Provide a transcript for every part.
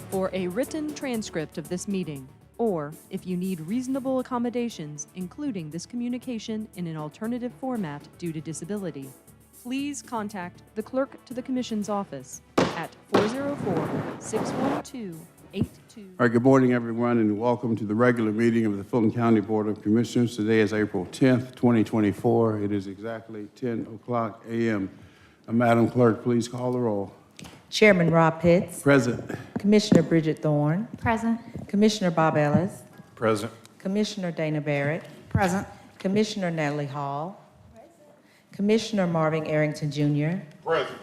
For a written transcript of this meeting, or if you need reasonable accommodations, including this communication in an alternative format due to disability, please contact the Clerk to the Commission's office at 404-612-82. All right, good morning, everyone, and welcome to the regular meeting of the Fulton County Board of Commissioners. Today is April 10th, 2024. It is exactly 10 o'clock a.m. Madam Clerk, please call the roll. Chairman Rob Pitts. Present. Commissioner Bridget Thorne. Present. Commissioner Bob Ellis. Present. Commissioner Dana Barrett. Present. Commissioner Natalie Hall. Commissioner Marvin Arrington Jr. Present.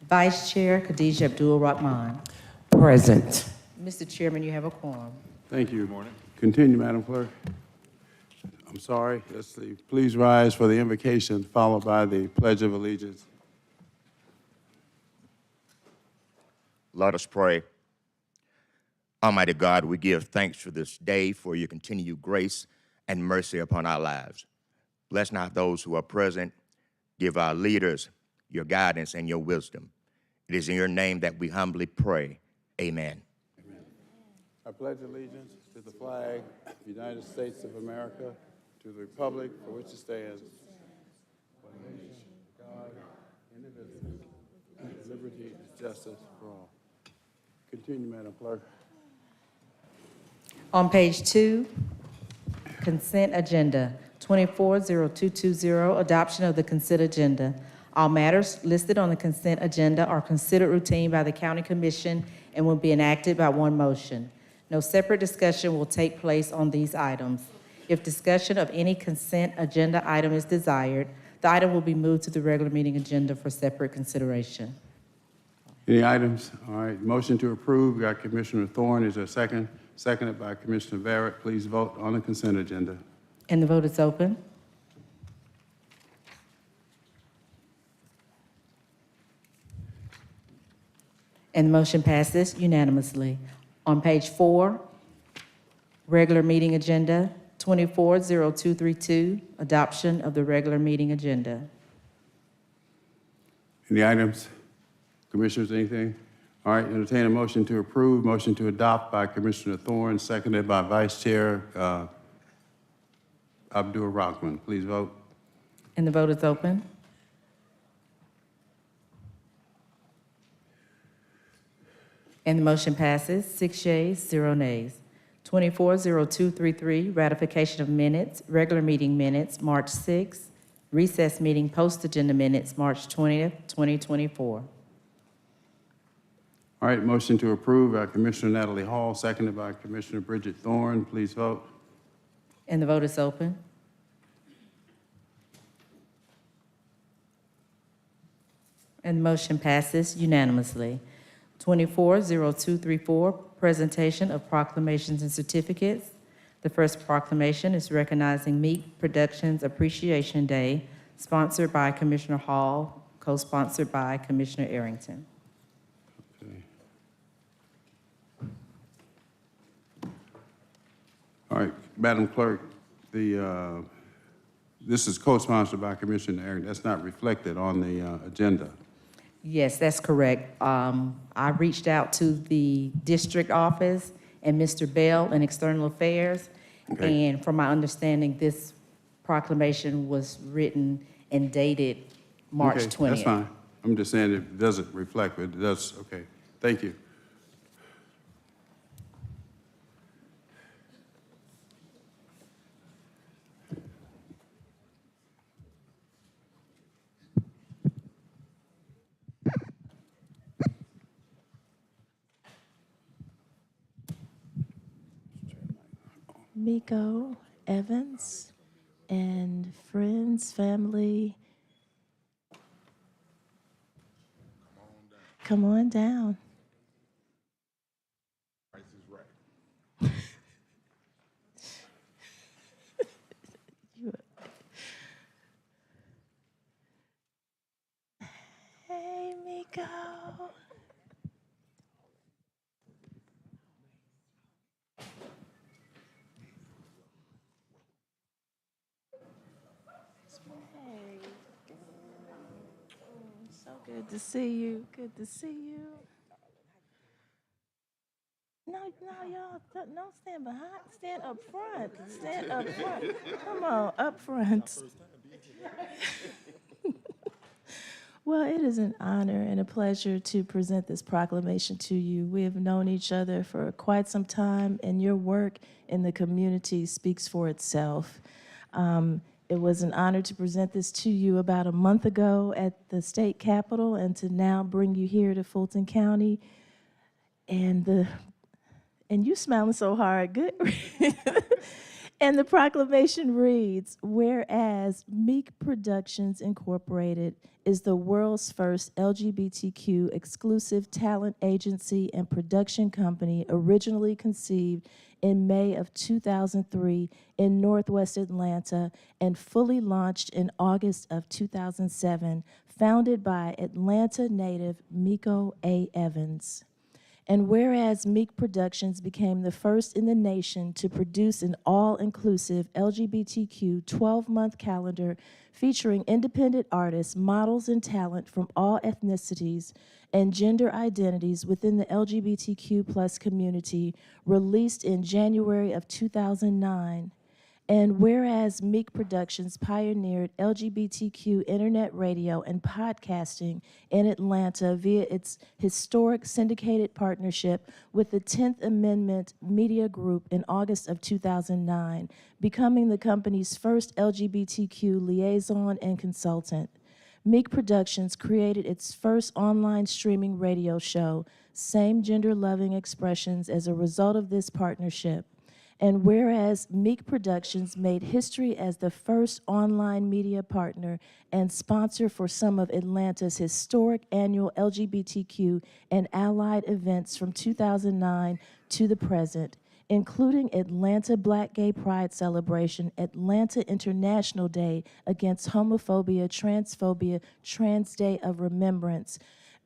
Vice Chair Khadijah Abdul Rahman. Present. Mr. Chairman, you have a quorum. Thank you. Good morning. Continue, Madam Clerk. I'm sorry. Let's see. Please rise for the invocation, followed by the Pledge of Allegiance. Let us pray. Almighty God, we give thanks for this day, for your continued grace and mercy upon our lives. Bless now those who are present. Give our leaders your guidance and your wisdom. It is in your name that we humbly pray. Amen. Amen. I pledge allegiance to the flag of the United States of America, to the republic for which it stands, one nation, God, indivisible, with liberty and justice for all. Continue, Madam Clerk. On page 2, consent agenda, 240220, adoption of the consent agenda. All matters listed on the consent agenda are considered routine by the County Commission and will be enacted by one motion. No separate discussion will take place on these items. If discussion of any consent agenda item is desired, the item will be moved to the regular meeting agenda for separate consideration. Any items? All right, motion to approve. We got Commissioner Thorne. Is there a second? Seconded by Commissioner Barrett. Please vote on the consent agenda. And the vote is open. And the motion passes unanimously. On page 4, regular meeting agenda, 240232, adoption of the regular meeting agenda. Any items? Commissioners, anything? All right, entertain a motion to approve. Motion to adopt by Commissioner Thorne, seconded by Vice Chair Abdul Rahman. Please vote. And the vote is open. And the motion passes, 6 yeas, 0 nays. 240233, ratification of minutes, regular meeting minutes, March 6th, recess meeting post-agenda minutes, March 20th, 2024. All right, motion to approve by Commissioner Natalie Hall, seconded by Commissioner Bridget Thorne. Please vote. And the vote is open. And the motion passes unanimously. 240234, presentation of proclamations and certificates. The first proclamation is recognizing Meek Productions Appreciation Day, sponsored by Commissioner Hall, co-sponsored by Commissioner Arrington. Okay. All right, Madam Clerk, this is co-sponsored by Commissioner Arrington. That's not reflected on the agenda. Yes, that's correct. I reached out to the district office and Mr. Bell in External Affairs, okay. And from my understanding, this proclamation was written and dated March 20th. That's fine. I'm just saying it doesn't reflect, but it does. Okay, thank you. Miko Evans and friends, family. Come on down. Price is right. Hey, Miko. So good to see you. Good to see you. No, y'all, don't stand behind. Stand up front. Stand up front. Come on, up front. Well, it is an honor and a pleasure to present this proclamation to you. We have known each other for quite some time, and your work in the community speaks for itself. It was an honor to present this to you about a month ago at the state capitol, and to now bring you here to Fulton County. And you smiling so hard, good. And the proclamation reads, whereas Meek Productions Incorporated is the world's first LGBTQ exclusive talent agency and production company, originally conceived in May of 2003 in Northwest Atlanta and fully launched in August of 2007, founded by Atlanta native Miko A. Evans. And whereas Meek Productions became the first in the nation to produce an all-inclusive LGBTQ 12-month calendar featuring independent artists, models, and talent from all ethnicities and gender identities within the LGBTQ plus community, released in January of 2009. And whereas Meek Productions pioneered LGBTQ internet radio and podcasting in Atlanta via its historic syndicated partnership with the 10th Amendment Media Group in August of 2009, becoming the company's first LGBTQ liaison and consultant. Meek Productions created its first online streaming radio show, Same Gender Loving Expressions, as a result of this partnership. And whereas Meek Productions made history as the first online media partner and sponsor for some of Atlanta's historic annual LGBTQ and allied events from 2009 to the present, including Atlanta Black Gay Pride Celebration, Atlanta International Day Against Homophobia, Transphobia, Trans Day of Remembrance,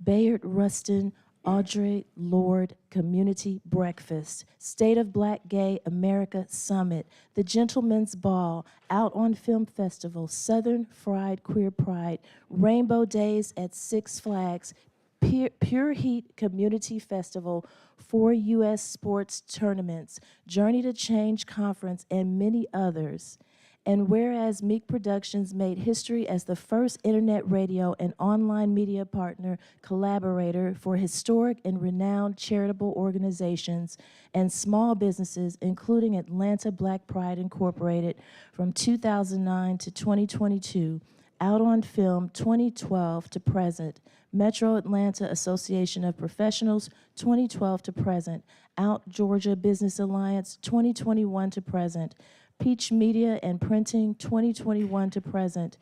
Bayard Rustin, Audre Lorde Community Breakfast, State of Black Gay America Summit, the Gentleman's Ball, Out on Film Festival, Southern Fried Queer Pride, Rainbow Days at Six Flags, Pure Heat Community Festival, 4 U.S. sports tournaments, Journey to Change Conference, and many others. And whereas Meek Productions made history as the first internet radio and online media partner collaborator for historic and renowned charitable organizations and small businesses, including Atlanta Black Pride Incorporated from 2009 to 2022, Out on Film 2012 to present, Metro Atlanta Association of Professionals 2012 to present, Out Georgia Business Alliance 2021 to present, Peach Media and Printing 2021 to present,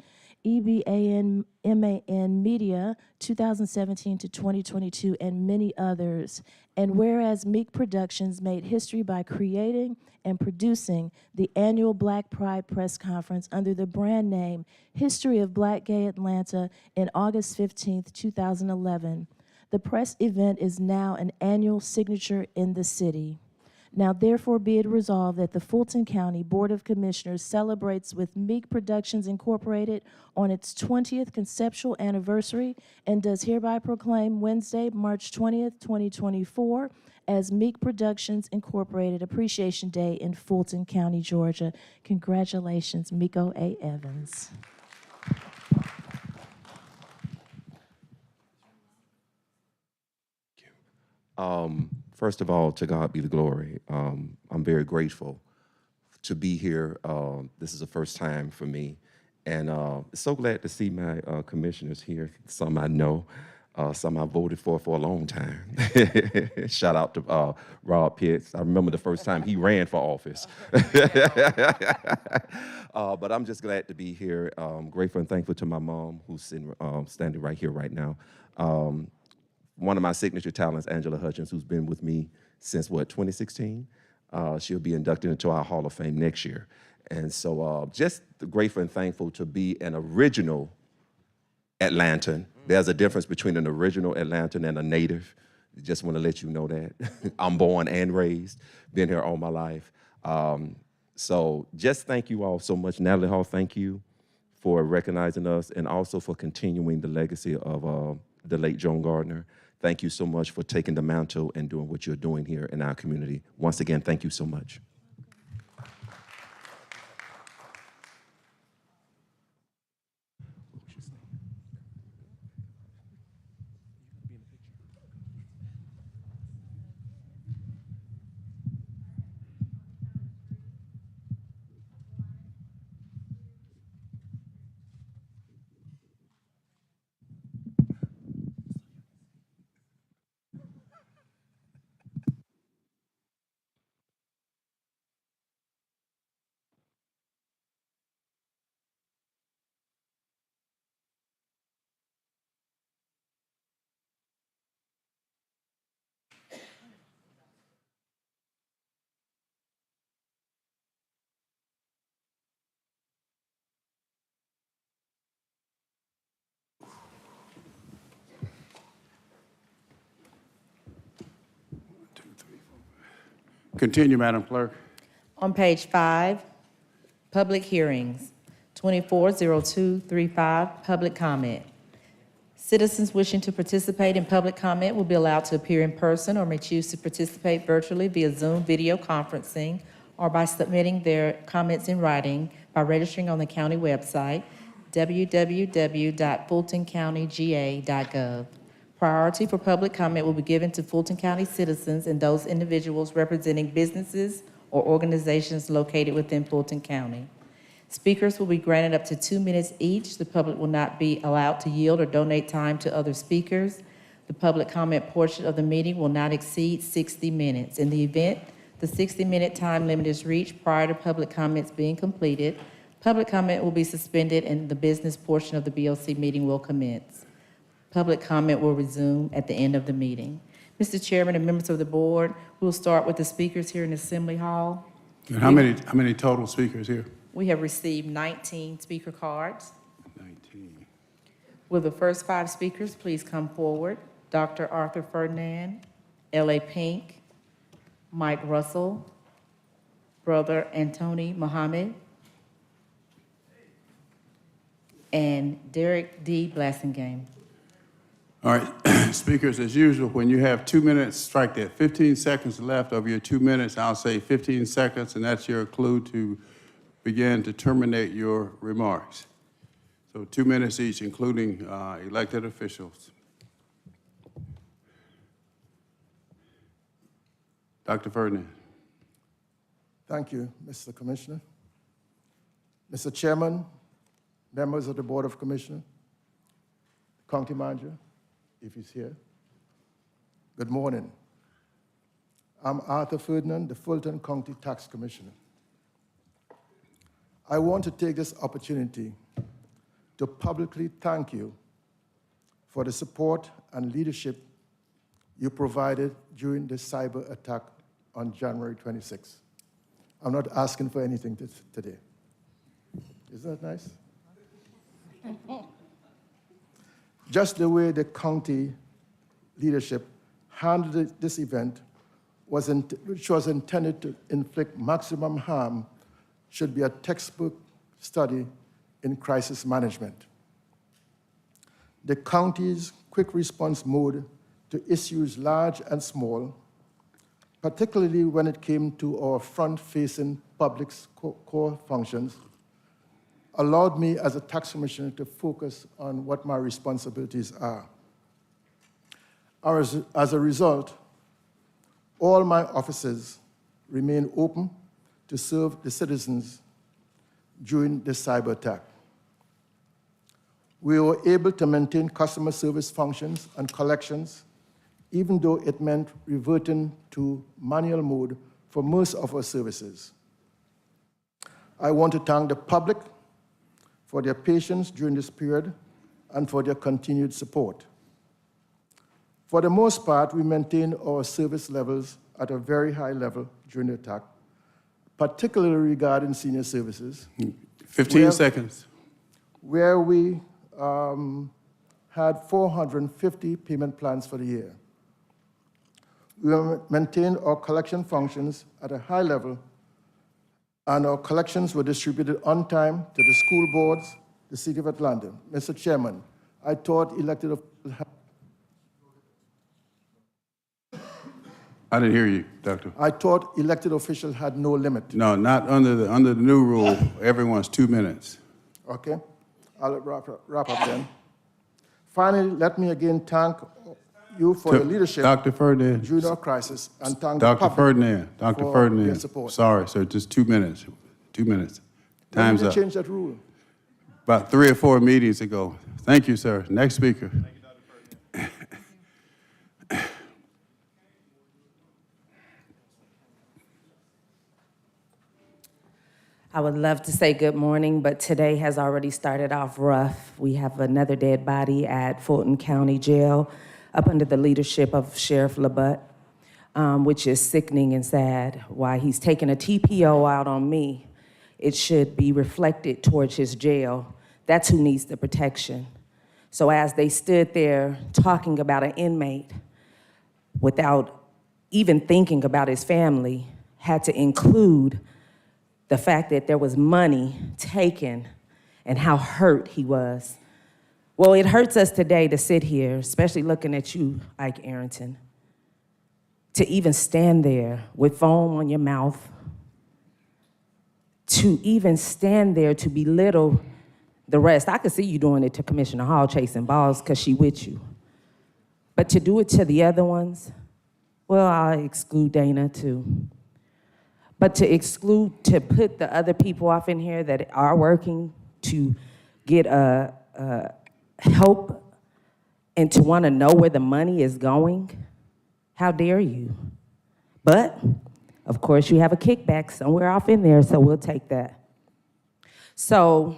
EBAN MAN Media 2017 to 2022, and many others. And whereas Meek Productions made history by creating and producing the annual Black Pride Press Conference under the brand name History of Black Gay Atlanta in August 15th, 2011. The press event is now an annual signature in the city. Now therefore be it resolved that the Fulton County Board of Commissioners celebrates with Meek Productions Incorporated on its 20th conceptual anniversary and does hereby proclaim Wednesday, March 20th, 2024 as Meek Productions Incorporated Appreciation Day in Fulton County, Georgia. Congratulations, Miko A. Evans. First of all, to God be the glory. I'm very grateful to be here. This is the first time for me. And so glad to see my commissioners here. Some I know, some I voted for a long time. Shout out to Rob Pitts. I remember the first time he ran for office. But I'm just glad to be here. Grateful and thankful to my mom, who's standing right here right now. One of my signature talents, Angela Hutchins, who's been with me since, 2016? She'll be inducted into our Hall of Fame next year. And so just grateful and thankful to be an original Atlantan. There's a difference between an original Atlantan and a native. Just want to let you know that. I'm born and raised, been here all my life. So just thank you all so much. Natalie Hall, thank you for recognizing us and also for continuing the legacy of the late Joan Gardner. thank you so much for taking the mantle and doing what you're doing here in our community. Once again, thank you so much. Continue, Madam Clerk. On page 5, public hearings, 240235, public comment. Citizens wishing to participate in public comment will be allowed to appear in person or may choose to participate virtually via Zoom video conferencing or by submitting their comments in writing by registering on the county website, www.fultoncountyga.gov. Priority for public comment will be given to Fulton County citizens and those individuals representing businesses or organizations located within Fulton County. Speakers will be granted up to 2 minutes each. The public will not be allowed to yield or donate time to other speakers. The public comment portion of the meeting will not exceed 60 minutes. In the event the 60-minute time limit is reached prior to public comments being completed, public comment will be suspended and the business portion of the BOC meeting will commence. Public comment will resume at the end of the meeting. Mr. Chairman and members of the board, we'll start with the speakers here in Assembly Hall. And how many total speakers here? We have received 19 speaker cards. 19. Will the first 5 speakers please come forward? Dr. Arthur Ferdinand, L.A. Pink, Mike Russell, Brother Antony Muhammad, and Derek D. Blassingame. All right, speakers, as usual, when you have 2 minutes, strike that. 15 seconds left of your 2 minutes, I'll say 15 seconds, and that's your clue to begin to terminate your remarks. So 2 minutes each, including elected officials. Dr. Ferdinand. Thank you, Mr. Commissioner. Mr. Chairman, members of the Board of Commissioners, County Manager, if he's here. Good morning. I'm Arthur Ferdinand, the Fulton County Tax Commissioner. I want to take this opportunity to publicly thank you for the support and leadership you provided during the cyber attack on January 26th. I'm not asking for anything today. Isn't that nice? Just the way the county leadership handled this event, which was intended to inflict maximum harm, should be a textbook study in crisis management. The county's quick response mode to issues large and small, particularly when it came to our front-facing public core functions, allowed me as a tax commissioner to focus on what my responsibilities are. As a result, all my offices remain open to serve the citizens during the cyber attack. We were able to maintain customer service functions and collections, even though it meant reverting to manual mode for most of our services. I want to thank the public for their patience during this period and for their continued support. For the most part, we maintained our service levels at a very high level during the attack, particularly regarding senior services. 15 seconds. Where we had 450 payment plans for the year. We maintained our collection functions at a high level, and our collections were distributed on time to the school boards, the City of Atlanta. Mr. Chairman, I thought elected officials I didn't hear you, Doctor. I thought elected officials had no limit. No, not under the new rule. Everyone's 2 minutes. Okay, I'll wrap up then. Finally, let me again thank you for your leadership Dr. Ferdinand. during our crisis and thank Dr. the public Ferdinand. Dr. for Ferdinand. their support. Sorry, sir, just 2 minutes. 2 minutes. When Time's did up. they change that rule? About 3 or 4 meetings ago. Thank you, sir. Next speaker. I would love to say good morning, but today has already started off rough. We have another dead body at Fulton County Jail up under the leadership of Sheriff LaButte, which is sickening and sad. Why he's taking a TPO out on me, it should be reflected towards his jail. That's who needs the protection. So as they stood there talking about an inmate without even thinking about his family, had to include the fact that there was money taken and how hurt he was. Well, it hurts us today to sit here, especially looking at you, Ike Arrington, to even stand there with foam on your mouth, to even stand there to belittle the rest. I could see you doing it to Commissioner Hall, chasing balls, because she with you. But to do it to the other ones, well, I'll exclude Dana too. But to put the other people off in here that are working to get help and to want to know where the money is going, how dare you? But, of course, you have a kickback somewhere off in there, so we'll take that. So,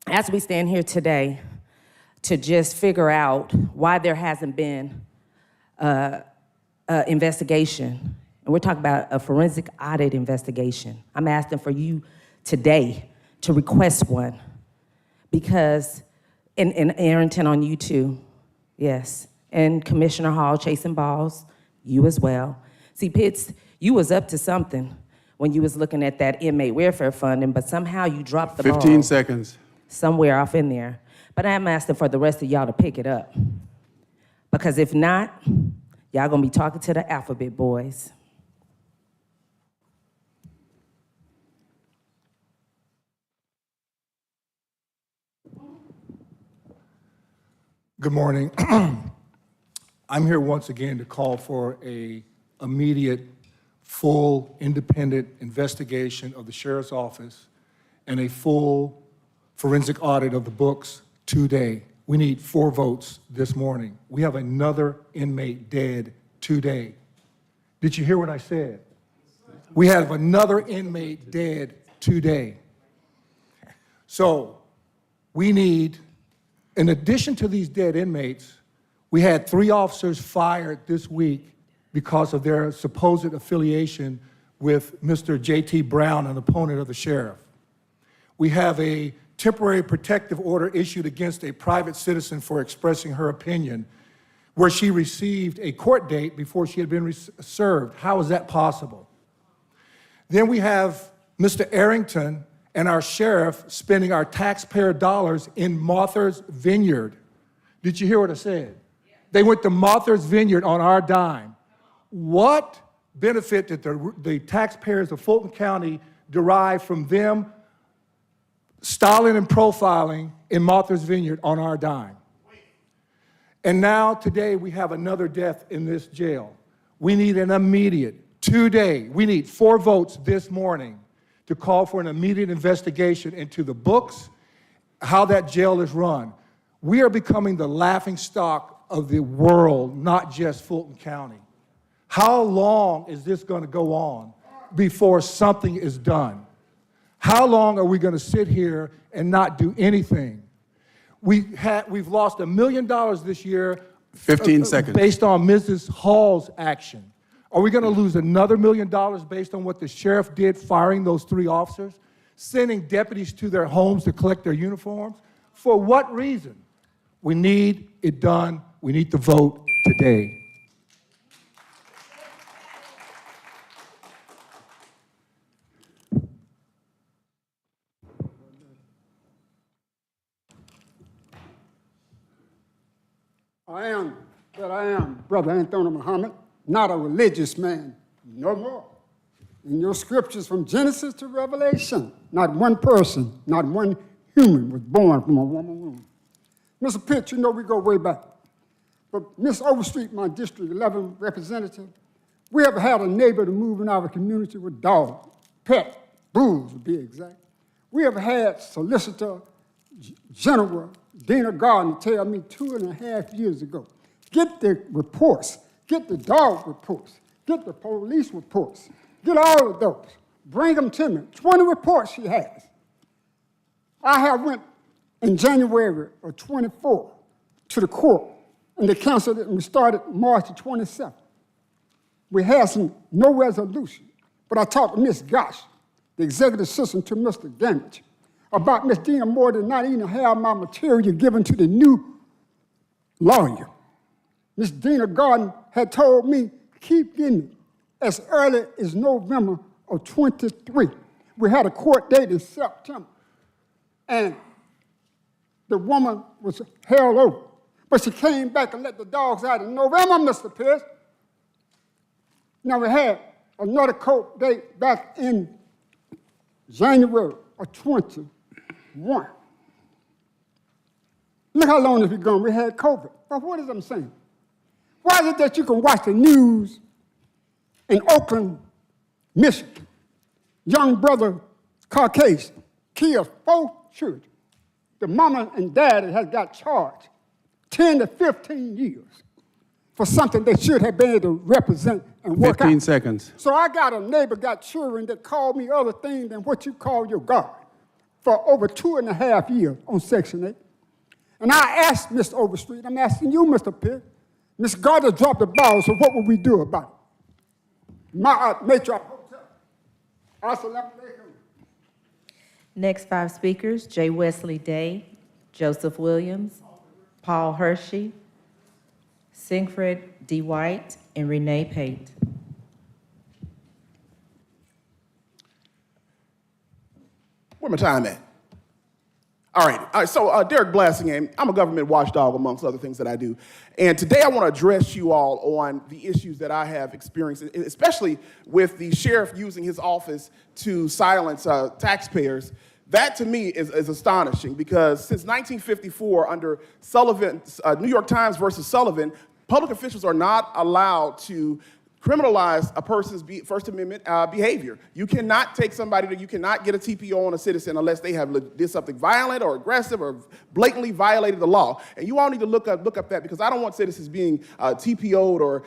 as we stand here today to just figure out why there hasn't been investigation, and we're talking about a forensic audit investigation. I'm asking for you today to request one because, and Arrington on you too, yes, and Commissioner Hall chasing balls, you as well. See, Pitts, you was up to something when you was looking at that inmate welfare funding, but somehow you dropped the ball. 15 seconds. Somewhere off in there. But I'm asking for the rest of y'all to pick it up. Because if not, y'all gonna be talking to the alphabet boys. Good morning. I'm here once again to call for an immediate, full, independent investigation of the Sheriff's Office and a full forensic audit of the books today. We need 4 votes this morning. We have another inmate dead today. Did you hear what I said? We have another inmate dead today. So we need, in addition to these dead inmates, we had 3 officers fired this week because of their supposed affiliation with Mr. J.T. Brown, an opponent of the sheriff. We have a temporary protective order issued against a private citizen for expressing her opinion, where she received a court date before she had been served. How is that possible? Then we have Mr. Arrington and our sheriff spending our taxpayer dollars in Martha's Vineyard. Did you hear what I said? Yeah. They went to Martha's Vineyard on our dime. What benefit did the taxpayers of Fulton County derive from them styling and profiling in Martha's Vineyard on our dime? And now, today, we have another death in this jail. We need an immediate, today, we need 4 votes this morning to call for an immediate investigation into the books, how that jail is run. We are becoming the laughingstock of the world, not just Fulton County. How long is this going to go on before something is done? How long are we going to sit here and not do anything? We've lost $1 million this year. 15 seconds. Based on Mrs. Hall's action. Are we going to lose another $1 million based on what the sheriff did, firing those 3 officers, sending deputies to their homes to collect their uniforms? For what reason? We need it done. We need to vote today. I am Brother Anthony Muhammad, not a religious man, no more. In your scriptures from Genesis to Revelation, not one person, not one human was born from a woman's womb. Mr. Pitts, you know we go way back. But Ms. Overstreet, my District 11 representative, we have had a neighbor to move in our community with dogs, pet, bulls to be exact. We have had Solicitor General Dana Gardner tell me 2.5 years ago, get the reports, get the dog reports, get the police reports, get all of those, bring them to me. 20 reports she has. I have went in January of 24 to the court, and they canceled it, and we started March the 27th. We had no resolution, but I talked to Ms. Gosh, the executive assistant to Mr. Gamage, about Ms. Dina Moore did not even have my material given to the new lawyer. Ms. Dina Gordon had told me, keep getting it as early as November of 23. We had a court date in September, and the woman was held over. But she came back and let the dogs out in November, Mr. Pierce. Now we had another court date back in January of 21. Look how long it's been gone. We had COVID. But what is I'm saying? Why is it that you can watch the news in Oakland, Michigan? Young brother, Caucasian, killed 4 children. The mama and daddy has got charged 10 to 15 years for something they should have been able to represent and work 15 out. seconds. So I got a neighbor, got children that called me other things than what you call your God for over 2.5 years on Section 8. And I asked Mr. Overstreet, I'm asking you, Mr. Pitt, Ms. Gardner dropped the ball, so what would we do about it? My matriarch hotel. Assalamu alaikum. Next 5 speakers, J. Wesley Day, Joseph Williams, Paul Hershey, Siegfried D. White, and Renee Pate. Where my time at? All right, so Derek Blassingame, I'm a government watchdog amongst other things that I do. And today I want to address you all on the issues that I have experienced, especially with the sheriff using his office to silence taxpayers. That to me is astonishing because since 1954 under Sullivan, New York Times versus Sullivan, public officials are not allowed to criminalize a person's First Amendment behavior. You cannot take somebody, you cannot get a TPO on a citizen unless they have did something violent or aggressive or blatantly violated the law. And you all need to look up that because I don't want citizens being TPO'd or,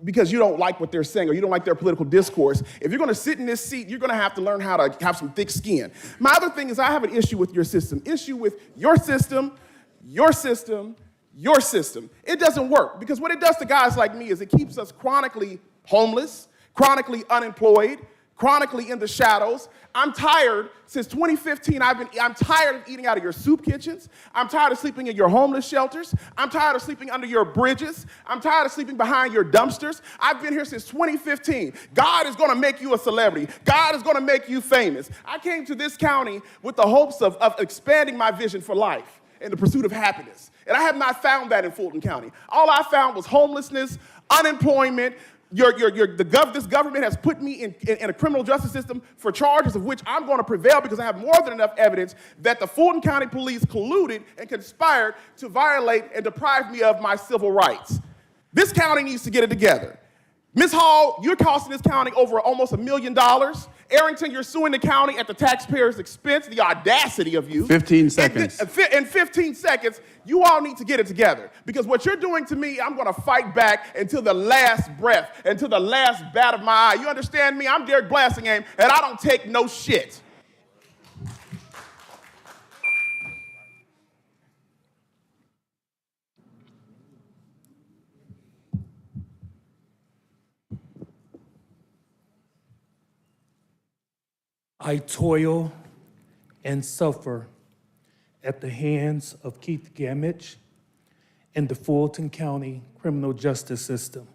because you don't like what they're saying or you don't like their political discourse. If you're going to sit in this seat, you're going to have to learn how to have some thick skin. My other thing is I have an issue with your system. Issue with your system, your system, your system. It doesn't work because what it does to guys like me is it keeps us chronically homeless, chronically unemployed, chronically in the shadows. I'm tired. Since 2015, I'm tired of eating out of your soup kitchens. I'm tired of sleeping in your homeless shelters. I'm tired of sleeping under your bridges. I'm tired of sleeping behind your dumpsters. I've been here since 2015. God is going to make you a celebrity. God is going to make you famous. I came to this county with the hopes of expanding my vision for life in the pursuit of happiness. And I have not found that in Fulton County. All I found was homelessness, unemployment. This government has put me in a criminal justice system for charges of which I'm going to prevail because I have more than enough evidence that the Fulton County Police colluded and conspired to violate and deprive me of my civil rights. This county needs to get it together. Ms. Hall, you're costing this county over almost $1 million. Arrington, you're suing the county at the taxpayers' expense, the audacity of you. 15 seconds. In 15 seconds, you all need to get it together. Because what you're doing to me, I'm going to fight back until the last breath, until the last bat of my eye. You understand me? I'm Derek Blassingame, and I don't take no shit. I toil and suffer at the hands of Keith Gamage and the Fulton County criminal justice system.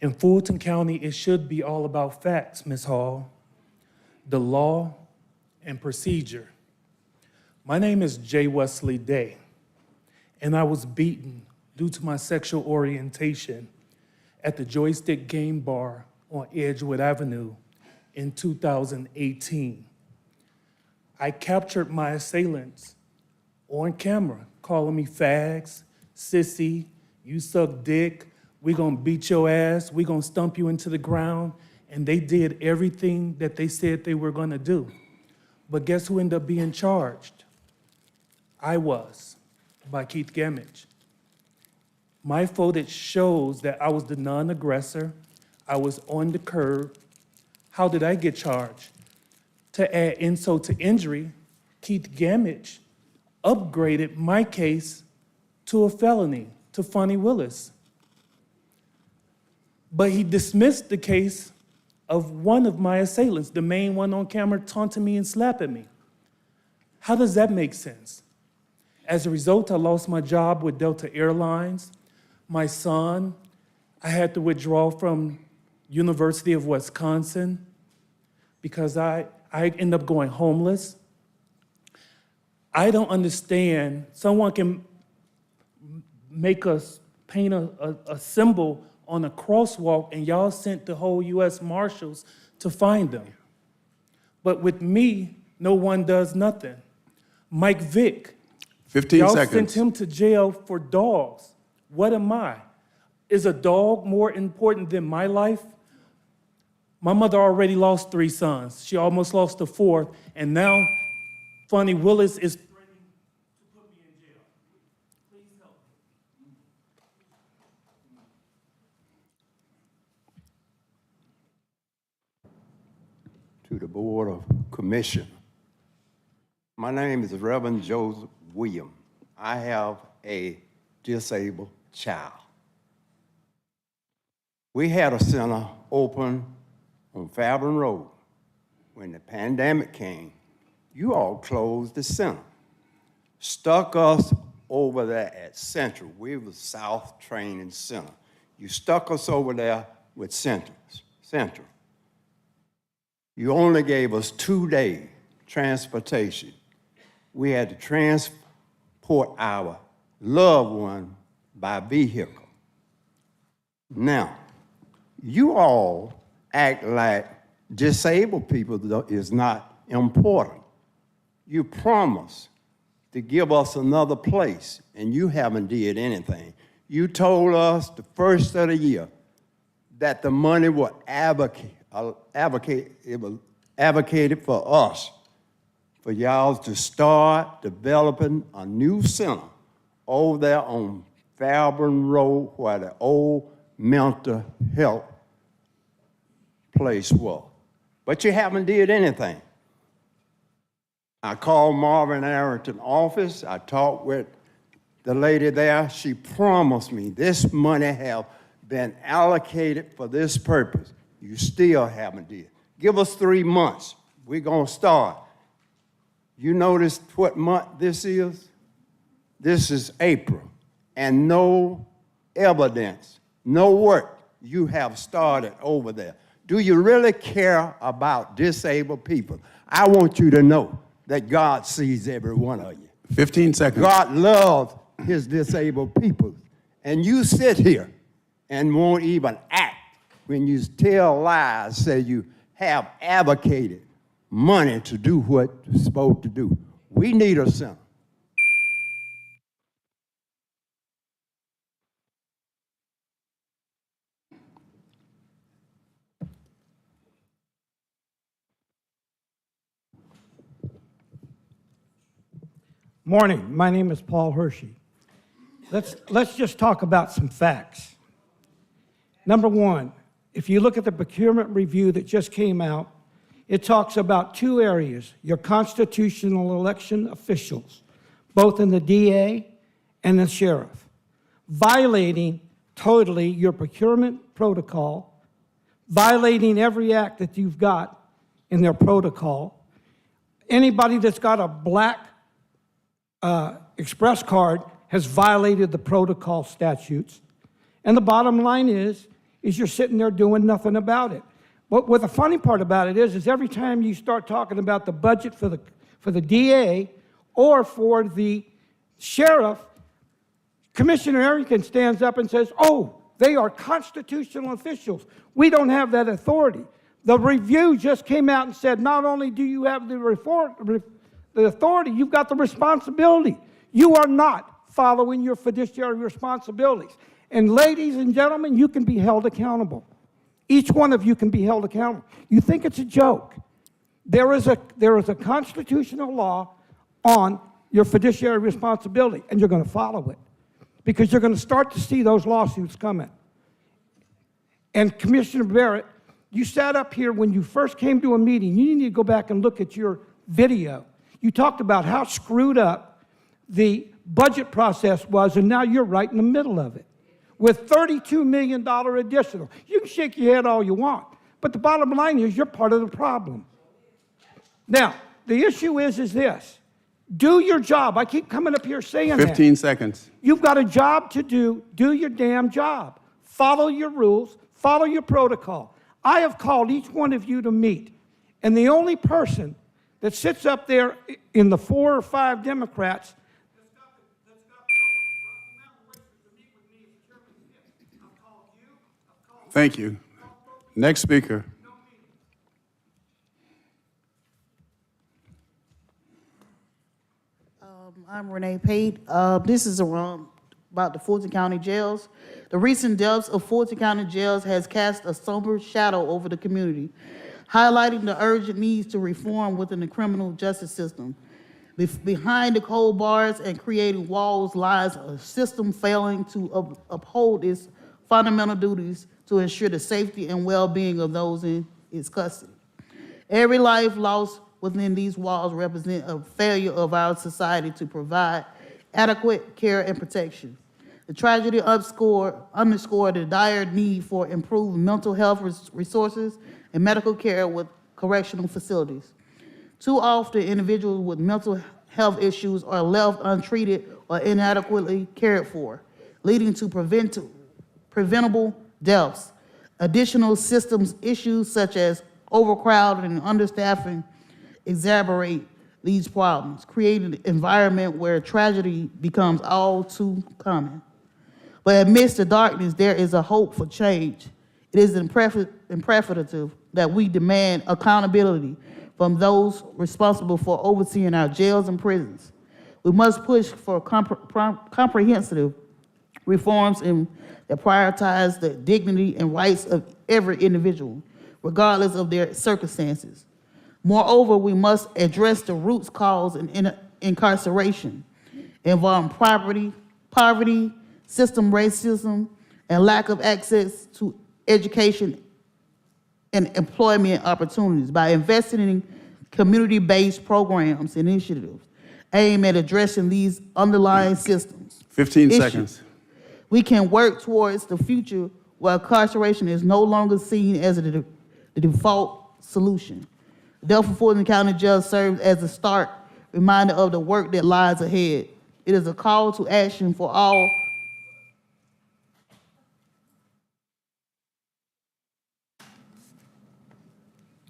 In Fulton County, it should be all about facts, Ms. Hall, the law and procedure. My name is J. Wesley Day, and I was beaten due to my sexual orientation at the Joystick Game Bar on Edgewood Avenue in 2018. I captured my assailants on camera, calling me fags, sissy, you suck dick, we gonna beat your ass, we gonna stump you into the ground, and they did everything that they said they were gonna do. But guess who ended up being charged? I was, by Keith Gamage. My footage shows that I was the non-aggressor, I was on the curb. How did I get charged? To add insult to injury, Keith Gamage upgraded my case to a felony, to Fonnie Willis. But he dismissed the case of one of my assailants, the main one on camera taunting me and slapping me. How does that make sense? As a result, I lost my job with Delta Airlines. My son, I had to withdraw from University of Wisconsin because I ended up going homeless. I don't understand. Someone can make us paint a symbol on a crosswalk and y'all sent the whole U.S. Marshals to find them. But with me, no one does nothing. Mike Vick, 15 y'all seconds. sent him to jail for dogs. What am I? Is a dog more important than my life? My mother already lost 3 sons. She almost lost a 4th, and now Fonnie Willis is threatening to put me in jail. Please help me. To the Board of Commission. My name is Reverend Joseph William. I have a disabled child. We had a center open on Fairburn Road. When the pandemic came, you all closed the center, stuck us over there at Central. We were South Training Center. You stuck us over there with Central. You only gave us 2-day transportation. We had to transport our loved one by vehicle. Now, you all act like disabled people is not important. You promised to give us another place, and you haven't did anything. You told us the first of the year that the money was advocated for us, for y'all to start developing a new center over there on Fairburn Road where the old mental health place was. But you haven't did anything. I called Marvin Arrington's office. I talked with the lady there. She promised me this money have been allocated for this purpose. You still haven't did. Give us 3 months. We're gonna start. You notice what month this is? This is April. And no evidence, no work you have started over there. Do you really care about disabled people? I want you to know that God sees every one of you. 15 seconds. God loves his disabled people. And you sit here and won't even act when you tell lies, say you have advocated money to do what you're supposed to do. We need a center. Morning, my name is Paul Hershey. Let's just talk about some facts. Number one, if you look at the procurement review that just came out, it talks about 2 areas, your constitutional election officials, both in the DA and the sheriff, violating totally your procurement protocol, violating every act that you've got in their protocol. Anybody that's got a black express card has violated the protocol statutes. And the bottom line is you're sitting there doing nothing about it. What the funny part about it is every time you start talking about the budget for the DA or for the sheriff, Commissioner Arrington stands up and says, oh, they are constitutional officials. We don't have that authority. The review just came out and said, not only do you have the authority, you've got the responsibility. You are not following your fiduciary responsibilities. And ladies and gentlemen, you can be held accountable. Each one of you can be held accountable. You think it's a joke. There is a constitutional law on your fiduciary responsibility, and you're going to follow it because you're going to start to see those lawsuits coming. And Commissioner Barrett, you sat up here when you first came to a meeting. You need to go back and look at your video. You talked about how screwed up the budget process was, and now you're right in the middle of it with $32 million additional. You can shake your head all you want, but the bottom line is you're part of the problem. Now, the issue is this. Do your job. I keep coming up here saying 15 seconds. You've got a job to do. Do your damn job. Follow your rules. Follow your protocol. I have called each one of you to meet, and the only person that sits up there in the 4 or 5 Democrats that's got the to meet with me is Chairman Smith. I've called you. I've called Thank you. Next speaker. I'm Renee Pate. This is about the Fulton County jails. The recent deaths of Fulton County jails has cast a somber shadow over the community, highlighting the urgent needs to reform within the criminal justice system. Behind the cold bars and creating walls lies a system failing to uphold its fundamental duties to ensure the safety and well-being of those in its custody. Every life lost within these walls represent a failure of our society to provide adequate care and protection. The tragedy underscored the dire need for improved mental health resources and medical care with correctional facilities. Too often, individuals with mental health issues are left untreated or inadequately cared for, leading to preventable deaths. Additional systems issues such as overcrowding and understaffing exacerbate these problems, creating an environment where tragedy becomes all too common. But amidst the darkness, there is a hope for change. It is imperative that we demand accountability from those responsible for overseeing our jails and prisons. We must push for comprehensive reforms that prioritize the dignity and rights of every individual, regardless of their circumstances. Moreover, we must address the root cause in incarceration, involving poverty, system racism, and lack of access to education and employment opportunities by investing in community-based programs and initiatives aimed at addressing these underlying systems. 15 seconds. We can work towards the future where incarceration is no longer seen as the default solution. Therefore, Fulton County Jail serves as a stark reminder of the work that lies ahead. It is a call to action for all.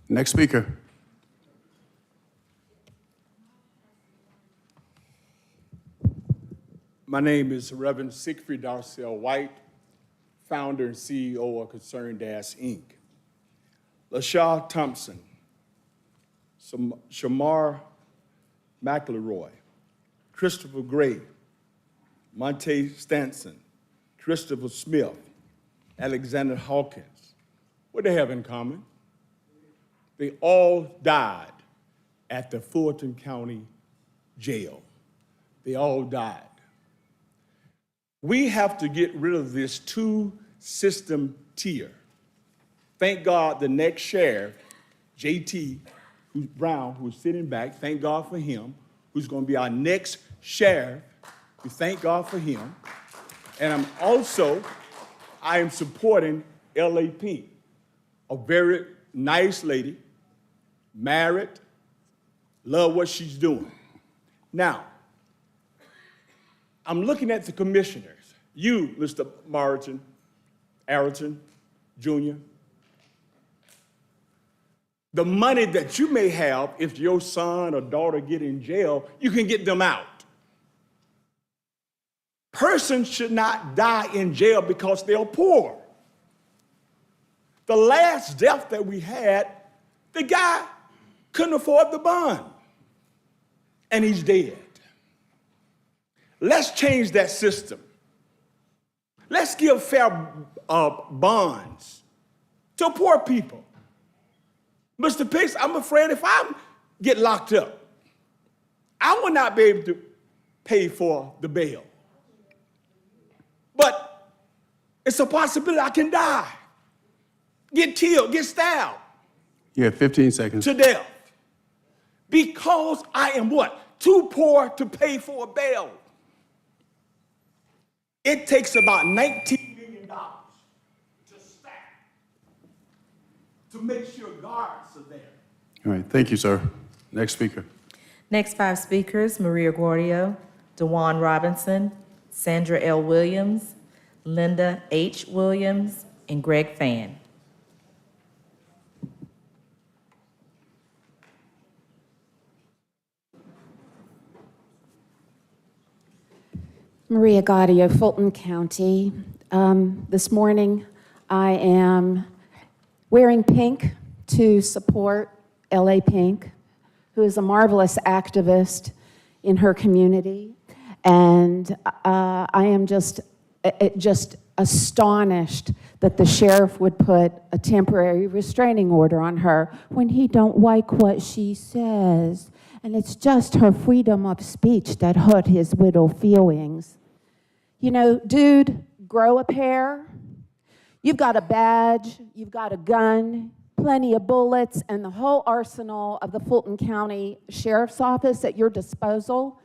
Next speaker. My name is Reverend Siegfried Darcell White, founder and CEO of Concerned Inc. LaShaw Thompson, Shamar McElroy, Christopher Gray, Monte Stanson, Christopher Smith, Alexander Hawkins. What do they have in common? They all died at the Fulton County Jail. They all died. We have to get rid of this two-system tier. Thank God the next sheriff, JT Brown, who's sitting back, thank God for him, who's going to be our next sheriff. We thank God for him. And I am supporting L.A. Pink, a very nice lady, married, love what she's doing. Now, I'm looking at the commissioners. You, Mr. Arrington, Jr., the money that you may have if your son or daughter get in jail, you can get them out. Persons should not die in jail because they're poor. The last death that we had, the guy couldn't afford the bond, and he's dead. Let's change that system. Let's give fair bonds to poor people. Mr. Pitts, I'm afraid if I get locked up, I will not be able to pay for the bail. But it's a possibility I can die, get killed, get stabbed. You have 15 seconds. To death. Because I am what? Too poor to pay for a bail. It takes about $19 million to staff to make sure guards are there. All right, thank you, sir. Next speaker. Next 5 speakers, Maria Guardio, DeJuan Robinson, Sandra L. Williams, Linda H. Williams, and Greg Fan. Maria Gaudio, Fulton County. This morning, I am wearing pink to support LA Pink, who is a marvelous activist in her community. And I am just astonished that the sheriff would put a temporary restraining order on her when he don't like what she says. And it's just her freedom of speech that hurt his widow feelings. You know, dude, grow a pair. You've got a badge, you've got a gun, plenty of bullets, and the whole arsenal of the Fulton County Sheriff's Office at your disposal.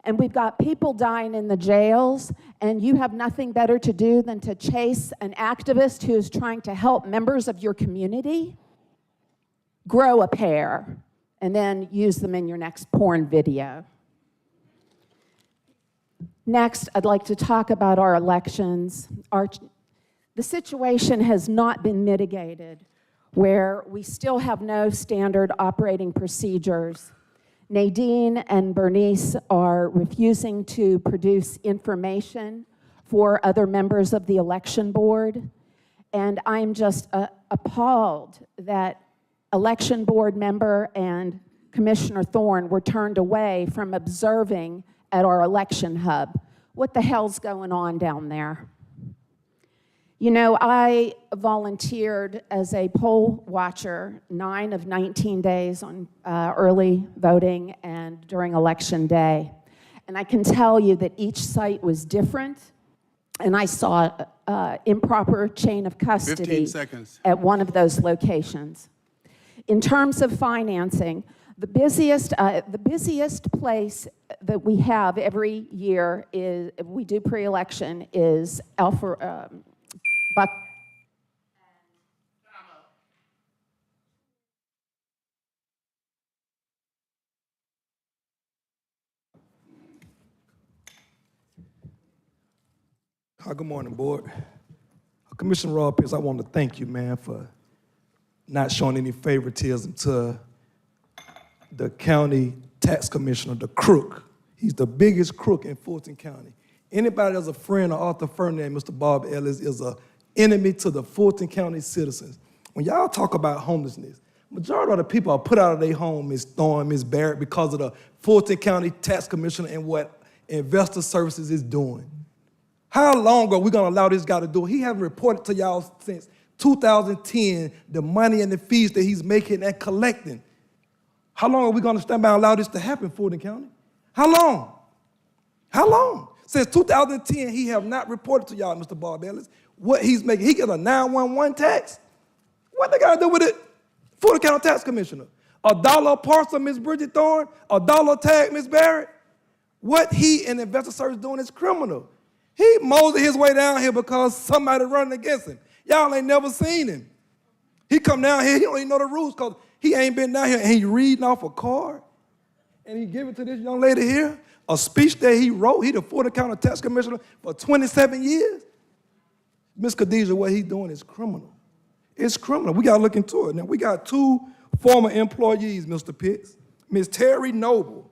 And we've got people dying in the jails, and you have nothing better to do than to chase an activist who is trying to help members of your community. Grow a pair, and then use them in your next porn video. Next, I'd like to talk about our elections. The situation has not been mitigated, where we still have no standard operating procedures. Nadine and Bernice are refusing to produce information for other members of the election board. And I'm just appalled that election board member and Commissioner Thorne were turned away from observing at our election hub. What the hell's going on down there? You know, I volunteered as a poll watcher 9 of 19 days on early voting and during election day. And I can tell you that each site was different. And I saw improper chain of custody 15 seconds. At one of those locations. In terms of financing, the busiest place that we have every year is, we do pre-election, is Alpha, Buck. Hi, good morning, board. Commissioner Rob Pierce, I want to thank you, man, for not showing any favoritism to the county tax commissioner, the crook. He's the biggest crook in Fulton County. Anybody that's a friend of Arthur Ferdinand, Mr. Bob Ellis, is an enemy to the Fulton County citizens. When y'all talk about homelessness, majority of the people are put out of their home, Ms. Thorne, Ms. Barrett, because of the Fulton County tax commissioner and what Investor Services is doing. How long are we gonna allow this guy to do it? He hasn't reported to y'all since 2010, the money and the fees that he's making and collecting. How long are we gonna stand by and allow this to happen in Fulton County? How long? How long? Since 2010, he have not reported to y'all, Mr. Bob Ellis, what he's making. He get a 911 tax. What they gotta do with it? Fulton County Tax Commissioner. $1 a parcel, Ms. Bridget Thorne, $1 tag, Ms. Barrett. What he and Investor Service doing is criminal. He moseyed his way down here because somebody running against him. Y'all ain't never seen him. He come down here, he don't even know the rules because he ain't been down here and he reading off a card and he give it to this young lady here, a speech that he wrote. He the Fulton County Tax Commissioner for 27 years. Ms. Khadijah, what he's doing is criminal. It's criminal. We got to look into it. Now, we got 2 former employees, Mr. Pitts, Ms. Terry Noble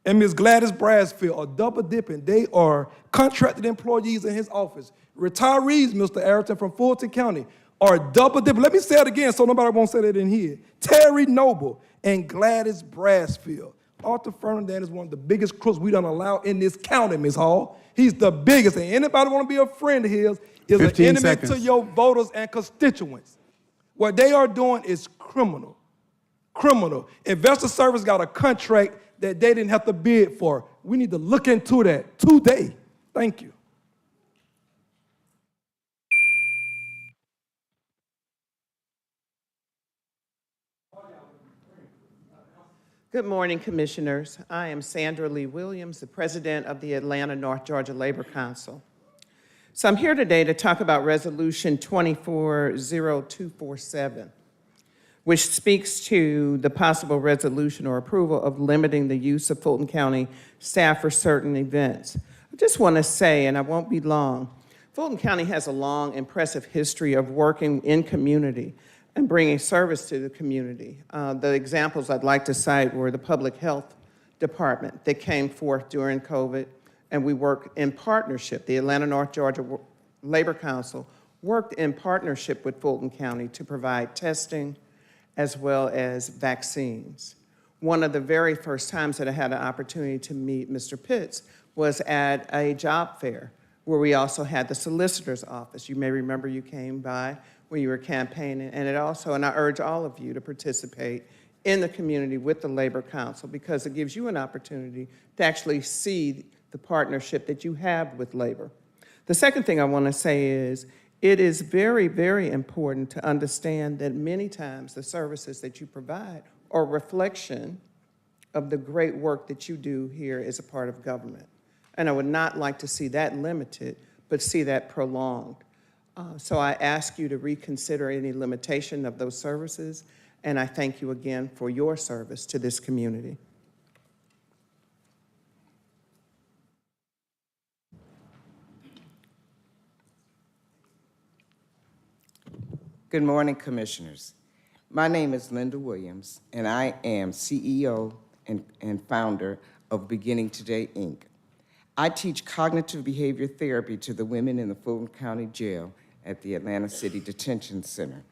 and Ms. Gladys Brasfield are double dipping. They are contracted employees in his office. Retirees, Mr. Arrington, from Fulton County, are double dipping. Let me say it again so nobody won't say that in here. Terry Noble and Gladys Brasfield. Arthur Ferdinand is one of the biggest crooks we don't allow in this county, Ms. Hall. He's the biggest, and anybody want to be a friend of his is an 15 enemy seconds. to your voters and constituents. What they are doing is criminal. Criminal. Investor Service got a contract that they didn't have to bid for. We need to look into that today. Thank you. Good morning, Commissioners. I am Sandra Lee Williams, the President of the Atlanta North Georgia Labor Council. So I'm here today to talk about Resolution 240247, which speaks to the possible resolution or approval of limiting the use of Fulton County staff for certain events. I just want to say, and I won't be long, Fulton County has a long, impressive history of working in community and bringing service to the community. The examples I'd like to cite were the Public Health Department that came forth during COVID, and we worked in partnership. The Atlanta North Georgia Labor Council worked in partnership with Fulton County to provide testing as well as vaccines. One of the very first times that I had an opportunity to meet Mr. Pitts was at a job fair where we also had the solicitor's office. You may remember you came by when you were campaigning, and I urge all of you to participate in the community with the Labor Council because it gives you an opportunity to actually see the partnership that you have with labor. The second thing I want to say is it is very, very important to understand that many times the services that you provide are a reflection of the great work that you do here as a part of government. And I would not like to see that limited, but see that prolonged. So I ask you to reconsider any limitation of those services, and I thank you again for your service to this community. Good morning, Commissioners. My name is Linda Williams, and I am CEO and founder of Beginning Today, Inc. I teach cognitive behavior therapy to the women in the Fulton County Jail at the Atlanta City Detention Center.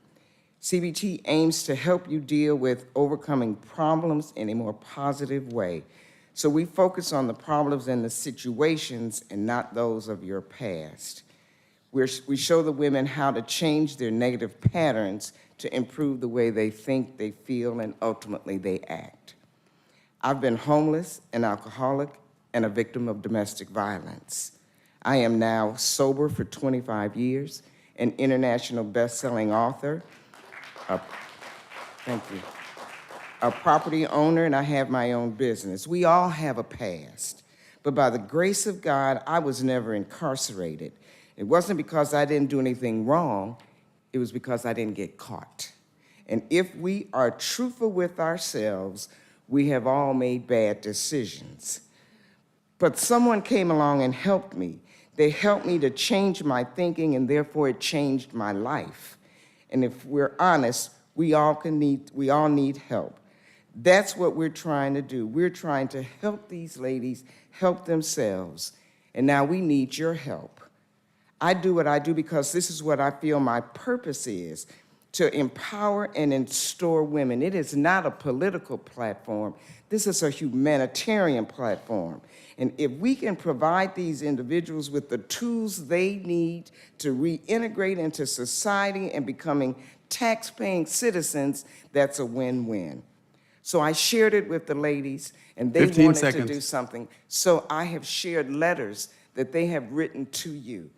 CBT aims to help you deal with overcoming problems in a more positive way. So we focus on the problems and the situations and not those of your past. We show the women how to change their negative patterns to improve the way they think, they feel, and ultimately they act. I've been homeless, an alcoholic, and a victim of domestic violence. I am now sober for 25 years, an international best-selling author, thank you, a property owner, and I have my own business. We all have a past, but by the grace of God, I was never incarcerated. It wasn't because I didn't do anything wrong, it was because I didn't get caught. And if we are truthful with ourselves, we have all made bad decisions. But someone came along and helped me. They helped me to change my thinking, and therefore it changed my life. And if we're honest, we all need help. That's what we're trying to do. We're trying to help these ladies help themselves, and now we need your help. I do what I do because this is what I feel my purpose is, to empower and restore women. It is not a political platform. This is a humanitarian platform. And if we can provide these individuals with the tools they need to reintegrate into society and becoming tax-paying citizens, that's a win-win. So I shared it with the ladies, and they wanted to do something. So I have shared letters that they have written to you.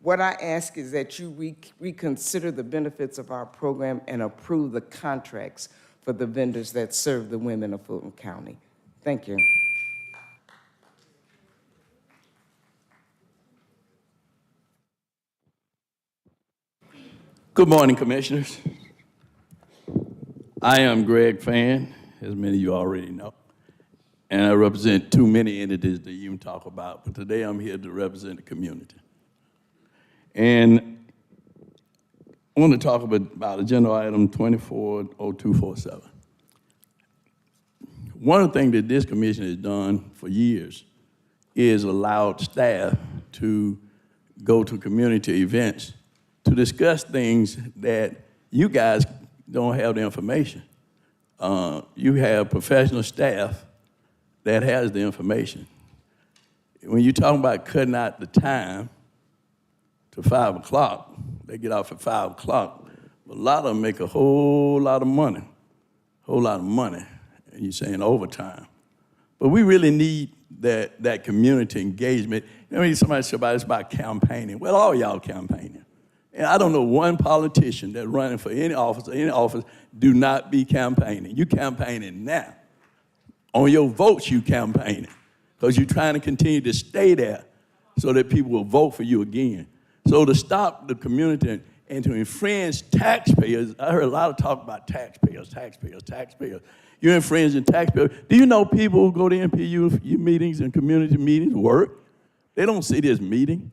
What I ask is that you reconsider the benefits of our program and approve the contracts for the vendors that serve the women of Fulton County. Thank you. Good morning, Commissioners. I am Greg Fan, as many of you already know, and I represent too many entities to even talk about, but today I'm here to represent the community. And I want to talk about agenda item 240247. one of the things that this commission has done for years is allowed staff to go to community events to discuss things that you guys don't have the information. You have professional staff that has the information. When you're talking about cutting out the time to 5 o'clock, they get off at 5 o'clock. A lot of them make a whole lot of money, and you're saying overtime. But we really need that community engagement. I mean, somebody said it's about campaigning. Well, all y'all campaigning. And I don't know one politician that's running for any office, do not be campaigning. You campaigning now. On your votes, you campaigning, because you're trying to continue to stay there so that people will vote for you again. So to stop the community and to infringe taxpayers, I heard a lot of talk about taxpayers. You're infringing taxpayers. Do you know people who go to MPU meetings and community meetings work? They don't see this meeting.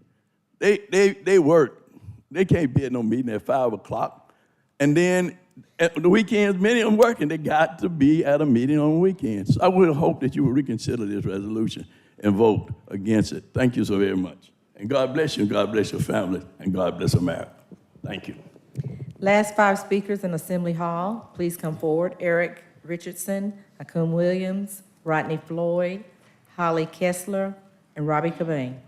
They work. They can't be at no meeting at 5 o'clock. And then at the weekends, many of them working. They got to be at a meeting on the weekends. So I would hope that you would reconsider this resolution and vote against it. Thank you so very much. And God bless you, and God bless your family, and God bless America. Thank you. Last 5 speakers in Assembly Hall, please come forward. Eric Richardson, Akum Williams, Rodney Floyd, Holly Kessler, and Robbie Cobain.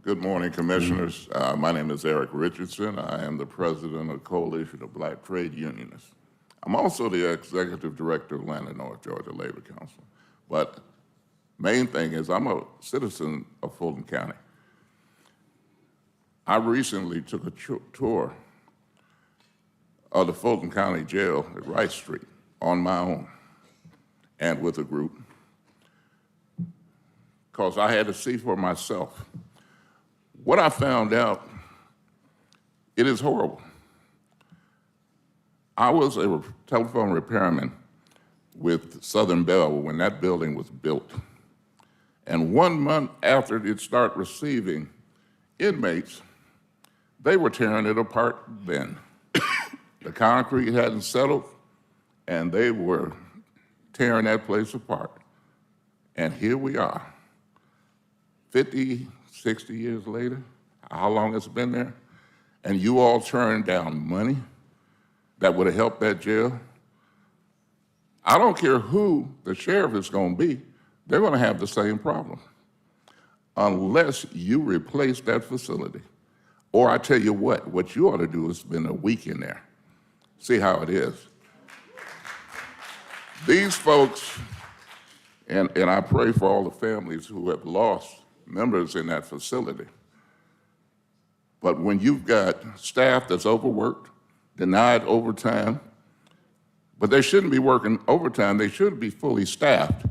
Good morning, Commissioners. My name is Eric Richardson. I am the president of the Coalition of Black Trade Unionists. I'm also the executive director of Atlanta North Georgia Labor Council. But main thing is I'm a citizen of Fulton County. I recently took a tour of the Fulton County Jail at Rice Street on my own and with a group, because I had to see for myself. What I found out, it is horrible. I was a telephone repairman with Southern Bell when that building was built. And 1 month after it started receiving inmates, they were tearing it apart then. The concrete hadn't settled, and they were tearing that place apart. And here we are, 50, 60 years later, how long it's been there, and you all turned down money that would have helped that jail. I don't care who the sheriff is going to be, they're going to have the same problem unless you replace that facility. Or I tell you what you ought to do is spend a week in there, see how it is. These folks, and I pray for all the families who have lost members in that facility. But when you've got staff that's overworked, denied overtime, but they shouldn't be working overtime, they should be fully staffed.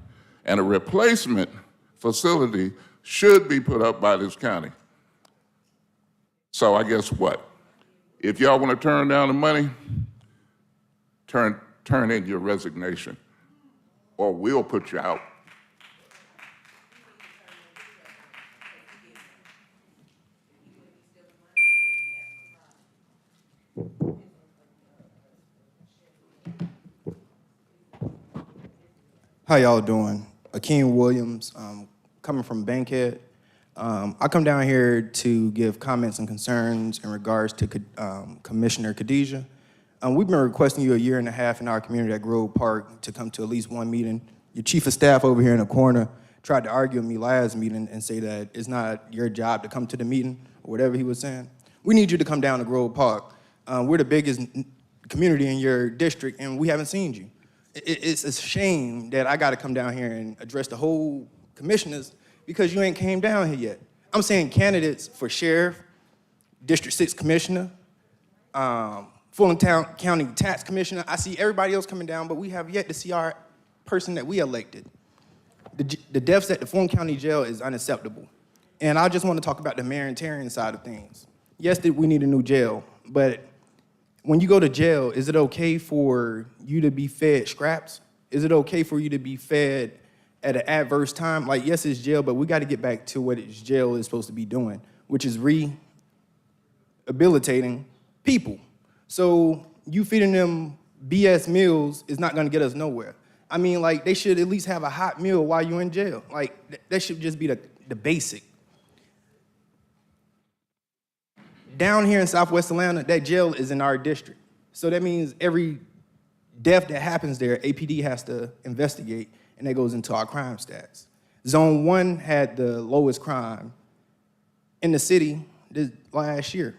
And a replacement facility should be put up by this county. So I guess what? If y'all want to turn down the money, turn in your resignation, or we'll put you out. How y'all doing? Akeem Williams, coming from Bankhead. I come down here to give comments and concerns in regards to Commissioner Khadijah. We've been requesting you 1.5 years in our community at Grove Park to come to at least one meeting. Your chief of staff over here in the corner tried to argue with me last meeting and say that it's not your job to come to the meeting, or whatever he was saying. We need you to come down to Grove Park. We're the biggest community in your district, and we haven't seen you. It's a shame that I got to come down here and address the whole commissioners because you ain't came down here yet. I'm saying candidates for sheriff, District 6 commissioner, Fulton County tax commissioner. I see everybody else coming down, but we have yet to see our person that we elected. The deaths at the Fulton County Jail is unacceptable. And I just want to talk about the humanitarian side of things. Yes, we need a new jail, but when you go to jail, is it okay for you to be fed scraps? is it okay for you to be fed at an adverse time? Like, yes, it's jail, but we got to get back to what its jail is supposed to be doing, which is rehabilitating people. So you feeding them BS meals is not going to get us nowhere. I mean, like, they should at least have a hot meal while you're in jail. Like, that should just be the basic. Down here in Southwest Atlanta, that jail is in our district. So that means every death that happens there, APD has to investigate, and that goes into our crime stats. Zone 1 had the lowest crime in the city this last year.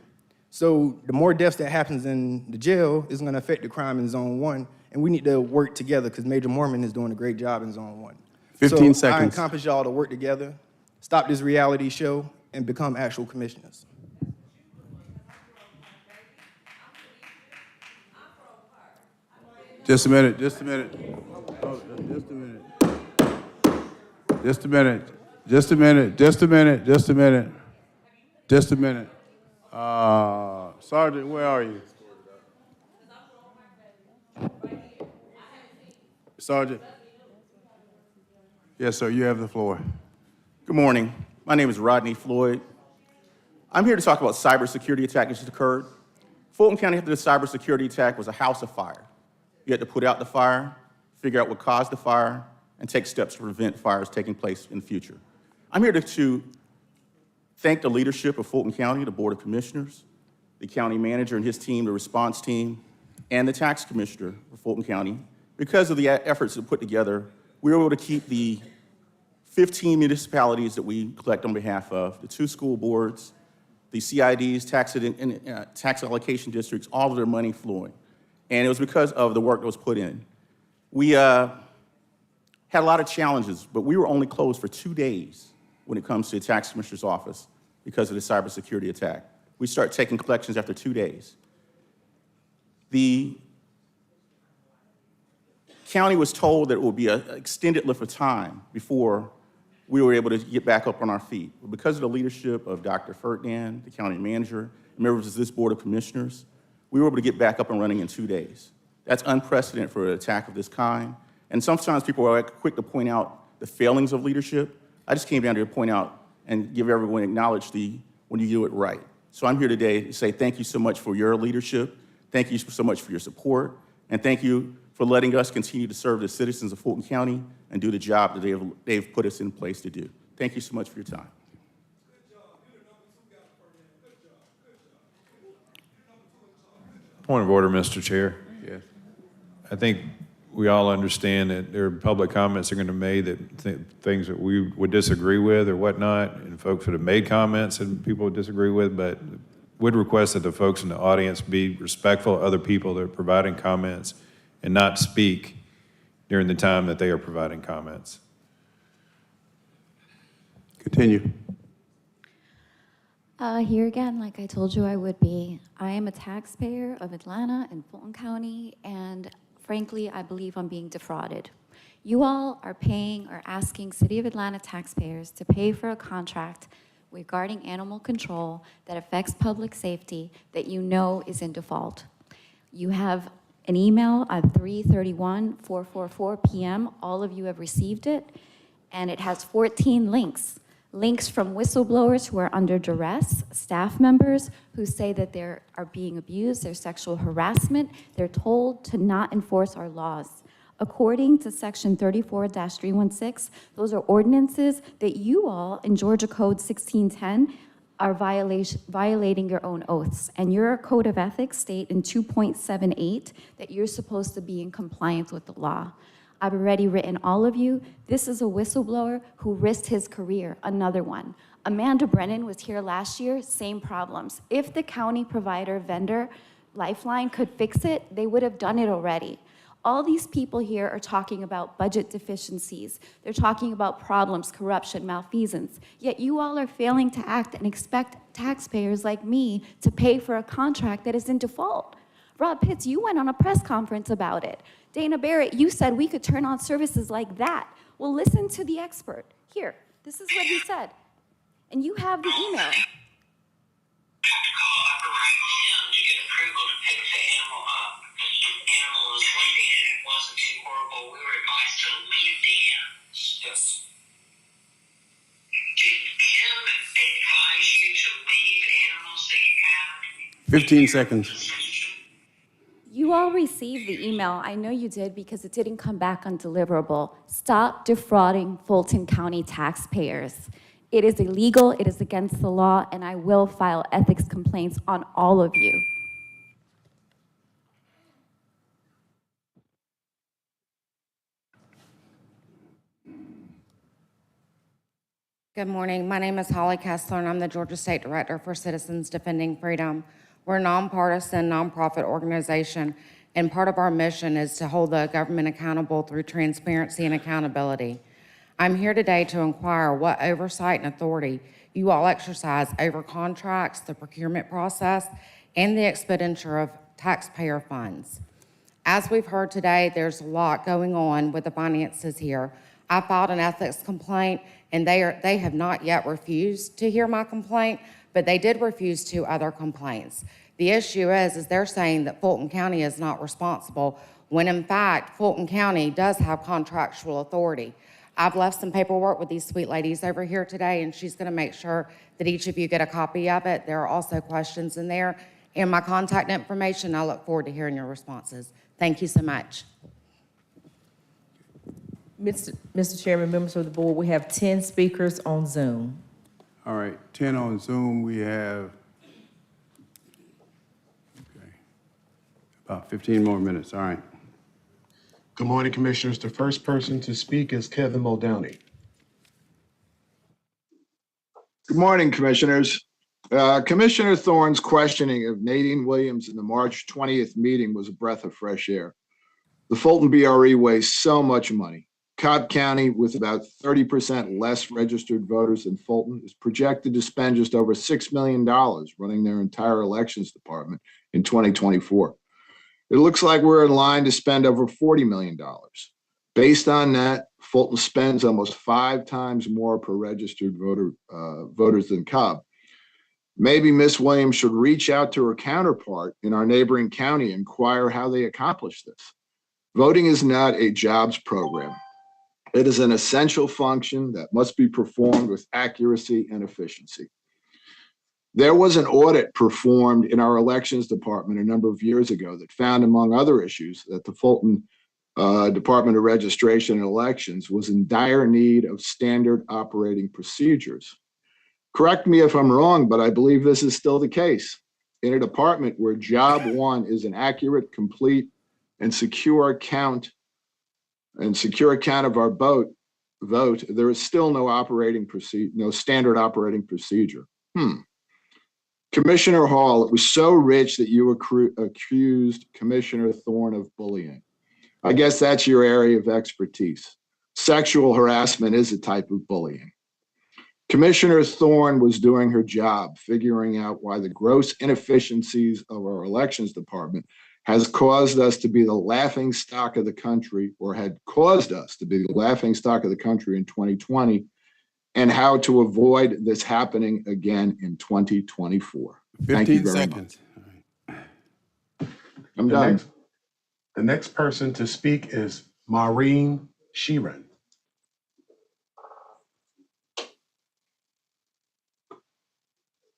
So the more deaths that happens in the jail is gonna affect the crime in Zone 1, and we need to work together because Major Mormon is doing a great job in Zone 1. 15 so I seconds. encourage y'all to work together, stop this reality show, and become actual commissioners. Just a minute, just a minute. Oh, just a minute. Just a minute. Just a minute. Just a minute. Just a minute. Just a minute. Sergeant, where are you? Sergeant. Yes, sir, you have the floor. Good morning. My name is Rodney Floyd. I'm here to talk about cybersecurity attack that just occurred. Fulton County, after the cybersecurity attack, was a house of fire. You had to put out the fire, figure out what caused the fire, and take steps to prevent fires taking place in the future. I'm here to thank the leadership of Fulton County, the Board of Commissioners, the county manager and his team, the response team, and the tax commissioner of Fulton County. Because of the efforts that put together, we were able to keep the 15 municipalities that we collect on behalf of, the 2 school boards, the CIDs, tax allocation districts, all of their money flowing. And it was because of the work that was put in. We had a lot of challenges, but we were only closed for 2 days when it comes to the tax commissioner's office because of the cybersecurity attack. We start taking collections after 2 days. The county was told that it would be an extended length of time before we were able to get back up on our feet. But because of the leadership of Dr. Fulton, the county manager, and members of this Board of Commissioners, we were able to get back up and running in 2 days. That's unprecedented for an attack of this kind. And sometimes people are quick to point out the failings of leadership. I just came down here to point out and give everyone acknowledge when you do it right. So I'm here today to say thank you so much for your leadership. Thank you so much for your support. And thank you for letting us continue to serve the citizens of Fulton County and do the job that they've put us in place to do. Thank you so much for your time. Point of order, Mr. Chair. Yes. I think we all understand that there are public comments that are going to be made that things that we would disagree with or whatnot, and folks would have made comments that people would disagree with, but would request that the folks in the audience be respectful of other people that are providing comments and not speak during the time that they are providing comments. Continue. Here again, like I told you I would be. I am a taxpayer of Atlanta and Fulton County, and frankly, I believe I'm being defrauded. You all are paying or asking City of Atlanta taxpayers to pay for a contract regarding animal control that affects public safety that you know is in default. You have an email at 3/31/444 p.m. All of you have received it, and it has 14 links. Links from whistleblowers who are under duress, staff members who say that they are being abused, there's sexual harassment. They're told to not enforce our laws. According to section 34-316, those are ordinances that you all in Georgia Code 1610 are violating your own oaths. And your code of ethics state in 2.78 that you're supposed to be in compliance with the law. I've already written all of you. This is a whistleblower who risked his career, another one. Amanda Brennan was here last year, same problems. If the county provider vendor Lifeline could fix it, they would have done it already. All these people here are talking about budget deficiencies. They're talking about problems, corruption, malfeasance. Yet you all are failing to act and expect taxpayers like me to pay for a contract that is in default. Rob Pitts, you went on a press conference about it. Dana Barrett, you said we could turn on services like that. Well, listen to the expert. Here, this is what he said. And you have the email. Animal was bleeding and it wasn't too horrible. or we were advised to leave the hens. Yes. Did Kim advise you to leave animals that you have? 15 seconds. You all received the email. I know you did because it didn't come back undeliverable. Stop defrauding Fulton County taxpayers. It is illegal, it is against the law, and I will file ethics complaints on all of you. Good morning. My name is Holly Kessler, and I'm the Georgia State Director for Citizens Defending Freedom. We're a nonpartisan, nonprofit organization, and part of our mission is to hold the government accountable through transparency and accountability. I'm here today to inquire what oversight and authority you all exercise over contracts, the procurement process, and the expenditure of taxpayer funds. As we've heard today, there's a lot going on with the finances here. I filed an ethics complaint, and they have not yet refused to hear my complaint, but they did refuse 2 other complaints. The issue is they're saying that Fulton County is not responsible, when in fact, Fulton County does have contractual authority. I've left some paperwork with these sweet ladies over here today, and she's gonna make sure that each of you get a copy of it. There are also questions in there, and my contact information. I look forward to hearing your responses. Thank you so much. Mr. Chairman, members of the board, we have 10 speakers on Zoom. All right, 10 on Zoom. We have about 15 more minutes. All right. Good morning, Commissioners. The first person to speak is Kevin Muldowney. Good morning, Commissioners. Commissioner Thorne's questioning of Nadine Williams in the March 20th meeting was a breath of fresh air. The Fulton BRE wastes so much money. Cobb County, with about 30% less registered voters than Fulton, is projected to spend just over $6 million running their entire elections department in 2024. It looks like we're in line to spend over $40 million. Based on that, Fulton spends almost 5 times more per registered voters than Cobb. Maybe Ms. Williams should reach out to her counterpart in our neighboring county and inquire how they accomplish this. Voting is not a jobs program. It is an essential function that must be performed with accuracy and efficiency. There was an audit performed in our elections department a number of years ago that found, among other issues, that the Fulton Department of Registration and Elections was in dire need of standard operating procedures. Correct me if I'm wrong, but I believe this is still the case. In a department where job one is an accurate, complete, and secure count of our vote, there is still no standard operating procedure. Commissioner Hall, it was so rich that you accused Commissioner Thorne of bullying. I guess that's your area of expertise. Sexual harassment is a type of bullying. Commissioner Thorne was doing her job, figuring out why the gross inefficiencies of our elections department has caused us to be the laughing stock of the country, or had caused us to be the laughing stock of the country in 2020, and how to avoid this happening again in 2024. Thank you 15 very seconds. much. I'm done. The next person to speak is Maureen Sheeran.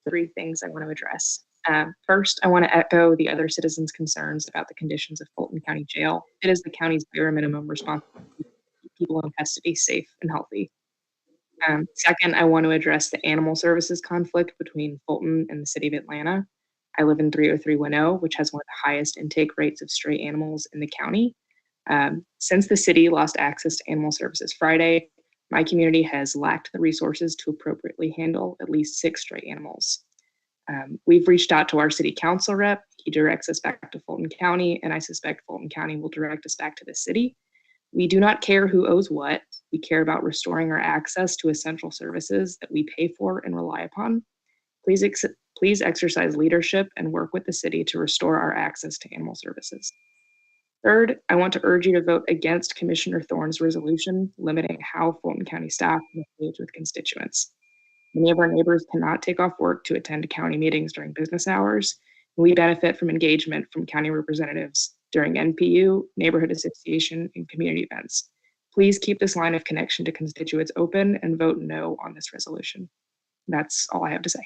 Three things I want to address. First, I want to echo the other citizens' concerns about the conditions of Fulton County Jail. It is the county's bare minimum responsibility to keep people in custody safe and healthy. Second, I want to address the animal services conflict between Fulton and the city of Atlanta. I live in 30310, which has one of the highest intake rates of stray animals in the county. Since the city lost access to animal services Friday, my community has lacked the resources to appropriately handle at least 6 stray animals. We've reached out to our city council rep. He directs us back to Fulton County, and I suspect Fulton County will direct us back to the city. We do not care who owes what. We care about restoring our access to essential services that we pay for and rely upon. Please exercise leadership and work with the city to restore our access to animal services. Third, I want to urge you to vote against Commissioner Thorne's resolution limiting how Fulton County staff can engage with constituents. Many of our neighbors cannot take off work to attend county meetings during business hours. We benefit from engagement from county representatives during NPU, neighborhood association, and community events. Please keep this line of connection to constituents open and vote no on this resolution. That's all I have to say.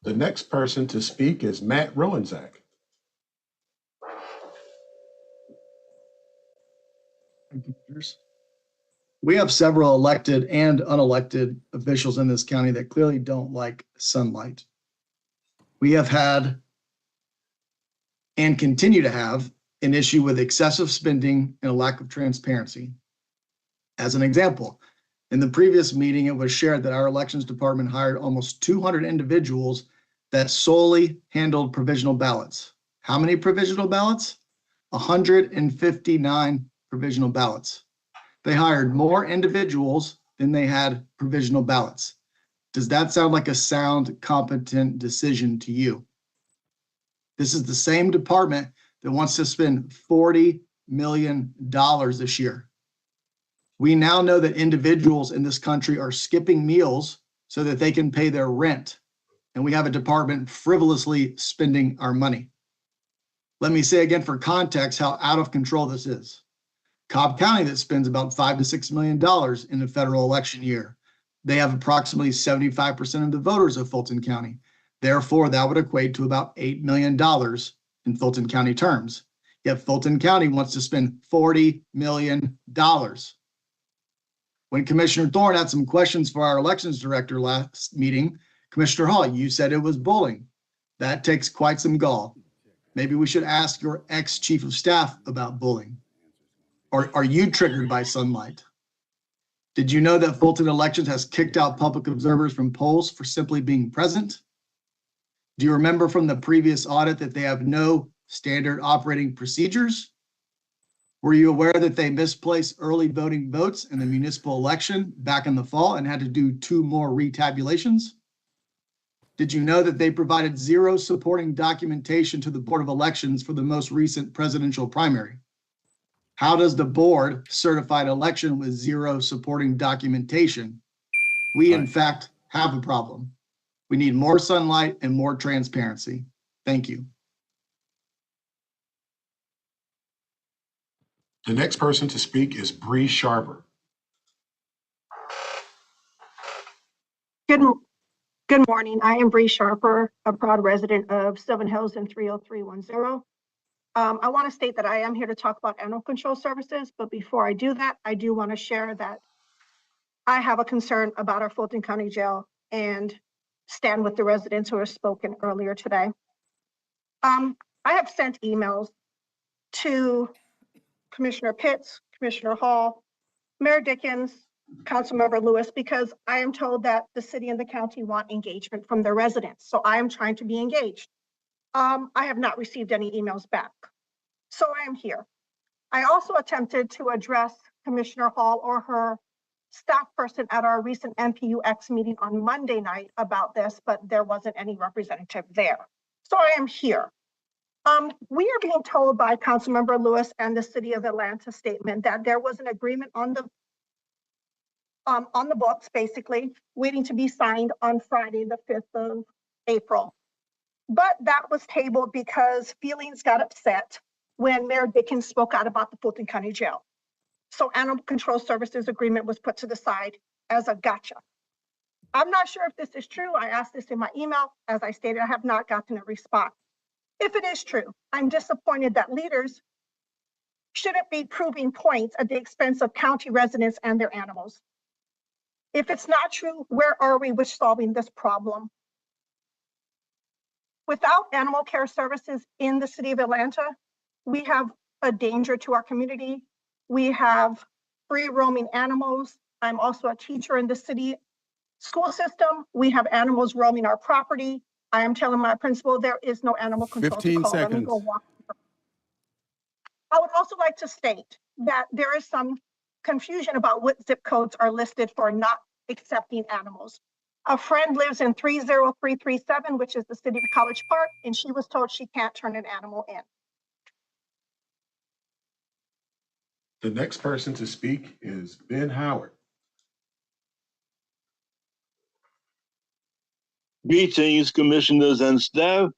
The next person to speak is Matt Rowanzak. We have several elected and unelected officials in this county that clearly don't like sunlight. We have had and continue to have an issue with excessive spending and a lack of transparency. As an example, in the previous meeting, it was shared that our elections department hired almost 200 individuals that solely handled provisional ballots. How many provisional ballots? 159 provisional ballots. They hired more individuals than they had provisional ballots. Does that sound like a sound, competent decision to you? This is the same department that wants to spend $40 million this year. We now know that individuals in this country are skipping meals so that they can pay their rent. And we have a department frivolously spending our money. Let me say again for context how out of control this is. Cobb County that spends about $5 to $6 million in the federal election year. They have approximately 75% of the voters of Fulton County. Therefore, that would equate to about $8 million in Fulton County terms. Yet Fulton County wants to spend $40 million. When Commissioner Thorne had some questions for our elections director last meeting, Commissioner Hall, you said it was bullying. That takes quite some gall. Maybe we should ask your ex-chief of staff about bullying. Or are you triggered by sunlight? Did you know that Fulton Elections has kicked out public observers from polls for simply being present? Do you remember from the previous audit that they have no standard operating procedures? Were you aware that they misplaced early voting votes in the municipal election back in the fall and had to do 2 more retabulations? Did you know that they provided 0 supporting documentation to the Board of Elections for the most recent presidential primary? How does the board certify an election with 0 supporting documentation? We, in fact, have a problem. We need more sunlight and more transparency. Thank you. The next person to speak is Bree Sharper. Good morning. I am Bree Sharper, a proud resident of Sylvan Hills in 30310. I want to state that I am here to talk about animal control services, but before I do that, I do want to share that I have a concern about our Fulton County Jail and stand with the residents who have spoken earlier today. I have sent emails to Commissioner Pitts, Commissioner Hall, Mayor Dickens, Councilmember Lewis, because I am told that the city and the county want engagement from their residents. So I am trying to be engaged. I have not received any emails back. So I am here. I also attempted to address Commissioner Hall or her staff person at our recent MPUX meeting on Monday night about this, but there wasn't any representative there. So I am here. We are being told by Councilmember Lewis and the City of Atlanta statement that there was an agreement on the books, basically, waiting to be signed on Friday, the 5th of April. But that was tabled because feelings got upset when Mayor Dickens spoke out about the Fulton County Jail. So Animal Control Services agreement was put to the side as a gotcha. I'm not sure if this is true. I asked this in my email. As I stated, I have not gotten a response. If it is true, I'm disappointed that leaders shouldn't be proving points at the expense of county residents and their animals. If it's not true, where are we with solving this problem? Without animal care services in the city of Atlanta, we have a danger to our community. We have free roaming animals. I'm also a teacher in the city school system. We have animals roaming our property. I am telling my principal there is no animal control 15 to call. seconds. Let me go walk. I would also like to state that there is some confusion about what zip codes are listed for not accepting animals. A friend lives in 30337, which is the city of College Park, and she was told she can't turn an animal in. The next person to speak is Ben Howard. Greetings, commissioners and staff.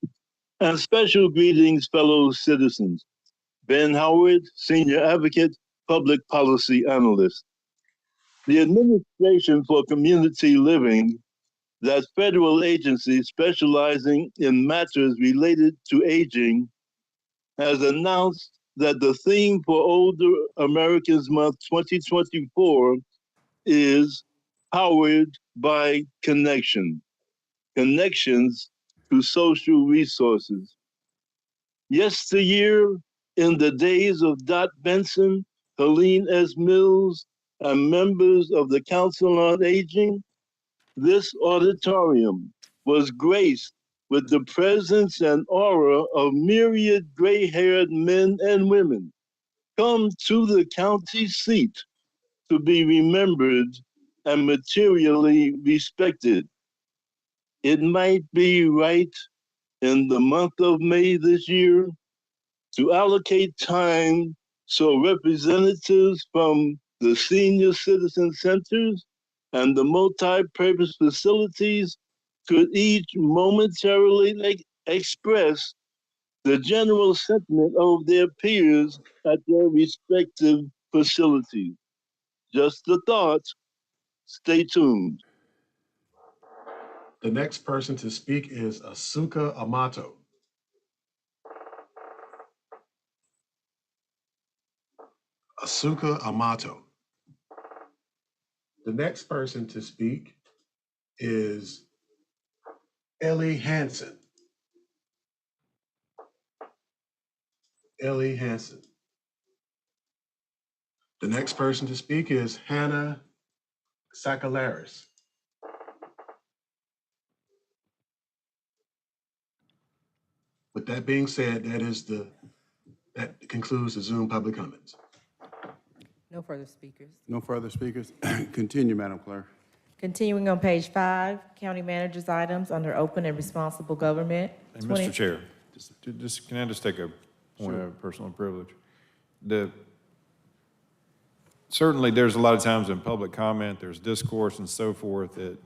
And special greetings, fellow citizens. Ben Howard, Senior Advocate, Public Policy Analyst. The Administration for Community Living, that federal agency specializing in matters related to aging, has announced that the theme for Older Americans Month 2024 is Powered by Connection, Connections to Social Resources. Yesteryear, in the days of Dot Benson, Helene S. Mills, and members of the Council on Aging, this auditorium was graced with the presence and aura of myriad gray-haired men and women come to the county seat to be remembered and materially respected. It might be right in the month of May this year to allocate time so representatives from the senior citizen centers and the multi-purpose facilities could each momentarily express the general sentiment of their peers at their respective facilities. Just a thought. Stay tuned. The next person to speak is Asuka Amato. Asuka Amato. The next person to speak is Ellie Hansen. Ellie Hansen. The next person to speak is Hannah Sakalaris. With that being said, that concludes the Zoom public comments. No further speakers. No further speakers. Continue, Madam Clerk. Continuing on page 5, county manager's items under open and responsible government. Hey, Mr. Chair, can I just take a point of personal privilege? Certainly, there's a lot of times in public comment, there's discourse and so forth that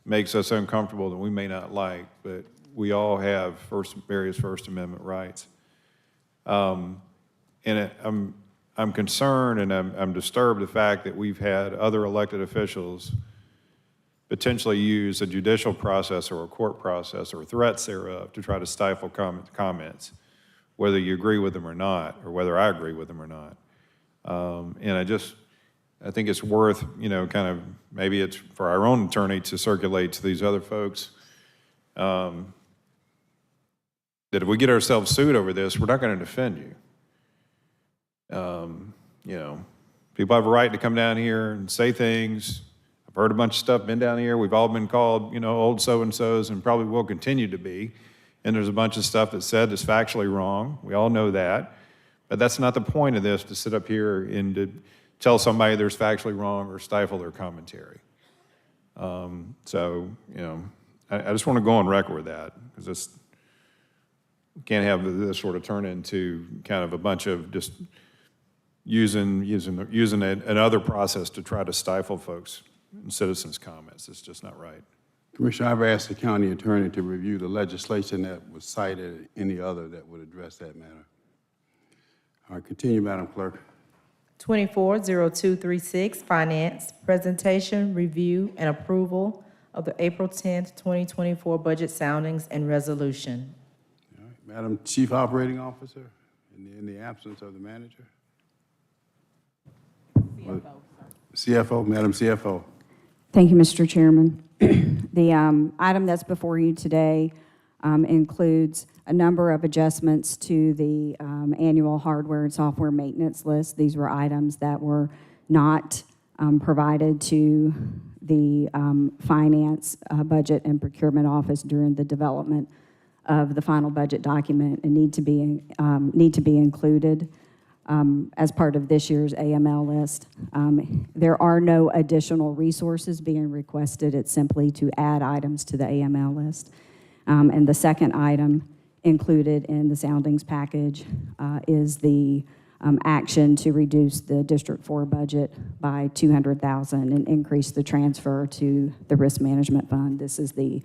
makes us uncomfortable that we may not like, but we all have various First Amendment rights. I'm concerned and I'm disturbed the fact that we've had other elected officials potentially use a judicial process or a court process or threats thereof to try to stifle comments, whether you agree with them or not, or whether I agree with them or not. And I think it's worth, kind of, maybe it's for our own attorney to circulate to these other folks, that if we get ourselves sued over this, we're not going to defend you. People have a right to come down here and say things. I've heard a bunch of stuff, been down here. We've all been called, old so-and-sos and probably will continue to be. And there's a bunch of stuff that's said that's factually wrong. We all know that. But that's not the point of this, to sit up here and to tell somebody there's factually wrong or stifle their commentary. I just want to go on record with that, because we can't have this sort of turn into kind of a bunch of just using another process to try to stifle folks and citizens' comments. It's just not right. Commissioner, I've asked the county attorney to review the legislation that was cited, any other that would address that matter. All right, continue, Madam Clerk. 240236, Finance, presentation, review, and approval of the April 10th, 2024 budget soundings and resolution. All right, Madam Chief Operating Officer, in the absence of the manager. CFO, Madam CFO. Thank you, Mr. Chairman. The item that's before you today includes a number of adjustments to the annual hardware and software maintenance list. These were items that were not provided to the Finance, Budget, and Procurement Office during the development of the final budget document and need to be included as part of this year's AML list. There are no additional resources being requested. It's simply to add items to the AML list. And the second item included in the soundings package is the action to reduce the District 4 budget by $200,000 and increase the transfer to the Risk Management Fund. This is the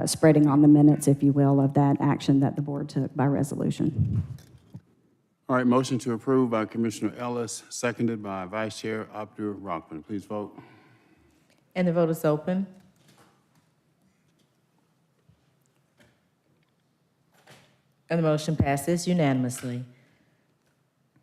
spreading on the minutes, if you will, of that action that the board took by resolution. All right, motion to approve by Commissioner Ellis, seconded by Vice Chair Abdur Rahman. Please vote. And the vote is open. And the motion passes unanimously.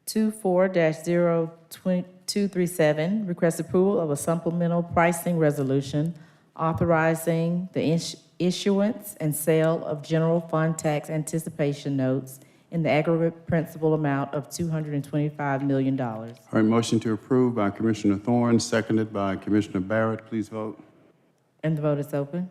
24-0237, request approval of a supplemental pricing resolution authorizing the issuance and sale of general fund tax anticipation notes in the aggregate principal amount of $225 million. All right, motion to approve by Commissioner Thorne, seconded by Commissioner Barrett. Please vote. And the vote is open.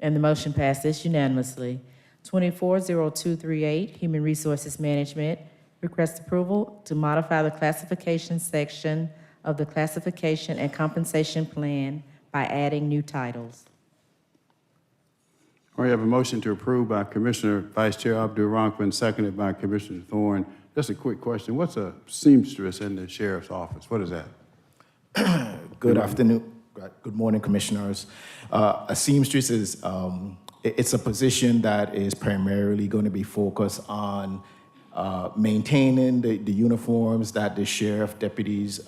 And the motion passes unanimously. 24-0238, Human Resources Management, request approval to modify the classification section of the classification and compensation plan by adding new titles. All right, we have a motion to approve by Commissioner Vice Chair Abdur Rahman, seconded by Commissioner Thorne. Just a quick question. What's a seamstress in the sheriff's office? What is that? Good afternoon. Good morning, commissioners. A seamstress is it's a position that is primarily going to be focused on maintaining the uniforms that the sheriff deputies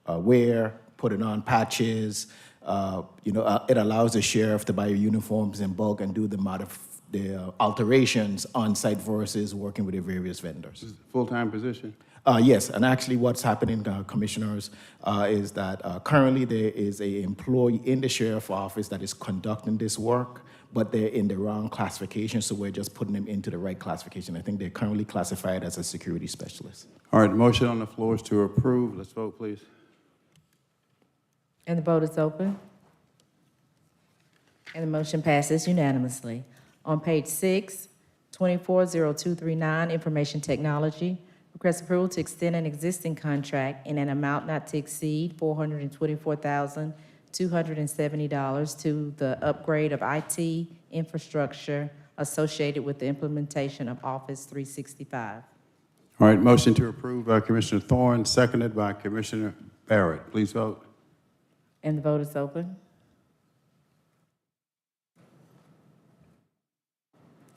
wear, putting on patches. It allows the sheriff to buy uniforms in bulk and do the alterations on site versus working with the various vendors. Is it a full-time position? Yes, and actually what's happening, commissioners, is that currently there is an employee in the sheriff's office that is conducting this work, but they're in the wrong classification, so we're just putting them into the right classification. I think they're currently classified as a security specialist. All right, the motion on the floor is to approve. Let's vote, please. And the vote is open. And the motion passes unanimously. On page 6, 24-0239, Information Technology, request approval to extend an existing contract in an amount not to exceed $424,270 to the upgrade of IT infrastructure associated with the implementation of Office 365. All right, motion to approve by Commissioner Thorne, seconded by Commissioner Barrett. Please vote. And the vote is open.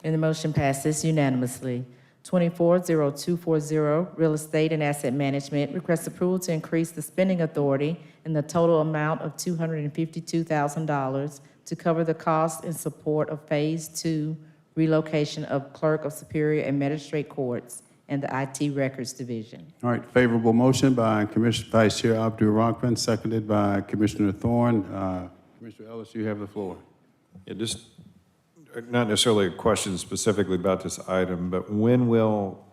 And the motion passes unanimously. 24-0240, Real Estate and Asset Management, requests approval to increase the spending authority in the total amount of $252,000 to cover the cost in support of Phase 2 relocation of Clerk of Superior and Magistrate Courts and the IT Records Division. All right, favorable motion by Vice Chair Abdur Rahman, seconded by Commissioner Thorne. Commissioner Ellis, you have the floor. Yeah, just not necessarily a question specifically about this item, but when will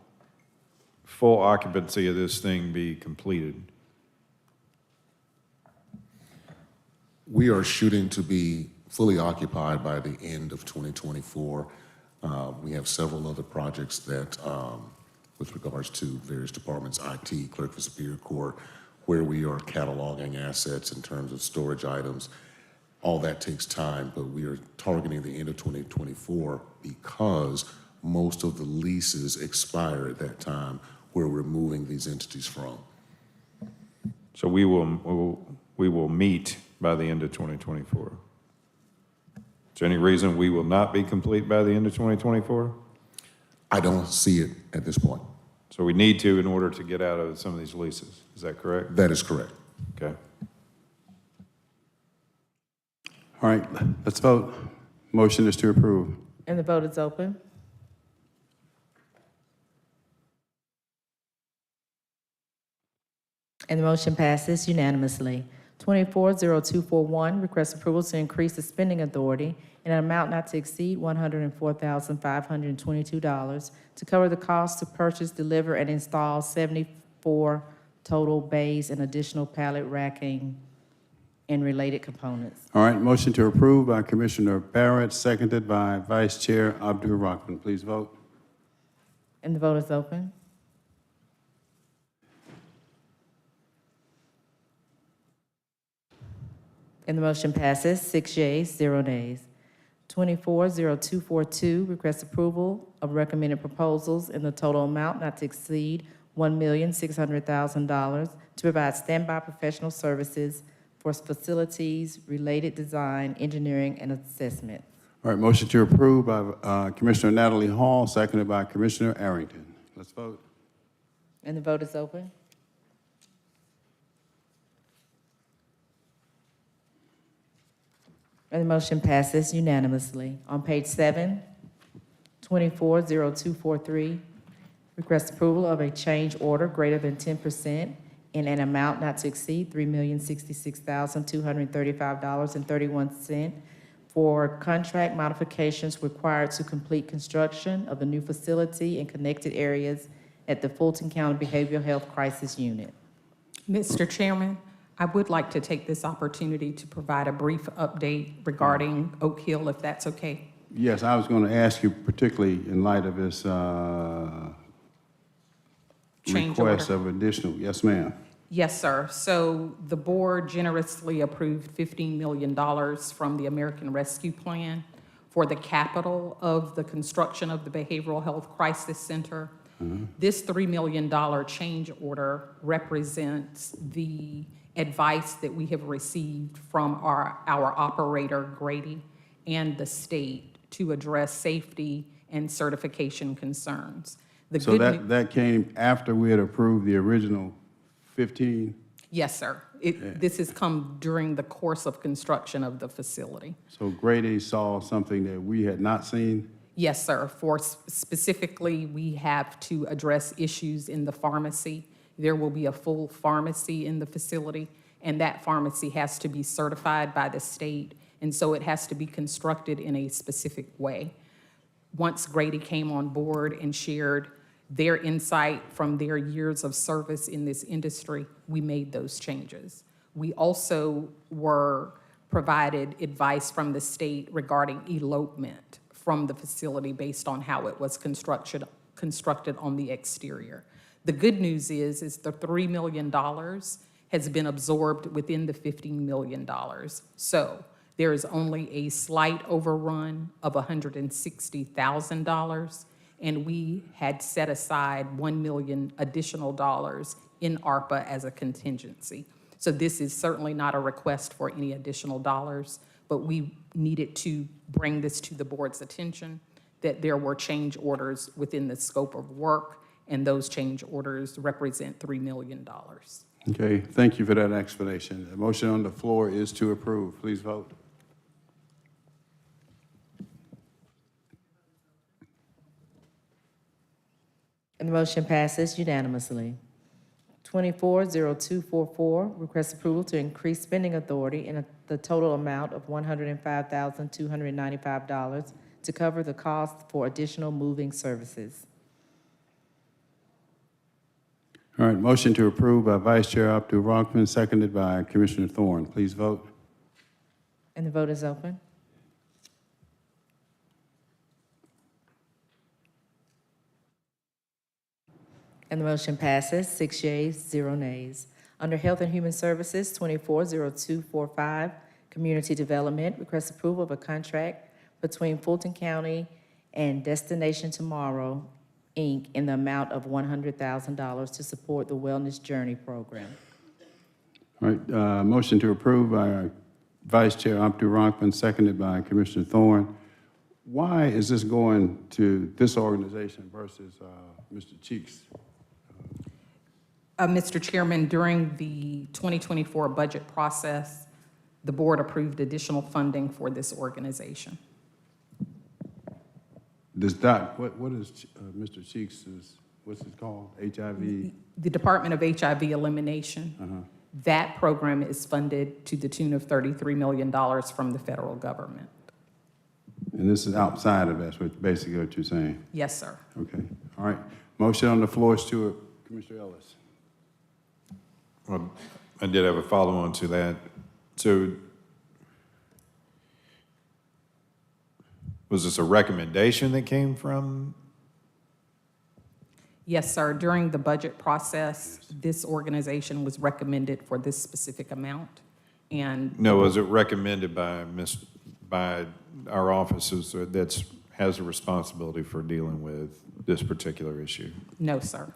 full occupancy of this thing be completed? We are shooting to be fully occupied by the end of 2024. We have several other projects that, with regards to various departments, IT, Clerk of Superior Court, where we are cataloging assets in terms of storage items. All that takes time, but we are targeting the end of 2024 because most of the leases expire at that time where we're moving these entities from. So we will meet by the end of 2024. Is there any reason we will not be complete by the end of 2024? I don't see it at this point. So we need to in order to get out of some of these leases. Is that correct? That is correct. Okay. All right, let's vote. Motion is to approve. And the vote is open. And the motion passes unanimously. 24-0241, request approval to increase the spending authority in an amount not to exceed $104,522 to cover the cost to purchase, deliver, and install 74 total bays and additional pallet racking and related components. All right, motion to approve by Commissioner Barrett, seconded by Vice Chair Abdur Rahman. Please vote. And the vote is open. And the motion passes, 6 yeas, 0 nays. 24-0242, request approval of recommended proposals in the total amount not to exceed $1,600,000 to provide standby professional services for facilities, related design, engineering, and assessment. All right, motion to approve by Commissioner Natalie Hall, seconded by Commissioner Arrington. Let's vote. And the vote is open. And the motion passes unanimously. On page 7, 240243, request approval of a change order greater than 10% in an amount not to exceed $3,066,235.31 for contract modifications required to complete construction of the new facility and connected areas at the Fulton County Behavioral Health Crisis Unit. Mr. Chairman, I would like to take this opportunity to provide a brief update regarding Oak Hill, if that's okay. Yes, I was going to ask you, particularly in light of this Change request order. of additional. Yes, ma'am. Yes, sir. So the board generously approved $15 million from the American Rescue Plan for the capital of the construction of the Behavioral Health Crisis Center. This $3 million change order represents the advice that we have received from our operator, Grady, and the state to address safety and certification concerns. So that came after we had approved the original 15? Yes, sir. This has come during the course of construction of the facility. So Grady saw something that we had not seen? Yes, sir. For specifically, we have to address issues in the pharmacy. There will be a full pharmacy in the facility, and that pharmacy has to be certified by the state, and so it has to be constructed in a specific way. Once Grady came on board and shared their insight from their years of service in this industry, we made those changes. We also were provided advice from the state regarding elopement from the facility based on how it was constructed on the exterior. The good news is the $3 million has been absorbed within the $15 million. So there is only a slight overrun of $160,000, and we had set aside $1 million additional dollars in ARPA as a contingency. So this is certainly not a request for any additional dollars, but we needed to bring this to the board's attention, that there were change orders within the scope of work, and those change orders represent $3 million. Okay, thank you for that explanation. The motion on the floor is to approve. Please vote. And the motion passes unanimously. 240244, request approval to increase spending authority in the total amount of $105,295 to cover the cost for additional moving services. All right, motion to approve by Vice Chair Abdul-Rahman, seconded by Commissioner Thorne. Please vote. And the vote is open. And the motion passes, 6 yeas, 0 nays. Under Health and Human Services, 240245, Community Development, request approval of a contract between Fulton County and Destination Tomorrow, Inc., in the amount of $100,000 to support the Wellness Journey program. All right, motion to approve by Vice Chair Abdul-Rahman, seconded by Commissioner Thorne. Why is this going to this organization versus Mr. Cheeks? Mr. Chairman, during the 2024 budget process, the board approved additional funding for this organization. Does that, what is Mr. Cheeks' what's it called? HIV? The Department of HIV Elimination. That program is funded to the tune of $33 million from the federal government. And this is outside of that, basically what you're saying? Yes, sir. Okay, all right. Motion on the floor is to Commissioner Ellis. Well, I did have a follow-on to that. So was this a recommendation that came from? Yes, sir. During the budget process, this organization was recommended for this specific amount. And No, was it recommended by our offices that has a responsibility for dealing with this particular issue? no, sir.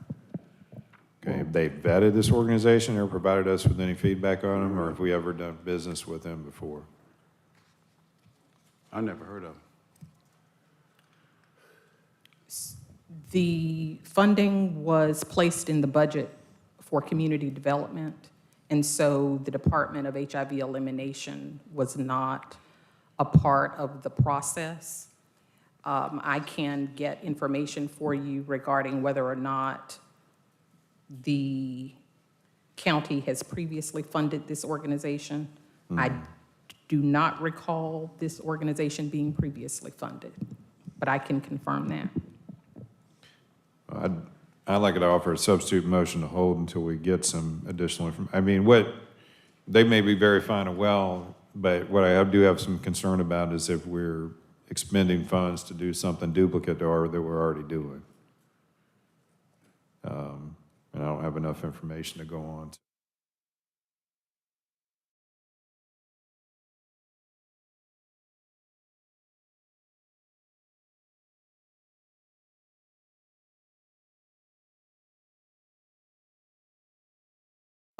Okay, have they vetted this organization or provided us with any feedback on them, or have we ever done business with them before? I never heard of them. The funding was placed in the budget for community development, and so the Department of HIV Elimination was not a part of the process. I can get information for you regarding whether or not the county has previously funded this organization. I do not recall this organization being previously funded, but I can confirm that. I'd like to offer a substitute motion to hold until we get some additional information. I mean, they may be very fine and well, but what I do have some concern about is if we're expending funds to do something duplicate to that we're already doing. And I don't have enough information to go on.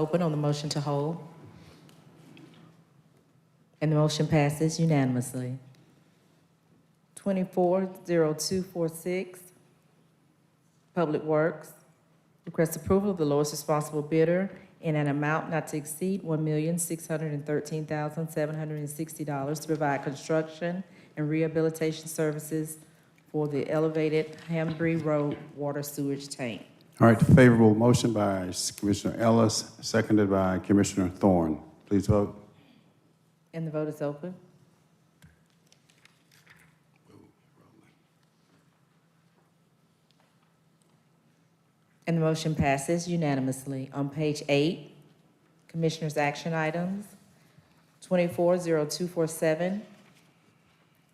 Open on the motion to hold. And the motion passes unanimously. 240246, Public Works. Request approval of the lowest responsible bidder in an amount not to exceed $1,613,760 to provide construction and rehabilitation services for the elevated Hambry Road water sewage tank. All right, favorable motion by Commissioner Ellis, seconded by Commissioner Thorne. Please vote. And the vote is open. And the motion passes unanimously. On page 8, Commissioners' action items, 240247,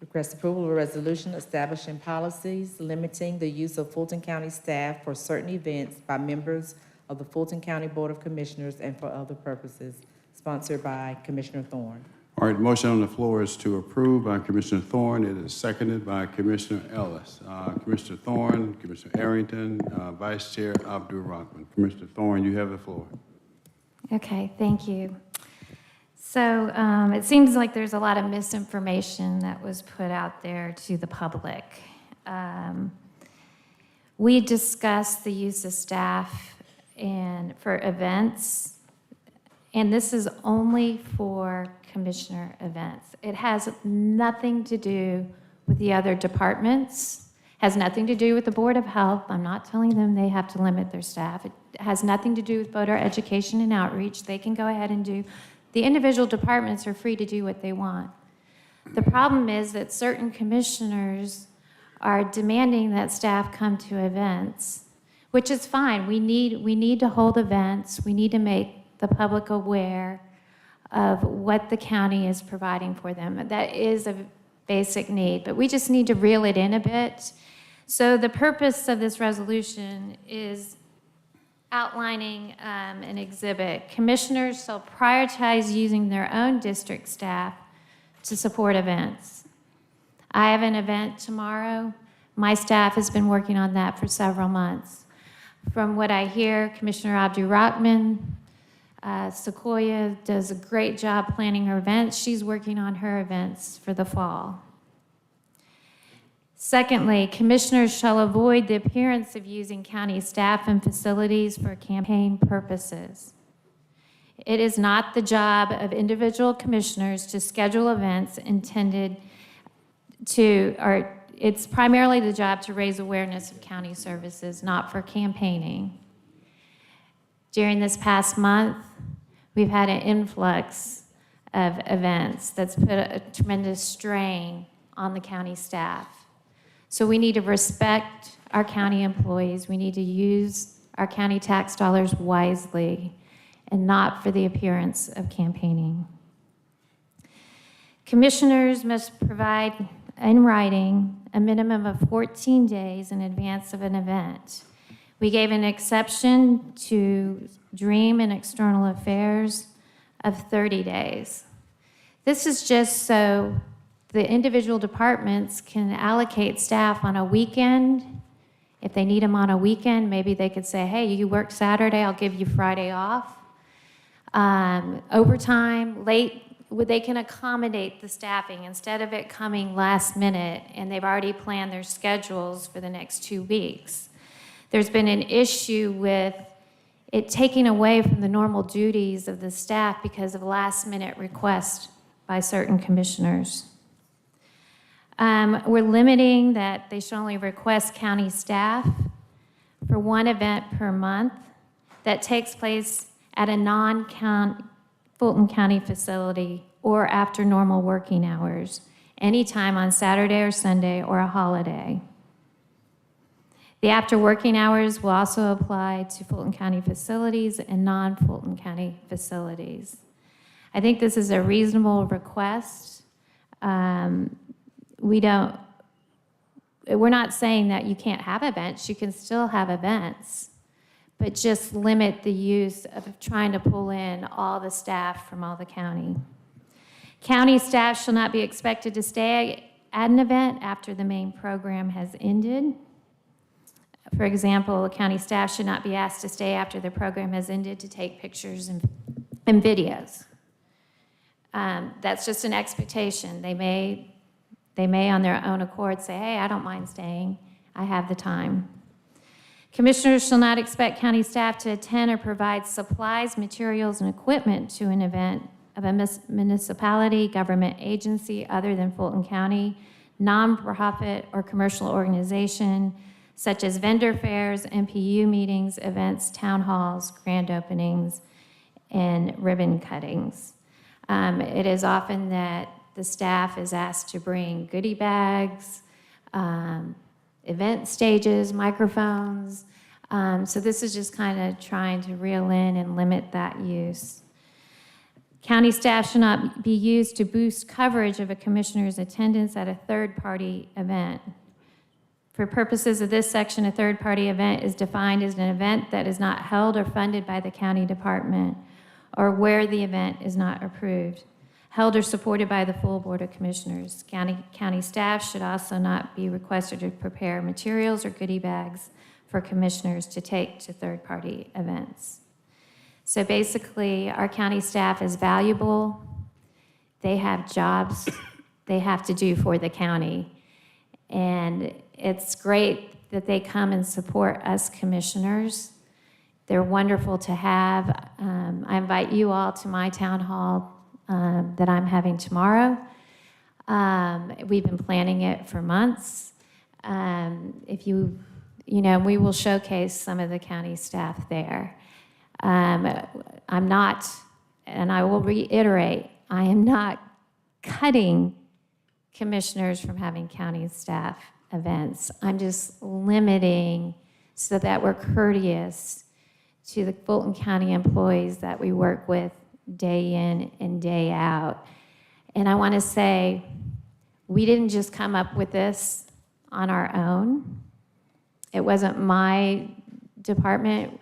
request approval of a resolution establishing policies limiting the use of Fulton County staff for certain events by members of the Fulton County Board of Commissioners and for other purposes, sponsored by Commissioner Thorne. All right, motion on the floor is to approve by Commissioner Thorne. It is seconded by Commissioner Ellis. Commissioner Thorne, Commissioner Arrington, Vice Chair Abdul-Rahman. Commissioner Thorne, you have the floor. Okay, thank you. So it seems like there's a lot of misinformation that was put out there to the public. We discussed the use of staff for events, and this is only for commissioner events. It has nothing to do with the other departments, has nothing to do with the Board of Health. I'm not telling them they have to limit their staff. It has nothing to do with voter education and outreach. They can go ahead and do. The individual departments are free to do what they want. The problem is that certain commissioners are demanding that staff come to events, which is fine. We need to hold events. We need to make the public aware of what the county is providing for them. That is a basic need, but we just need to reel it in a bit. So the purpose of this resolution is outlining an exhibit. Commissioners shall prioritize using their own district staff to support events. I have an event tomorrow. My staff has been working on that for several months. From what I hear, Commissioner Abdul-Rahman, Sequoia does a great job planning her events. She's working on her events for the fall. Secondly, commissioners shall avoid the appearance of using county staff and facilities for campaign purposes. It is not the job of individual commissioners to schedule events intended to, or it's primarily the job to raise awareness of county services, not for campaigning. During this past month, we've had an influx of events that's put a tremendous strain on the county staff. So we need to respect our county employees. We need to use our county tax dollars wisely and not for the appearance of campaigning. Commissioners must provide in writing a minimum of 14 days in advance of an event. We gave an exception to Dream and External Affairs of 30 days. This is just so the individual departments can allocate staff on a weekend If they need them on a weekend, maybe they could say, hey, you work Saturday, I'll give you Friday off. Overtime, they can accommodate the staffing instead of it coming last minute and they've already planned their schedules for the next 2 weeks. There's been an issue with it taking away from the normal duties of the staff because of last minute requests by certain commissioners. We're limiting that they should only request county staff for one event per month that takes place at a non-Fulton County facility or after normal working hours, anytime on Saturday or Sunday or a holiday. The after working hours will also apply to Fulton County facilities and non-Fulton County facilities. I think this is a reasonable request. We're not saying that you can't have events. You can still have events, but just limit the use of trying to pull in all the staff from all the county. County staff shall not be expected to stay at an event after the main program has ended. For example, county staff should not be asked to stay after the program has ended to take pictures and videos. That's just an expectation. They may on their own accord say, hey, I don't mind staying. I have the time. Commissioners shall not expect county staff to attend or provide supplies, materials, and equipment to an event of a municipality, government agency other than Fulton County, nonprofit or commercial organization, such as vendor fairs, MPU meetings, events, town halls, grand openings, and ribbon cuttings. It is often that the staff is asked to bring goodie bags, event stages, microphones. So this is just kind of trying to reel in and limit that use. County staff should not be used to boost coverage of a commissioner's attendance at a third-party event. For purposes of this section, a third-party event is defined as an event that is not held or funded by the county department or where the event is not approved, held or supported by the full Board of Commissioners. County staff should also not be requested to prepare materials or goodie bags for commissioners to take to third-party events. So basically, our county staff is valuable. They have jobs they have to do for the county. And it's great that they come and support us commissioners. They're wonderful to have. I invite you all to my town hall that I'm having tomorrow. We've been planning it for months. We will showcase some of the county staff there. I'm not, and I will reiterate, I am not cutting commissioners from having county staff events. I'm just limiting so that we're courteous to the Fulton County employees that we work with day in and day out. And I want to say, we didn't just come up with this on our own. It wasn't my department.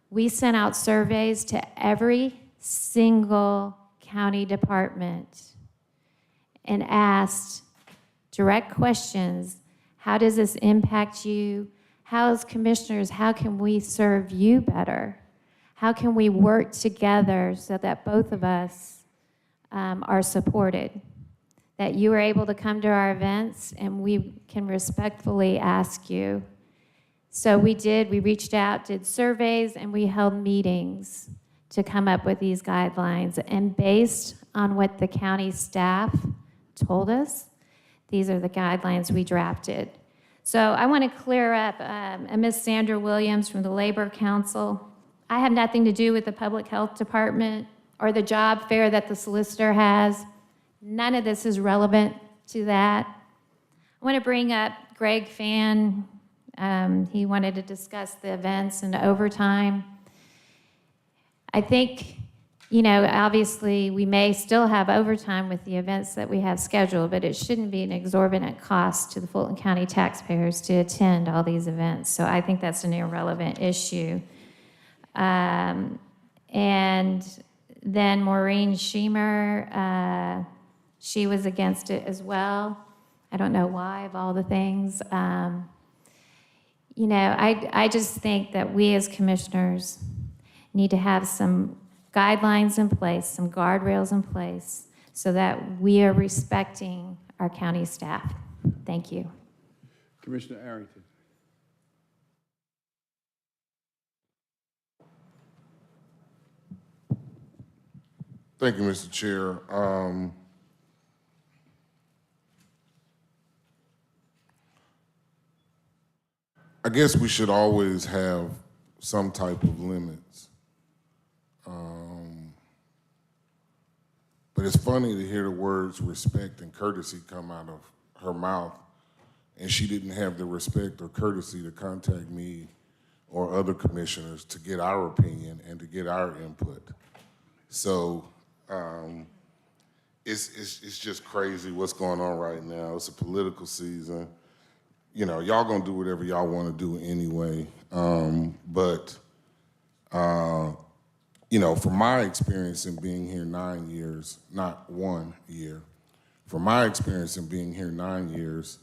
We sent out surveys to every single county department and asked direct questions. How does this impact you? How, as commissioners, how can we serve you better? How can we work together so that both of us are supported? That you are able to come to our events and we can respectfully ask you. So we reached out, did surveys, and we held meetings to come up with these guidelines. And based on what the county staff told us, these are the guidelines we drafted. So I want to clear up, Ms. Sandra Williams from the Labor Council. I have nothing to do with the Public Health Department or the job fair that the solicitor has. None of this is relevant to that. I want to bring up Greg Fan. He wanted to discuss the events and overtime. I think, obviously we may still have overtime with the events that we have scheduled, but it shouldn't be an exorbitant cost to the Fulton County taxpayers to attend all these events. So I think that's an irrelevant issue. And then Maureen Schemer, she was against it as well. I don't know why, of all the things. You know, I just think that we as commissioners need to have some guidelines in place, some guardrails in place, so that we are respecting our county staff. Thank you. Commissioner Arrington. Thank you, Mr. Chair. I guess we should always have some type of limits. But it's funny to hear the words respect and courtesy come out of her mouth, and she didn't have the respect or courtesy to contact me or other commissioners to get our opinion and to get our input. So it's just crazy what's going on right now. It's a political season. You know, y'all gonna do whatever y'all wanna do anyway. You know, from my experience in being here 9 years, not 1 year, from my experience in being here 9 years,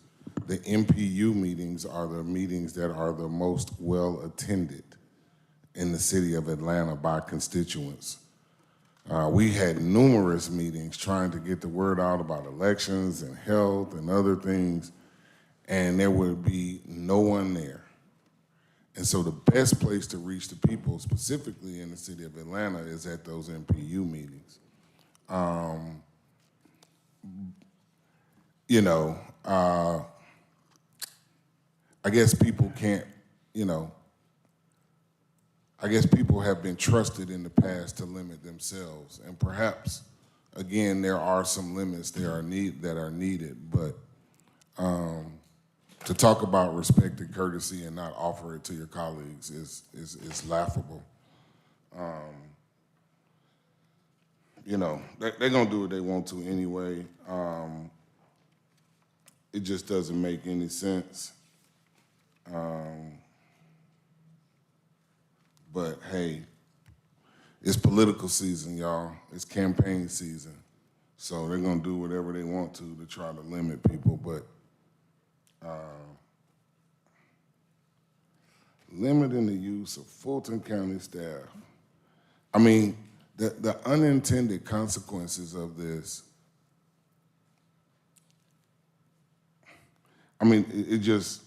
the MPU meetings are the meetings that are the most well attended in the city of Atlanta by constituents. We had numerous meetings trying to get the word out about elections and health and other things, and there would be no one there. And so the best place to reach the people, specifically in the city of Atlanta, is at those MPU meetings. You know, I guess people can't, you know, I guess people have been trusted in the past to limit themselves. And perhaps, again, there are some limits that are needed, but to talk about respect and courtesy and not offer it to your colleagues is laughable. You know, they're gonna do what they want to anyway. It just doesn't make any sense. But hey, it's political season, y'all. It's campaign season. So they're gonna do whatever they want to try to limit people, but limiting the use of Fulton County staff. I mean, the unintended consequences of this, I mean, it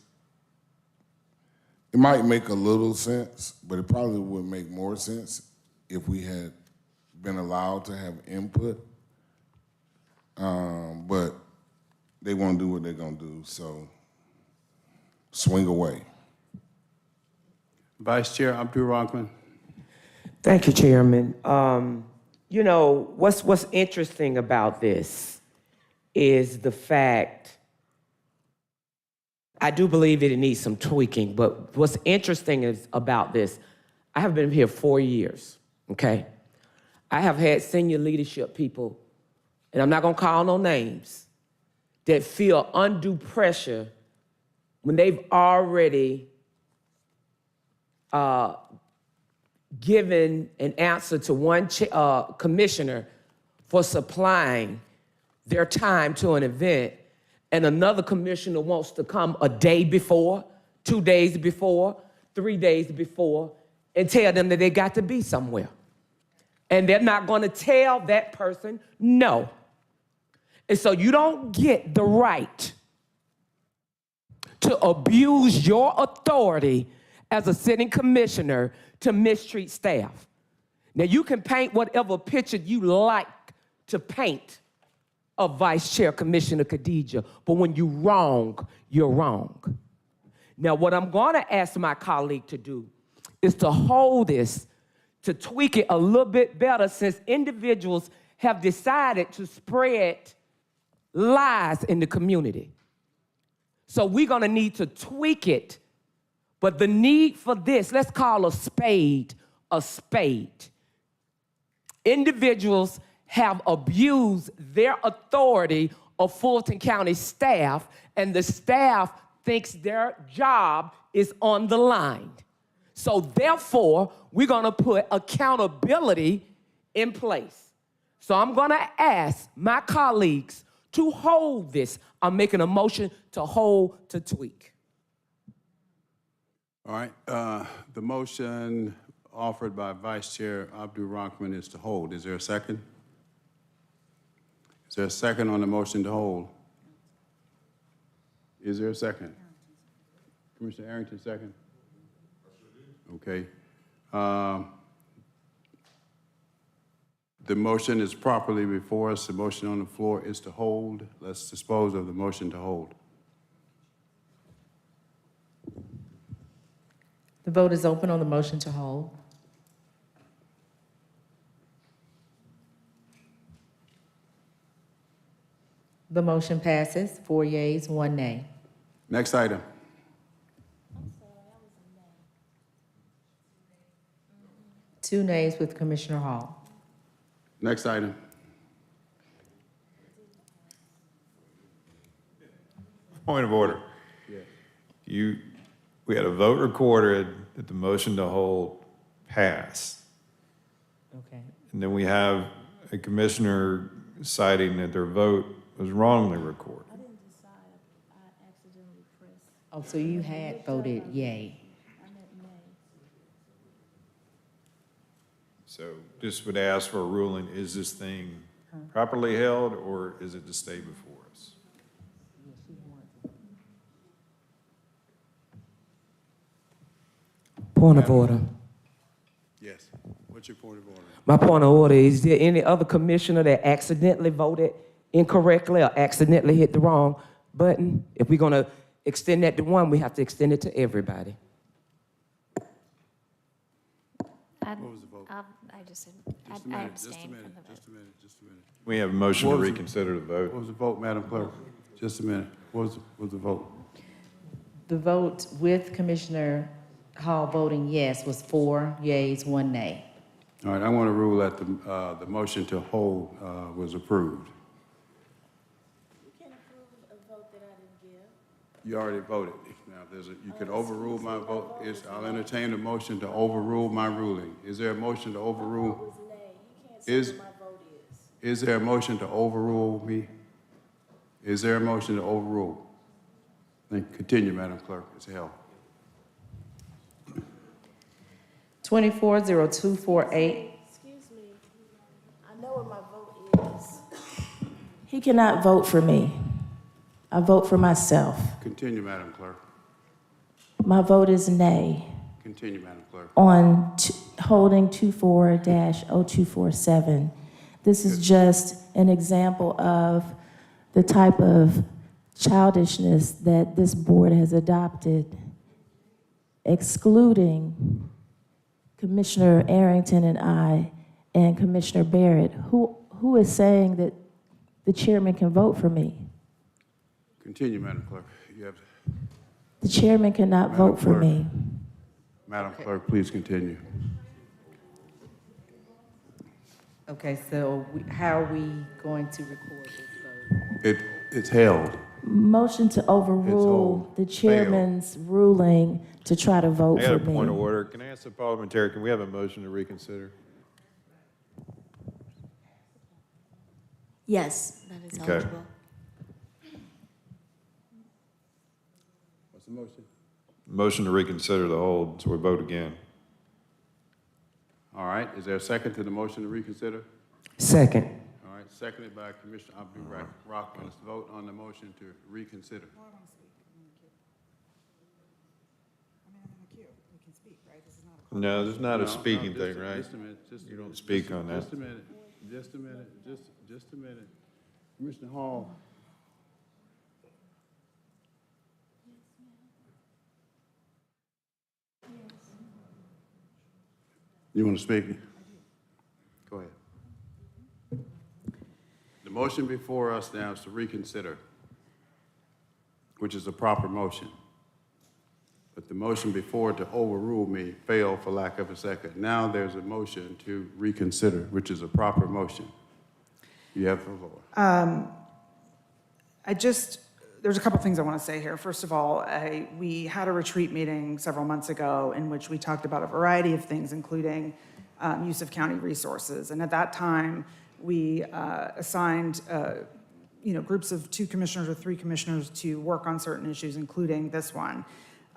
might make a little sense, but it probably would make more sense if we had been allowed to have input. But they won't do what they're gonna do, so swing away. Vice Chair Abdul Rahman. Thank you, Chairman. You know, what's interesting about this is the fact, I do believe it needs some tweaking, but what's interesting is about this, I have been here 4 years, okay? I have had senior leadership people, and I'm not gonna call no names, that feel undue pressure when they've already given an answer to one commissioner for supplying their time to an event, and another commissioner wants to come a day before, 2 days before, 3 days before, and tell them that they got to be somewhere. And they're not gonna tell that person no. And so you don't get the right to abuse your authority as a sitting commissioner to mistreat staff. Now, you can paint whatever picture you like to paint of Vice Chair Commissioner Khadijah, but when you're wrong, you're wrong. Now, what I'm gonna ask my colleague to do is to hold this, to tweak it a little bit better, since individuals have decided to spread lies in the community. So we're gonna need to tweak it. But the need for this, let's call a spade a spade. Individuals have abused their authority of Fulton County staff, and the staff thinks their job is on the line. So therefore, we're gonna put accountability in place. So I'm gonna ask my colleagues to hold this. I'm making a motion to hold, to tweak. All right, the motion offered by Vice Chair Abdul Rahman is to hold. Is there a second? Is there a second on the motion to hold? Is there a second? Commissioner Arrington, second? Okay. The motion is properly before us. The motion on the floor is to hold. Let's dispose of the motion to hold. The vote is open on the motion to hold. The motion passes, 4 yeas, 1 nay. Next item. Two nays with Commissioner Hall. Next item. Point of order. We had a vote recorded that the motion to hold passed. Okay. And then we have a commissioner citing that their vote was wrongly recorded. I didn't decide. I accidentally pressed. Oh, so you had voted yay. I meant nay. So just would ask for a ruling, is this thing properly held or is it to stay before us? Point of order. Yes. What's your point of order? My point of order, is there any other commissioner that accidentally voted incorrectly or accidentally hit the wrong button? If we're gonna extend that to one, we have to extend it to everybody. What was the vote? I abstained Just a from minute, the vote. just a minute, just a minute. We have a motion to What was reconsider the vote. What was the vote, Madam Clerk? Just a minute. What was the vote? The vote with Commissioner Hall voting yes was 4 yeas, 1 nay. All right, I want to rule that the motion to hold was approved. You can't approve a vote that I didn't give. You already voted. Now, you can overrule my vote. I'll entertain a motion to overrule my ruling. Is there a motion to overrule? It was nay. You can't say what my vote is. Is there a motion to overrule me? Is there a motion to overrule? Continue, Madam Clerk. It's held. 240248. Excuse me. I know what my vote is. He cannot vote for me. I vote for myself. Continue, Madam Clerk. My vote is nay Continue, Madam Clerk. on holding 24-0247. This is just an example of the type of childishness that this board has adopted, excluding Commissioner Arrington and I and Commissioner Barrett, who is saying that the chairman can vote for me. Continue, Madam Clerk. You have, The chairman cannot Madam vote for Clerk. me. Madam Clerk, please continue. Okay, so how are we going to record this vote? It's held. Motion to overrule the chairman's ruling to try to vote I got for a point of me. order. Can I ask the parliamentarian, can we have a motion to reconsider? Yes, that is Okay. eligible. What's the motion? Motion to reconsider the hold, so we vote again. All right, is there a second to the motion to reconsider? Second. All right, seconded by Commissioner Abdul Rahman. Let's vote on the motion to reconsider. No, this is not a No, speaking just thing, a- right? Just a minute. You don't speak on that. Just a minute, just a minute, just a minute. Commissioner Hall. You want to speak? Go ahead. The motion before us now is to reconsider, which is a proper motion. But the motion before to overrule me failed for lack of a second. Now there's a motion to reconsider, which is a proper motion. You have the floor. There's a couple things I want to say here. First of all, we had a retreat meeting several months ago in which we talked about a variety of things, including use of county resources. And at that time, we assigned groups of 2 commissioners or 3 commissioners to work on certain issues, including this one.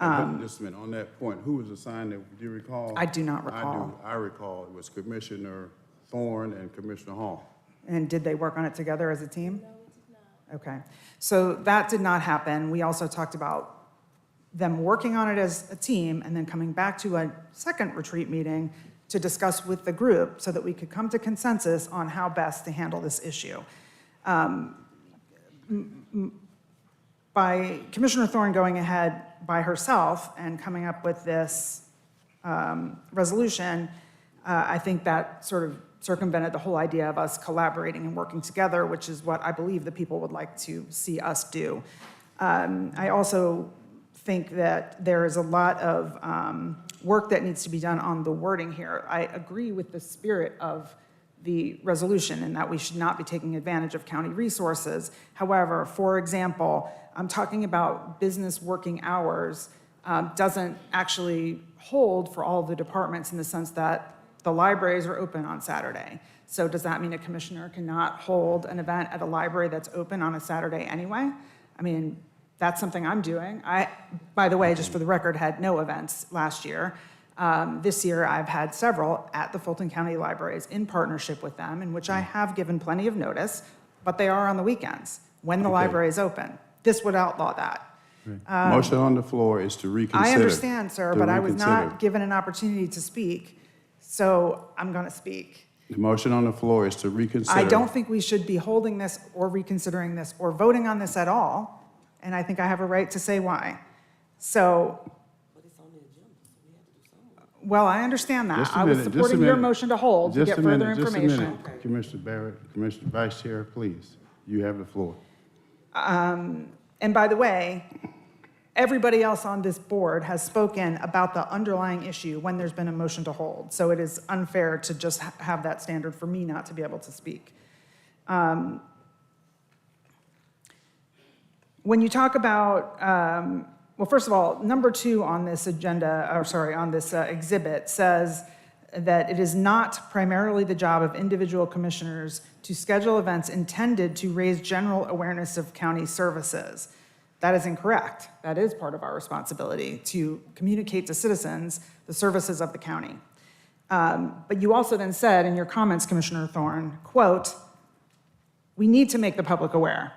Just a minute, on that point, who was assigned it? Do you recall? I do not I recall. do. I recall it was Commissioner Thorne and Commissioner Hall. And did they work on it together as a team? No, it did not. Okay, so that did not happen. We also talked about them working on it as a team and then coming back to a second retreat meeting to discuss with the group so that we could come to consensus on how best to handle this issue. By Commissioner Thorne going ahead by herself and coming up with this resolution, I think that sort of circumvented the whole idea of us collaborating and working together, which is what I believe the people would like to see us do. I also think that there is a lot of work that needs to be done on the wording here. I agree with the spirit of the resolution in that we should not be taking advantage of county resources. However, for example, I'm talking about business working hours doesn't actually hold for all of the departments in the sense that the libraries are open on Saturday. So does that mean a commissioner cannot hold an event at a library that's open on a Saturday anyway? I mean, that's something I'm doing. I, by the way, just for the record, had no events last year. This year, I've had several at the Fulton County Libraries in partnership with them, in which I have given plenty of notice, but they are on the weekends when the library is open. This would outlaw that. Motion on the floor is to reconsider. I understand, sir, To but I was reconsider. not given an opportunity to speak, so I'm going to speak. The motion on the floor is to reconsider. I don't think we should be holding this or reconsidering this or voting on this at all, and I think I have a right to say why. So, well, I understand that. Just a I was minute, just a supporting your minute. motion to hold to Just get a further minute, just a information. minute. Commissioner Barrett, Commissioner Vice Chair, please, you have the floor. And by the way, everybody else on this board has spoken about the underlying issue when there's been a motion to hold. So it is unfair to just have that standard for me not to be able to speak. When you talk about, well, first of all, number 2 on this agenda, or sorry, on this exhibit says that it is not primarily the job of individual commissioners to schedule events intended to raise general awareness of county services. That is incorrect. That is part of our responsibility to communicate to citizens the services of the county. But you also then said in your comments, Commissioner Thorne, quote, "We need to make the public aware,"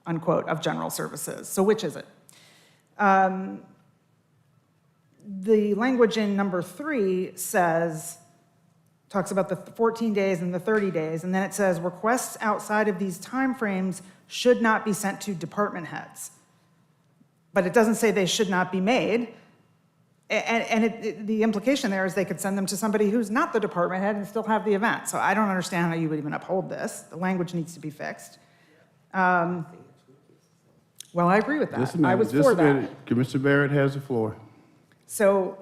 unquote, of general services. So which is it? The language in number 3 talks about the 14 days and the 30 days, and then it says requests outside of these timeframes should not be sent to department heads. But it doesn't say they should not be made. And the implication there is they could send them to somebody who's not the department head and still have the event. So I don't understand how you would even uphold this. The language needs to be fixed. Well, I agree with that. Just a minute, I was just for a that. minute. Commissioner Barrett has the floor. So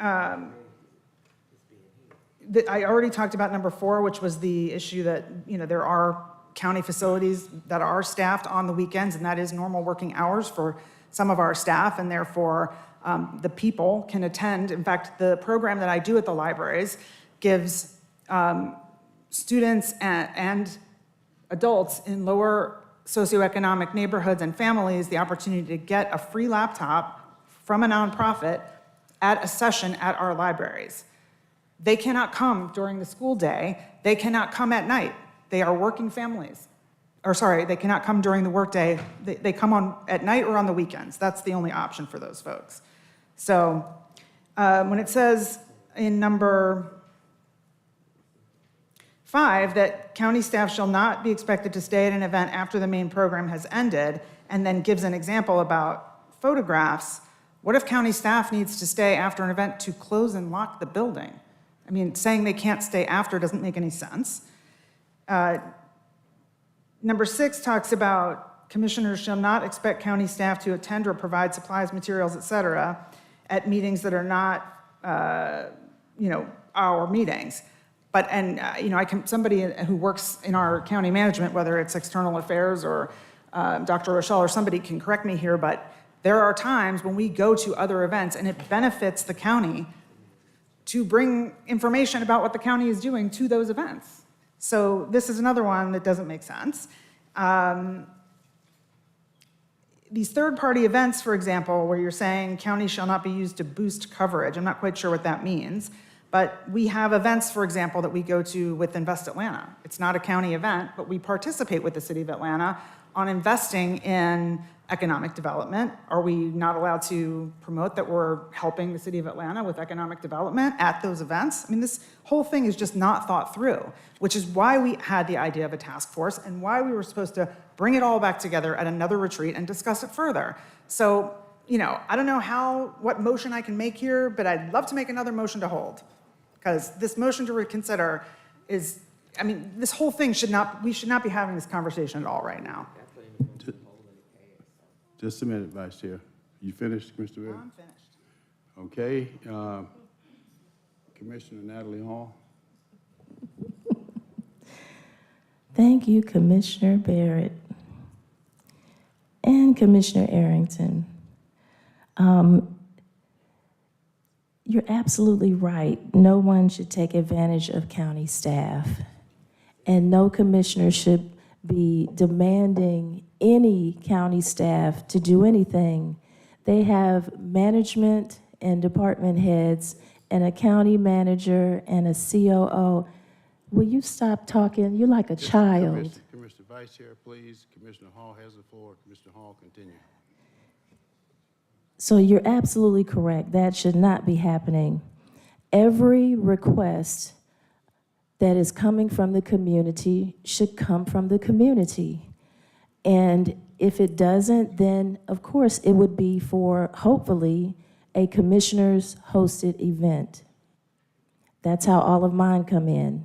I already talked about number 4, which was the issue that, you know, there are county facilities that are staffed on the weekends, and that is normal working hours for some of our staff, and therefore the people can attend. In fact, the program that I do at the libraries gives students and adults in lower socioeconomic neighborhoods and families the opportunity to get a free laptop from a nonprofit at a session at our libraries. They cannot come during the school day. They cannot come at night. They are working families. Or sorry, they cannot come during the workday. They come on at night or on the weekends. That's the only option for those folks. So when it says in number 5 that county staff shall not be expected to stay at an event after the main program has ended, and then gives an example about photographs, what if county staff needs to stay after an event to close and lock the building? I mean, saying they can't stay after doesn't make any sense. Number 6 talks about commissioners shall not expect county staff to attend or provide supplies, materials, et cetera, at meetings that are not, our meetings. But, somebody who works in our county management, whether it's external affairs or Dr. Rochelle or somebody can correct me here, but there are times when we go to other events and it benefits the county to bring information about what the county is doing to those events. So this is another one that doesn't make sense. these third-party events, for example, where you're saying county shall not be used to boost coverage, I'm not quite sure what that means, but we have events, for example, that we go to with Invest Atlanta. It's not a county event, but we participate with the city of Atlanta on investing in economic development. Are we not allowed to promote that we're helping the city of Atlanta with economic development at those events? I mean, this whole thing is just not thought through, which is why we had the idea of a task force and why we were supposed to bring it all back together at another retreat and discuss it further. So, you know, I don't know what motion I can make here, but I'd love to make another motion to hold. Because this motion to reconsider is, I mean, this whole thing we should not be having this conversation at all right now. Just a minute, Vice Chair. You finished, Commissioner Barrett? I'm finished. Okay. Commissioner Natalie Hall. Thank you, Commissioner Barrett and Commissioner Arrington. You're absolutely right. No one should take advantage of county staff, and no commissioner should be demanding any county staff to do anything. They have management and department heads and a county manager and a COO. Will you stop talking? You're like a child. Commissioner Vice Chair, please. Commissioner Hall has the floor. Commissioner Hall, continue. So you're absolutely correct. That should not be happening. Every request that is coming from the community should come from the community. And if it doesn't, then of course it would be for, hopefully, a commissioners hosted event. That's how all of mine come in.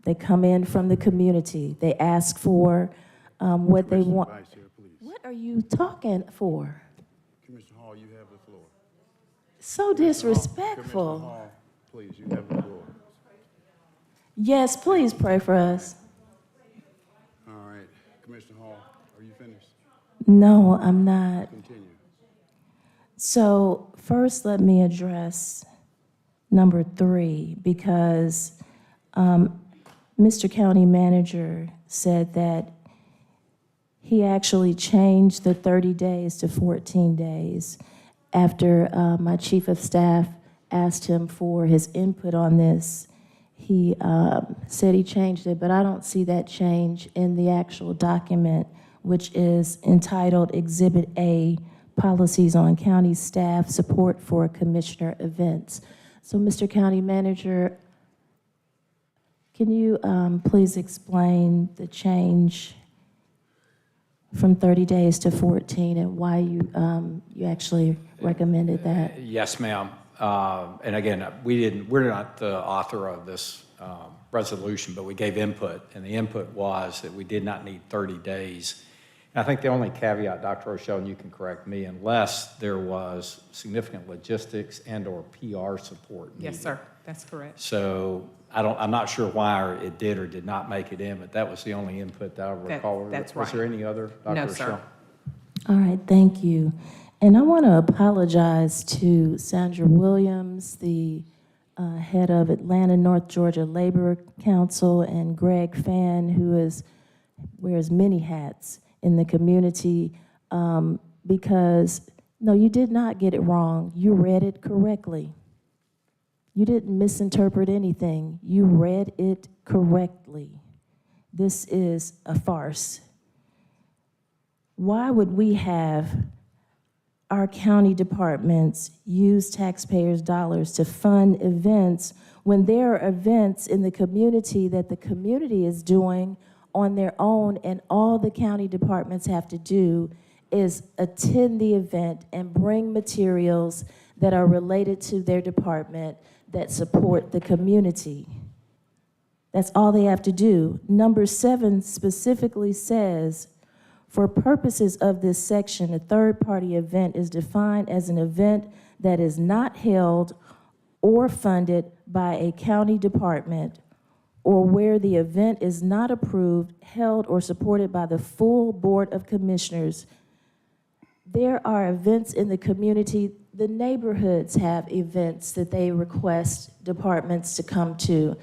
They come in from the community. They ask for what they want. Vice Chair, please. What are you talking for? Commissioner Hall, you have the floor. So disrespectful. Commissioner Hall, please, you have the floor. Yes, please pray for us. All right. Commissioner Hall, are you finished? No, I'm not. Continue. So first, let me address number 3, because Mr. County Manager said that he actually changed the 30 days to 14 days after my chief of staff asked him for his input on this. He said he changed it, but I don't see that change in the actual document, which is entitled Exhibit A, Policies on County Staff Support for Commissioner Events. So, Mr. County Manager, can you please explain the change from 30 days to 14 and why you actually recommended that? Yes, ma'am. And again, we're not the author of this resolution, but we gave input, and the input was that we did not need 30 days. And I think the only caveat, Dr. Rochelle, and you can correct me, unless there was significant logistics and or PR support needed. Yes, sir. That's correct. So I'm not sure why it did or did not make it in, but that was the only input that I recall. That's Was right. there any other, Dr. No, Rochelle? sir. All right, thank you. And I want to apologize to Sandra Williams, the head of Atlanta North Georgia Labor Council, and Greg Fan, who wears many hats in the community, because, no, you did not get it wrong. You read it correctly. You didn't misinterpret anything. You read it correctly. This is a farce. Why would we have our county departments use taxpayers' dollars to fund events when there are events in the community that the community is doing on their own, and all the county departments have to do is attend the event and bring materials that are related to their department that support the community? That's all they have to do. Number 7 specifically says, for purposes of this section, a third-party event is defined as an event that is not held or funded by a county department, or where the event is not approved, held, or supported by the full Board of Commissioners. There are events in the community. The neighborhoods have events that they request departments to come to.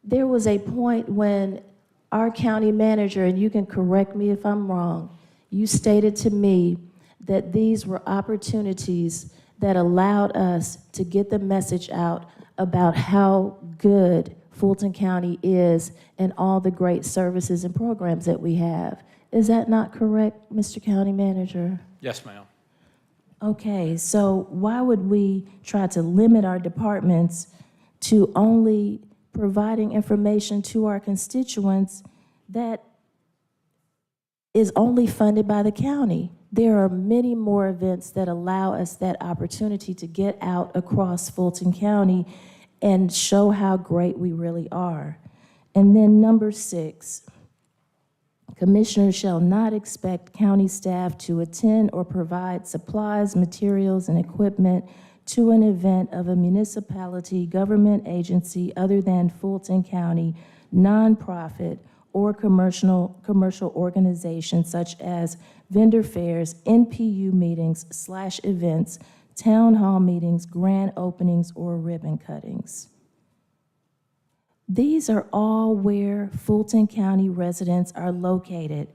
There was a point when our county manager, and you can correct me if I'm wrong, You stated to me that these were opportunities that allowed us to get the message out about how good Fulton County is and all the great services and programs that we have. Is that not correct, Mr. County Manager? Yes, ma'am. Okay, so why would we try to limit our departments to only providing information to our constituents that is only funded by the county? There are many more events that allow us that opportunity to get out across Fulton County and show how great we really are. And then number 6, commissioners shall not expect county staff to attend or provide supplies, materials, and equipment to an event of a municipality, government agency other than Fulton County, nonprofit, or commercial organization such as vendor fairs, NPU meetings / events, town hall meetings, grand openings, or ribbon cuttings. These are all where Fulton County residents are located.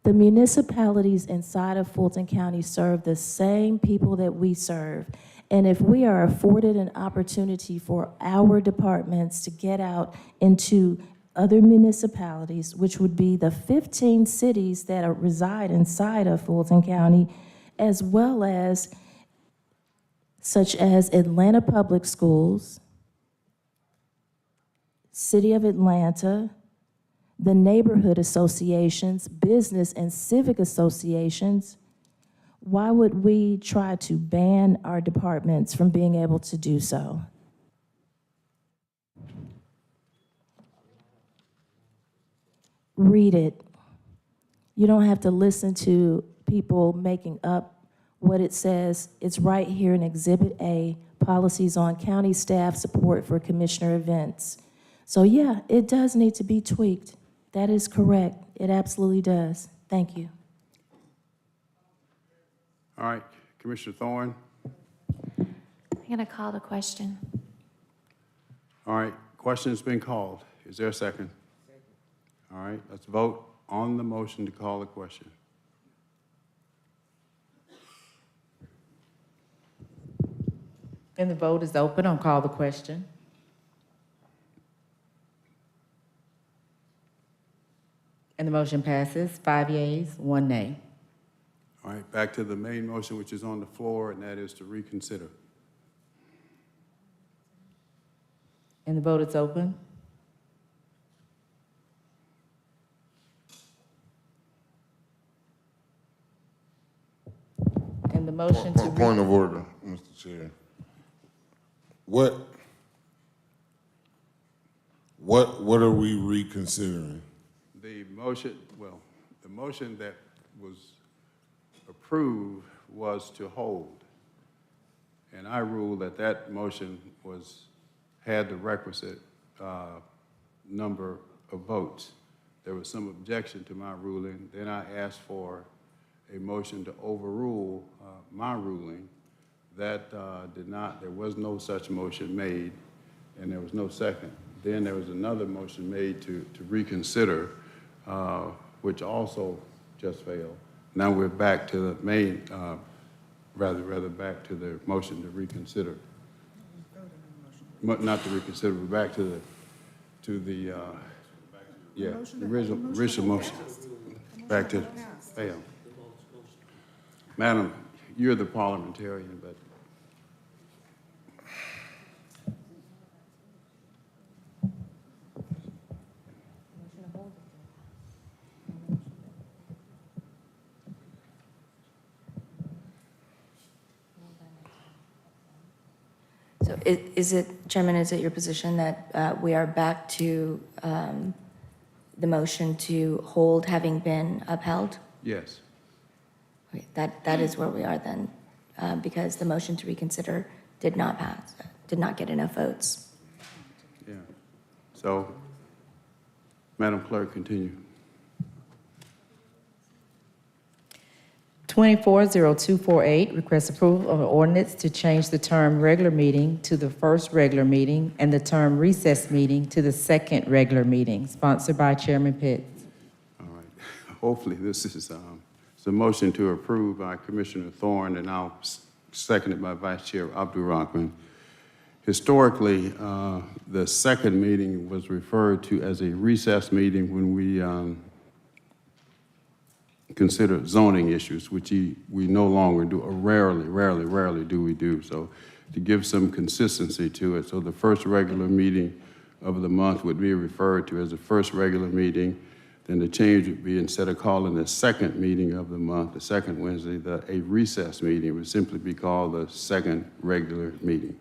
The municipalities inside of Fulton County serve the same people that we serve. And if we are afforded an opportunity for our departments to get out into other municipalities, which would be the 15 cities that reside inside of Fulton County, as well as such as Atlanta Public Schools, City of Atlanta, the neighborhood associations, business and civic associations, why would we try to ban our departments from being able to do so? Read it. You don't have to listen to people making up what it says. It's right here in Exhibit A, policies on county staff support for commissioner events. So yeah, it does need to be tweaked. That is correct. It absolutely does. Thank you. All right, Commissioner Thorne. I'm going to call the question. All right, question's been called. Is there a second? All right, let's vote on the motion to call the question. And the vote is open on call the question. And the motion passes, 5 yeas, 1 nay. All right, back to the main motion, which is on the floor, and that is to reconsider. And the vote is open. And the motion to... Point of order, Mr. Chair. What are we reconsidering? The motion that was approved was to hold. And I ruled that that motion had the requisite number of votes. There was some objection to my ruling. Then I asked for a motion to overrule my ruling. That there was no such motion made, and there was no second. Then there was another motion made to reconsider, which also just failed. Now we're back to the main, rather back to the motion to reconsider. Not to reconsider, but back to the original motion. Back to fail. Madam, you're the parliamentarian, but So is it, Chairman, is it your position that we are back to the motion to hold having been upheld? yes. Okay, that is where we are then, because the motion to reconsider did not pass, did not get enough votes. Yeah. So, Madam Clerk, continue. 240248, request approval of an ordinance to change the term regular meeting to the first regular meeting and the term recess meeting to the second regular meeting, sponsored by Chairman Pitts. All right. Hopefully this is It's a motion to approve by Commissioner Thorne, and I'll second it by Vice Chair Abdul-Rahman. Historically, the second meeting was referred to as a recess meeting when we considered zoning issues, which we no longer do, or rarely do we do. So to give some consistency to it. So the first regular meeting of the month would be referred to as the first regular meeting. Then the change would be, instead of calling the second meeting of the month, the second Wednesday, a recess meeting would simply be called the second regular meeting.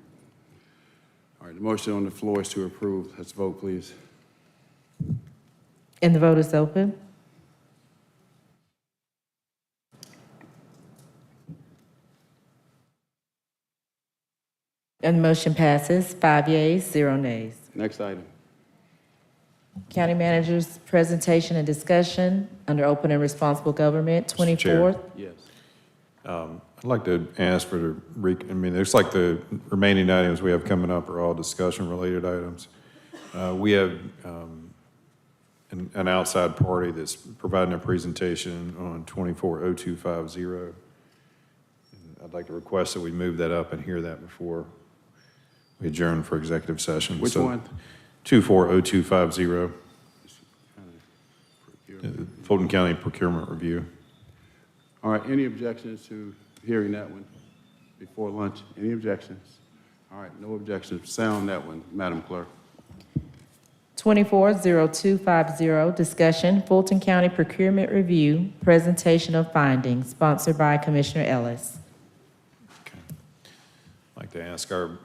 All right, the motion on the floor is to approve. Let's vote, please. And the vote is open. And the motion passes, 5 yeas, 0 nays. Next item. County Manager's presentation and discussion under open and responsible government, Mr. Chair. 24th. Yes. I'd like to ask for there's like the remaining items we have coming up are all discussion-related items. We have an outside party that's providing a presentation on 240250. I'd like to request that we move that up and hear that before we adjourn for executive session. Which one? 240250. Fulton County Procurement Review. All right, any objections to hearing that one before lunch? Any objections? All right, no objections. Sound that one, Madam Clerk. 240250, discussion, Fulton County Procurement Review, presentation of findings, sponsored by Commissioner Ellis. I'd like to ask our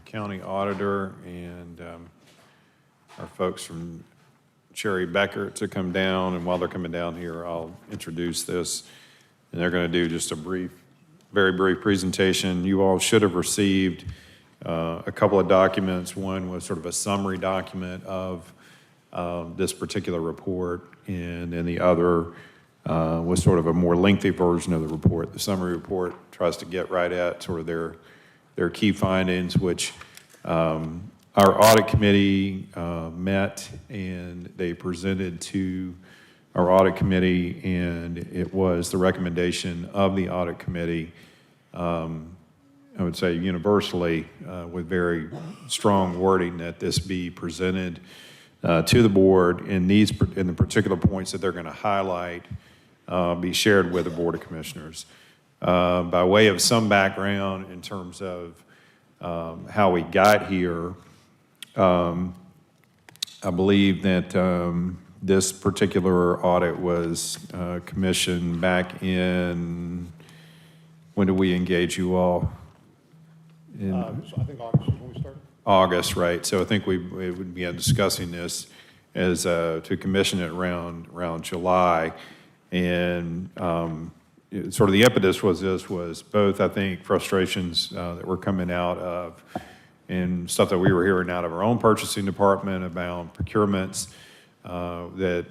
county auditor and our folks from Cherry Becker to come down, and while they're coming down here, I'll introduce this, and they're going to do just a very brief presentation. You all should have received a couple of documents. One was sort of a summary document of this particular report, and then the other was sort of a more lengthy version of the report. The summary report tries to get right at sort of their key findings, which our audit committee met, and they presented to our audit committee, and it was the recommendation of the audit committee, I would say universally, with very strong wording, that this be presented to the board, and the particular points that they're going to highlight be shared with the Board of Commissioners. By way of some background in terms of how we got here, I believe that this particular audit was commissioned back in, when did we engage you all? So I think August is when we started. August, right. So I think we would begin discussing this as to commission it around July. And sort of the impetus was both, I think, frustrations that were coming out of and stuff that we were hearing out of our own purchasing department about procurements that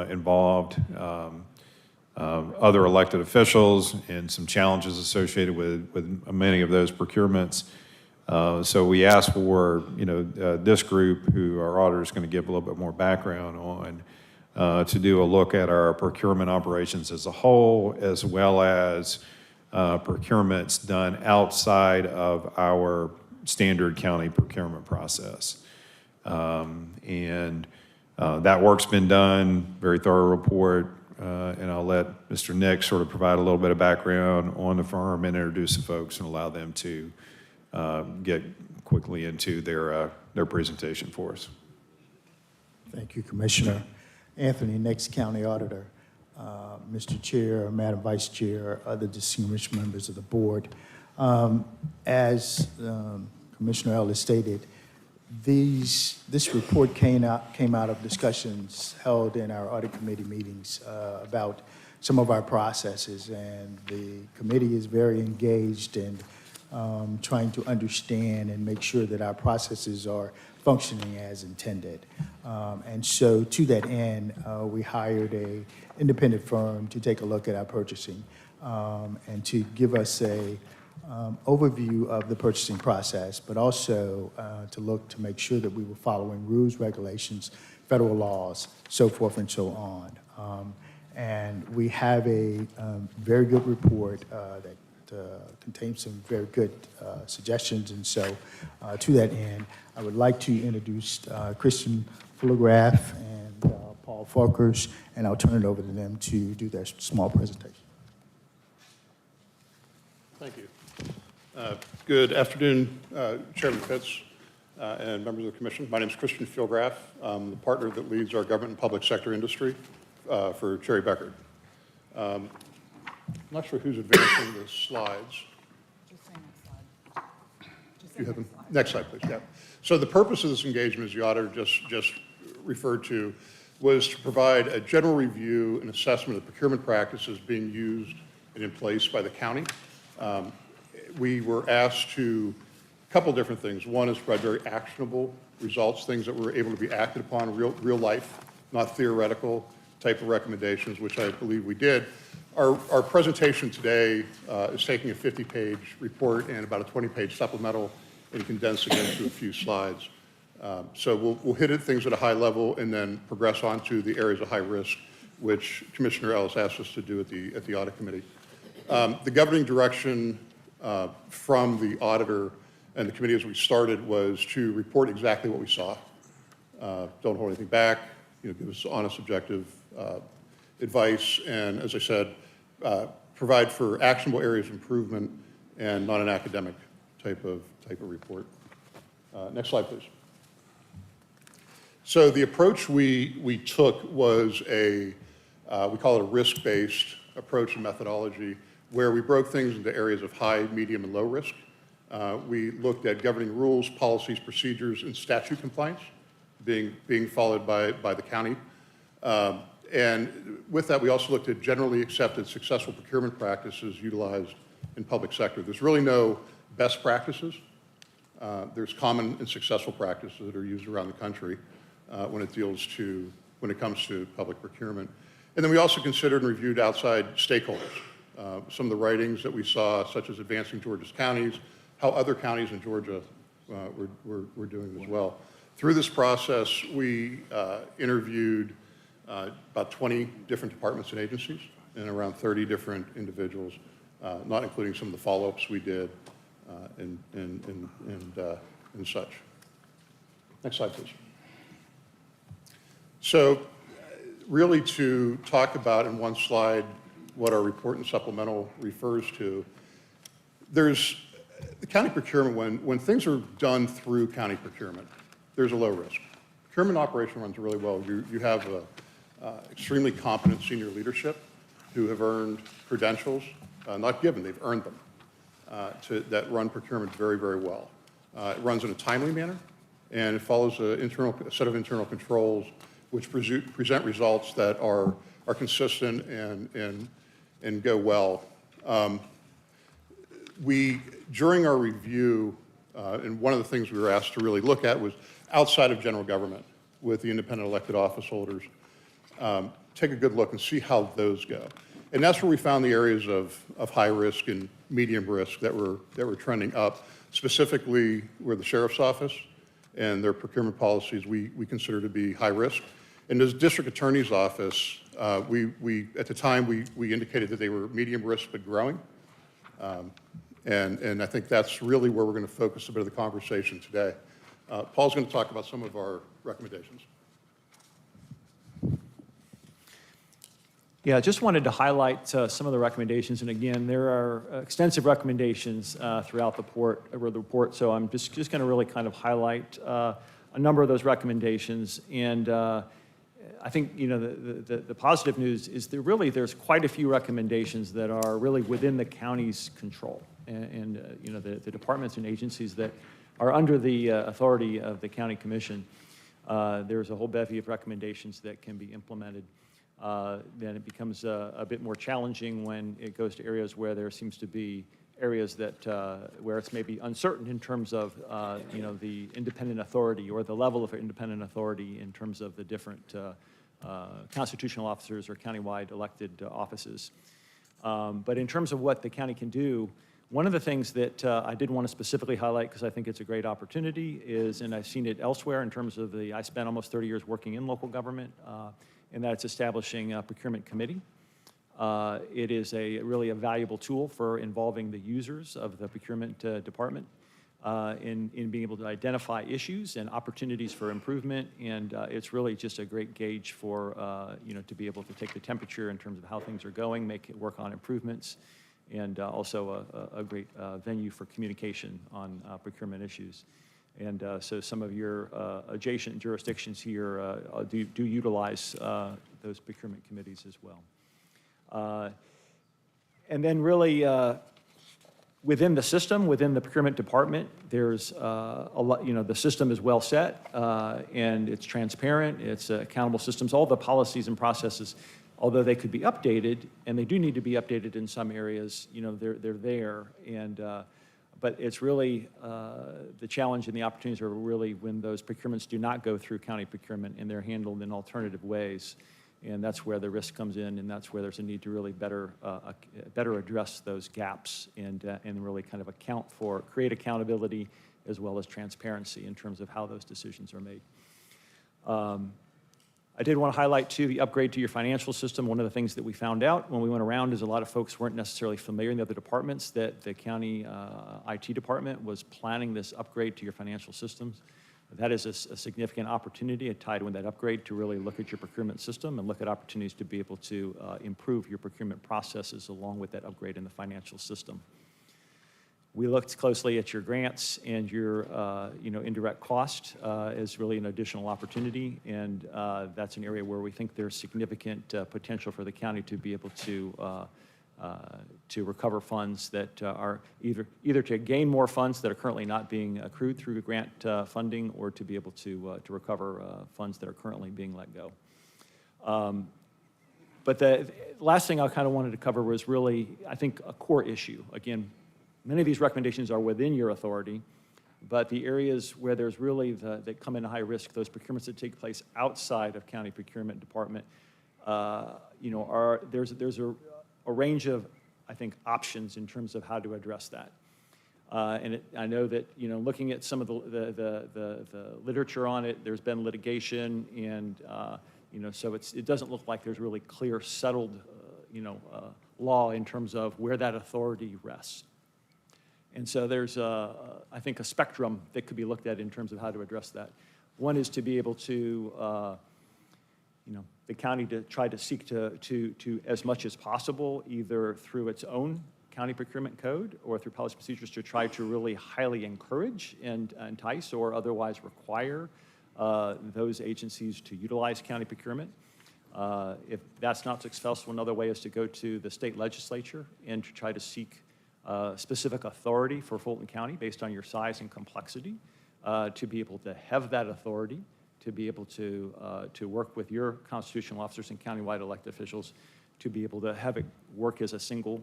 involved other elected officials and some challenges associated with many of those procurements. So we asked for, this group, who our auditor is going to give a little bit more background on, to do a look at our procurement operations as a whole, as well as procurements done outside of our standard county procurement process. And that work's been done, very thorough report, and I'll let Mr. Nick sort of provide a little bit of background on the firm and introduce the folks and allow them to get quickly into their presentation for us. Thank you, Commissioner. Anthony, next County Auditor, Mr. Chair, Madam Vice Chair, other distinguished members of the board. As Commissioner Ellis stated, this report came out of discussions held in our audit committee meetings about some of our processes, and the committee is very engaged in trying to understand and make sure that our processes are functioning as intended. And so to that end, we hired an independent firm to take a look at our purchasing and to give us a overview of the purchasing process, but also to look to make sure that we were following rules, regulations, federal laws, so forth and so on. And we have a very good report that contains some very good suggestions. And so to that end, I would like to introduce Christian Fullergraff and Paul Folkers, and I'll turn it over to them to do their small presentation. Thank you. Good afternoon, Chairman Pitts and members of the Commission. My name is Christian Fullergraff. I'm the partner that leads our government and public sector industry for Cherry Beckert. I'm not sure who's advancing the slides. You have them? Next slide, please. Yeah. So the purpose of this engagement, as the auditor just referred to, was to provide a general review and assessment of procurement practices being used and in place by the county. We were asked to a couple different things. One is provide very actionable results, things that were able to be acted upon, real life, not theoretical type of recommendations, which I believe we did. Our presentation today is taking a 50-page report and about a 20-page supplemental and condensing it into a few slides. So we'll hit things at a high level and then progress on to the areas of high risk, which Commissioner Ellis asked us to do at the audit committee. The governing direction from the auditor and the committee as we started was to report exactly what we saw. Don't hold anything back, give us honest, objective advice, and as I said, provide for actionable areas of improvement and not an academic type of report. Next slide, please. So the approach we took was we call it a risk-based approach and methodology, where we broke things into areas of high, medium, and low risk. We looked at governing rules, policies, procedures, and statute compliance being followed by the county. And with that, we also looked at generally accepted successful procurement practices utilized in public sector. There's really no best practices. There's common and successful practices that are used around the country when it comes to public procurement. And then we also considered and reviewed outside stakeholders. Some of the writings that we saw, such as Advancing Georgia's Counties, how other counties in Georgia were doing as well. Through this process, we interviewed about 20 different departments and agencies and around 30 different individuals, not including some of the follow-ups we did and such. Next slide, please. So really to talk about in one slide what our report and supplemental refers to, there's the county procurement, when things are done through county procurement, there's a low risk. Procurement operation runs really well. You have extremely competent senior leadership who have earned credentials, not given, they've earned them, that run procurement very, very well. It runs in a timely manner, and it follows a set of internal controls which present results that are consistent and go well. During our review, and one of the things we were asked to really look at was outside of general government with the independent elected office holders, take a good look and see how those go. And that's where we found the areas of high risk and medium risk that were trending up, specifically where the sheriff's office and their procurement policies we consider to be high risk. In the district attorney's office, at the time we indicated that they were medium risk but growing. And I think that's really where we're going to focus a bit of the conversation today. Paul's going to talk about some of our recommendations. Yeah, I just wanted to highlight some of the recommendations. And again, there are extensive recommendations throughout the report. So I'm just going to really kind of highlight a number of those recommendations. And I think, the positive news is there's quite a few recommendations that are really within the county's control. And the departments and agencies that are under the authority of the county commission, there's a whole bevy of recommendations that can be implemented. Then it becomes a bit more challenging when it goes to areas where there seems to be areas that where it's maybe uncertain in terms of the independent authority or the level of independent authority in terms of the different constitutional officers or countywide elected offices. But in terms of what the county can do, one of the things that I did want to specifically highlight, because I think it's a great opportunity, is, and I've seen it elsewhere in terms of I spent almost 30 years working in local government, and that's establishing a procurement committee. It is really a valuable tool for involving the users of the procurement department in being able to identify issues and opportunities for improvement, and it's really just a great gauge for, to be able to take the temperature in terms of how things are going, work on improvements, and also a great venue for communication on procurement issues. And so some of your adjacent jurisdictions here do utilize those procurement committees as well. And then really, within the system, within the procurement department, there's a lot, the system is well set, and it's transparent, it's accountable systems. All the policies and processes, although they could be updated, and they do need to be updated in some areas, they're there. And, but it's really, the challenge and the opportunities are really when those procurements do not go through county procurement and they're handled in alternative ways. And that's where the risk comes in, and that's where there's a need to really better address those gaps and really kind of create accountability as well as transparency in terms of how those decisions are made. I did want to highlight, too, the upgrade to your financial system. One of the things that we found out when we went around is a lot of folks weren't necessarily familiar in the other departments that the county IT department was planning this upgrade to your financial systems. That is a significant opportunity tied with that upgrade to really look at your procurement system and look at opportunities to be able to improve your procurement processes along with that upgrade in the financial system. We looked closely at your grants and your indirect cost as really an additional opportunity, and that's an area where we think there's significant potential for the county to be able to recover funds that are either to gain more funds that are currently not being accrued through grant funding, or to be able to recover funds that are currently being let go. But the last thing I kind of wanted to cover was really, I think, a core issue. Again, many of these recommendations are within your authority, but the areas where there's really that come into high risk, those procurements that take place outside of county procurement department, there's a range of, I think, options in terms of how to address that. I know that, looking at some of the literature on it, there's been litigation, and, so it doesn't look like there's really clear, settled, law in terms of where that authority rests. And so there's, I think, a spectrum that could be looked at in terms of how to address that. One is to be able to, the county to try to seek to as much as possible, either through its own county procurement code or through policy procedures, to try to really highly encourage and entice or otherwise require those agencies to utilize county procurement. If that's not successful, another way is to go to the state legislature and to try to seek specific authority for Fulton County based on your size and complexity, to be able to have that authority, to be able to work with your constitutional officers and countywide elected officials to be able to have it work as a single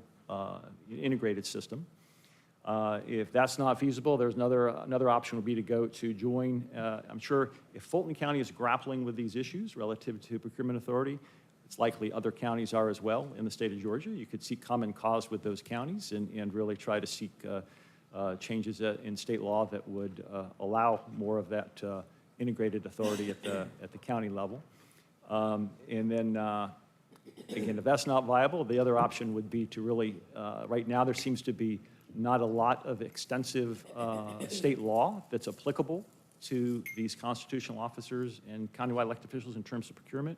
integrated system. If that's not feasible, there's another option would be to go to join. I'm sure if Fulton County is grappling with these issues relative to procurement authority, it's likely other counties are as well in the state of Georgia. You could seek common cause with those counties and really try to seek changes in state law that would allow more of that integrated authority at the county level. And then, again, if that's not viable, the other option would be to really, right now there seems to be not a lot of extensive state law that's applicable to these constitutional officers and countywide elected officials in terms of procurement,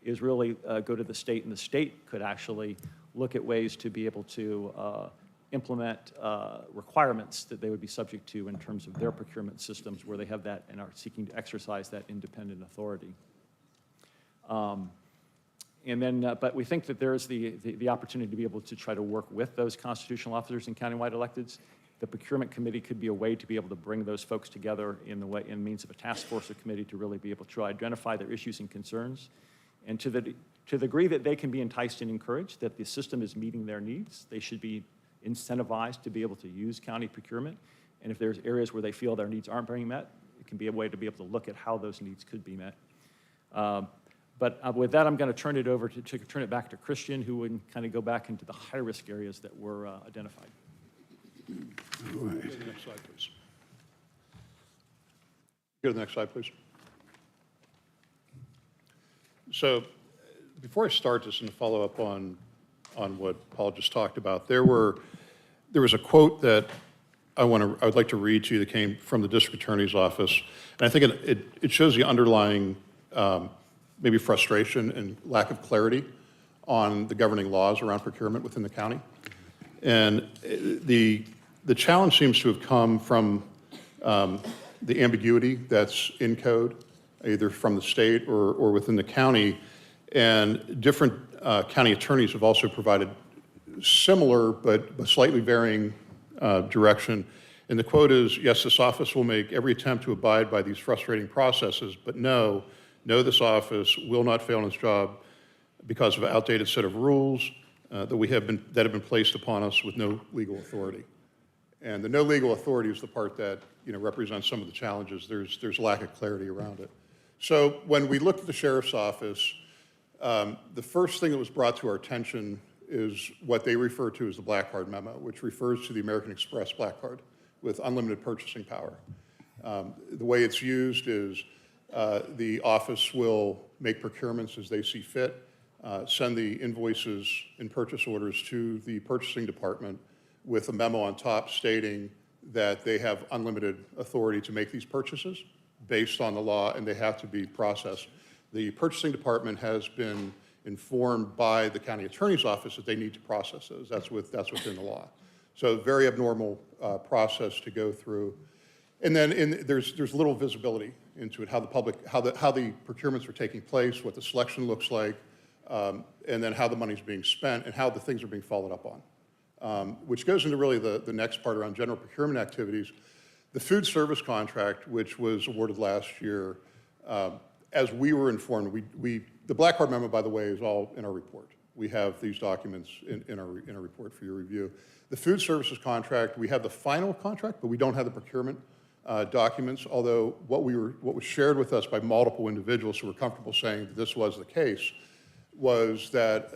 is really go to the state, and the state could actually look at ways to be able to implement requirements that they would be subject to in terms of their procurement systems where they have that and are seeking to exercise that independent authority. And then, but we think that there is the opportunity to be able to try to work with those constitutional officers and countywide electeds. The procurement committee could be a way to be able to bring those folks together in means of a task force or committee to really be able to identify their issues and concerns. And to the degree that they can be enticed and encouraged that the system is meeting their needs, they should be incentivized to be able to use county procurement. And if there's areas where they feel their needs aren't being met, it can be a way to be able to look at how those needs could be met. But with that, I'm going to turn it over to turn it back to Christian, who would kind of go back into the high-risk areas that were identified. All right. Go to the next slide, please. Go to the next slide, please. So Before I start this and follow up on what Paul just talked about, there was a quote that I would like to read to you that came from the district attorney's office, and I think it shows the underlying maybe frustration and lack of clarity on the governing laws around procurement within the county. And the challenge seems to have come from the ambiguity that's in code, either from the state or within the county. And different county attorneys have also provided similar but slightly varying direction. And the quote is, yes, this office will make every attempt to abide by these frustrating processes, but no, this office will not fail in its job because of an outdated set of rules that have been placed upon us with no legal authority. And the no legal authority is the part that represents some of the challenges. There's lack of clarity around it. So when we looked at the sheriff's office, the first thing that was brought to our attention is what they refer to as the Black Card memo, which refers to the American Express Black Card with unlimited purchasing power. The way it's used is the office will make procurements as they see fit, send the invoices and purchase orders to the purchasing department with a memo on top stating that they have unlimited authority to make these purchases based on the law, and they have to be processed. The purchasing department has been informed by the county attorney's office that they need to process those. That's within the law. So very abnormal process to go through. And then there's little visibility into it, how the procurements are taking place, what the selection looks like, and then how the money's being spent and how the things are being followed up on. Which goes into really the next part around general procurement activities. The food service contract, which was awarded last year, as we were informed, the Black Card memo, by the way, is all in our report. We have these documents in our report for your review. The food services contract, we have the final contract, but we don't have the procurement documents, although what was shared with us by multiple individuals who were comfortable saying that this was the case was that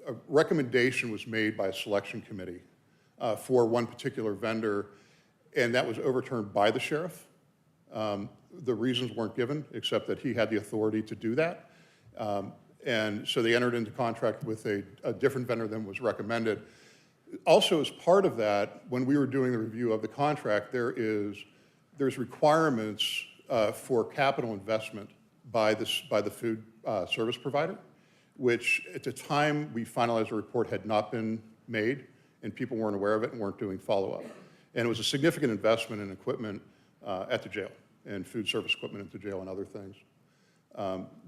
a recommendation was made by a selection committee for one particular vendor, and that was overturned by the sheriff. The reasons weren't given, except that he had the authority to do that. And so they entered into contract with a different vendor than was recommended. Also, as part of that, when we were doing the review of the contract, there's requirements for capital investment by the food service provider, which at the time we finalized the report had not been made, and people weren't aware of it and weren't doing follow-up. And it was a significant investment in equipment at the jail, and food service equipment at the jail and other things.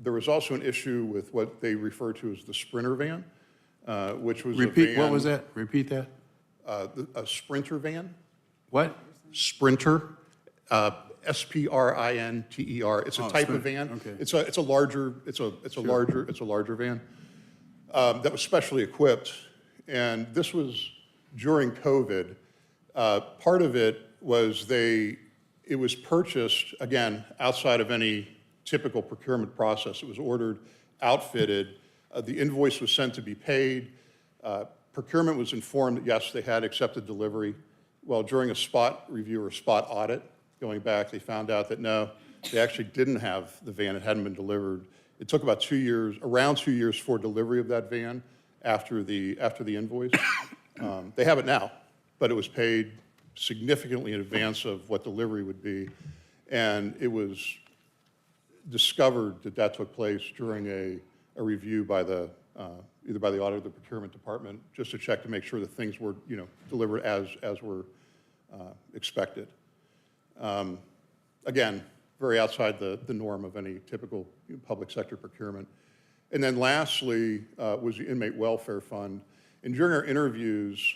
There was also an issue with what they refer to as the Sprinter van, which was a van. What was that? Repeat that. A Sprinter van. What? Sprinter. S-P-R-I-N-T-E-R. It's a type of van. Okay. It's a larger van that was specially equipped, and this was during COVID. Part of it was it was purchased, again, outside of any typical procurement process. It was ordered, outfitted, the invoice was sent to be paid. Procurement was informed that, yes, they had accepted delivery. Well, during a spot review or spot audit, going back, they found out that no, they actually didn't have the van. It hadn't been delivered. It took about 2 years, around 2 years for delivery of that van after the invoice. They have it now, but it was paid significantly in advance of what delivery would be. And it was discovered that took place during a review by either by the audit or the procurement department, just to check to make sure that things were delivered as were expected. Again, very outside the norm of any typical public sector procurement. And then lastly was the Inmate Welfare Fund. And during our interviews,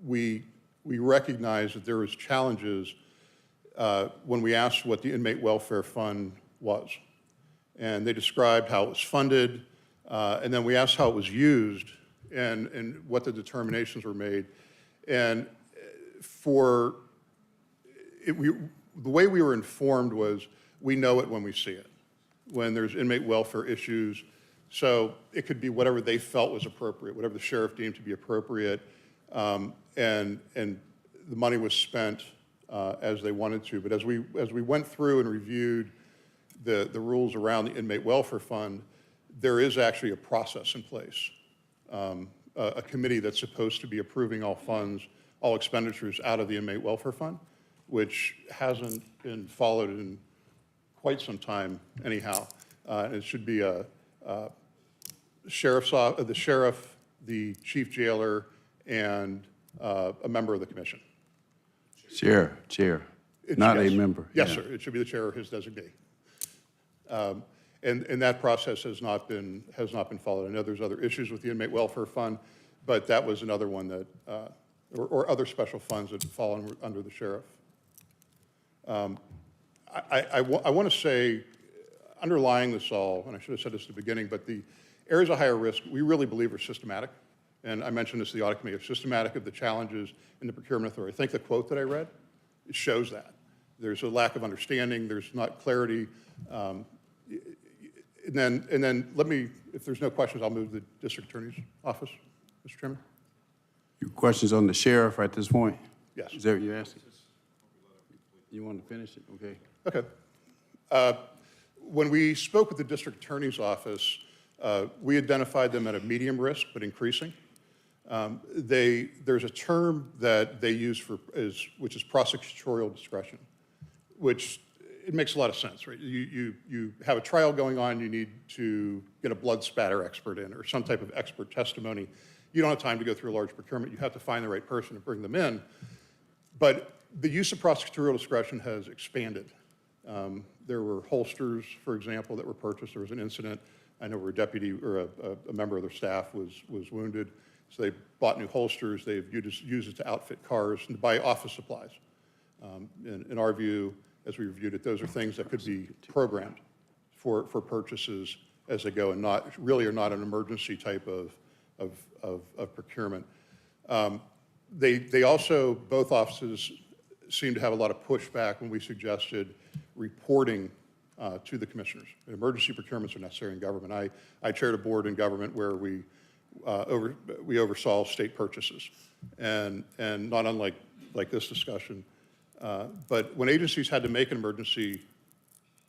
we recognized that there was challenges when we asked what the Inmate Welfare Fund was. And they described how it was funded, and then we asked how it was used and what the determinations were made. And the way we were informed was we know it when we see it, when there's inmate welfare issues. So it could be whatever they felt was appropriate, whatever the sheriff deemed to be appropriate, and the money was spent as they wanted to. But as we went through and reviewed the rules around the Inmate Welfare Fund, there is actually a process in place, a committee that's supposed to be approving all funds, all expenditures out of the inmate welfare fund, which hasn't been followed in quite some time anyhow. It should be the sheriff, the chief jailer, and a member of the commission. Chair, not a Yes. member. Yes, Yeah. sir. It should be the chair or his designee. And that process has not been followed. I know there's other issues with the inmate welfare fund, but that was another one that, or other special funds that fall under the sheriff. I want to say, underlying this all, and I should have said this at the beginning, but the areas of higher risk, we really believe are systematic. And I mentioned this to the audit committee, are systematic of the challenges in the procurement authority. I think the quote that I read, it shows that. There's a lack of understanding, there's not clarity. And then let me, if there's no questions, I'll move to the district attorney's office, Mr. Chairman. Your questions on the sheriff at this point? Yes. Is that what you're asking? You want to finish it? Okay. Okay. When we spoke with the district attorney's office, we identified them at a medium risk, but increasing. There's a term that they use which is prosecutorial discretion, which it makes a lot of sense, right? You have a trial going on, you need to get a blood spatter expert in or some type of expert testimony. You don't have time to go through a large procurement. You have to find the right person to bring them in. But the use of prosecutorial discretion has expanded. There were holsters, for example, that were purchased. There was an incident. I know where a deputy or a member of their staff was wounded. So they bought new holsters. They've used it to outfit cars and to buy office supplies. In our view, as we reviewed it, those are things that could be programmed for purchases as they go and really are not an emergency type of procurement. They also, both offices seem to have a lot of pushback when we suggested reporting to the commissioners. Emergency procurements are necessary in government. I chaired a board in government where we oversaw state purchases, and not unlike this discussion. But when agencies had to make an emergency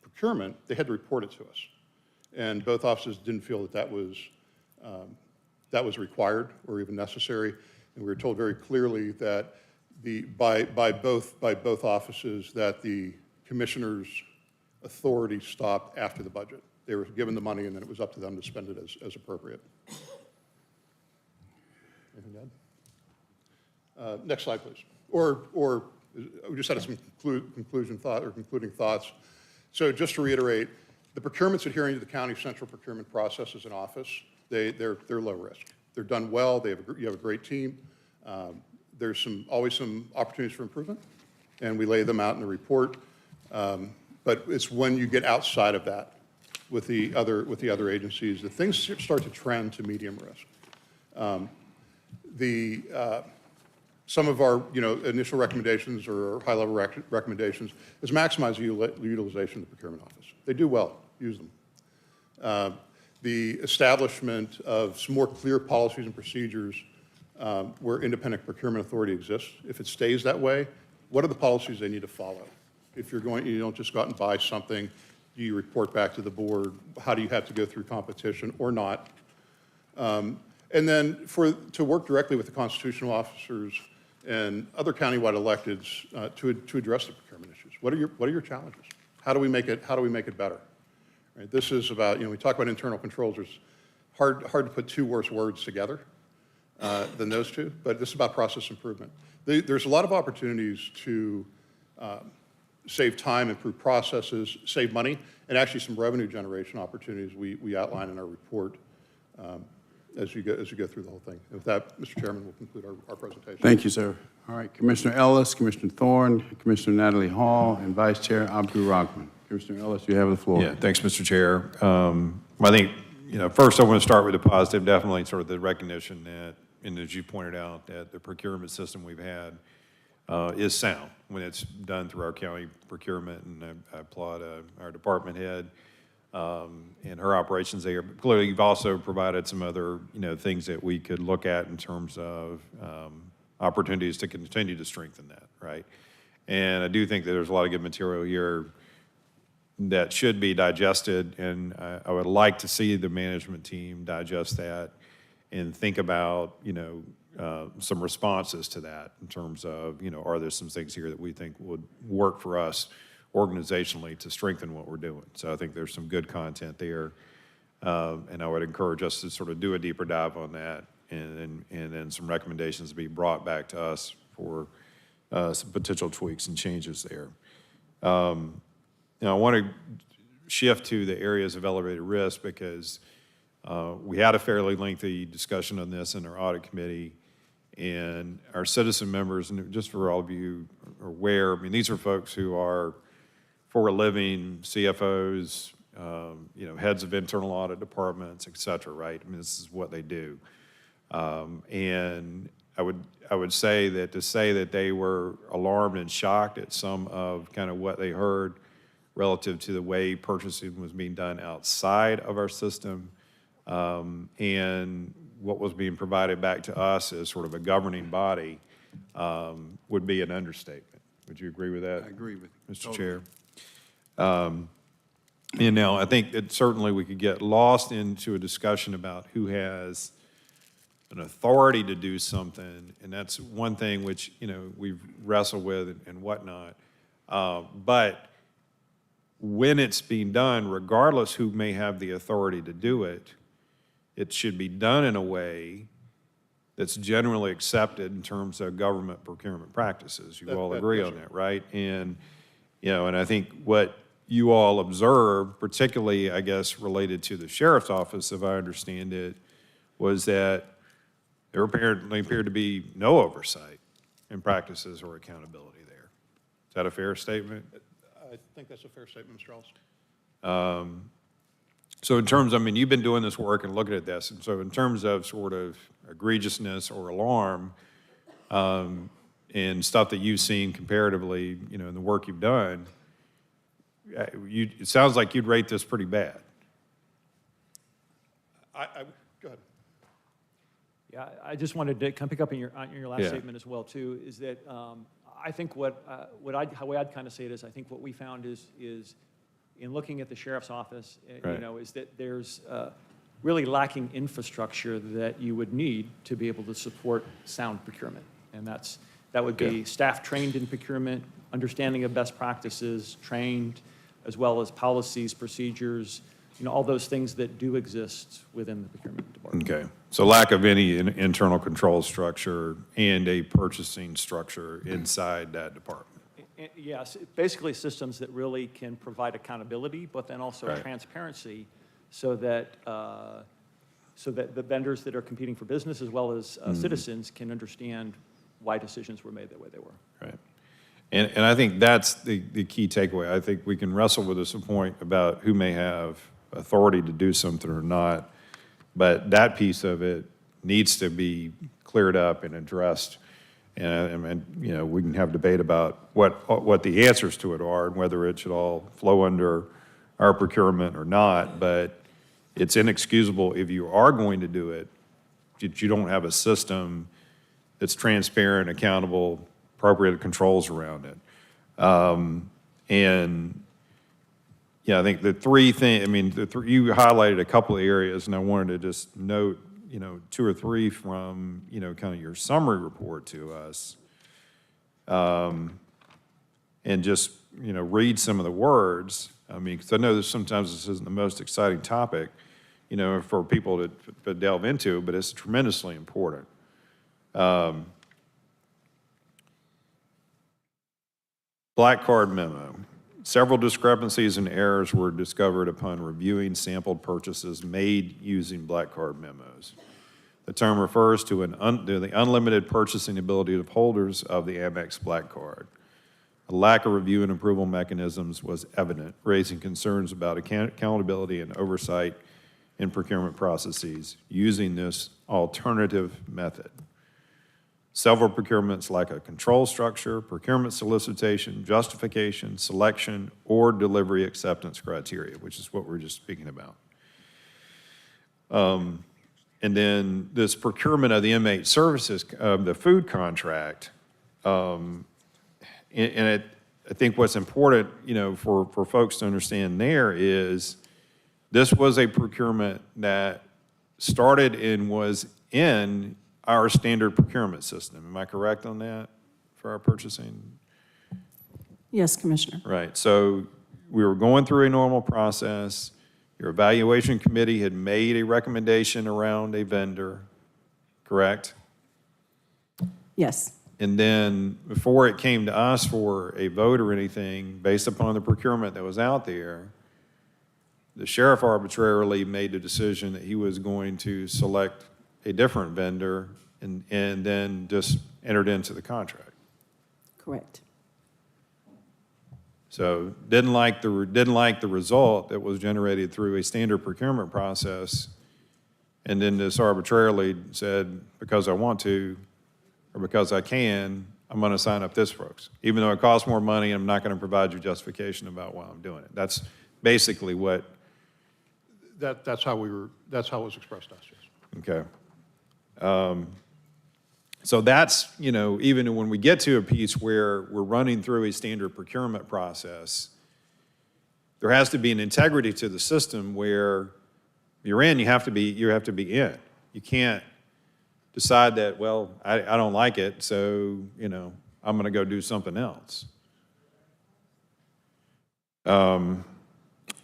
procurement, they had to report it to us. And both offices didn't feel that was required or even necessary. And we were told very clearly that by both offices that the commissioner's authority stopped after the budget. They were given the money and then it was up to them to spend it as appropriate. Anything to add? Next slide, please. Or we just had some concluding thoughts. So just to reiterate, the procurements adhering to the county central procurement processes in office, they're low risk. They're done well. You have a great team. There's always some opportunities for improvement, and we lay them out in the report. But it's when you get outside of that with the other agencies that things start to trend to medium risk. Some of our initial recommendations or high-level recommendations is maximize the utilization of the procurement office. They do well. Use them. The establishment of some more clear policies and procedures where independent procurement authority exists. If it stays that way, what are the policies they need to follow? If you don't just go out and buy something, do you report back to the board? How do you have to go through competition or not? And then to work directly with the constitutional officers and other countywide electeds to address the procurement issues. What are your challenges? How do we make it better? Right? This is about, we talk about internal controls. It's hard to put two worse words together than those two, but this is about process improvement. There's a lot of opportunities to save time, improve processes, save money, and actually some revenue generation opportunities we outline in our report as you go through the whole thing. And with that, Mr. Chairman, we'll conclude our presentation. Thank you, sir. All right, Commissioner Ellis, Commissioner Thorne, Commissioner Natalie Hall, and Vice Chair Abdul Rahman. Commissioner Ellis, you have the floor. Yeah, thanks, Mr. Chair. I think, first I want to start with the positive, definitely sort of the recognition that, and as you pointed out, that the procurement system we've had is sound when it's done through our county procurement, and I applaud our department head and her operations there. But clearly, you've also provided some other, things that we could look at in terms of opportunities to continue to strengthen that, right? And I do think that there's a lot of good material here. that should be digested, and I would like to see the management team digest that and think about, some responses to that in terms of, are there some things here that we think would work for us organizationally to strengthen what we're doing. So I think there's some good content there. And I would encourage us to sort of do a deeper dive on that and then some recommendations to be brought back to us for some potential tweaks and changes there. I want to shift to the areas of elevated risk because we had a fairly lengthy discussion on this in our audit committee, and our citizen members, and just for all of you are aware, I mean, these are folks who are, for a living, CFOs, heads of internal audit departments, et cetera, right? I mean, this is what they do. And I would say that to say that they were alarmed and shocked at some of kind of what they heard relative to the way purchasing was being done outside of our system, and what was being provided back to us as sort of a governing body, would be an understatement. Would you agree with that? I agree with you. Mr. Chair. I think that certainly we could get lost into a discussion about who has an authority to do something, and that's one thing which, we've wrestled with and whatnot. But when it's being done, regardless who may have the authority to do it, it should be done in a way that's generally accepted in terms of government procurement practices. You all agree on that, right? And, and I think what you all observed, particularly, I guess, related to the sheriff's office, if I understand it, was that there appeared to be no oversight in practices or accountability there. Is that a fair statement? I think that's a fair statement, Mr. Alston. So in terms, you've been doing this work and looking at this, and so in terms of sort of egregiousness or alarm, and stuff that you've seen comparatively, in the work you've done, it sounds like you'd rate this pretty bad. Go ahead. Yeah, I just wanted to pick up on your last Yeah. statement as well too. Is that I think how I'd kind of say it is I think what we found is in looking at the sheriff's office, Right. Is that there's really lacking infrastructure that you would need to be able to support sound procurement, and that would be staff trained in procurement, understanding of best practices, trained, as well as policies, procedures, all those things that do exist within the procurement department. Okay, so lack of any internal control structure and a purchasing structure inside that department. Yes, basically systems that really can provide accountability, but then also Right. transparency so that the vendors that are competing for business as well as citizens can understand why decisions were made the way they were. Right. And I think that's the key takeaway. I think we can wrestle with this point about who may have authority to do something or not, but that piece of it needs to be cleared up and addressed. And we can have debate about what the answers to it are and whether it should all flow under our procurement or not, but it's inexcusable if you are going to do it, that you don't have a system that's transparent, accountable, appropriate controls around it. I think the three things, you highlighted a couple of areas, and I wanted to just note, two or three from, kind of your summary report to us. And just, read some of the words. Because I know that sometimes this isn't the most exciting topic, for people to delve into, but it's tremendously important. Black card memo. Several discrepancies and errors were discovered upon reviewing sampled purchases made using black card memos. The term refers to the unlimited purchasing ability of holders of the Amex Black Card. A lack of review and approval mechanisms was evident, raising concerns about accountability and oversight in procurement processes using this alternative method. Several procurements lack a control structure, procurement solicitation, justification, selection, or delivery acceptance criteria, which is what we're just speaking about. And then this procurement of the inmate services, the food contract, and I think what's important, for folks to understand there is this was a procurement that started and was in our standard procurement system. Am I correct on that for our purchasing? Yes, Commissioner. Right, so we were going through a normal process. Your evaluation committee had made a recommendation around a vendor, correct? Yes. And then before it came to us for a vote or anything, based upon the procurement that was out there, the sheriff arbitrarily made the decision that he was going to select a different vendor and then just entered into the contract. Correct. So didn't like the result that was generated through a standard procurement process, and then just arbitrarily said, because I want to, or because I can, I'm going to sign up this folks. Even though it costs more money, I'm not going to provide you justification about why I'm doing it. That's basically what. That's how it was expressed to us, yes. Okay. So that's, even when we get to a piece where we're running through a standard procurement process, there has to be an integrity to the system where you're in, you have to be in. You can't decide that, well, I don't like it, so, I'm going to go do something else. And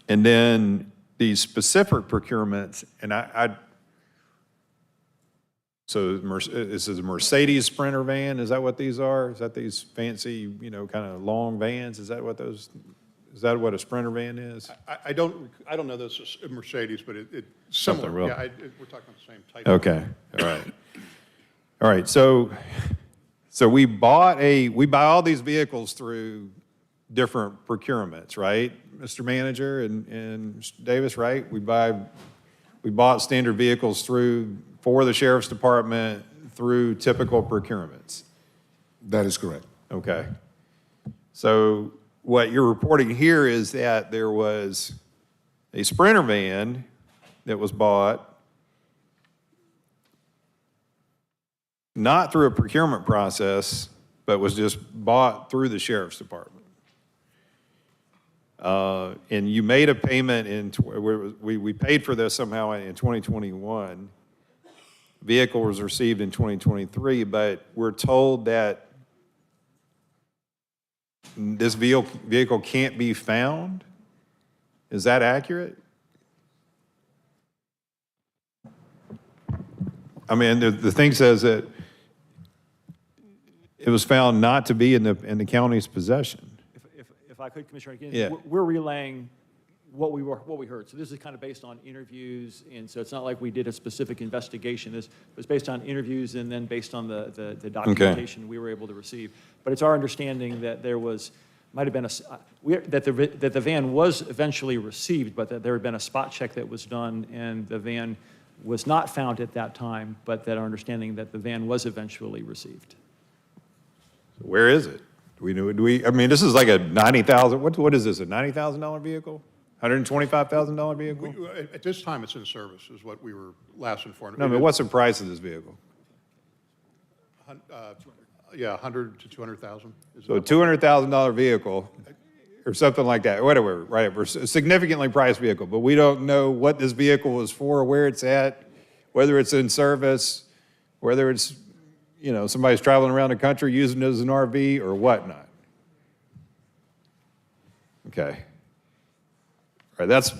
then these specific procurements, and so this is a Mercedes Sprinter van, is that what these are? Is that these fancy, kind of long vans? Is that what a Sprinter van is? I don't know this is a Mercedes, but it's similar. Something real. Yeah, we're talking the same type. Okay, all right, so we buy all these vehicles through different procurements, right, Mr. Manager and Mr. Davis, right? We bought standard vehicles for the Sheriff's Department through typical procurements. That is correct. Okay. So what you're reporting here is that there was a Sprinter van that was bought not through a procurement process, but was just bought through the Sheriff's Department. And you made a payment we paid for this somehow in 2021. Vehicle was received in 2023, but we're told that this vehicle can't be found. Is that accurate? I mean, the thing says that it was found not to be in the county's possession. If I could, Commissioner, again, Yeah. we're relaying what we heard. So this is kind of based on interviews, and so it's not like we did a specific investigation. This was based on interviews and then based on the documentation we were able to receive. But it's our understanding that there might have been that the van was eventually received, but that there had been a spot check that was done, and the van was not found at that time, but that our understanding that the van was eventually received. Where is it? I mean, this is like a $90,000, what is this, a $90,000 vehicle? $125,000 vehicle? At this time, it's in service, is what we were last informed. No, but what's the price of this vehicle? Yeah, 100 to 200,000. So a $200,000 vehicle, or something like that, whatever, right? A significantly priced vehicle, but we don't know what this vehicle is for, where it's at, whether it's in service, whether it's, somebody's traveling around the country using it as an RV or whatnot. Okay. All right, that's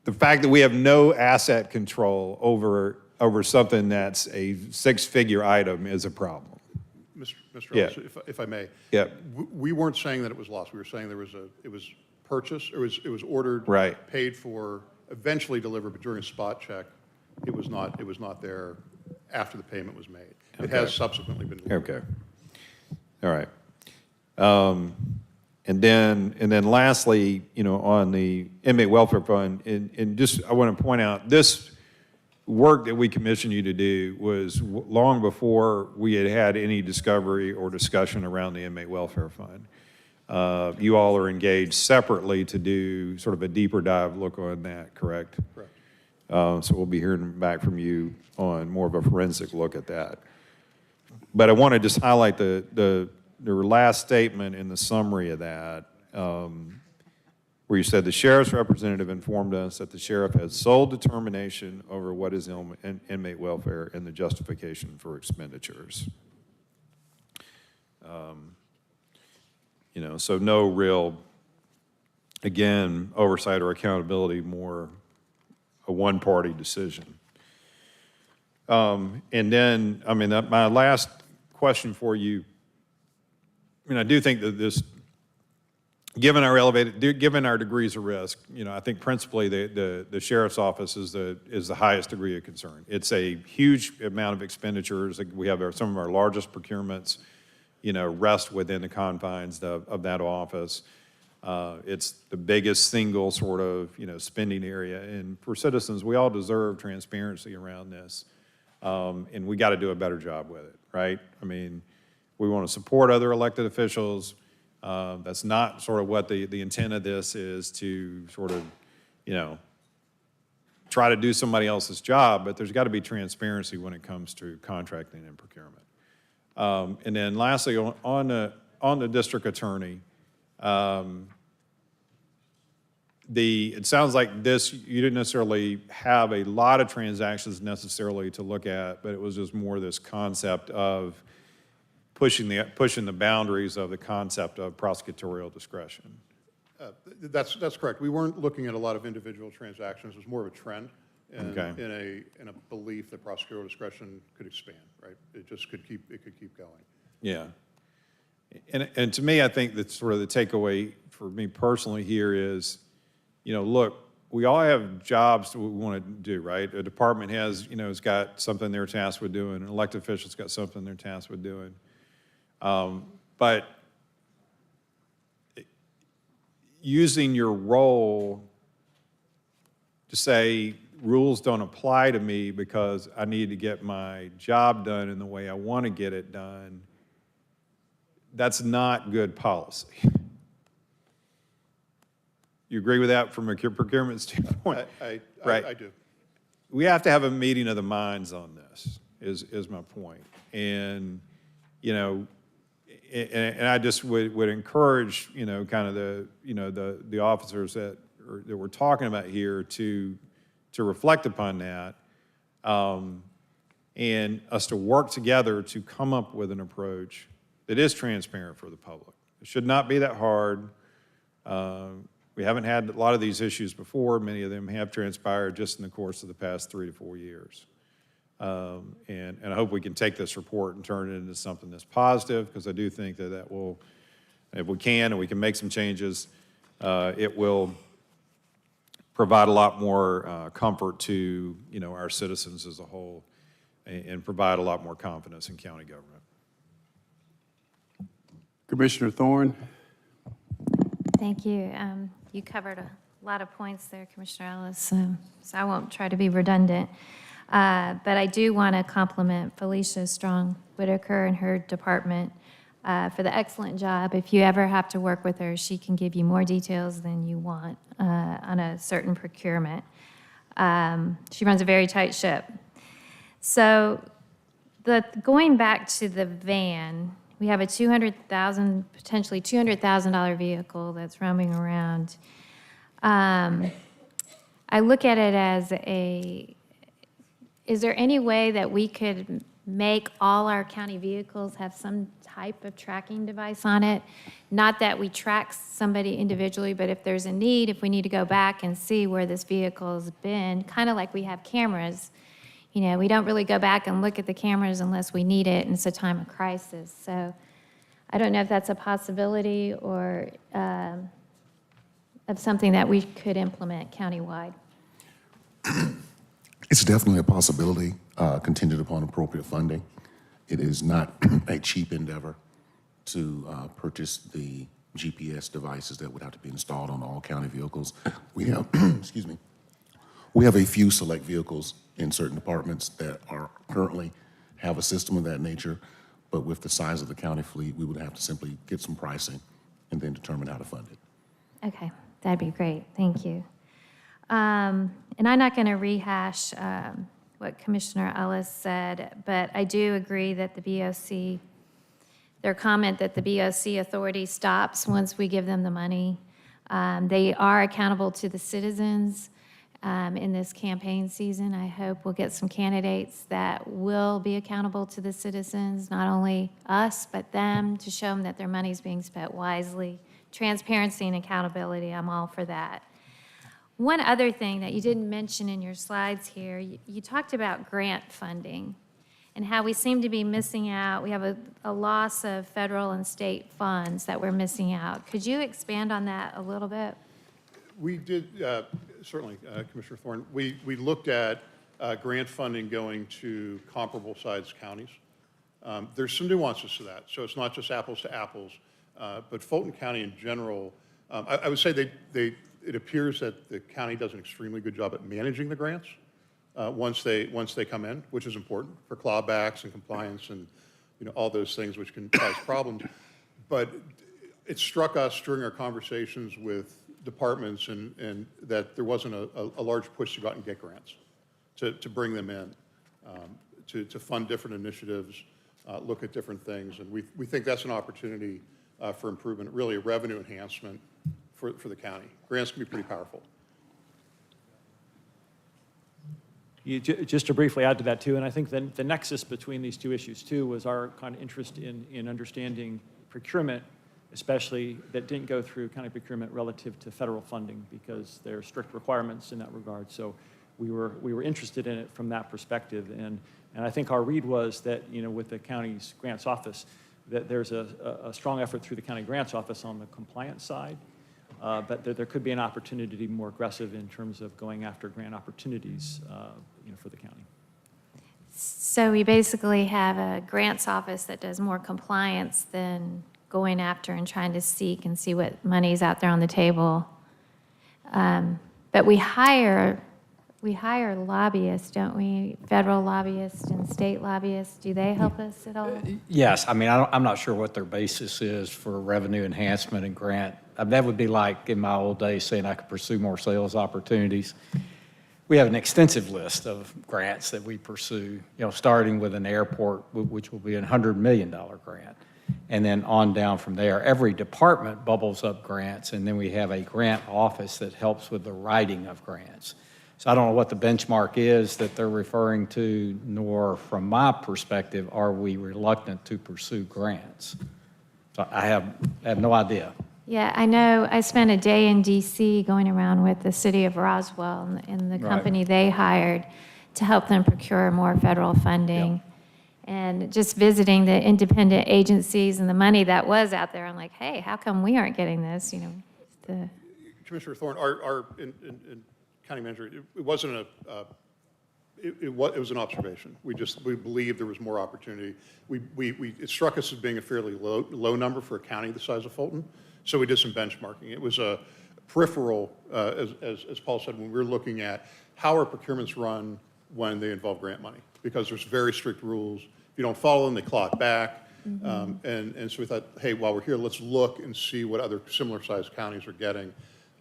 the fact that we have no asset control over something that's a six-figure item is a problem. Mr. Yeah. Ellis, if I may. Yeah. We weren't saying that it was lost. We were saying it was purchased, it was ordered. Right. Paid for, eventually delivered, but during a spot check, it was not there after the payment was made. It has subsequently been delivered. Okay. All right. And then lastly, on the inmate welfare fund, and just I want to point out, this work that we commissioned you to do was long before we had any discovery or discussion around the inmate welfare fund. You all are engaged separately to do sort of a deeper dive look on that, correct? Correct. So we'll be hearing back from you on more of a forensic look at that. But I want to just highlight the your last statement in the summary of that, where you said the sheriff's representative informed us that the sheriff has sole determination over what is inmate welfare and the justification for expenditures. You know, so no real, again, oversight or accountability, more a one-party decision. And then, I mean, my last question for you, I mean, I do think that this, given our degrees of risk, you know, I think principally the sheriff's office is the highest degree of concern. It's a huge amount of expenditures. We have some of our largest procurements, you know, rest within the confines of that office. It's the biggest single sort of, you know, spending area. And for citizens, we all deserve transparency around this. And we got to do a better job with it, right? I mean, we want to support other elected officials. That's not sort of what the intent of this is, to sort of, you know, try to do somebody else's job, but there's got to be transparency when it comes to contracting and procurement. And then lastly, on the district attorney, it sounds like this, you didn't necessarily have a lot of transactions necessarily to look at, but it was just more this concept of pushing the boundaries of the concept of prosecutorial discretion. That's correct. We weren't looking at a lot of individual transactions. It was more of a trend and Okay. in a belief that prosecutorial discretion could expand, right? It just could keep going. Yeah. And to me, I think that sort of the takeaway for me personally here is, you know, look, we all have jobs that we want to do, right? A department has, you know, has got something they're tasked with doing. An elected official's got something they're tasked with doing. But using your role to say rules don't apply to me because I need to get my job done in the way I want to get it done, that's not good policy. You agree with that from a procurement standpoint? I do. We have to have a meeting of the minds on this, is my point. And, you know, and I just would encourage, you know, kind of the officers that we're talking about here to reflect upon that, and us to work together to come up with an approach that is transparent for the public. It should not be that hard. We haven't had a lot of these issues before. Many of them have transpired just in the course of the past 3 to 4 years. And I hope we can take this report and turn it into something that's positive, because I do think that will, if we can and we can make some changes, it will provide a lot more comfort to, you know, our citizens as a whole, and provide a lot more confidence in county government. Commissioner Thorne. Thank you. You covered a lot of points there, Commissioner Ellis, so I won't try to be redundant. But I do want to compliment Felicia Strong-Whitaker and her department for the excellent job. If you ever have to work with her, she can give you more details than you want on a certain procurement. She runs a very tight ship. So going back to the van, we have a potentially $200,000 vehicle that's roaming around. I look at it as is there any way that we could make all our county vehicles have some type of tracking device on it? Not that we track somebody individually, but if there's a need, if we need to go back and see where this vehicle has been, kind of like we have cameras. You know, we don't really go back and look at the cameras unless we need it and it's a time of crisis. So I don't know if that's a possibility or of something that we could implement countywide. It's definitely a possibility, contingent upon appropriate funding. It is not a cheap endeavor to purchase the GPS devices that would have to be installed on all county vehicles. We have, excuse me, we have a few select vehicles in certain departments that are currently have a system of that nature, but with the size of the county fleet, we would have to simply get some pricing and then determine how to fund it. Okay, that'd be great. Thank you. And I'm not going to rehash what Commissioner Ellis said, but I do agree that the BOC their comment that the BOC authority stops once we give them the money. They are accountable to the citizens in this campaign season. I hope we'll get some candidates that will be accountable to the citizens, not only us, but them, to show them that their money is being spent wisely. Transparency and accountability, I'm all for that. One other thing that you didn't mention in your slides here, you talked about grant funding and how we seem to be missing out. We have a loss of federal and state funds that we're missing out. Could you expand on that a little bit? We did, certainly, Commissioner Thorne. We looked at grant funding going to comparable sized counties. There's some nuances to that, so it's not just apples to apples, but Fulton County in general, I would say it appears that the county does an extremely good job at managing the grants once they come in, which is important for clawbacks and compliance and all those things which can cause problems. But it struck us during our conversations with departments and that there wasn't a large push to go out and get grants to bring them in, to fund different initiatives, look at different things. And we think that's an opportunity for improvement, really a revenue enhancement for the county. Grants can be pretty powerful. Just to briefly add to that too, and I think the nexus between these two issues too was our kind of interest in understanding procurement, especially that didn't go through county procurement relative to federal funding because there are strict requirements in that regard. So we were interested in it from that perspective, and I think our read was that with the county's grants office, that there's a strong effort through the county grants office on the compliance side. But there could be an opportunity to be more aggressive in terms of going after grant opportunities for the county. So we basically have a grants office that does more compliance than going after and trying to seek and see what money's out there on the table. But we hire lobbyists, don't we? Federal lobbyists and state lobbyists. Do they help us at all? Yes, I mean, I'm not sure what their basis is for revenue enhancement and grant. That would be like in my old days saying I could pursue more sales opportunities. We have an extensive list of grants that we pursue, starting with an airport, which will be a $100 million grant, and then on down from there. Every department bubbles up grants, and then we have a grant office that helps with the writing of grants. So I don't know what the benchmark is that they're referring to, nor from my perspective, are we reluctant to pursue grants. So I have no idea. Yeah, I know. I spent a day in D.C. going around with the city of Roswell and the company they hired to help them procure more federal funding. Yep. And just visiting the independent agencies and the money that was out there, I'm like, hey, how come we aren't getting this? Commissioner Thorne, our county manager, it wasn't it was an observation. We believed there was more opportunity. It struck us as being a fairly low number for a county the size of Fulton. So we did some benchmarking. It was a peripheral, as Paul said, when we were looking at how are procurements run when they involve grant money, because there's very strict rules. If you don't follow them, they clock back. Mm-hmm. And so we thought, hey, while we're here, let's look and see what other similar sized counties are getting.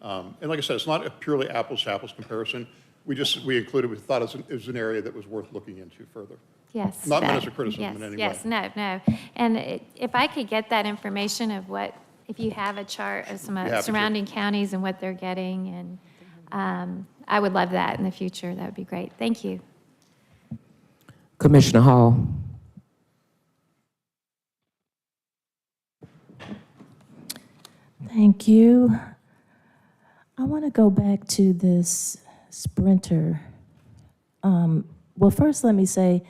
And like I said, it's not a purely apples to apples comparison. We thought it was an area that was worth looking into further. Yes. Not meant as a criticism in any way. Yes, no. And if I could get that information of if you have a chart of some surrounding counties and what they're getting, and I would love that in the future. That would be great. Thank you. Commissioner Hall. Thank you. I want to go back to this Sprinter. Well, first let me say,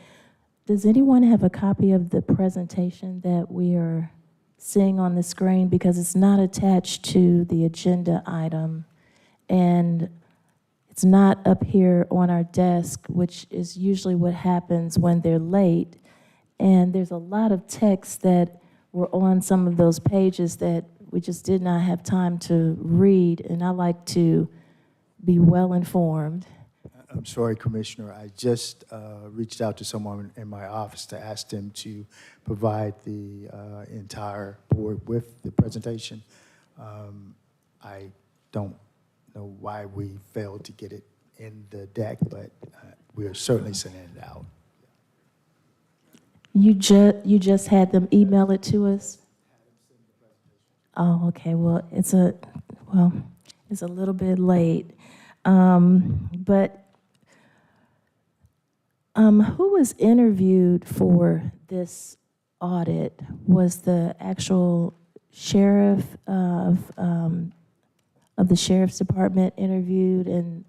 does anyone have a copy of the presentation that we are seeing on the screen? Because it's not attached to the agenda item, and it's not up here on our desk, which is usually what happens when they're late. And there's a lot of text that were on some of those pages that we just did not have time to read, and I like to be well informed. I'm sorry, Commissioner. I just reached out to someone in my office to ask them to provide the entire board with the presentation. I don't know why we failed to get it in the deck, but we are certainly sending it out. You just had them email it to us? Oh, okay, well, it's a little bit late. But who was interviewed for this audit? Was the actual sheriff of the Sheriff's Department interviewed, and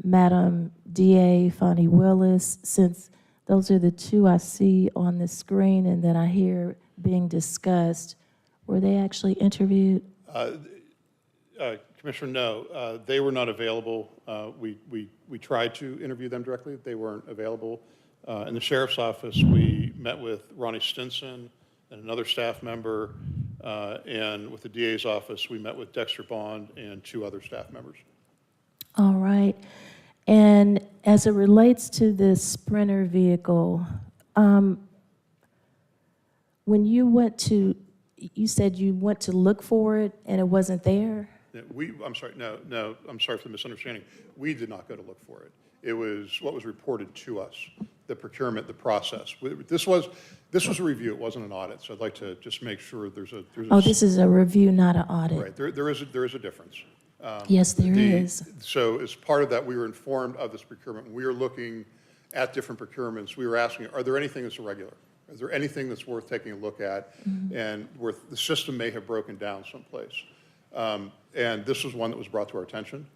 Madam DA Fonnie Willis, since those are the two I see on the screen and that I hear being discussed, were they actually interviewed? Commissioner, no, they were not available. We tried to interview them directly. They weren't available. In the sheriff's office, we met with Ronnie Stinson and another staff member, and with the DA's office, we met with Dexter Bond and 2 other staff members. All right. And as it relates to this Sprinter vehicle, when you went to, you said you went to look for it and it wasn't there? I'm sorry, no, I'm sorry for the misunderstanding. We did not go to look for it. It was what was reported to us, the procurement, the process. This was a review, it wasn't an audit, so I'd like to just make sure there's a Oh, this is a review, not an audit. Right, there is a difference. Yes, there is. So as part of that, we were informed of this procurement. When we were looking at different procurements, we were asking, are there anything that's irregular? Is there anything that's worth taking a look at and where the system may have broken down someplace? And this was one that was brought to our attention.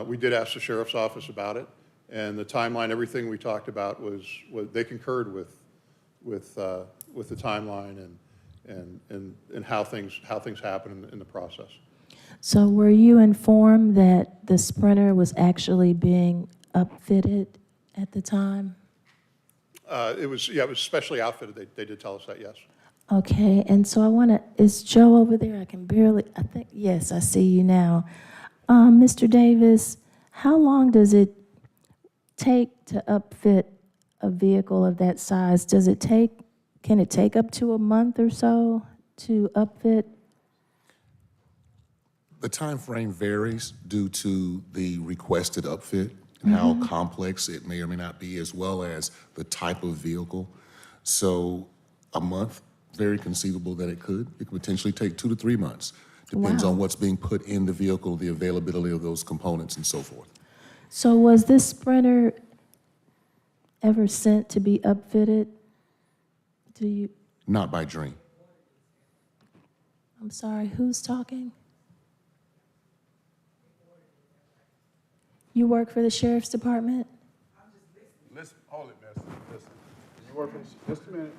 We did ask the sheriff's office about it, and the timeline, everything we talked about was they concurred with the timeline and how things happen in the process. So were you informed that the Sprinter was actually being upfitted at the time? It was specially outfitted. They did tell us that, yes. Okay, and so I want to, is Joe over there? I think, yes, I see you now. Mr. Davis, how long does it take to upfit a vehicle of that size? Can it take up to a month or so to upfit? The time frame varies due to the requested upfit and how complex it may or may not be, as well as the type of vehicle. So a month, very conceivable that it could. It could potentially take 2 to 3 months. Depends on what's being put in the vehicle, the availability of those components and so forth. So was this Sprinter ever sent to be upfitted? Not by Dream. I'm sorry, who's talking? You work for the Sheriff's Department? Listen, hold it, listen. You work for, just a minute.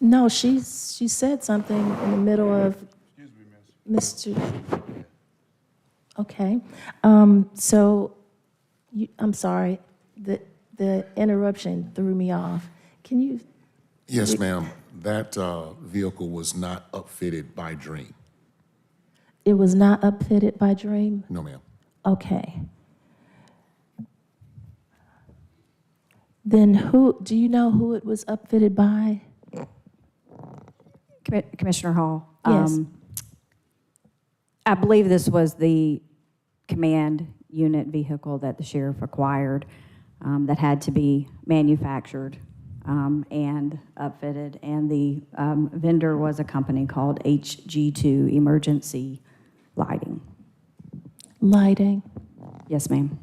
No, she said something in the middle of Mr. Okay. So, I'm sorry, the interruption threw me off. Can you? Yes, ma'am. That vehicle was not upfitted by Dream. It was not upfitted by Dream? No, ma'am. Okay. Then do you know who it was upfitted by? Commissioner Hall? Yes. I believe this was the command unit vehicle that the sheriff acquired that had to be manufactured and upfitted. And the vendor was a company called HG2 Emergency Lighting. Lighting? Yes, ma'am.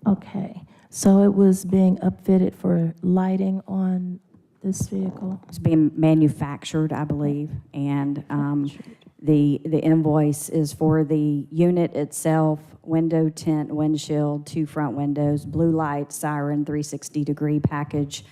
Okay. So it was being upfitted for lighting on this vehicle? It's being manufactured, I believe, and the invoice is for the unit itself, window tint, windshield, 2 front windows, blue light, siren, 360-degree package,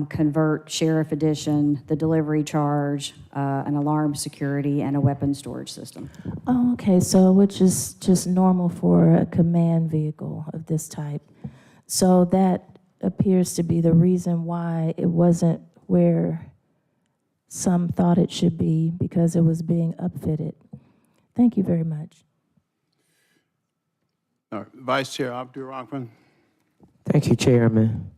convert, sheriff edition, the delivery charge, an alarm security, and a weapon storage system. Oh, okay, so which is just normal for a command vehicle of this type. So that appears to be the reason why it wasn't where some thought it should be, because it was being upfitted. Thank you very much. Vice Chair Abdul Rahman. Thank you, Chairman.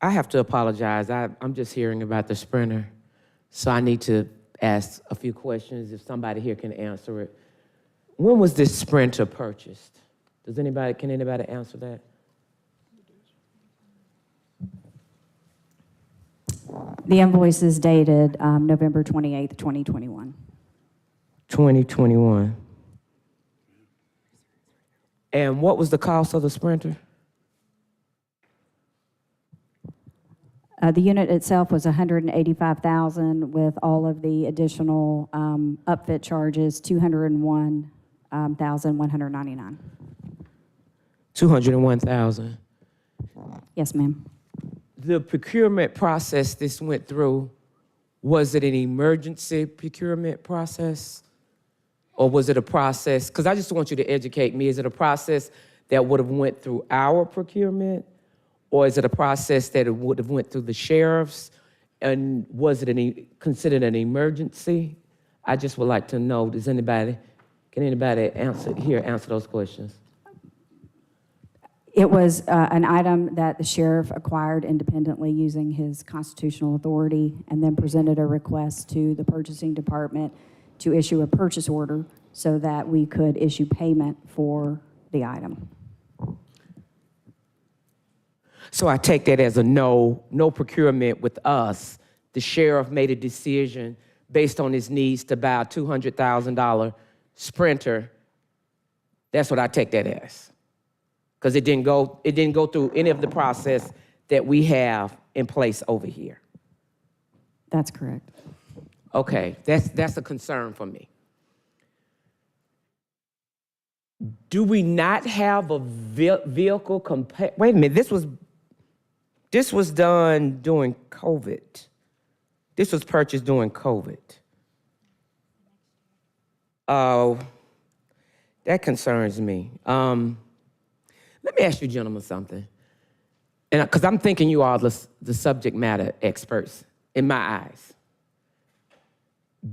I have to apologize. I'm just hearing about the Sprinter, so I need to ask a few questions if somebody here can answer it. When was this Sprinter purchased? Can anybody answer that? The invoice is dated November 28th, 2021. 2021. And what was the cost of the Sprinter? The unit itself was $185,000 with all of the additional upfit charges, $201,199. $201,000. Yes, ma'am. The procurement process this went through, was it an emergency procurement process? Or was it a process, because I just want you to educate me, is it a process that would have went through our procurement? Or is it a process that it would have went through the sheriffs? And was it considered an emergency? I just would like to know, can anybody answer those questions? It was an item that the sheriff acquired independently using his constitutional authority and then presented a request to the purchasing department to issue a purchase order so that we could issue payment for the item. So I take that as a no procurement with us. The sheriff made a decision based on his needs to buy a $200,000 Sprinter. That's what I take that as. Because it didn't go through any of the process that we have in place over here. That's correct. Okay, that's a concern for me. Do we not have a vehicle wait a minute, this was done during COVID. This was purchased during COVID. Oh, that concerns me. Let me ask you gentlemen something. And because I'm thinking you are the subject matter experts in my eyes.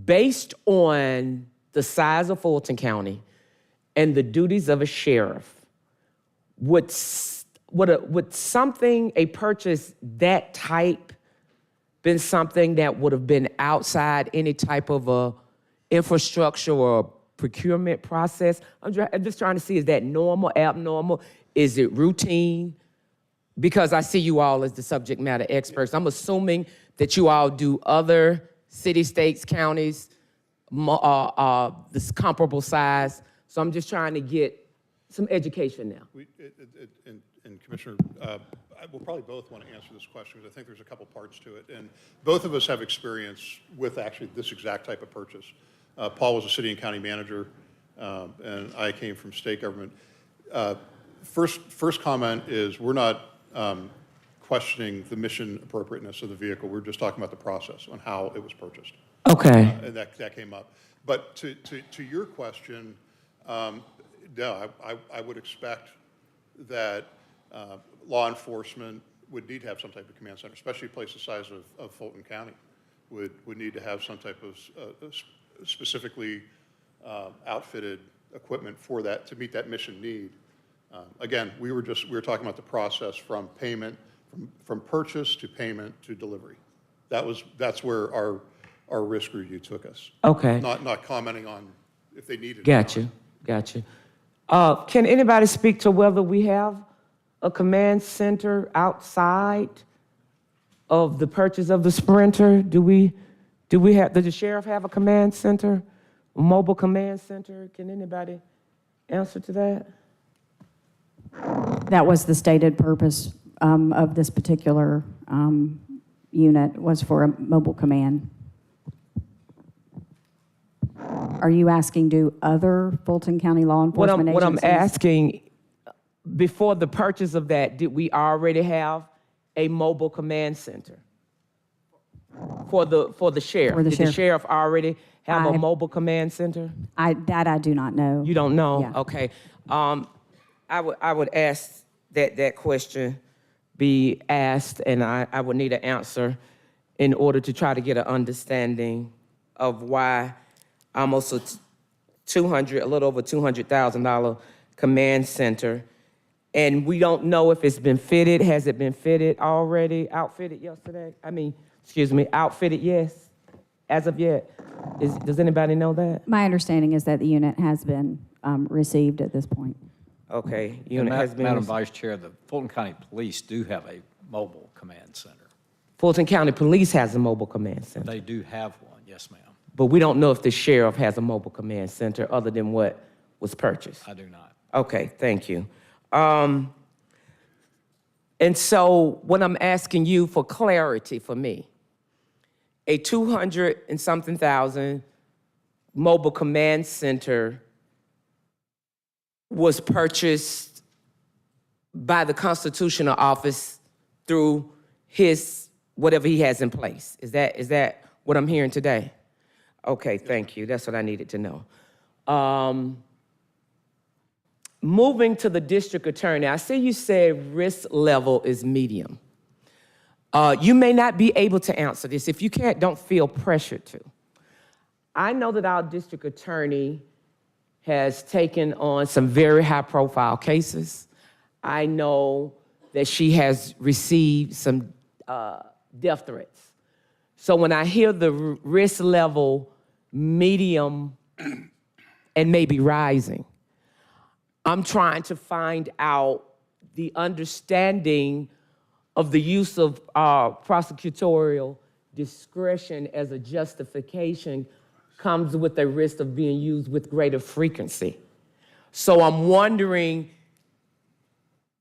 Based on the size of Fulton County and the duties of a sheriff, would a purchase that type been something that would have been outside any type of a infrastructure or procurement process? I'm just trying to see, is that normal, abnormal? Is it routine? Because I see you all as the subject matter experts. I'm assuming that you all do other city, states, counties, this comparable size. So I'm just trying to get some education now. And Commissioner, we'll probably both want to answer this question because I think there's a couple parts to it. And both of us have experience with actually this exact type of purchase. Paul was a city and county manager, and I came from state government. First comment is we're not questioning the mission appropriateness of the vehicle. We're just talking about the process on how it was purchased. Okay. And that came up. But to your question, no, I would expect that law enforcement would need to have some type of command center, especially a place the size of Fulton County would need to have some type of specifically outfitted equipment for that to meet that mission need. Again, we were talking about the process from payment, from purchase to payment to delivery. That's where our risk review took us. Okay. Not commenting on if they needed it. Gotcha. Can anybody speak to whether we have a command center outside of the purchase of the Sprinter? Does the sheriff have a command center, a mobile command center? Can anybody answer to that? That was the stated purpose of this particular unit, was for a mobile command. Are you asking, do other Fulton County law enforcement agencies? What I'm asking, before the purchase of that, did we already have a mobile command center? For the sheriff? Did the sheriff already have a mobile command center? I do not know. You don't know? Yeah. Okay. I would ask that question be asked, and I would need an answer in order to try to get an understanding of why almost a little over $200,000 command center, and we don't know if it's been fitted. Has it been fitted already? Outfitted yesterday? Outfitted, yes, as of yet. Does anybody know that? My understanding is that the unit has been received at this point. Okay, Madam Vice Chair, the Fulton County Police do have a mobile command center. Fulton County Police has a mobile command center, They do have one, yes, ma'am. but we don't know if the sheriff has a mobile command center other than what was purchased. I do not. Okay, thank you. And so what I'm asking you for clarity for me, a 200 and something thousand mobile command center was purchased by the constitutional office through his, whatever he has in place. Is that what I'm hearing today? Okay, thank you. That's what I needed to know. Moving to the district attorney, I see you said risk level is medium. You may not be able to answer this. If you can't, don't feel pressured to. I know that our district attorney has taken on some very high-profile cases. I know that she has received some death threats. So when I hear the risk level medium and maybe rising, I'm trying to find out the understanding of the use of prosecutorial discretion as a justification comes with a risk of being used with greater frequency. So I'm wondering,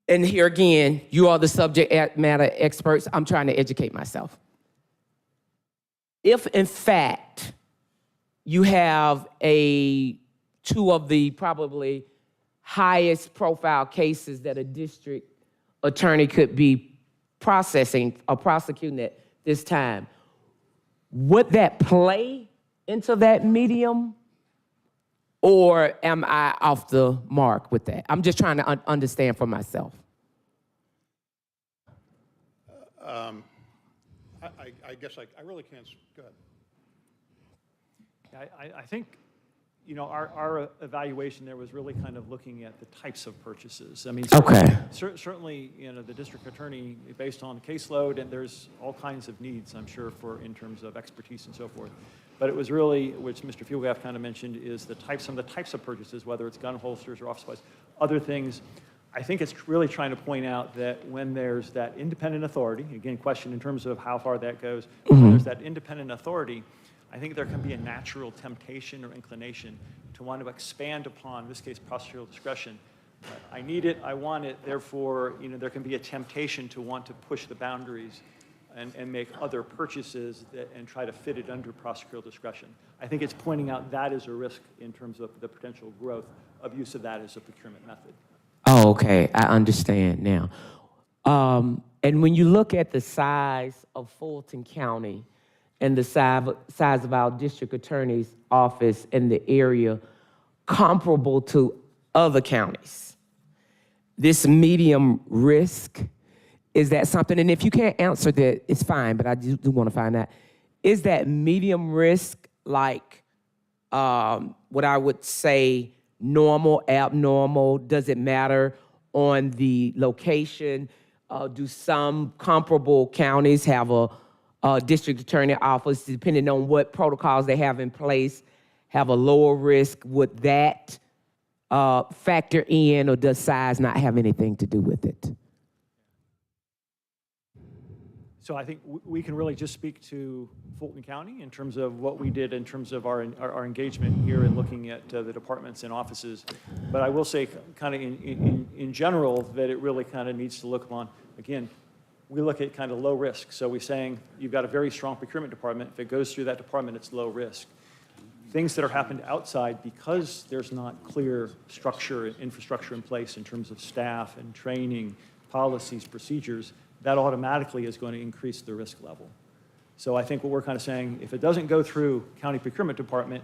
and here again, you are the subject matter experts, I'm trying to educate myself. If in fact you have two of the probably highest profile cases that a district attorney could be processing or prosecuting at this time, would that play into that medium, or am I off the mark with that? I'm just trying to understand for myself. I guess I really can't, go ahead. I think, you know, our evaluation there was really kind of looking at the types of purchases. I mean, certainly, you know, the district attorney, based on caseload, and there's all kinds of needs, I'm sure, in terms of expertise and so forth. But it was really, which Mr. Fieldgaff kind of mentioned, is some of the types of purchases, whether it's gun holsters or office supplies, other things. I think it's really trying to point out that when there's that independent authority, again, question in terms of how far that goes, when there's that independent authority, I think there can be a natural temptation or inclination to want to expand upon, in this case, prosecutorial discretion. I need it, I want it, therefore, you know, there can be a temptation to want to push the boundaries and make other purchases and try to fit it under prosecutorial discretion. I think it's pointing out that is a risk in terms of the potential growth of use of that as a procurement method. Oh, okay, I understand now. And when you look at the size of Fulton County and the size of our district attorney's office in the area comparable to other counties, this medium risk, is that something, and if you can't answer that, it's fine, but I do want to find out, is that medium risk like what I would say normal, abnormal? Does it matter on the location? Do some comparable counties have a district attorney office, depending on what protocols they have in place, have a lower risk? Would that factor in, or does size not have anything to do with it? So I think we can really just speak to Fulton County in terms of what we did in terms of our engagement here in looking at the departments and offices. But I will say kind of in general that it really kind of needs to look upon, again, we look at kind of low risk. So we're saying you've got a very strong procurement department. If it goes through that department, it's low risk. Things that are happened outside, because there's not clear structure and infrastructure in place in terms of staff and training, policies, procedures, that automatically is going to increase the risk level. So I think what we're kind of saying, if it doesn't go through county procurement department,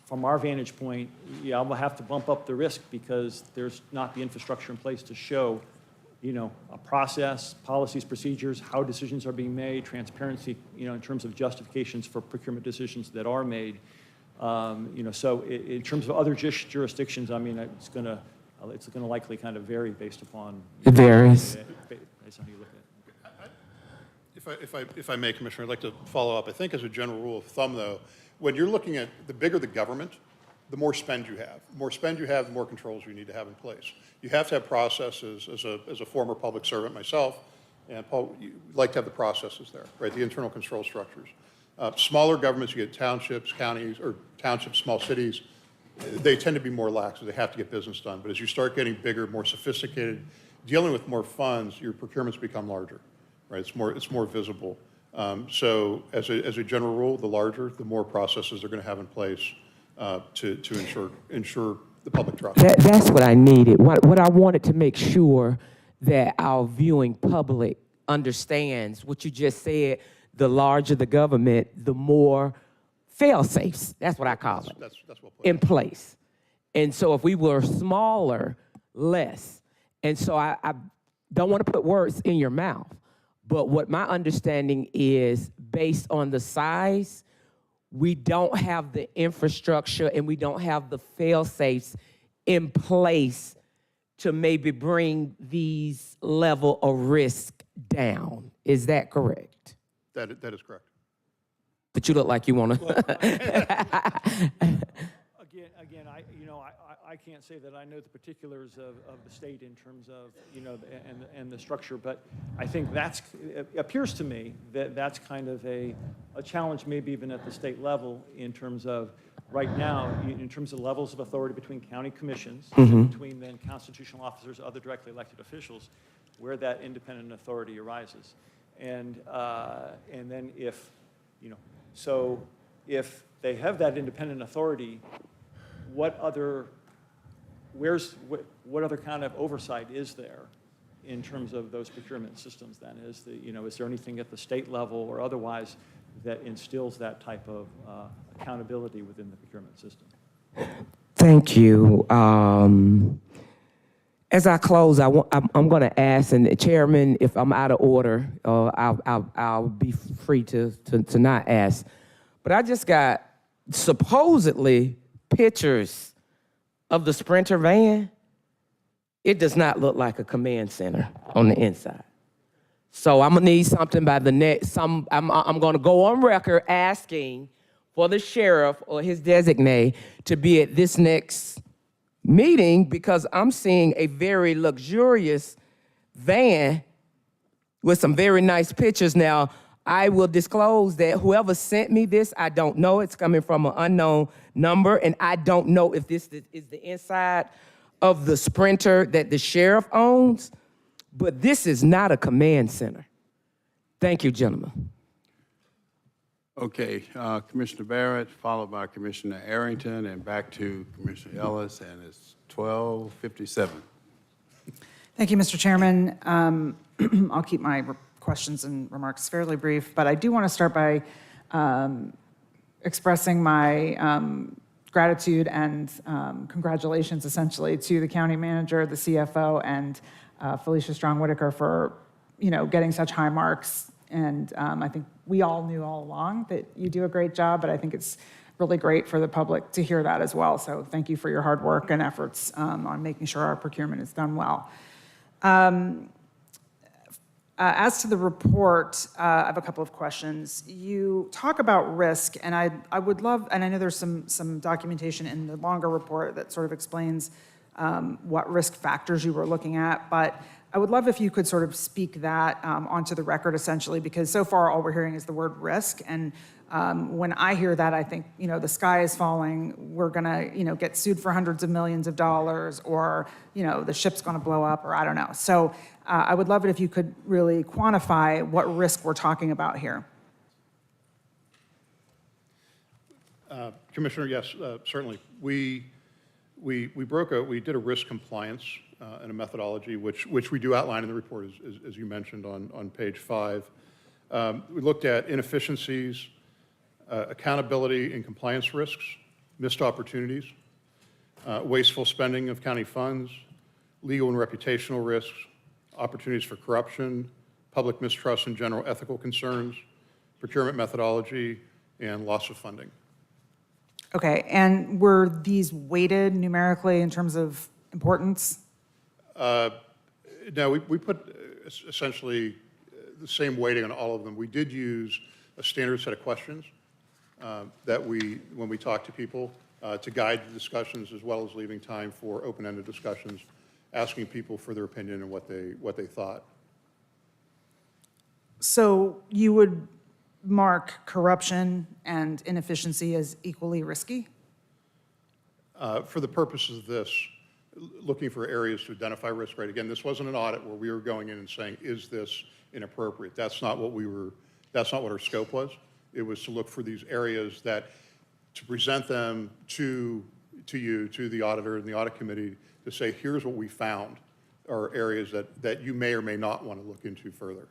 from our vantage point, yeah, we'll have to bump up the risk because there's not the infrastructure in place to show, you know, a process, policies, procedures, how decisions are being made, transparency, you know, in terms of justifications for procurement decisions that are made. You know, so in terms of other jurisdictions, I mean, it's going to likely kind of vary based upon. It varies. Based on how you look at it. If I may, Commissioner, I'd like to follow up. I think as a general rule of thumb, though, when you're looking at the bigger the government, the more spend you have. The more spend you have, the more controls you need to have in place. You have to have processes. As a former public servant myself, And Paul, you like to have the processes there, right? The internal control structures. Smaller governments, you get townships, counties, or townships, small cities, they tend to be more lax, so they have to get business done. But as you start getting bigger, more sophisticated, dealing with more funds, your procurements become larger, right? It's more visible. So as a general rule, the larger, the more processes they're going to have in place to ensure the public trust. That's what I needed. What I wanted to make sure that our viewing public understands what you just said. The larger the government, the more fail-safes, that's what I call it, that's well put. in place. And so if we were smaller, less. And so I don't want to put words in your mouth, but what my understanding is, based on the size, we don't have the infrastructure and we don't have the fail-safes in place to maybe bring these level of risk down. Is that correct? That is correct. But you look like you want to. Again, I can't say that I know the particulars of the state in terms of, and the structure, but I think it appears to me that that's kind of a challenge, maybe even at the state level, in terms of right now, in terms of levels of authority between county commissions, and between then constitutional officers, other directly elected officials, where that independent authority arises. And then so if they have that independent authority, what other kind of oversight is there in terms of those procurement systems then? Is there anything at the state level or otherwise that instills that type of accountability within the procurement system? Thank you. As I close, I'm going to ask, and Chairman, if I'm out of order, I'll be free to not ask. But I just got supposedly pictures of the Sprinter van. It does not look like a command center on the inside. So I'm gonna need something by the next. I'm going to go on record asking for the sheriff or his designate to be at this next meeting, because I'm seeing a very luxurious van with some very nice pictures. Now, I will disclose that whoever sent me this, I don't know. It's coming from an unknown number, and I don't know if this is the inside of the Sprinter that the sheriff owns, but this is not a command center. Thank you, gentlemen. Okay, Commissioner Barrett, followed by Commissioner Arrington, and back to Commissioner Ellis, and it's 12:57. Thank you, Mr. Chairman. I'll keep my questions and remarks fairly brief, but I do want to start by expressing my gratitude and congratulations, essentially, to the county manager, the CFO, and Felicia Strong-Whitaker for, getting such high marks. And I think we all knew all along that you do a great job, but I think it's really great for the public to hear that as well. So thank you for your hard work and efforts on making sure our procurement is done well. As to the report, I have a couple of questions. You talk about risk, and I would love, and I know there's some documentation in the longer report that sort of explains what risk factors you were looking at, but I would love if you could sort of speak that onto the record, essentially, because so far all we're hearing is the word risk, and when I hear that, I think, the sky is falling, we're gonna, get sued for hundreds of millions of dollars, or, the ship's gonna blow up, or I don't know. So I would love it if you could really quantify what risk we're talking about here. Commissioner, yes, certainly. We did a risk compliance and a methodology, which we do outline in the report, as you mentioned on page 5. We looked at inefficiencies, accountability and compliance risks, missed opportunities, wasteful spending of county funds, legal and reputational risks, opportunities for corruption, public mistrust and general ethical concerns, procurement methodology, and loss of funding. Okay, and were these weighted numerically in terms of importance? No, we put essentially the same weighting on all of them. We did use a standard set of questions that when we talk to people, to guide the discussions, as well as leaving time for open-ended discussions, asking people for their opinion and what they thought. So you would mark corruption and inefficiency as equally risky? For the purposes of this, looking for areas to identify risk, right? Again, this wasn't an audit where we were going in and saying, is this inappropriate? That's not what our scope was. It was to look for these areas to present them to you, to the auditor and the audit committee, to say, here's what we found are areas that you may or may not want to look into further.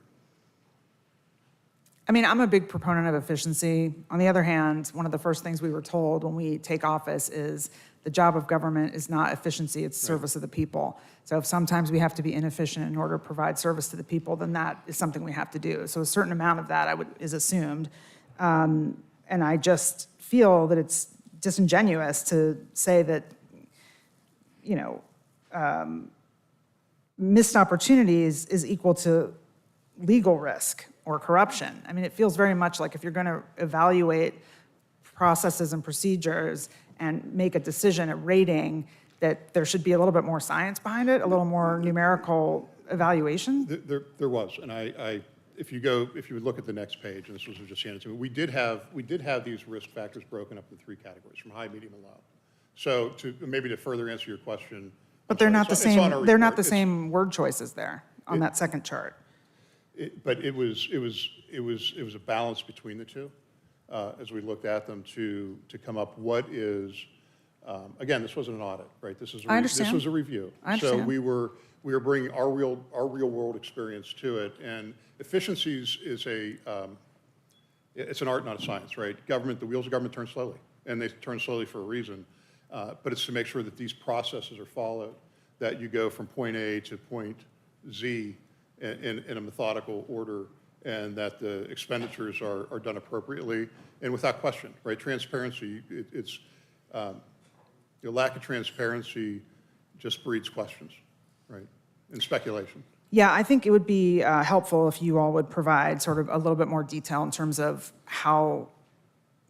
I mean, I'm a big proponent of efficiency. On the other hand, one of the first things we were told when we take office is the job of government is not efficiency, it's service of the people. So if sometimes we have to be inefficient in order to provide service to the people, then that is something we have to do. So a certain amount of that is assumed. And I just feel that it's disingenuous to say that, missed opportunities is equal to legal risk or corruption. I mean, it feels very much like if you're going to evaluate processes and procedures and make a decision, a rating, that there should be a little bit more science behind it, a little more numerical evaluation. There was, and if you would look at the next page, and this was just handed to me, we did have these risk factors broken up in 3 categories, from high, medium, and low. So to further answer your question, but they're not the same. They're not the same word choices there on that second chart. But it was a balance between the two as we looked at them to come up what is. Again, this wasn't an audit, right? This was a review. I understand. So we were bringing our real world experience to it, and efficiencies is it's an art, not a science, right? The wheels of government turn slowly, and they turn slowly for a reason. But it's to make sure that these processes are followed, that you go from point A to point Z in a methodical order, and that the expenditures are done appropriately and without question, right? Transparency, the lack of transparency just breeds questions, right? And speculation. Yeah, I think it would be helpful if you all would provide sort of a little bit more detail in terms of how,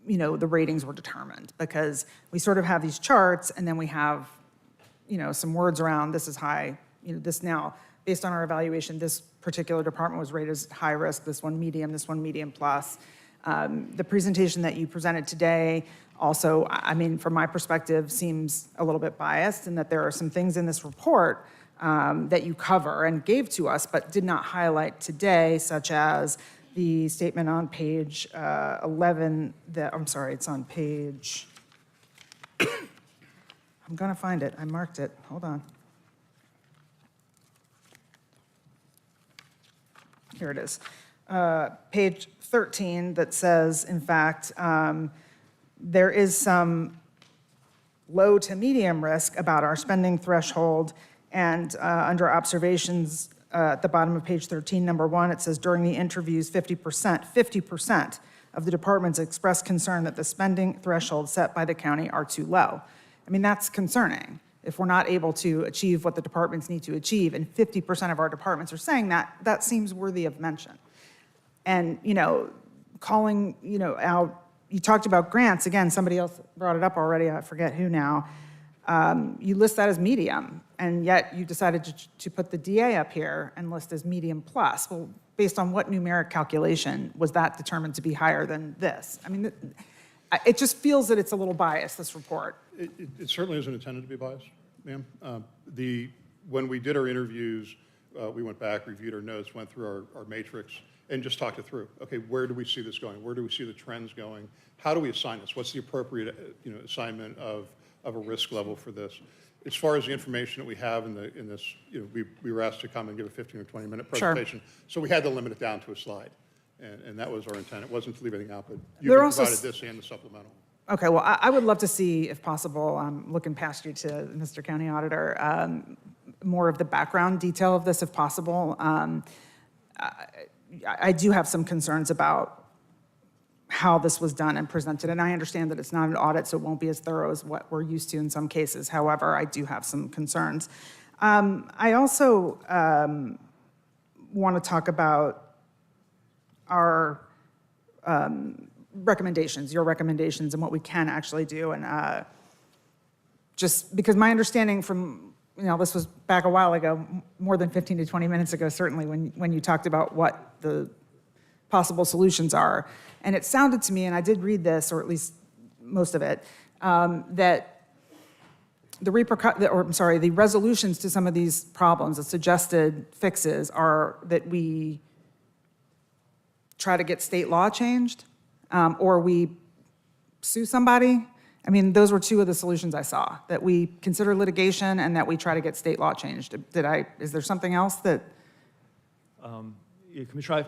the ratings were determined, because we sort of have these charts and then we have, some words around this is high, this now, based on our evaluation, this particular department was rated as high risk, this one medium plus. The presentation that you presented today also, I mean, from my perspective, seems a little bit biased in that there are some things in this report that you cover and gave to us, but did not highlight today, such as the statement on page 11, it's on page, I'm gonna find it, I marked it, hold on. Here it is. Page 13 that says, in fact, there is some low to medium risk about our spending threshold, and under observations at the bottom of page 13, number 1, it says during the interviews, 50% of the departments expressed concern that the spending threshold set by the county are too low. I mean, that's concerning. If we're not able to achieve what the departments need to achieve, and 50% of our departments are saying that, that seems worthy of mention. And, calling, out, you talked about grants, again, somebody else brought it up already, I forget who now. You list that as medium, and yet you decided to put the DA up here and list as medium plus. Well, based on what numeric calculation was that determined to be higher than this? I mean, it just feels that it's a little biased, this report. It certainly isn't intended to be biased, ma'am. When we did our interviews, we went back, reviewed our notes, went through our matrix, and just talked it through. Okay, where do we see this going? Where do we see the trends going? How do we assign this? What's the appropriate assignment of a risk level for this? As far as the information that we have in this, we were asked to come and give a 15 or 20-minute presentation. Sure. So we had to limit it down to a slide. And that was our intent. It wasn't to leave anything out, but you provided this and the supplemental. Okay, well, I would love to see, if possible, I'm looking past you to Mr. County Auditor, more of the background detail of this, if possible. I do have some concerns about how this was done and presented, and I understand that it's not an audit, so it won't be as thorough as what we're used to in some cases. However, I do have some concerns. I also want to talk about our recommendations, your recommendations, and what we can actually do. And just because my understanding from, this was back a while ago, more than 15 to 20 minutes ago, certainly, when you talked about what the possible solutions are. And it sounded to me, and I did read this, or at least most of it, that the resolutions to some of these problems, the suggested fixes, are that we try to get state law changed, or we sue somebody. I mean, those were two of the solutions I saw, that we consider litigation and that we try to get state law changed. Is there something else that? Yeah, Commissioner,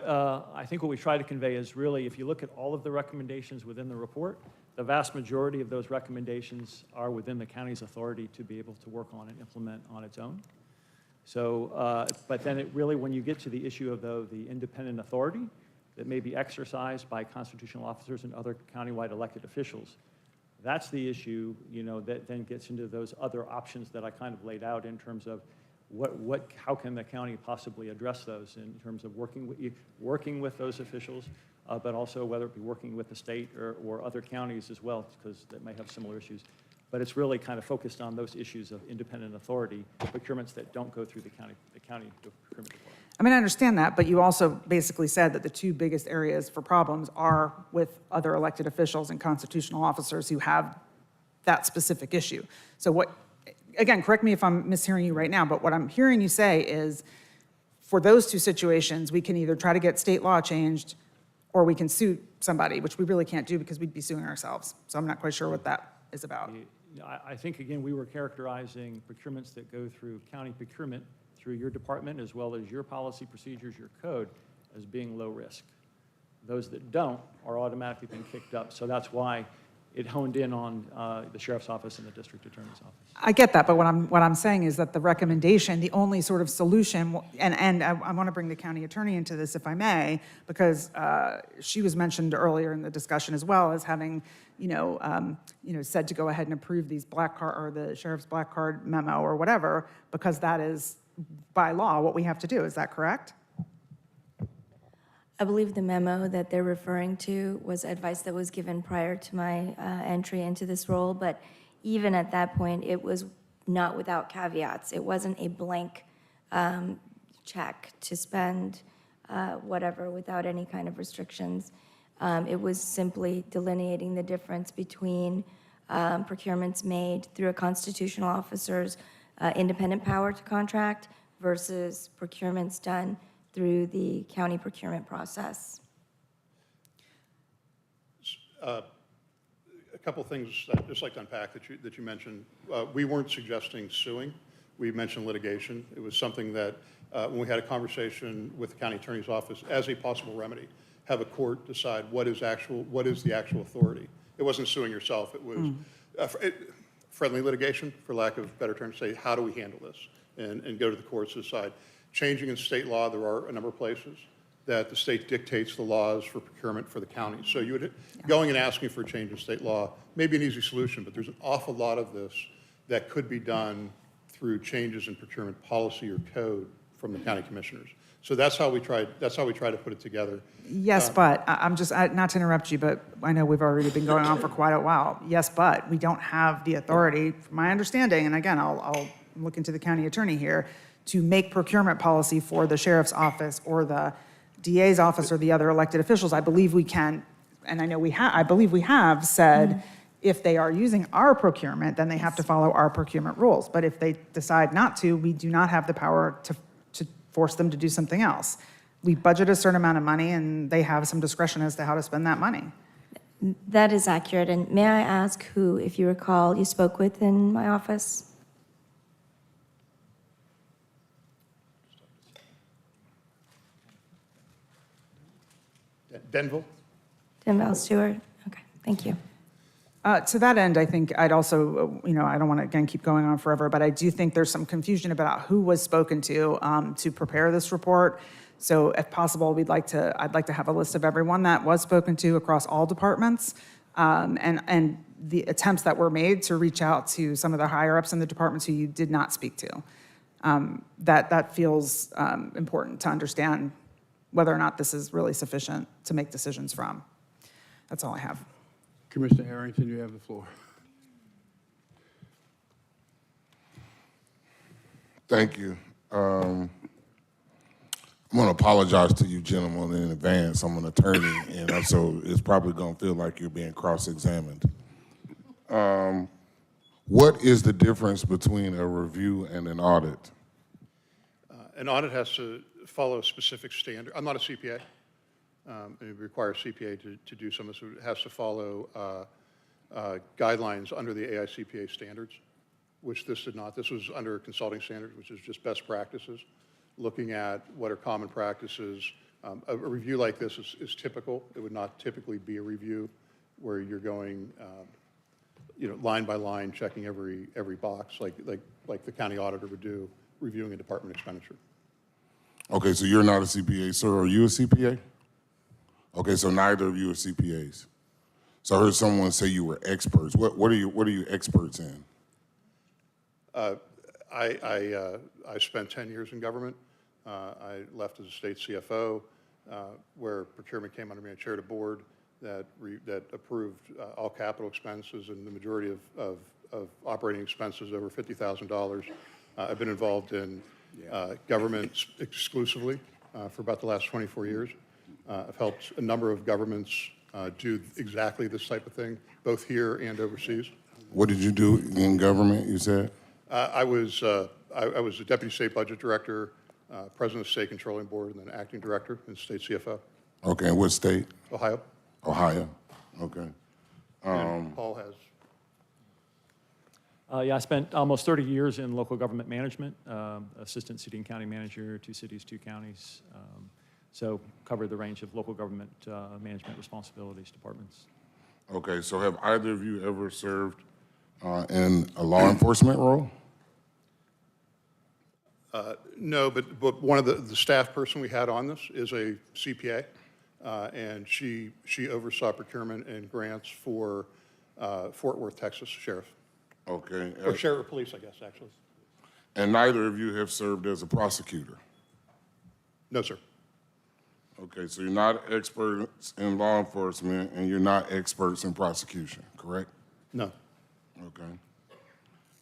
I think what we try to convey is really, if you look at all of the recommendations within the report, the vast majority of those recommendations are within the county's authority to be able to work on and implement on its own. So, but then it really, when you get to the issue of the independent authority that may be exercised by constitutional officers and other countywide elected officials, that's the issue, that then gets into those other options that I kind of laid out in terms of how can the county possibly address those in terms of working with those officials, but also whether it be working with the state or other counties as well, because that may have similar issues. But it's really kind of focused on those issues of independent authority, procurements that don't go through the county procurement department. I mean, I understand that, but you also basically said that the two biggest areas for problems are with other elected officials and constitutional officers who have that specific issue. So again, correct me if I'm mishearing you right now, but what I'm hearing you say is, for those two situations, we can either try to get state law changed or we can sue somebody, which we really can't do because we'd be suing ourselves. So I'm not quite sure what that is about. I think, again, we were characterizing procurements that go through county procurement through your department, as well as your policy procedures, your code, as being low risk. Those that don't are automatically being kicked up. So that's why it honed in on the sheriff's office and the district attorney's office. I get that, but what I'm saying is that the recommendation, the only sort of solution, and I want to bring the county attorney into this if I may, because she was mentioned earlier in the discussion as well as having, said to go ahead and approve these black card or the sheriff's black card memo or whatever, because that is by law what we have to do. Is that correct? I believe the memo that they're referring to was advice that was given prior to my entry into this role, but even at that point, it was not without caveats. It wasn't a blank check to spend whatever without any kind of restrictions. It was simply delineating the difference between procurements made through a constitutional officer's independent power to contract versus procurements done through the county procurement process. A couple things I'd just like to unpack that you mentioned. We weren't suggesting suing. We mentioned litigation. It was something that when we had a conversation with the county attorney's office as a possible remedy, have a court decide what is the actual authority. It wasn't suing yourself. It was friendly litigation, for lack of a better term, to say, how do we handle this? And go to the courts to decide. Changing in state law, there are a number of places that the state dictates the laws for procurement for the county. So going and asking for a change in state law may be an easy solution, but there's an awful lot of this that could be done through changes in procurement policy or code from the county commissioners. So that's how we try to put it together. Yes, but I'm just, not to interrupt you, but I know we've already been going on for quite a while. Yes, but we don't have the authority, from my understanding, and again, I'll look into the county attorney here, to make procurement policy for the sheriff's office or the DA's office or the other elected officials. I believe we can, and I know I believe we have said, if they are using our procurement, then they have to follow our procurement rules. But if they decide not to, we do not have the power to force them to do something else. We budget a certain amount of money and they have some discretion as to how to spend that money. That is accurate. And may I ask who, if you recall, you spoke with in my office? Denville? Denville Stewart? Okay, thank you. To that end, I think I'd also, I don't want to, again, keep going on forever, but I do think there's some confusion about who was spoken to prepare this report. So if possible, I'd like to have a list of everyone that was spoken to across all departments, and the attempts that were made to reach out to some of the higher ups in the departments who you did not speak to. That feels important to understand whether or not this is really sufficient to make decisions from. That's all I have. Commissioner Harrington, you have the floor. Thank you. I'm going to apologize to you gentlemen in advance. I'm an attorney, and so it's probably going to feel like you're being cross-examined. What is the difference between a review and an audit? An audit has to follow a specific standard. I'm not a CPA. It requires CPA to do some of this. It has to follow guidelines under the AICPA standards, which this did not. This was under consulting standards, which is just best practices, looking at what are common practices. A review like this is typical. It would not typically be a review where you're going line by line, checking every box, like the county auditor would do, reviewing a department expenditure. Okay, so you're not a CPA, sir. Are you a CPA? Okay, so neither of you are CPAs. So I heard someone say you were experts. What are you experts in? I spent 10 years in government. I left as a state CFO, where procurement came under me. I chaired a board that approved all capital expenses and the majority of operating expenses over $50,000. I've been involved in government exclusively for about the last 24 years. I've helped a number of governments do exactly this type of thing, both here and overseas. What did you do in government, you said? I was the deputy state budget director, president of the state controlling board, and then acting director and state CFO. Okay, and what state? Ohio. Ohio, okay. And Paul has. Yeah, I spent almost 30 years in local government management, assistant city and county manager, 2 cities, 2 counties. So covered the range of local government management responsibilities, departments. Okay, so have either of you ever served in a law enforcement role? No, but one of the staff person we had on this is a CPA, and she oversaw procurement and grants for Fort Worth, Texas Sheriff. Okay. Or Sheriff of Police, I guess, actually. And neither of you have served as a prosecutor? No, sir. Okay, so you're not experts in law enforcement and you're not experts in prosecution, correct? No. Okay.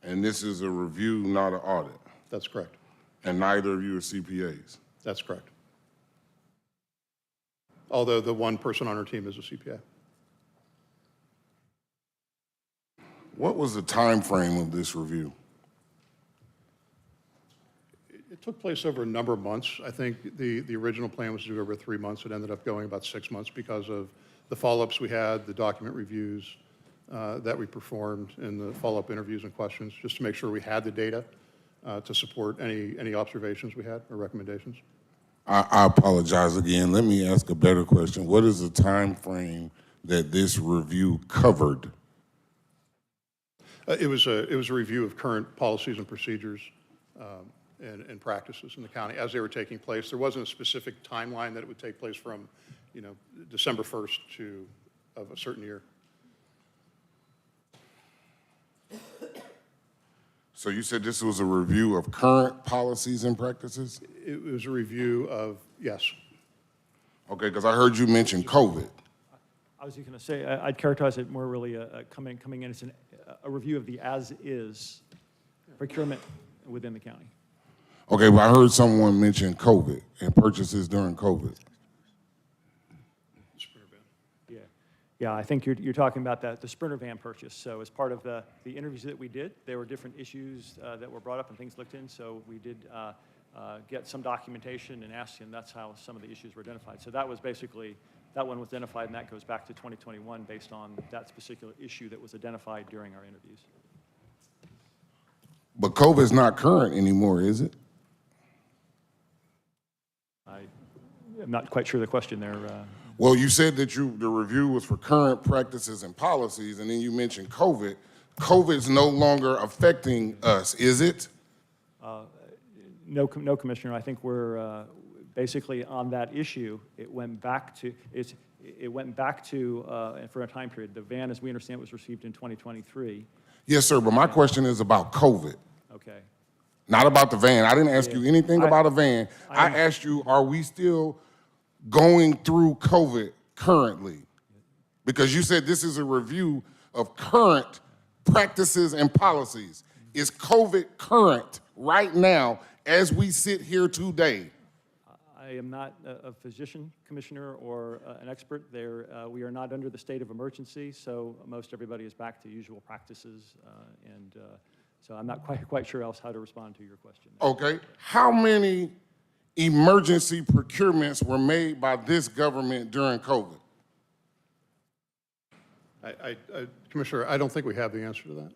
And this is a review, not an audit? That's correct. And neither of you are CPAs? That's correct. Although the one person on our team is a CPA. What was the time frame of this review? It took place over a number of months. I think the original plan was to do over 3 months. It ended up going about 6 months because of the follow-ups we had, the document reviews that we performed, and the follow-up interviews and questions, just to make sure we had the data to support any observations we had or recommendations. I apologize again. Let me ask a better question. What is the time frame that this review covered? It was a review of current policies and procedures and practices in the county as they were taking place. There wasn't a specific timeline that it would take place from, December 1st of a certain year. So you said this was a review of current policies and practices? It was a review of, yes. Okay, because I heard you mention COVID. I was going to say, I'd characterize it more really coming in as a review of the as-is procurement within the county. Okay, but I heard someone mention COVID and purchases during COVID. Yeah, I think you're talking about the Sprinter van purchase. So as part of the interviews that we did, there were different issues that were brought up and things looked in. So we did get some documentation and asked, and that's how some of the issues were identified. So that was basically, that one was identified, and that goes back to 2021 based on that particular issue that was identified during our interviews. But COVID's not current anymore, is it? I'm not quite sure the question there. Well, you said that the review was for current practices and policies, and then you mentioned COVID. COVID's no longer affecting us, is it? No, Commissioner. I think we're basically on that issue. It went back to for a time period. The van, as we understand, was received in 2023. Yes, sir. But my question is about COVID. Okay. Not about the van. I didn't ask you anything about a van. I asked you, are we still going through COVID currently? Because you said this is a review of current practices and policies. Is COVID current right now as we sit here today? I am not a physician, Commissioner, or an expert there. We are not under the state of emergency, so most everybody is back to usual practices, and so I'm not quite sure else how to respond to your question. Okay. How many emergency procurements were made by this government during COVID? Commissioner, I don't think we have the answer to that.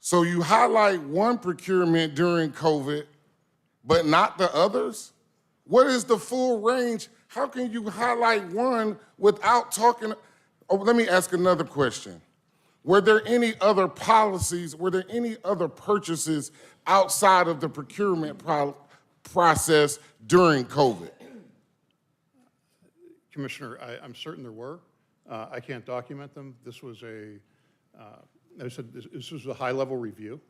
So you highlight one procurement during COVID, but not the others? What is the full range? How can you highlight one without talking? Oh, let me ask another question. Were there any other policies, were there any other purchases outside of the procurement process during COVID? Commissioner, I'm certain there were. I can't document them. This was this was a high-level review.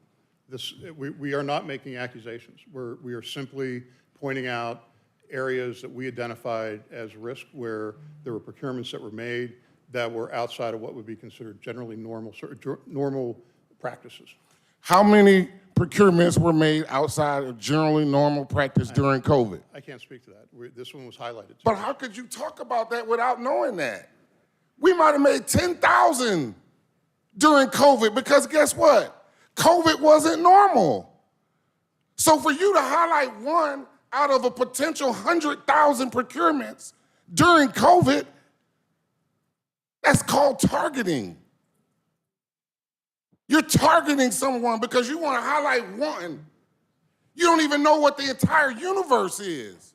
We are not making accusations. We are simply pointing out areas that we identified as risk where there were procurements that were made that were outside of what would be considered generally normal practices. How many procurements were made outside of generally normal practice during COVID? I can't speak to that. This one was highlighted. But how could you talk about that without knowing that? We might have made 10,000 during COVID because guess what? COVID wasn't normal. So for you to highlight one out of a potential 100,000 procurements during COVID, that's called targeting. You're targeting someone because you want to highlight one. You don't even know what the entire universe is.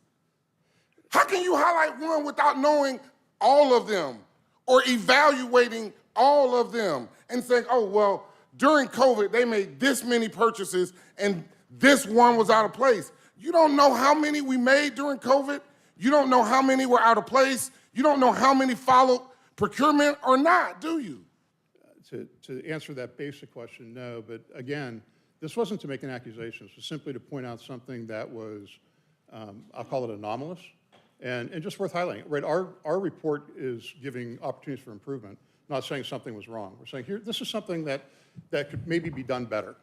How can you highlight one without knowing all of them or evaluating all of them and saying, oh, well, during COVID, they made this many purchases and this one was out of place. You don't know how many we made during COVID. You don't know how many were out of place. You don't know how many followed procurement or not, do you? To answer that basic question, no. But again, this wasn't to make an accusation. This was simply to point out something that was, I'll call it anomalous, and just worth highlighting. Right, our report is giving opportunities for improvement, not saying something was wrong. We're saying here, this is something that could maybe be done better,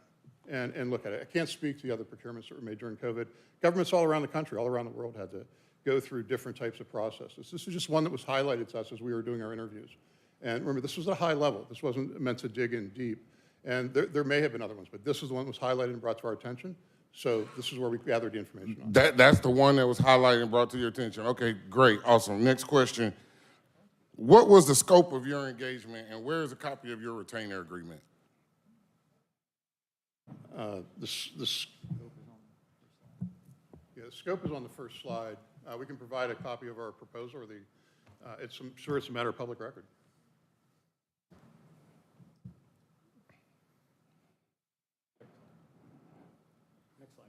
and look at it. I can't speak to the other procurements that were made during COVID. Governments all around the country, all around the world had to go through different types of processes. This is just one that was highlighted to us as we were doing our interviews. And remember, this was at a high level. This wasn't meant to dig in deep. And there may have been other ones, but this is the one that was highlighted and brought to our attention. So this is where we gathered the information on. That's the one that was highlighted and brought to your attention. Okay, great, awesome. Next question. What was the scope of your engagement and where is a copy of your retainer agreement? The scope is on the first slide. We can provide a copy of our proposal, or I'm sure it's a matter of public record.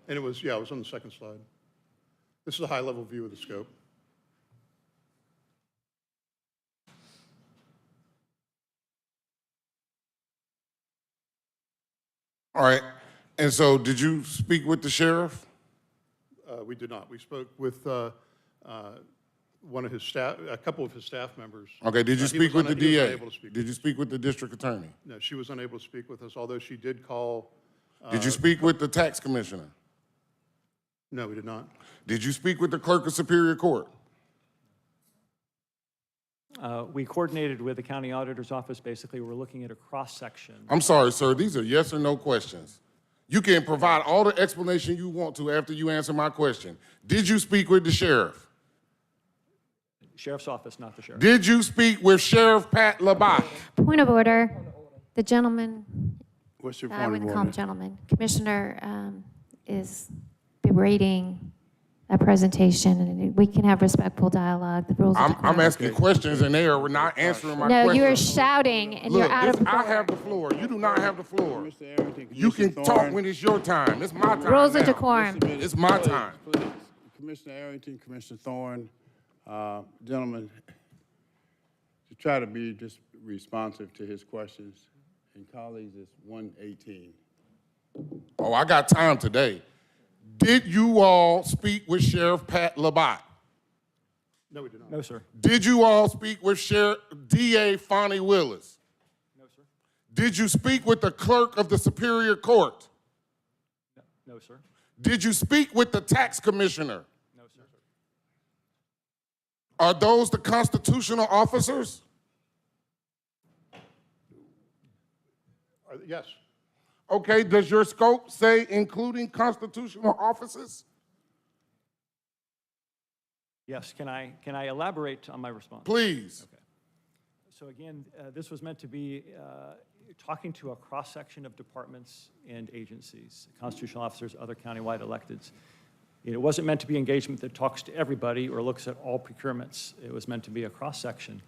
And it was on the second slide. This is a high-level view of the scope. All right, and so did you speak with the sheriff? We did not. We spoke with one of his staff, a couple of his staff members. Okay, did you speak with the DA? Did you speak with the district attorney? No, she was unable to speak with us, although she did call. Did you speak with the tax commissioner? No, we did not. Did you speak with the clerk of Superior Court? We coordinated with the county auditor's office. Basically, we're looking at a cross-section. I'm sorry, sir, these are yes or no questions. You can provide all the explanation you want to after you answer my question. Did you speak with the sheriff? Sheriff's office, not the sheriff. Did you speak with Sheriff Pat Labat? Point of order. The gentleman, What's your point I of wouldn't call order? him gentleman, Commissioner is berating a presentation, and we can have respectful dialogue. The rules of I'm decorum. asking questions and they are not answering my No, questions. you are shouting and Look, you're out of I order. have the floor. You do not have the floor. Mr. Arrington, You can Commissioner talk Thorne. when it's your time. It's my time Rules of now. decorum. It's my time. Please. Commissioner Arrington, Commissioner Thorne, gentlemen, to try to be just responsive to his questions, and colleagues, it's 1:18. Oh, I got time today. Did you all speak with Sheriff Pat Labat? No, we did not. No, sir. Did you all speak with Sheriff DA Fonnie Willis? No, sir. Did you speak with the clerk of the Superior Court? No, sir. Did you speak with the tax commissioner? No, sir. Are those the constitutional officers? Yes. Okay, does your scope say including constitutional officers? Yes, can I elaborate on my response? Please. Okay. So again, this was meant to be talking to a cross-section of departments and agencies, constitutional officers, other countywide electeds. It wasn't meant to be engagement that talks to everybody or looks at all procurements. It was meant to be a cross-section.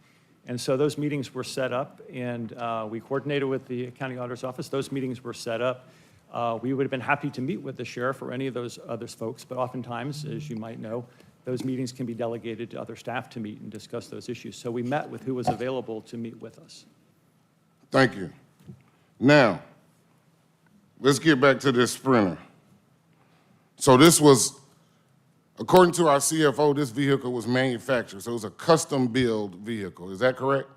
And so those meetings were set up, and we coordinated with the county auditor's office. Those meetings were set up. We would have been happy to meet with the sheriff or any of those other folks, but oftentimes, as you might know, those meetings can be delegated to other staff to meet and discuss those issues. So we met with who was available to meet with us. Thank you. Now, let's get back to this Sprinter. So this was, according to our CFO, this vehicle was manufactured, so it was a custom-built vehicle. Is that correct?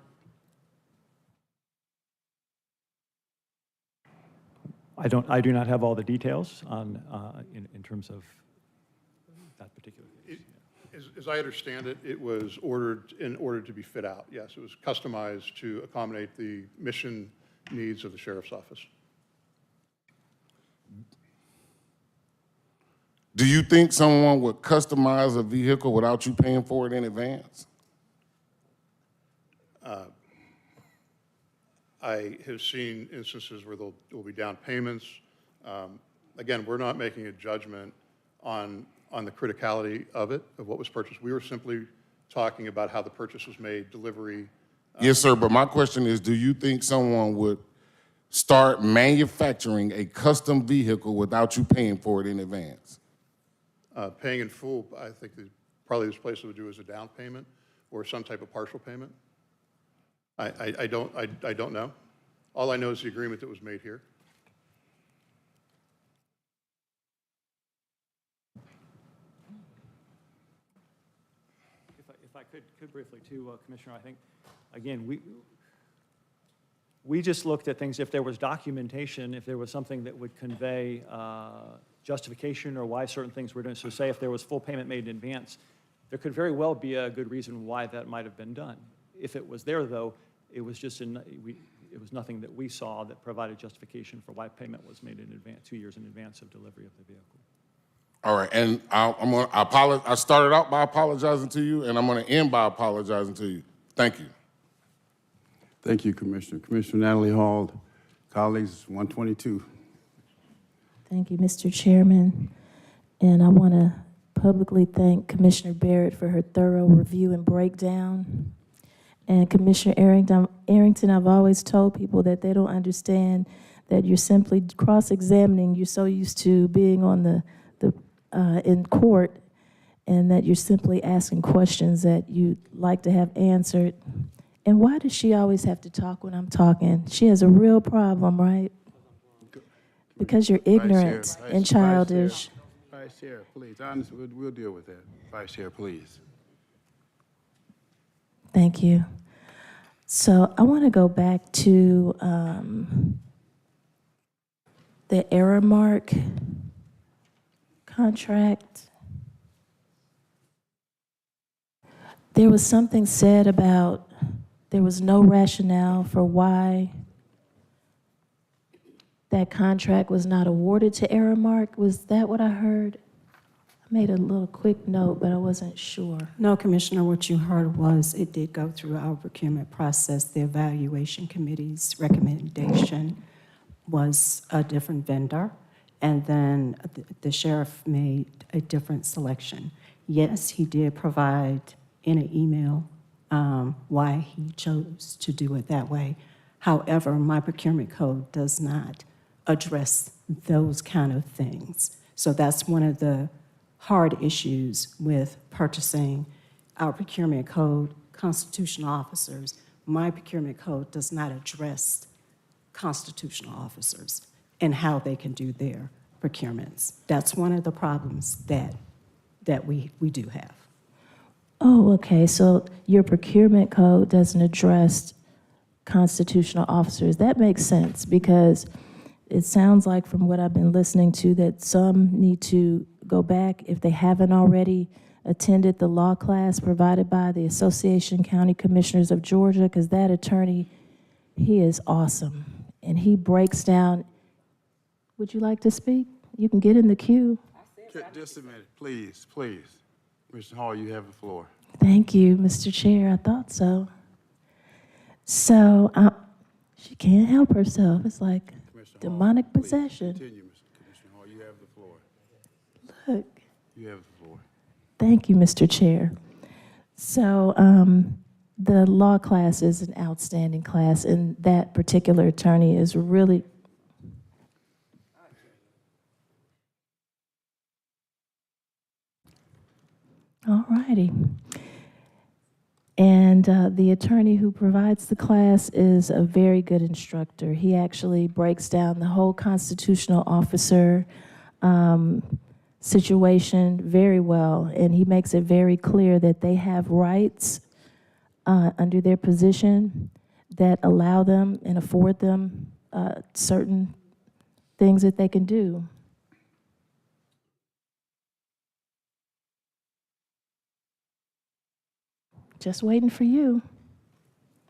I do not have all the details on, in terms of that particular case. As I understand it, it was ordered in order to be fit out. Yes, it was customized to accommodate the mission needs of the sheriff's office. Do you think someone would customize a vehicle without you paying for it in advance? I have seen instances where there will be down payments. Again, we're not making a judgment on the criticality of it, of what was purchased. We were simply talking about how the purchase was made, delivery. Yes, sir, but my question is, do you think someone would start manufacturing a custom vehicle without you paying for it in advance? Paying in full, I think probably this place would do is a down payment or some type of partial payment. I don't know. All I know is the agreement that was made here. If I could briefly too, Commissioner, I think, again, we just looked at things, if there was documentation, if there was something that would convey justification or why certain things were done. So say if there was full payment made in advance, there could very well be a good reason why that might have been done. If it was there, though, it was just it was nothing that we saw that provided justification for why payment was made in advance, 2 years in advance of delivery of the vehicle. All right, and I started out by apologizing to you, and I'm going to end by apologizing to you. Thank you. Thank you, Commissioner. Commissioner Natalie Hall, colleagues, 122. Thank you, Mr. Chairman. And I want to publicly thank Commissioner Barrett for her thorough review and breakdown. And Commissioner Arrington, I've always told people that they don't understand that you're simply cross-examining. You're so used to being on in court, and that you're simply asking questions that you'd like to have answered. And why does she always have to talk when I'm talking? She has a real problem, right? Because you're ignorant and childish. Vice Chair, please. Honestly, we'll deal with that. Vice Chair, please. Thank you. So I want to go back to the Aramark contract. There was something said about there was no rationale for why that contract was not awarded to Aramark. Was that what I heard? I made a little quick note, but I wasn't sure. No, Commissioner, what you heard was it did go through our procurement process. The evaluation committee's recommendation was a different vendor, and then the sheriff made a different selection. Yes, he did provide in an email why he chose to do it that way. However, my procurement code does not address those kind of things. So that's one of the hard issues with purchasing our procurement code, constitutional officers. My procurement code does not address constitutional officers and how they can do their procurements. That's one of the problems that we do have. Oh, okay. So your procurement code doesn't address constitutional officers. That makes sense, because it sounds like from what I've been listening to that some need to go back, if they haven't already, attended the law class provided by the Association County Commissioners of Georgia, because that attorney, he is awesome. And he breaks down. Would you like to speak? You can get in the queue. Just a minute, please, please. Mr. Hall, you have the floor. Thank you, Mr. Chair. I thought so. So she can't help herself. It's like demonic possession. Continue, Commissioner Hall. You have the floor. Look. You have the floor. Thank you, Mr. Chair. So the law class is an outstanding class, and that particular attorney is really all righty. And the attorney who provides the class is a very good instructor. He actually breaks down the whole constitutional officer situation very well, and he makes it very clear that they have rights under their position that allow them and afford them certain things that they can do. Just waiting for you.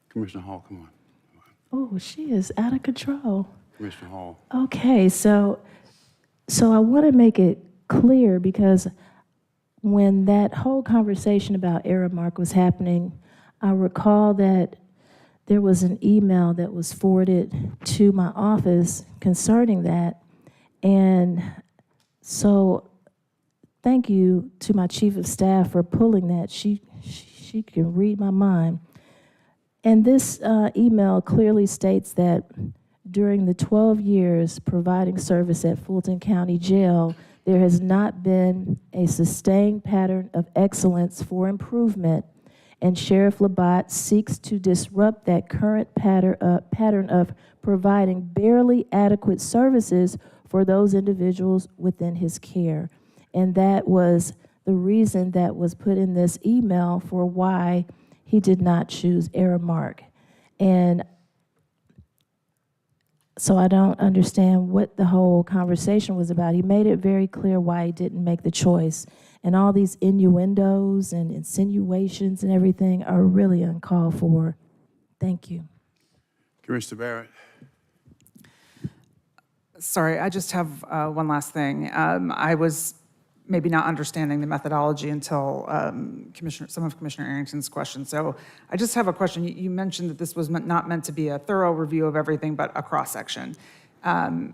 Commissioner Hall, come on. Oh, she is out of control. Commissioner Hall. Okay, so I want to make it clear, because when that whole conversation about Aramark was happening, I recall that there was an email that was forwarded to my office concerning that. And so thank you to my chief of staff for pulling that. She can read my mind. And this email clearly states that during the 12 years providing service at Fulton County Jail, there has not been a sustained pattern of excellence for improvement, and Sheriff Labatt seeks to disrupt that current pattern of providing barely adequate services for those individuals within his care. And that was the reason that was put in this email for why he did not choose Aramark. And so I don't understand what the whole conversation was about. He made it very clear why he didn't make the choice. And all these innuendos and insinuations and everything are really uncalled for. Thank you. Commissioner Barrett. Sorry, I just have one last thing. I was maybe not understanding the methodology until some of Commissioner Arrington's questions. So I just have a question. You mentioned that this was not meant to be a thorough review of everything, but a cross-section. How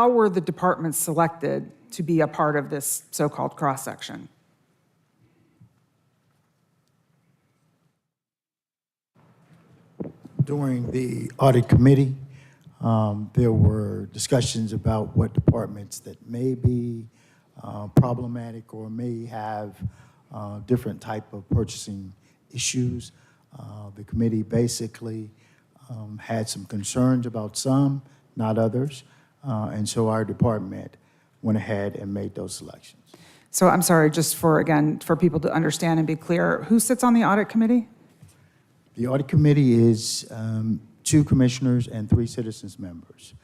were the departments selected to be a part of this so-called cross-section? During the audit committee, there were discussions about what departments that may be problematic or may have different type of purchasing issues. The committee basically had some concerns about some, not others, and so our department went ahead and made those selections. So I'm sorry, just for people to understand and be clear, who sits on the audit committee? The audit committee is 2 commissioners and 3 citizens members.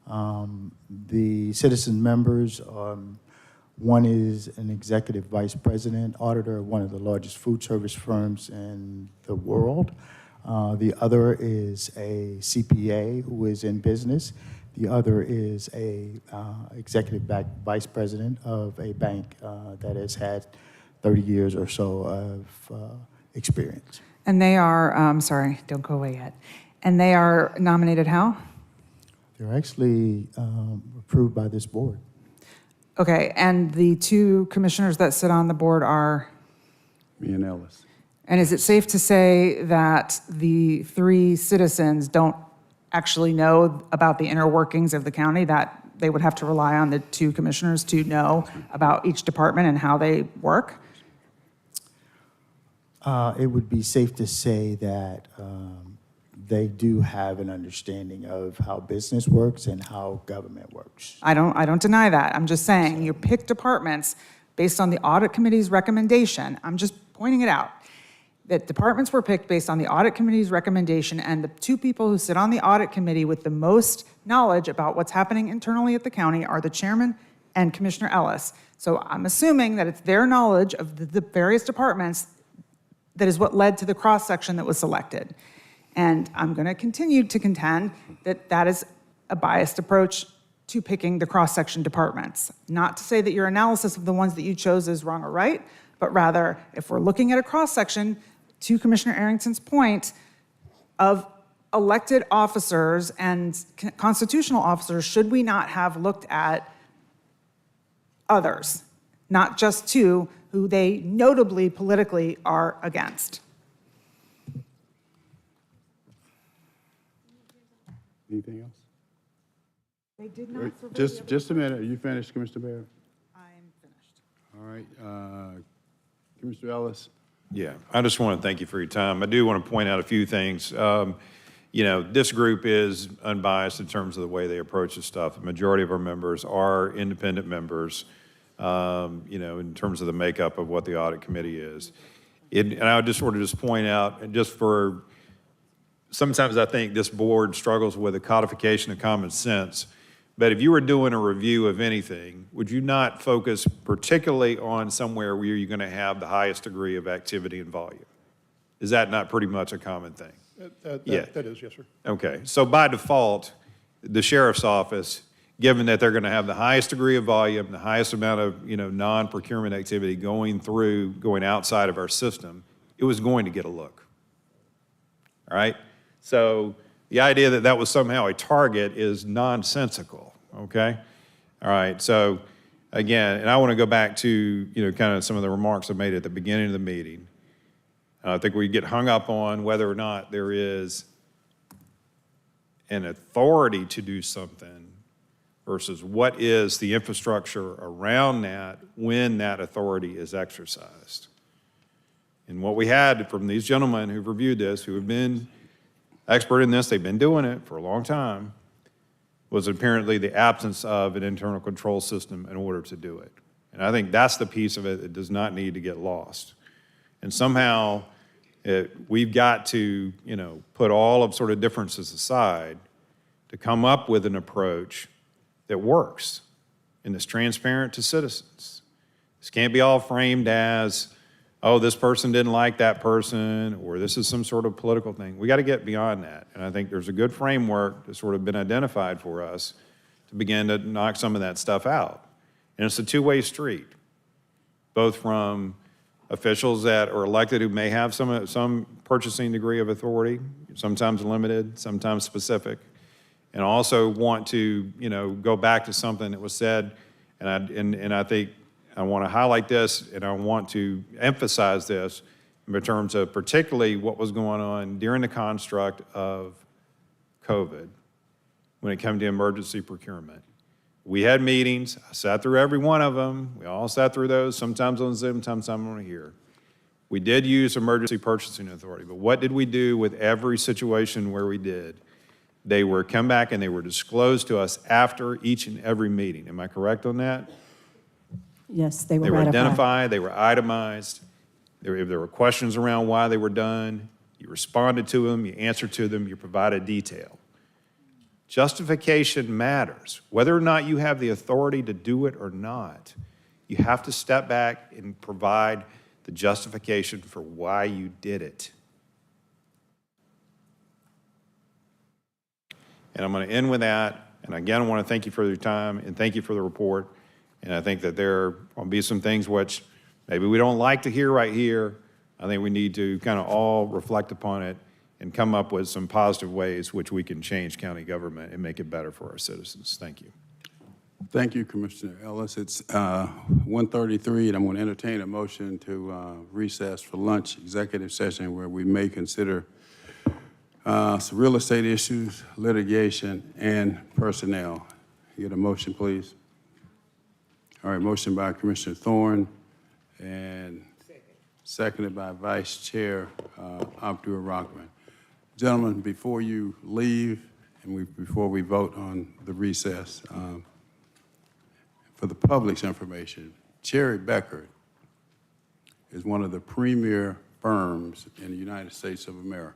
The citizen members, one is an executive vice president, auditor of one of the largest food service firms in the world. The other is a CPA who is in business. The other is a executive vice president of a bank that has had 30 years or so of experience. And they are, sorry, don't go away yet. And they are nominated how? They're actually approved by this board. Okay, and the 2 commissioners that sit on the board are? Me and Ellis. And is it safe to say that the 3 citizens don't actually know about the inner workings of the county, that they would have to rely on the 2 commissioners to know about each department and how they work? It would be safe to say that they do have an understanding of how business works and how government works. I don't deny that. I'm just saying you pick departments based on the audit committee's recommendation. I'm just pointing it out. That departments were picked based on the audit committee's recommendation, and the 2 people who sit on the audit committee with the most knowledge about what's happening internally at the county are the chairman and Commissioner Ellis. So I'm assuming that it's their knowledge of the various departments that is what led to the cross-section that was selected. And I'm going to continue to contend that that is a biased approach to picking the cross-section departments. Not to say that your analysis of the ones that you chose is wrong or right, but rather, if we're looking at a cross-section, to Commissioner Arrington's point, of elected officers and constitutional officers, should we not have looked at others, not just two who they notably politically are against? Anything else? They did not survey Just a minute. Are you finished, Commissioner Baird? I'm finished. All right. Commissioner Ellis? Yeah, I just want to thank you for your time. I do want to point out a few things. You know, this group is unbiased in terms of the way they approach this stuff. The majority of our members are independent members, you know, in terms of the makeup of what the audit committee is. And I just want to just point out, and just for, sometimes I think this board struggles with the codification of common sense. But if you were doing a review of anything, would you not focus particularly on somewhere where you're going to have the highest degree of activity and volume? Is that not pretty much a common thing? That is, yes, sir. Okay, so by default, the sheriff's office, given that they're going to have the highest degree of volume, the highest amount of, you know, non-procurement activity going outside of our system, it was going to get a look. All right? So the idea that that was somehow a target is nonsensical, okay? All right, so again, and I want to go back to, you know, kind of some of the remarks I made at the beginning of the meeting. I think we get hung up on whether or not there is an authority to do something versus what is the infrastructure around that when that authority is exercised. And what we had from these gentlemen who've reviewed this, who have been expert in this, they've been doing it for a long time, was apparently the absence of an internal control system in order to do it. And I think that's the piece of it that does not need to get lost. And somehow we've got to, you know, put all of sort of differences aside to come up with an approach that works and is transparent to citizens. This can't be all framed as, oh, this person didn't like that person, or this is some sort of political thing. We got to get beyond that. And I think there's a good framework that's sort of been identified for us to begin to knock some of that stuff out. And it's a two-way street, both from officials that are elected who may have some purchasing degree of authority, sometimes limited, sometimes specific, and also want to, you know, go back to something that was said, and I think I want to highlight this, and I want to emphasize this in terms of particularly what was going on during the construct of COVID when it came to emergency procurement. We had meetings. I sat through every one of them. We all sat through those, sometimes on Zoom, sometimes on here. We did use emergency purchasing authority, but what did we do with every situation where we did? They were come back and they were disclosed to us after each and every meeting. Am I correct on that? Yes, they were They were ratified. identified, they were itemized. If there were questions around why they were done, you responded to them, you answered to them, you provided detail. Justification matters. Whether or not you have the authority to do it or not, you have to step back and provide the justification for why you did it. And I'm going to end with that. And again, I want to thank you for your time and thank you for the report. And I think that there will be some things which maybe we don't like to hear right here. I think we need to kind of all reflect upon it and come up with some positive ways which we can change county government and make it better for our citizens. Thank you. Thank you, Commissioner Ellis. It's 1:33, and I'm going to entertain a motion to recess for lunch executive session where we may consider some real estate issues, litigation, and personnel. Get a motion, please. All right, motion by Commissioner Thorne and seconded by Vice Chair Abdul Rahman. Gentlemen, before you leave and before we vote on the recess, for the public's information, Cherry Becker is one of the premier firms in the United States of America.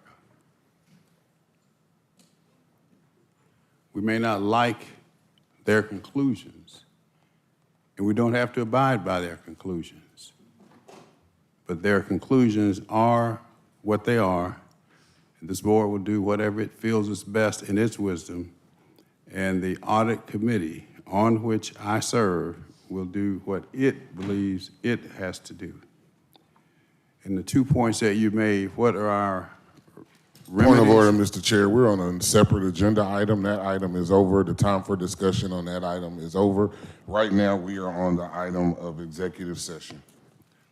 We may not like their conclusions, and we don't have to abide by their conclusions. But their conclusions are what they are, and this board will do whatever it feels is best in its wisdom, and the audit committee on which I serve will do what it believes it has to do. And the 2 points that you made, what are our remedies? Point of order, Mr. Chair. We're on a separate agenda item. That item is over. The time for discussion on that item is over. Right now, we are on the item of executive session.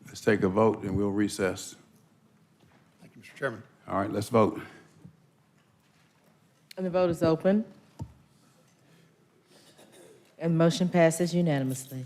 Let's take a vote and we'll recess. Thank you, Mr. Chairman. All right, let's vote. And the vote is open. And motion passes unanimously.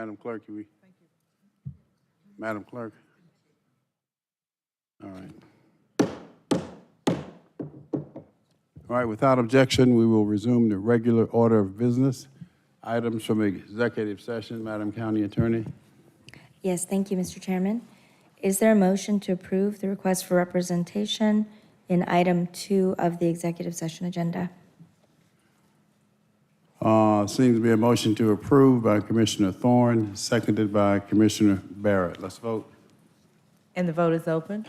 Madam Clerk, you. Thank you. Madam Clerk. All right. All right, without objection, we will resume the regular order of business. Items from executive session, Madam County Attorney. Yes, thank you, Mr. Chairman. Is there a motion to approve the request for representation in item 2 of the executive session agenda? Seems to be a motion to approve by Commissioner Thorne, seconded by Commissioner Barrett. Let's vote. And the vote is open.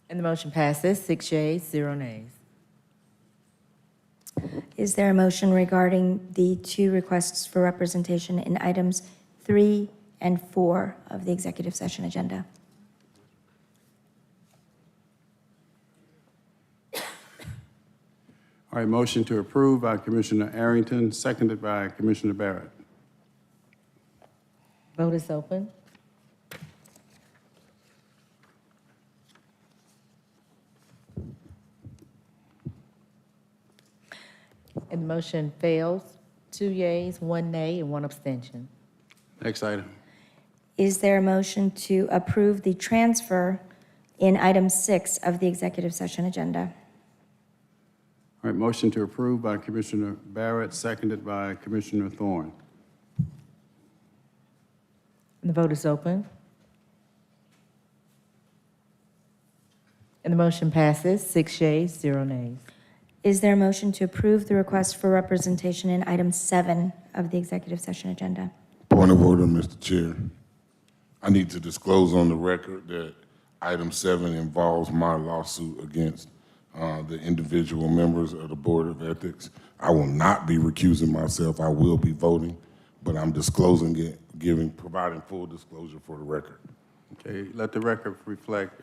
And the motion passes, 6 yeas, 0 nays. Is there a motion regarding the 2 requests for representation in items 3 and 4 of the executive session agenda? All right, motion to approve by Commissioner Arrington, seconded by Commissioner Barrett. Vote is open. And the motion fails, 2 yeas, 1 nay, and 1 abstention. Next item. Is there a motion to approve the transfer in item 6 of the executive session agenda? All right, motion to approve by Commissioner Barrett, seconded by Commissioner Thorne. And the vote is open. And the motion passes, 6 yeas, 0 nays. Is there a motion to approve the request for representation in item 7 of the executive session agenda? Point of order, Mr. Chair. I need to disclose on the record that item 7 involves my lawsuit against the individual members of the Board of Ethics. I will not be recusing myself. I will be voting, but I'm disclosing it, providing full disclosure for the record. Okay, let the record reflect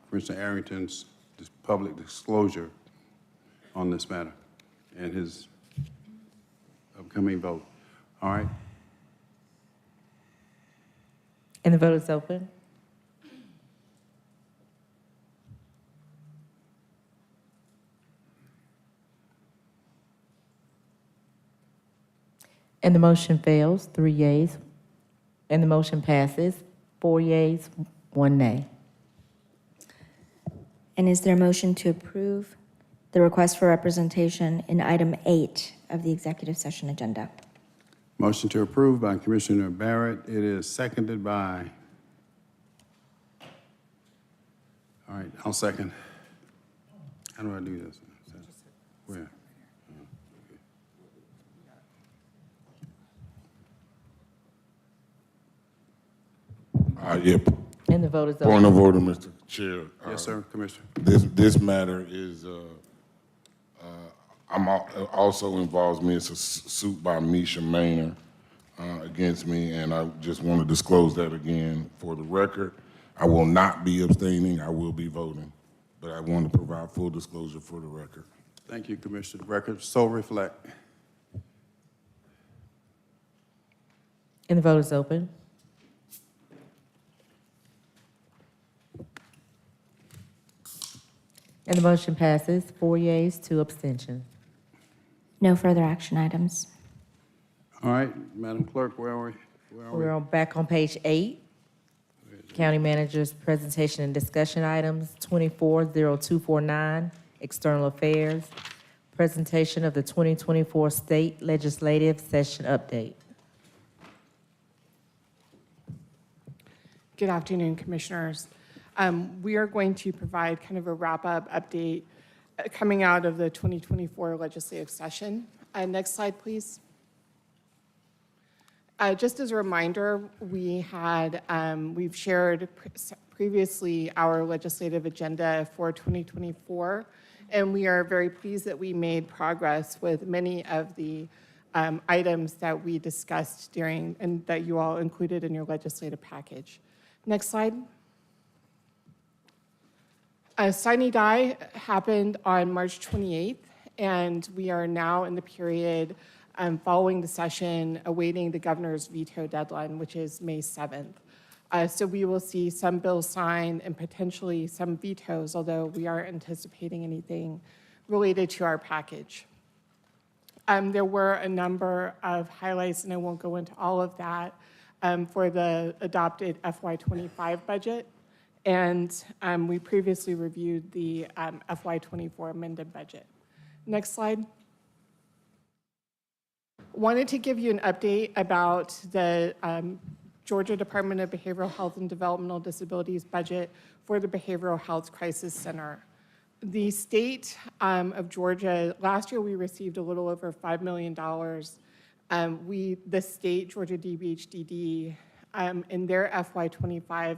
Commissioner Arrington's public disclosure on this matter and his upcoming vote. All right? And the vote is open. And the motion fails, 3 yeas. And the motion passes, 4 yeas, 1 nay. And is there a motion to approve the request for representation in item 8 of the executive session agenda? Motion to approve by Commissioner Barrett. It is seconded by, all right, I'll second. How do I do this? Where? Yeah. And the vote is open. Point of order, Mr. Chair. Yes, sir, Commissioner. This matter is, also involves me. It's a suit by Misha Maynor against me, and I just want to disclose that again for the record. I will not be abstaining. I will be voting, but I want to provide full disclosure for the record. Thank you, Commissioner. The record so reflect. And the vote is open. And the motion passes, 4 yeas, 2 abstentions. No further action items. All right, Madam Clerk, where are we? We're back on page 8. County Manager's presentation and discussion items, 240249, External Affairs, presentation of the 2024 State Legislative Session Update. Good afternoon, Commissioners. We are going to provide kind of a wrap-up update coming out of the 2024 legislative session. Next slide, please. Just as a reminder, we've shared previously our legislative agenda for 2024, and we are very pleased that we made progress with many of the items that we discussed during and that you all included in your legislative package. Next slide. Sine Die happened on March 28th, and we are now in the period following the session awaiting the governor's veto deadline, which is May 7th. So we will see some bills signed and potentially some vetoes, although we aren't anticipating anything related to our package. There were a number of highlights, and I won't go into all of that, for the adopted FY25 budget. And we previously reviewed the FY24 amended budget. Next slide. Wanted to give you an update about the Georgia Department of Behavioral Health and Developmental Disabilities budget for the Behavioral Health Crisis Center. The state of Georgia, last year we received a little over $5 million. The state, Georgia DBHDD, in their FY25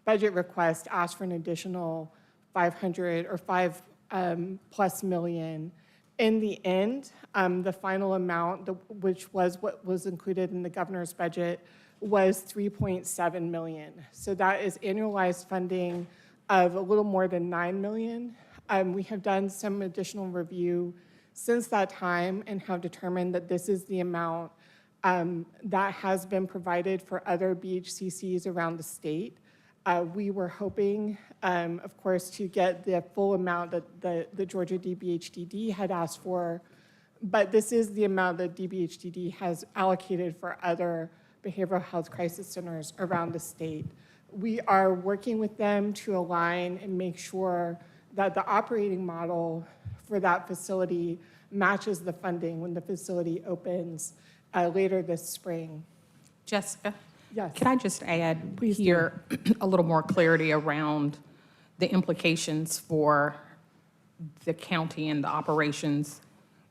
budget request asked for an additional 500 or 5+ million. In the end, the final amount, which was what was included in the governor's budget, was 3.7 million. So that is annualized funding of a little more than 9 million. We have done some additional review since that time and have determined that this is the amount that has been provided for other BHCCs around the state. We were hoping, of course, to get the full amount that the Georgia DBHDD had asked for, but this is the amount that DBHDD has allocated for other behavioral health crisis centers around the state. We are working with them to align and make sure that the operating model for that facility matches the funding when the facility opens later this spring. Jessica? Yes. Can I just add here a little more clarity around the implications for the county and the operations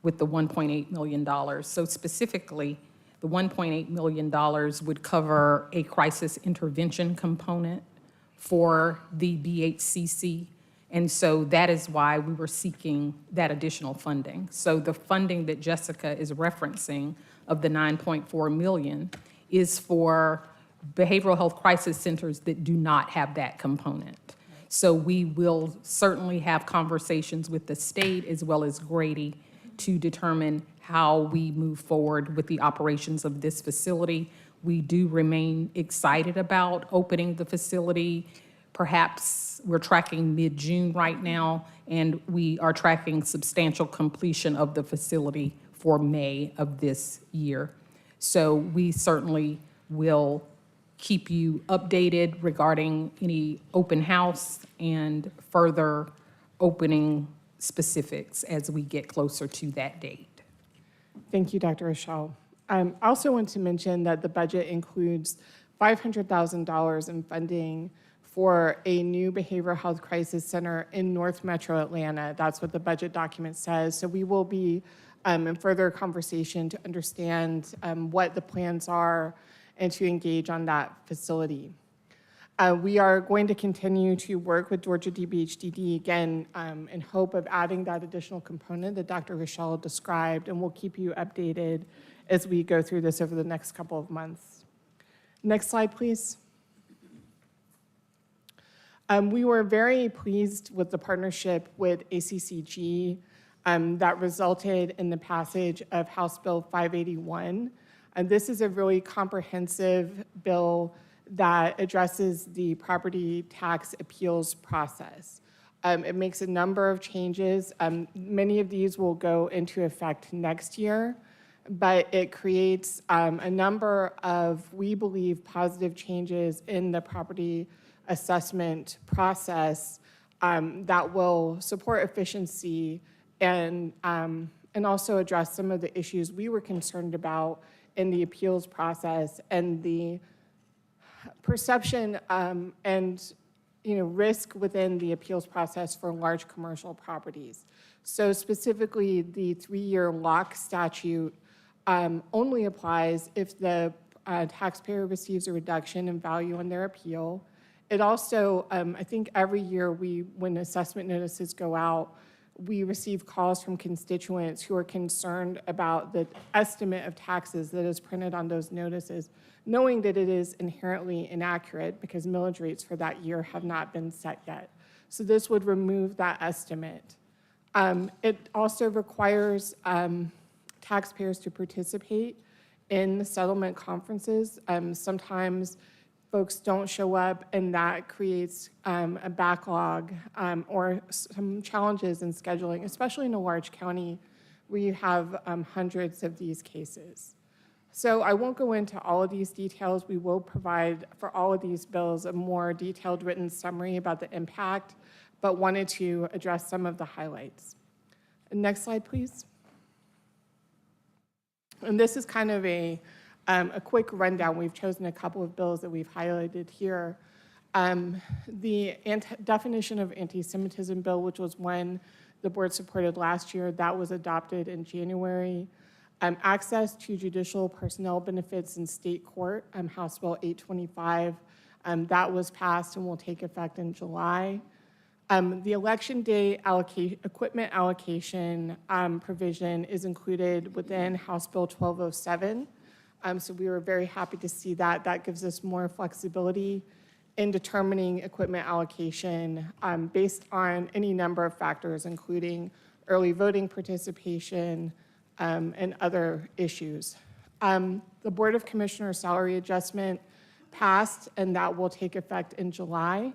with the $1.8 million? So specifically, the $1.8 million would cover a crisis intervention component for the BHCC. And so that is why we were seeking that additional funding. So the funding that Jessica is referencing of the 9.4 million is for behavioral health crisis centers that do not have that component. So we will certainly have conversations with the state as well as Grady to determine how we move forward with the operations of this facility. We do remain excited about opening the facility. Perhaps we're tracking mid-June right now, and we are tracking substantial completion of the facility for May of this year. So we certainly will keep you updated regarding any open house and further opening specifics as we get closer to that date. Thank you, Dr. Rochelle. I also want to mention that the budget includes $500,000 in funding for a new behavioral health crisis center in North Metro Atlanta. That's what the budget document says. So we will be in further conversation to understand what the plans are and to engage on that facility. We are going to continue to work with Georgia DBHDD again in hope of adding that additional component that Dr. Rochelle described, and we'll keep you updated as we go through this over the next couple of months. Next slide, please. We were very pleased with the partnership with ACCG that resulted in the passage of House Bill 581. And this is a really comprehensive bill that addresses the property tax appeals process. It makes a number of changes. Many of these will go into effect next year, but it creates a number of, we believe, positive changes in the property assessment process that will support efficiency and also address some of the issues we were concerned about in the appeals process and the perception and risk within the appeals process for large commercial properties. So specifically, the 3-year lock statute only applies if the taxpayer receives a reduction in value on their appeal. It also, I think every year when assessment notices go out, we receive calls from constituents who are concerned about the estimate of taxes that is printed on those notices, knowing that it is inherently inaccurate because millage rates for that year have not been set yet. So this would remove that estimate. It also requires taxpayers to participate in the settlement conferences. Sometimes folks don't show up, and that creates a backlog or some challenges in scheduling, especially in a large county where you have hundreds of these cases. So I won't go into all of these details. We will provide for all of these bills a more detailed written summary about the impact, but wanted to address some of the highlights. Next slide, please. And this is kind of a quick rundown. We've chosen a couple of bills that we've highlighted here. The definition of anti-Semitism bill, which was one the board supported last year, that was adopted in January. Access to judicial personnel benefits in state court, House Bill 825, that was passed and will take effect in July. The election day equipment allocation provision is included within House Bill 1207. So we were very happy to see that. That gives us more flexibility in determining equipment allocation based on any number of factors, including early voting participation and other issues. The Board of Commissioners salary adjustment passed, and that will take effect in July.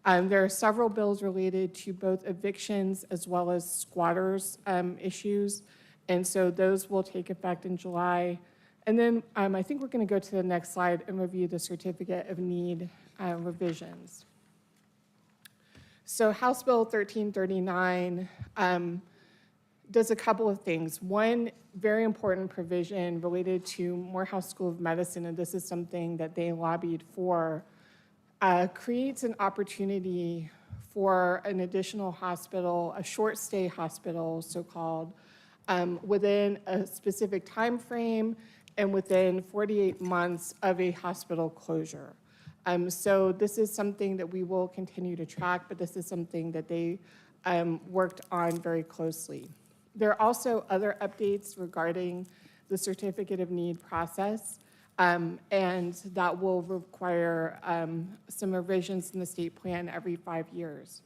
There are several bills related to both evictions as well as squatters issues, and so those will take effect in July. And then I think we're going to go to the next slide and review the certificate of need revisions. So House Bill 1339 does a couple of things. One very important provision related to Morehouse School of Medicine, and this is something that they lobbied for, creates an opportunity for an additional hospital, a short stay hospital, so-called, within a specific time frame and within 48 months of a hospital closure. So this is something that we will continue to track, but this is something that they worked on very closely. There are also other updates regarding the certificate of need process, and that will require some revisions in the state plan every 5 years.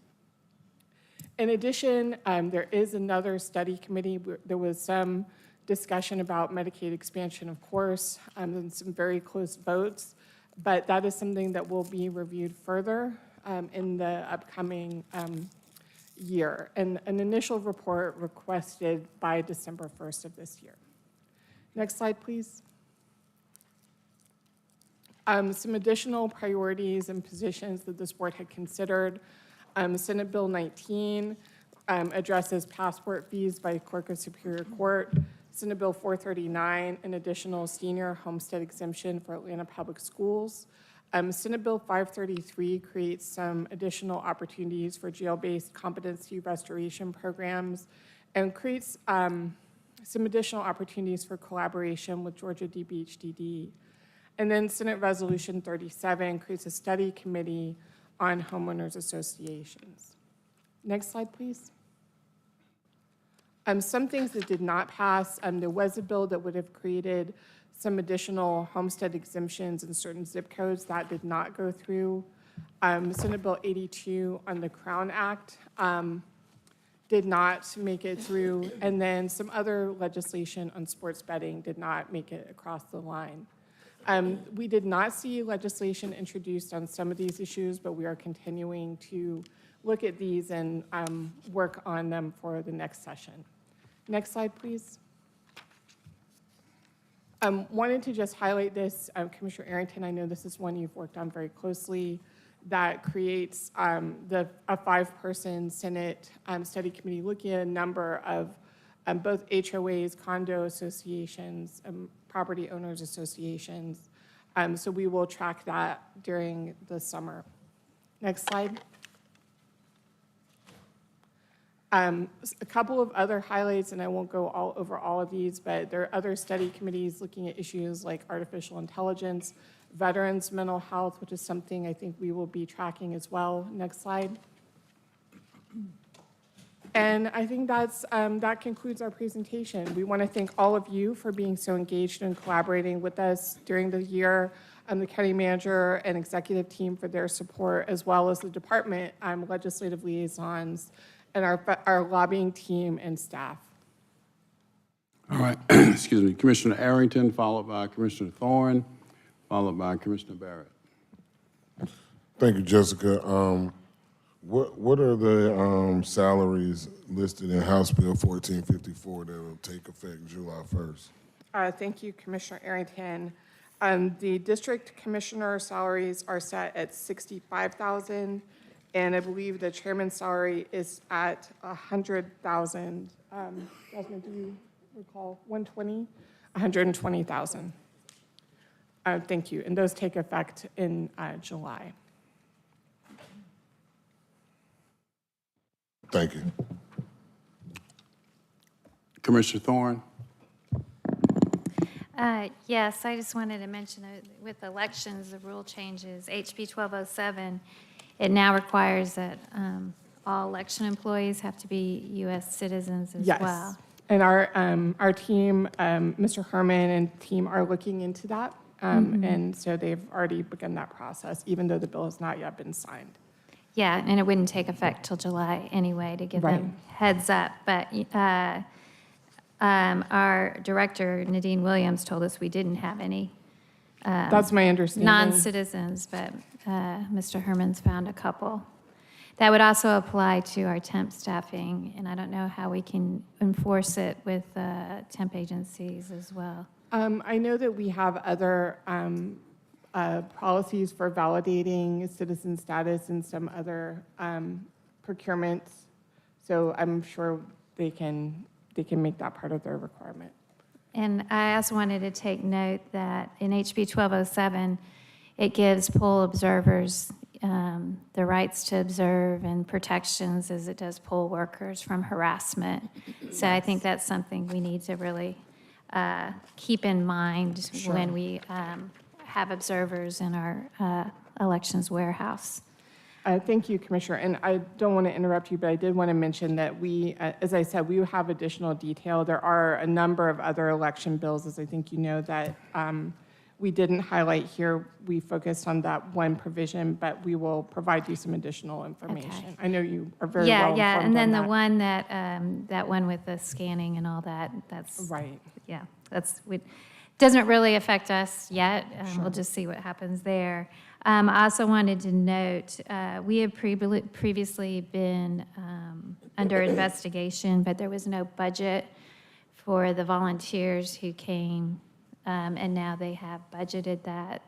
In addition, there is another study committee. There was some discussion about Medicaid expansion, of course, and some very close votes, but that is something that will be reviewed further in the upcoming year, and an initial report requested by December 1st of this year. Next slide, please. Some additional priorities and positions that this board had considered. Senate Bill 19 addresses passport fees by Clerk of Superior Court. Senate Bill 439, an additional senior homestead exemption for Atlanta Public Schools. Senate Bill 533 creates some additional opportunities for jail-based competency restoration programs and creates some additional opportunities for collaboration with Georgia DBHDD. And then Senate Resolution 37 creates a study committee on homeowners associations. Next slide, please. Some things that did not pass, there was a bill that would have created some additional homestead exemptions in certain zip codes. That did not go through. Senate Bill 82 on the Crown Act did not make it through. And then some other legislation on sports betting did not make it across the line. We did not see legislation introduced on some of these issues, but we are continuing to look at these and work on them for the next session. Next slide, please. Wanted to just highlight this, Commissioner Arrington, I know this is one you've worked on very closely, that creates a 5-person Senate study committee looking at a number of both HOAs, condo associations, property owners associations. So we will track that during the summer. Next slide. A couple of other highlights, and I won't go over all of these, but there are other study committees looking at issues like artificial intelligence, veterans' mental health, which is something I think we will be tracking as well. Next slide. And I think that concludes our presentation. We want to thank all of you for being so engaged and collaborating with us during the year, the county manager and executive team for their support, as well as the department legislative liaisons, and our lobbying team and staff. All right, excuse me, Commissioner Arrington, followed by Commissioner Thorne, followed by Commissioner Barrett. Thank you, Jessica. What are the salaries listed in House Bill 1454 that will take effect July 1st? Thank you, Commissioner Arrington. The district commissioner salaries are set at $65,000, and I believe the chairman's salary is at $100,000. Jasmine, do you recall 120? $120,000. Thank you, and those take effect in July. Thank you. Commissioner Thorne? Yes, I just wanted to mention with elections, the rule changes, HB 1207, it now requires that all election employees have to be U.S. citizens as well. And our team, Mr. Herman and team are looking into that. And so they've already begun that process, even though the bill has not yet been signed. Yeah, and it wouldn't take effect till July anyway to give them heads up. But our director, Nadine Williams, told us we didn't have any That's my understanding. non-citizens, but Mr. Herman's found a couple. That would also apply to our temp staffing, and I don't know how we can enforce it with temp agencies as well. I know that we have other policies for validating citizen status and some other procurements, so I'm sure they can make that part of their requirement. And I also wanted to take note that in HB 1207, it gives poll observers the rights to observe and protections as it does poll workers from harassment. So I think that's something we need to really keep in mind when we have observers in our elections warehouse. Thank you, Commissioner. And I don't want to interrupt you, but I did want to mention that we, as I said, we have additional detail. There are a number of other election bills, as I think you know, that we didn't highlight here. We focused on that one provision, but we will provide you some additional information. Okay. I know you are very well informed Yeah, and then on the one that, that one with the scanning and all that, that's. Right. Yeah, doesn't really affect us yet. We'll just see what happens there. I also wanted to note, we have previously been under investigation, but there was no budget for the volunteers who came, and now they have budgeted that.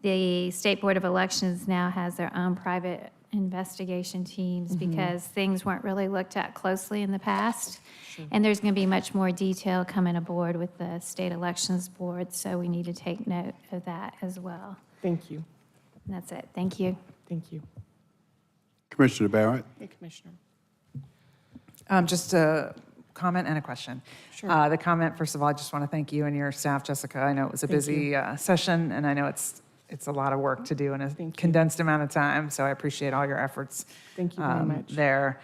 The State Board of Elections now has their own private investigation teams because things weren't really looked at closely in the past. Sure. And there's going to be much more detail coming aboard with the State Elections Board, so we need to take note of that as well. Thank you. And that's it. Thank you. Thank you. Commissioner Barrett? Hey, Commissioner. Just a comment and a question. Sure. The comment, first of all, I just want to thank you and your staff, Jessica. I know it was a busy session, and I know it's a lot of work to do in a condensed amount of time, so I appreciate all your efforts. Thank you very much. There.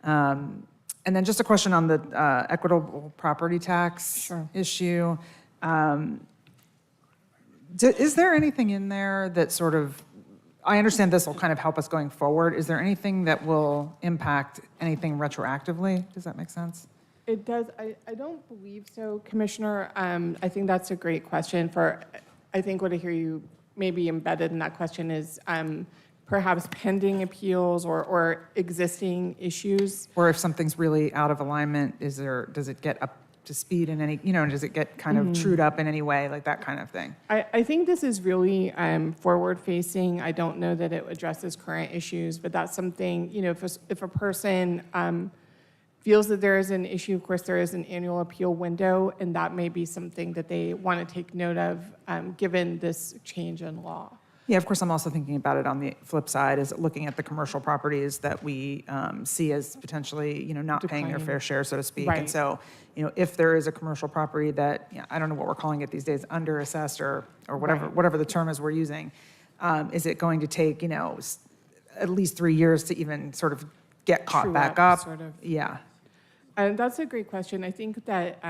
And then just a question on the equitable property tax issue. Is there anything in there that sort of, I understand this will kind of help us going forward. Is there anything that will impact anything retroactively? Does that make sense? It does. I don't believe so, Commissioner. I think that's a great question. I think what I hear you maybe embedded in that question is perhaps pending appeals or existing issues. Or if something's really out of alignment, does it get up to speed in any, does it get kind of trued up in any way, like that kind of thing? I think this is really forward-facing. I don't know that it addresses current issues, but that's something, if a person feels that there is an issue, of course, there is an annual appeal window, and that may be something that they want to take note of given this change in law. Yeah, of course, I'm also thinking about it on the flip side, is looking at the commercial properties that we see as potentially, not paying their fair share, so to speak. Right. And so, if there is a commercial property that, I don't know what we're calling it these days, under-assessed or whatever the term is we're using, is it going to take, at least 3 years to even sort of get caught back up? Sort of. Yeah. And that's a great question. I think that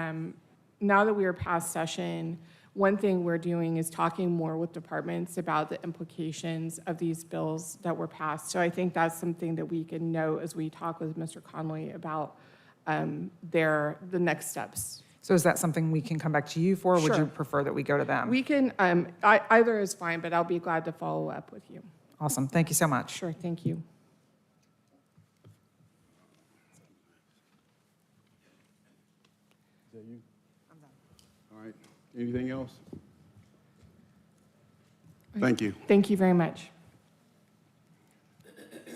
now that we are past session, one thing we're doing is talking more with departments about the implications of these bills that were passed. So I think that's something that we can know as we talk with Mr. Conley about the next steps. So is that something we can come back to you for, or would Sure. you prefer that we go to them? We can, either is fine, but I'll be glad to follow up with you. Awesome. Thank you so much. Sure, thank you. Anything else? Thank you. Thank you very much.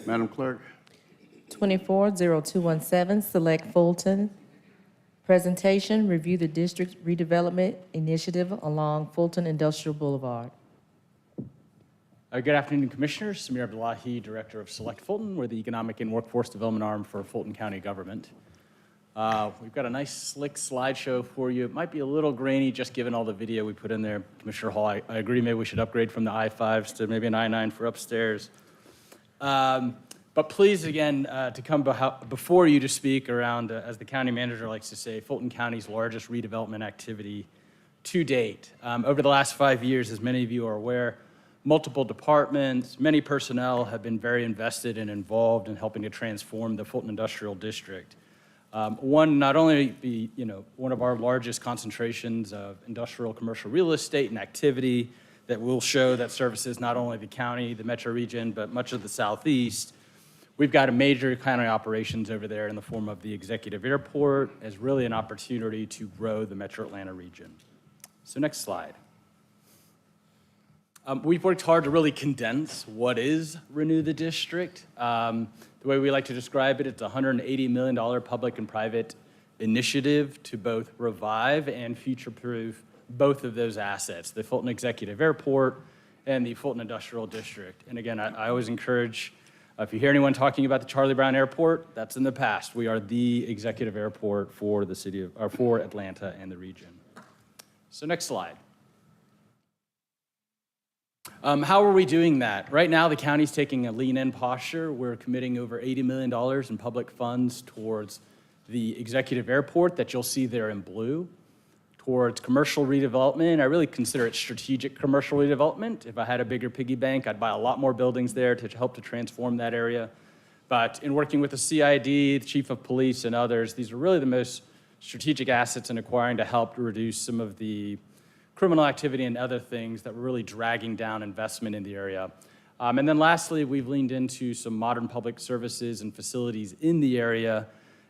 Madam Clerk? 240217, select Fulton. Presentation, review the district's redevelopment initiative along Fulton Industrial Boulevard. Good afternoon, Commissioners. Samir Abdullahi, Director of Select Fulton. We're the Economic and Workforce Development Arm for Fulton County Government. We've got a nice, slick slideshow for you. It might be a little grainy, just given all the video we put in there. Commissioner Hall, I agree, maybe we should upgrade from the i5s to maybe an i9 for upstairs. But pleased again to come before you to speak around, as the county manager likes to say, Fulton County's largest redevelopment activity to date. Over the last 5 years, as many of you are aware, multiple departments, many personnel have been very invested and involved in helping to transform the Fulton Industrial District. One, not only be one of our largest concentrations of industrial commercial real estate and activity that will show that services not only the county, the metro region, but much of the southeast. We've got a major county operations over there in the form of the executive airport as really an opportunity to grow the metro Atlanta region. So next slide. We've worked hard to really condense what is Renew the District. The way we like to describe it, it's a $180 million public and private initiative to both revive and future-proof both of those assets, the Fulton Executive Airport and the Fulton Industrial District. And again, I always encourage, if you hear anyone talking about the Charlie Brown Airport, that's in the past. We are the executive airport for the city of, or for Atlanta and the region. So next slide. How are we doing that? Right now, the county's taking a lean-in posture. We're committing over $80 million in public funds towards the executive airport that you'll see there in blue, towards commercial redevelopment. I really consider it strategic commercial redevelopment. If I had a bigger piggy bank, I'd buy a lot more buildings there to help to transform that area. But in working with the CID, the Chief of Police, and others, these are really the most strategic assets in acquiring to help reduce some of the criminal activity and other things that were really dragging down investment in the area. And then lastly, we've leaned into some modern public services and facilities in the area.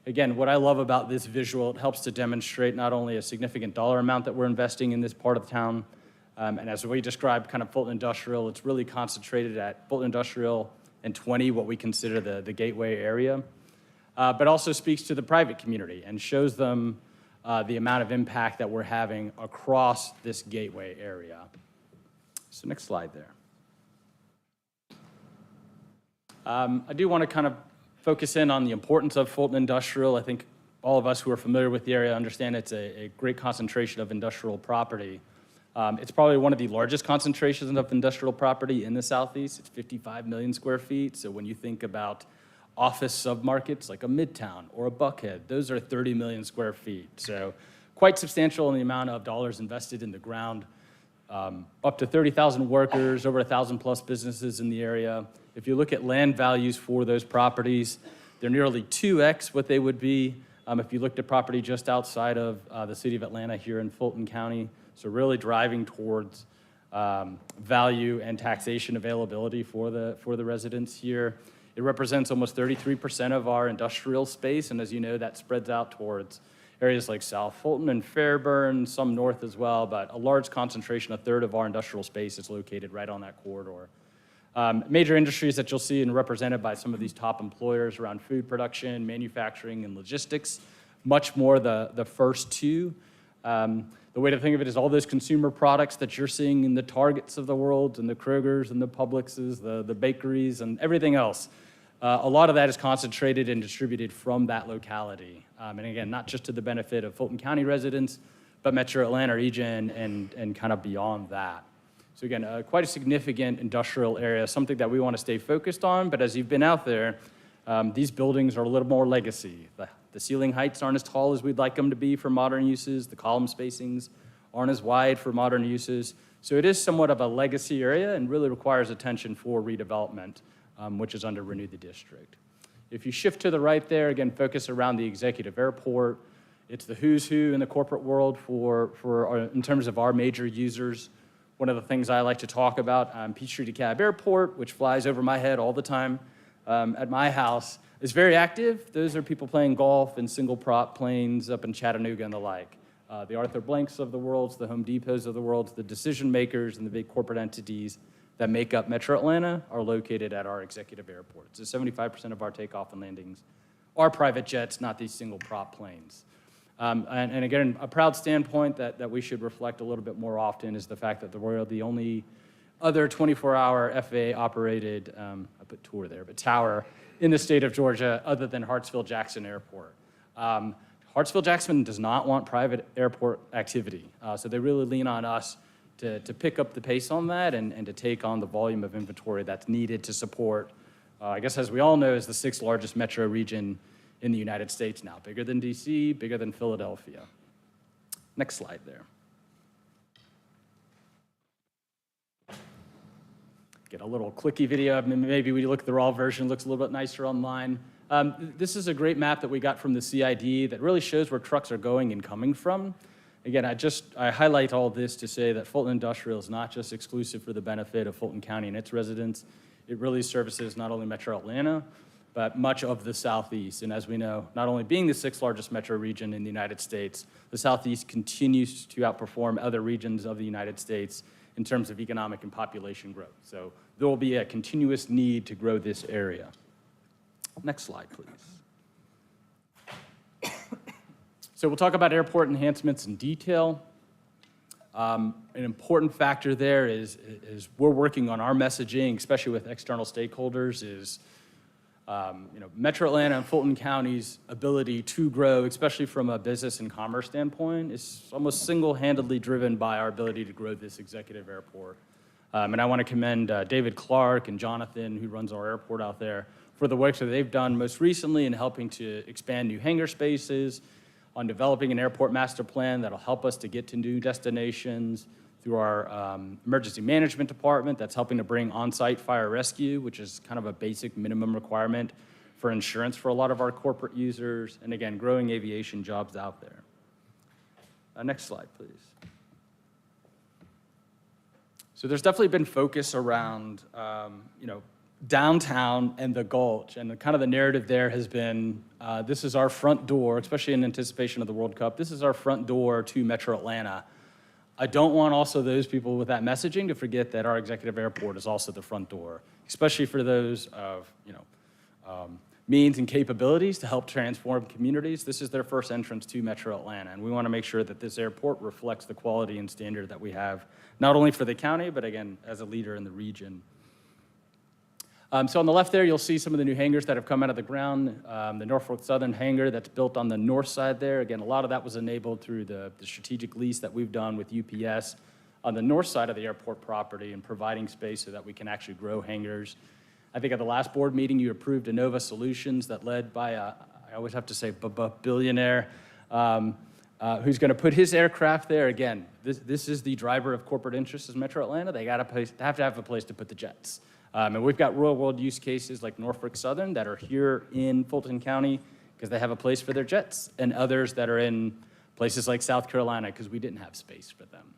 Again, what I love about this visual, it helps to demonstrate not only a significant dollar amount that we're investing in this part of the town, and as we described kind of Fulton Industrial, it's really concentrated at Fulton Industrial and 20, what we consider the gateway area, but also speaks to the private community and shows them the amount of impact that we're having across this gateway area. So next slide there. I do want to kind of focus in on the importance of Fulton Industrial. I think all of us who are familiar with the area understand it's a great concentration of industrial property. It's probably one of the largest concentrations of industrial property in the Southeast. It's 55 million square feet. So when you think about office submarkets like a Midtown or a Buckhead, those are 30 million square feet. So quite substantial in the amount of dollars invested in the ground. Up to 30,000 workers, over 1,000 plus businesses in the area. If you look at land values for those properties, they're nearly 2x what they would be if you looked at property just outside of the city of Atlanta here in Fulton County. So really driving towards value and taxation availability for the residents here. It represents almost 33% of our industrial space, and as you know, that spreads out towards areas like South Fulton and Fairburn, some north as well, but a large concentration, a third of our industrial space is located right on that corridor. Major industries that you'll see and represented by some of these top employers around food production, manufacturing, and logistics, much more the first two. The way to think of it is all those consumer products that you're seeing in the Targets of the world and the Krogers and the Publixes, the bakeries and everything else. A lot of that is concentrated and distributed from that locality. And again, not just to the benefit of Fulton County residents, but Metro Atlanta region and kind of beyond that. So again, quite a significant industrial area, something that we want to stay focused on. But as you've been out there, these buildings are a little more legacy. The ceiling heights aren't as tall as we'd like them to be for modern uses. The column spacings aren't as wide for modern uses. So it is somewhat of a legacy area and really requires attention for redevelopment, which is under Renew the District. If you shift to the right there, again, focus around the executive airport. It's the who's who in the corporate world in terms of our major users. One of the things I like to talk about, Peachtree DeKalb Airport, which flies over my head all the time at my house, is very active. Those are people playing golf and single prop planes up in Chattanooga and the like. The Arthur Blanks of the world, the Home Depots of the world, the decision makers and the big corporate entities that make up Metro Atlanta are located at our executive airports. So 75% of our takeoff and landings are private jets, not these single prop planes. And again, a proud standpoint that we should reflect a little bit more often is the fact that we're the only other 24-hour FAA-operated, I put tour there, but tower in the state of Georgia other than Hartsfield-Jackson Airport. Hartsfield-Jackson does not want private airport activity, so they really lean on us to pick up the pace on that and to take on the volume of inventory that's needed to support, I guess as we all know, is the 6th largest metro region in the United States now, bigger than DC, bigger than Philadelphia. Next slide there. Get a little clicky video. I mean, maybe we look at the raw version, looks a little bit nicer online. This is a great map that we got from the CID that really shows where trucks are going and coming from. Again, I highlight all this to say that Fulton Industrial is not just exclusive for the benefit of Fulton County and its residents. It really services not only Metro Atlanta, but much of the Southeast. And as we know, not only being the 6th largest metro region in the United States, the Southeast continues to outperform other regions of the United States in terms of economic and population growth. So there will be a continuous need to grow this area. Next slide, please. So we'll talk about airport enhancements in detail. An important factor there is we're working on our messaging, especially with external stakeholders, is Metro Atlanta and Fulton County's ability to grow, especially from a business and commerce standpoint, is almost single-handedly driven by our ability to grow this executive airport. And I want to commend David Clark and Jonathan, who runs our airport out there, for the work that they've done most recently in helping to expand new hangar spaces, on developing an airport master plan that'll help us to get to new destinations, through our emergency management department that's helping to bring on-site fire rescue, which is kind of a basic minimum requirement for insurance for a lot of our corporate users, and again, growing aviation jobs out there. Next slide, please. So there's definitely been focus around, downtown and the Gulch, and kind of the narrative there has been, this is our front door, especially in anticipation of the World Cup, this is our front door to Metro Atlanta. I don't want also those people with that messaging to forget that our executive airport is also the front door, especially for those of means and capabilities to help transform communities. This is their first entrance to Metro Atlanta, and we want to make sure that this airport reflects the quality and standard that we have, not only for the county, but again, as a leader in the region. So on the left there, you'll see some of the new hangars that have come out of the ground. The Norfolk Southern hangar that's built on the north side there. Again, a lot of that was enabled through the strategic lease that we've done with UPS on the north side of the airport property and providing space so that we can actually grow hangars. I think at the last board meeting, you approved Innova Solutions that led by I always have to say billionaire, who's going to put his aircraft there. Again, this is the driver of corporate interests in Metro Atlanta. They have to have a place to put the jets. And we've got real-world use cases like Norfolk Southern that are here in Fulton County because they have a place for their jets, and others that are in places like South Carolina because we didn't have space for them.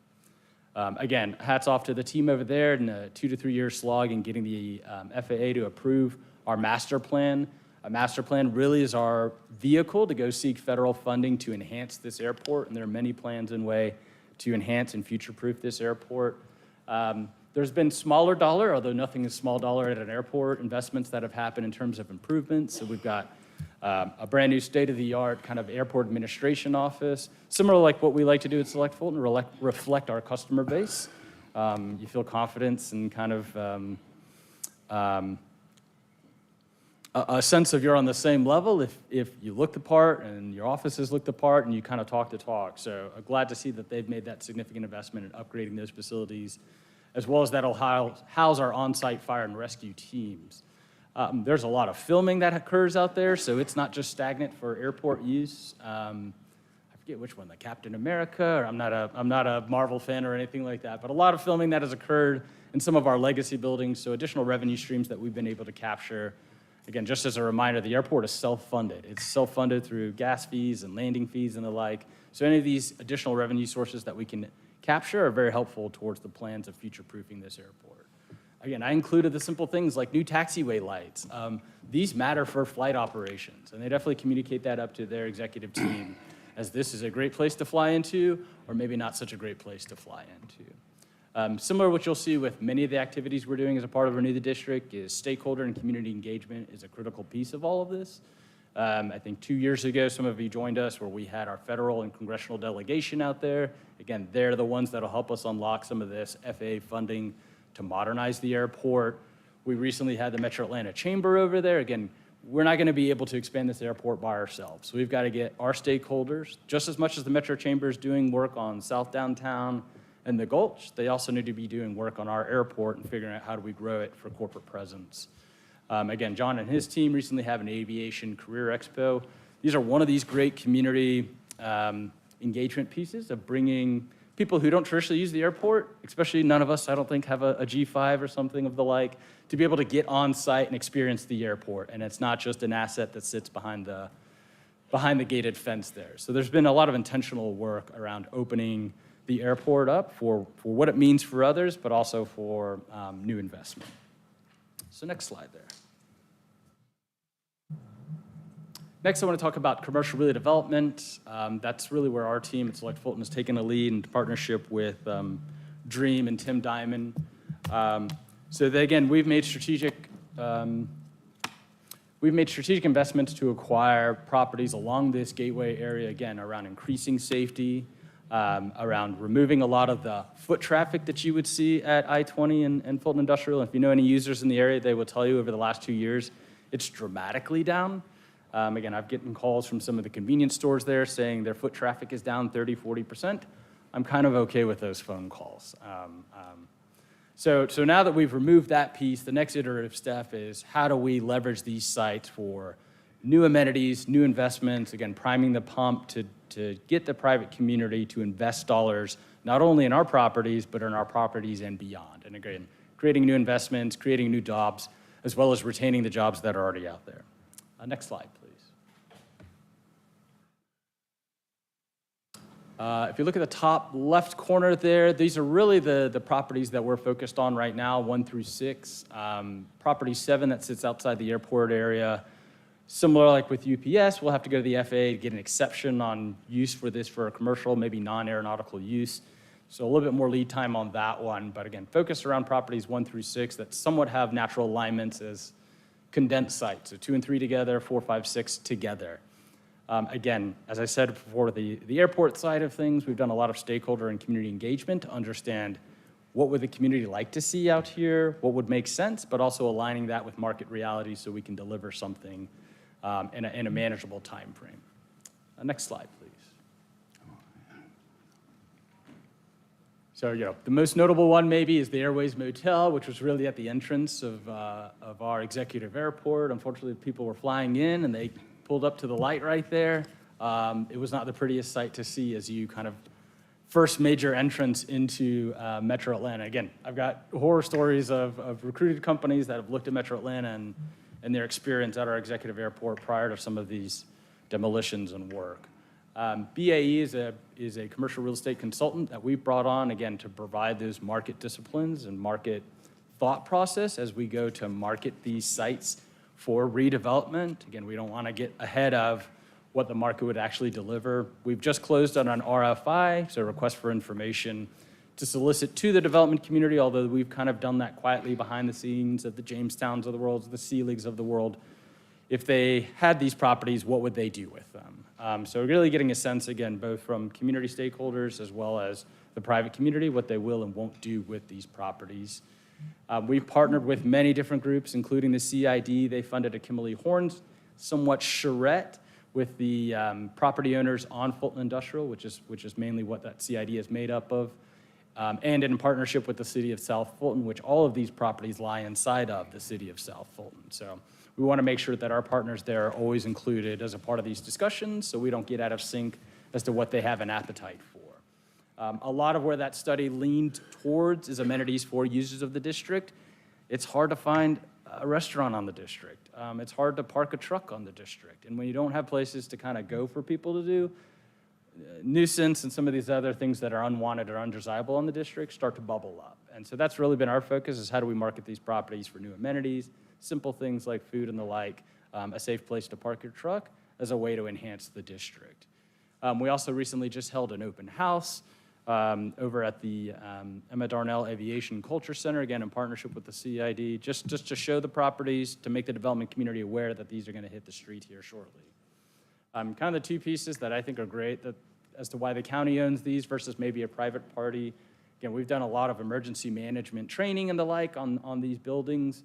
Again, hats off to the team over there and a 2 to 3 year slog in getting the FAA to approve our master plan. A master plan really is our vehicle to go seek federal funding to enhance this airport, and there are many plans in way to enhance and future-proof this airport. There's been smaller dollar, although nothing is small dollar at an airport, investments that have happened in terms of improvements. So we've got a brand new state-of-the-art kind of airport administration office, similar like what we like to do at Select Fulton, reflect our customer base. You feel confidence and kind of a sense of you're on the same level if you look the part and your offices look the part and you kind of talk the talk. So glad to see that they've made that significant investment in upgrading those facilities, as well as that'll house our on-site fire and rescue teams. There's a lot of filming that occurs out there, so it's not just stagnant for airport use. I forget which one, the Captain America, or I'm not a Marvel fan or anything like that, but a lot of filming that has occurred in some of our legacy buildings, so additional revenue streams that we've been able to capture. Again, just as a reminder, the airport is self-funded. It's self-funded through gas fees and landing fees and the like. So any of these additional revenue sources that we can capture are very helpful towards the plans of future-proofing this airport. Again, I included the simple things like new taxiway lights. These matter for flight operations, and they definitely communicate that up to their executive team. as this is a great place to fly into, or maybe not such a great place to fly into. Similar to what you'll see with many of the activities we're doing as a part of Renew the District is stakeholder and community engagement is a critical piece of all of this. I think 2 years ago, some of you joined us where we had our federal and congressional delegation out there. Again, they're the ones that'll help us unlock some of this FAA funding to modernize the airport. We recently had the Metro Atlanta Chamber over there. Again, we're not going to be able to expand this airport by ourselves. So we've got to get our stakeholders, just as much as the Metro Chamber is doing work on South Downtown and the Gulch, they also need to be doing work on our airport and figuring out how do we grow it for corporate presence. Again, John and his team recently have an aviation career expo. These are one of these great community engagement pieces of bringing people who don't traditionally use the airport, especially none of us, I don't think, have a G5 or something of the like, to be able to get on site and experience the airport. And it's not just an asset that sits behind the gated fence there. So there's been a lot of intentional work around opening the airport up for what it means for others, but also for new investment. So next slide there. Next, I want to talk about commercial redevelopment. That's really where our team at Select Fulton has taken a lead in partnership with Dream and Tim Diamond. Again, we've made strategic investments to acquire properties along this gateway area, again, around increasing safety, around removing a lot of the foot traffic that you would see at I-20 and Fulton Industrial. If you know any users in the area, they will tell you over the last 2 years, it's dramatically down. Again, I've gotten calls from some of the convenience stores there saying their foot traffic is down 30, 40%. I'm kind of okay with those phone calls. So now that we've removed that piece, the next iterative step is how do we leverage these sites for new amenities, new investments, again, priming the pump to get the private community to invest dollars, not only in our properties, but in our properties and beyond. And again, creating new investments, creating new jobs, as well as retaining the jobs that are already out there. Next slide, please. If you look at the top left corner there, these are really the properties that we're focused on right now, 1 through 6. Property 7 that sits outside the airport area. Similar like with UPS, we'll have to go to the FAA to get an exception on use for this for a commercial, maybe non-aeronautical use. So a little bit more lead time on that one. But again, focused around properties 1 through 6 that somewhat have natural alignments as condensed sites. So 2 and 3 together, 4, 5, 6 together. Again, as I said before, the airport side of things, we've done a lot of stakeholder and community engagement to understand what would the community like to see out here, what would make sense, but also aligning that with market reality so we can deliver something in a manageable time frame. Next slide, please. So, the most notable one maybe is the Airways Motel, which was really at the entrance of our executive airport. Unfortunately, people were flying in and they pulled up to the light right there. It was not the prettiest sight to see as you kind of first major entrance into Metro Atlanta. Again, I've got horror stories of recruited companies that have looked at Metro Atlanta and their experience at our executive airport prior to some of these demolitions and work. BAE is a commercial real estate consultant that we've brought on, again, to provide those market disciplines and market thought process as we go to market these sites for redevelopment. Again, we don't want to get ahead of what the market would actually deliver. We've just closed on an RFI, so request for information, to solicit to the development community, although we've kind of done that quietly behind the scenes at the Jamestowns of the world, the Sealigs of the world. If they had these properties, what would they do with them? So really getting a sense, again, both from community stakeholders as well as the private community, what they will and won't do with these properties. We've partnered with many different groups, including the CID. They funded a Kimberly Horns, somewhat charrette with the property owners on Fulton Industrial, which is mainly what that CID is made up of, and in partnership with the city of South Fulton, which all of these properties lie inside of the city of South Fulton. So we want to make sure that our partners there are always included as a part of these discussions so we don't get out of sync as to what they have an appetite for. A lot of where that study leaned towards is amenities for users of the district. It's hard to find a restaurant on the district. It's hard to park a truck on the district. And when you don't have places to kind of go for people to do, nuisance and some of these other things that are unwanted or undesirable on the district start to bubble up. And so that's really been our focus, is how do we market these properties for new amenities, simple things like food and the like, a safe place to park your truck as a way to enhance the district. We also recently just held an open house over at the Emma Darnell Aviation Culture Center, again in partnership with the CID, just to show the properties, to make the development community aware that these are going to hit the street here shortly. Kind of the two pieces that I think are great as to why the county owns these versus maybe a private party. Again, we've done a lot of emergency management training and the like on these buildings,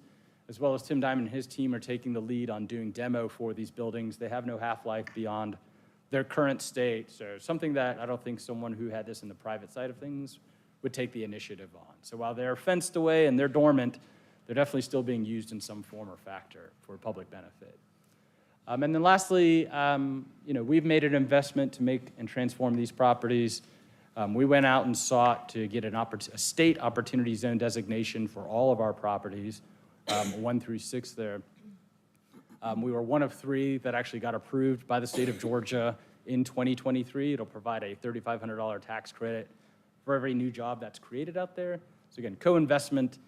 as well as Tim Diamond and his team are taking the lead on doing demo for these buildings. They have no half-life beyond their current state. So something that I don't think someone who had this in the private side of things would take the initiative on. So while they're fenced away and they're dormant, they're definitely still being used in some form or factor for public benefit. And then lastly, we've made an investment to make and transform these properties. We went out and sought to get a state opportunity zone designation for all of our properties, 1 through 6 there. We were one of 3 that actually got approved by the state of Georgia in 2023. It'll provide a $3,500 tax credit for every new job that's created out there. So again, co-investment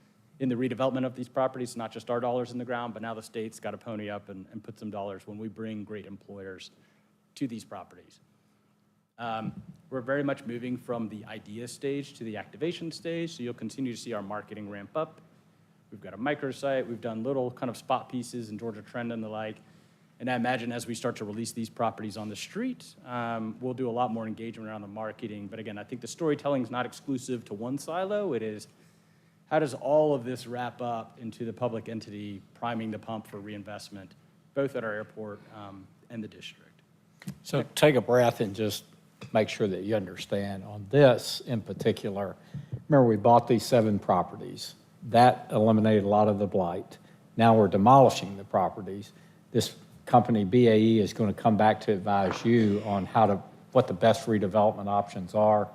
in the redevelopment of these properties, not just our dollars in the ground, but now the state's got to pony up and put some dollars when we bring great employers to these properties. We're very much moving from the idea stage to the activation stage, so you'll continue to see our marketing ramp up. We've got a microsite, we've done little kind of spot pieces in Georgia Trend and the like, and I imagine as we start to release these properties on the street, we'll do a lot more engagement around the marketing. But again, I think the storytelling is not exclusive to one silo. It is, how does all of this wrap up into the public entity priming the pump for reinvestment, both at our airport and the district? So take a breath and just make sure that you understand on this in particular. Remember, we bought these 7 properties. That eliminated a lot of the blight. Now we're demolishing the properties. This company, BAE, is going to come back to advise you on what the best redevelopment options are,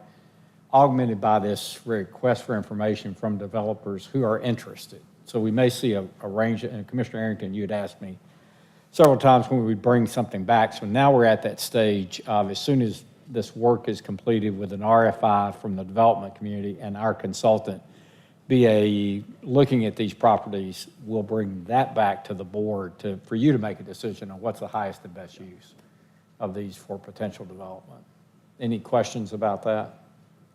augmented by this request for information from developers who are interested. So we may see a range, and Commissioner Arrington, you had asked me several times when we would bring something back. So now we're at that stage of, as soon as this work is completed with an RFI from the development community and our consultant, BAE, looking at these properties, we'll bring that back to the board for you to make a decision on what's the highest and best use of these for potential development. Any questions about that?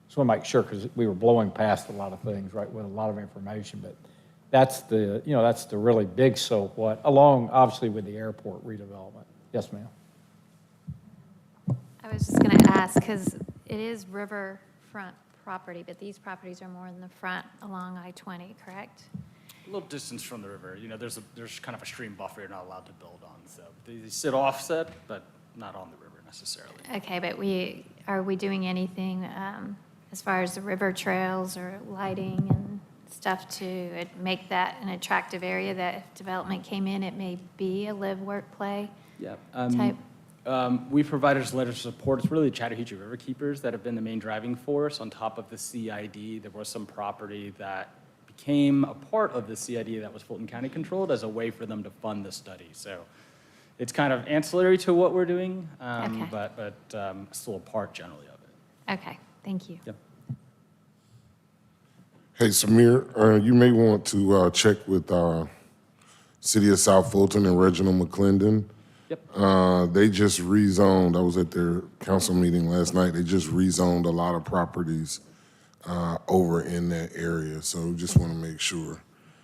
Just want to make sure, because we were blowing past a lot of things, right, with a lot of information, but that's the really big so what, along obviously with the airport redevelopment. Yes, ma'am. I was just going to ask, because it is riverfront property, but these properties are more in the front along I-20, correct? A little distance from the river. There's kind of a stream buffer you're not allowed to build on. So they sit offset, but not on the river necessarily. Okay, but are we doing anything as far as the river trails or lighting and stuff to make that an attractive area that if development came in, it may be a live, work, play type? We provided us letters of support. It's really the Chattahoochee River Keepers that have been the main driving force. On top of the CID, there was some property that became a part of the CID that was Fulton County controlled as a way for them to fund the study. So it's kind of ancillary to what we're doing, Okay. but still a part generally of it. Okay, thank you. Yep. Hey, Samir, you may want to check with City of South Fulton and Reginald McClendon. Yep. They just rezoned. I was at their council meeting last night. They just rezoned a lot of properties over in that area. So just want to make sure.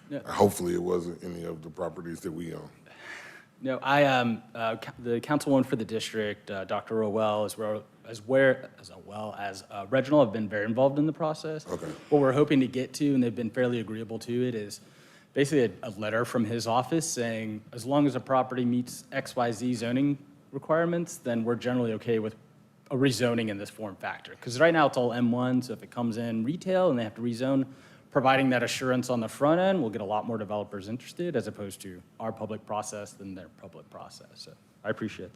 Yeah. Hopefully it wasn't any of the properties that we own. No, the councilwoman for the district, Dr. Rowell, as well as Reginald, have been very involved in the process. Okay. What we're hoping to get to, and they've been fairly agreeable to it, is basically a letter from his office saying, as long as a property meets XYZ zoning requirements, then we're generally okay with a rezoning in this form factor. Because right now it's all M1, so if it comes in retail and they have to rezone, providing that assurance on the front end, we'll get a lot more developers interested as opposed to our public process than their public process. So I appreciate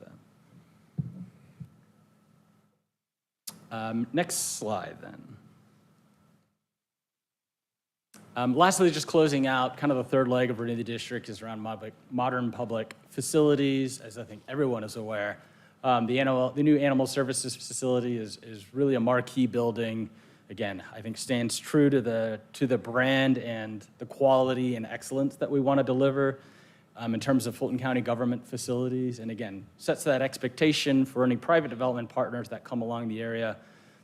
that. Next slide then. Lastly, just closing out, kind of the third leg of Renew the District is around modern public facilities. As I think everyone is aware, the new Animal Services facility is really a marquee building. Again, I think stands true to the brand and the quality and excellence that we want to deliver. in terms of Fulton County government facilities, and again, sets that expectation for any private development partners that come along the area.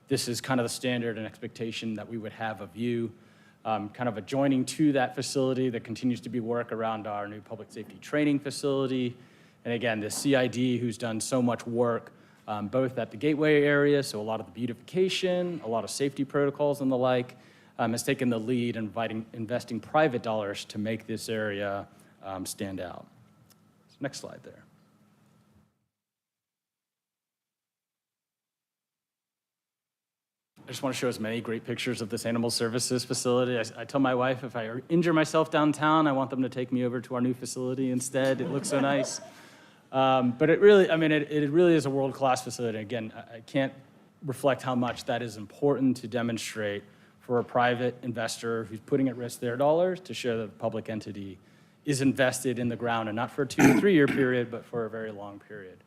This is kind of the standard and expectation that we would have of you. Kind of adjoining to that facility, there continues to be work around our new public safety training facility. And again, the CID, who's done so much work, both at the Gateway area, so a lot of the beautification, a lot of safety protocols and the like, has taken the lead in investing private dollars to make this area stand out. Next slide there. I just want to show as many great pictures of this animal services facility. I tell my wife if I injure myself downtown, I want them to take me over to our new facility instead. It looks so nice. But it really, I mean, it really is a world-class facility. Again, I can't reflect how much that is important to demonstrate for a private investor who's putting at risk their dollars to show that the public entity is invested in the ground, and not for a 2 to 3 year period, but for a very long period.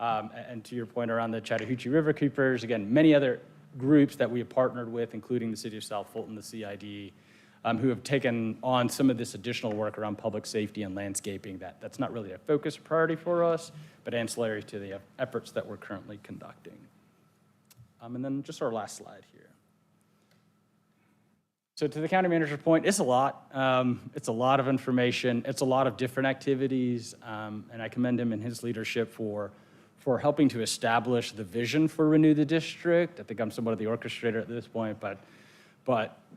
And to your point around the Chattahoochee River Keepers, again, many other groups that we have partnered with, including the City of South Fulton, the CID, who have taken on some of this additional work around public safety and landscaping that's not really a focus or priority for us, but ancillary to the efforts that we're currently conducting. And then just our last slide here. So to the county manager's point, it's a lot. It's a lot of information. It's a lot of different activities, and I commend him and his leadership for helping to establish the vision for Renew the District. I think I'm somewhat of the orchestrator at this point, but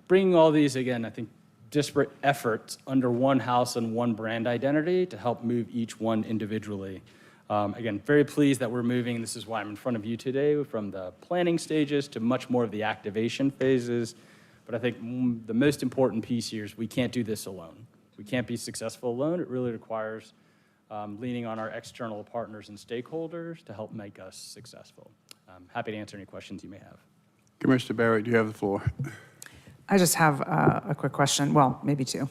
bringing all these, again, I think, disparate efforts under one house and one brand identity to help move each one individually. Again, very pleased that we're moving, this is why I'm in front of you today, from the planning stages to much more of the activation phases. But I think the most important piece here is we can't do this alone. We can't be successful alone. It really requires leaning on our external partners and stakeholders to help make us successful. I'm happy to answer any questions you may have. Commissioner Barrett, you have the floor. I just have a quick question, well, maybe two.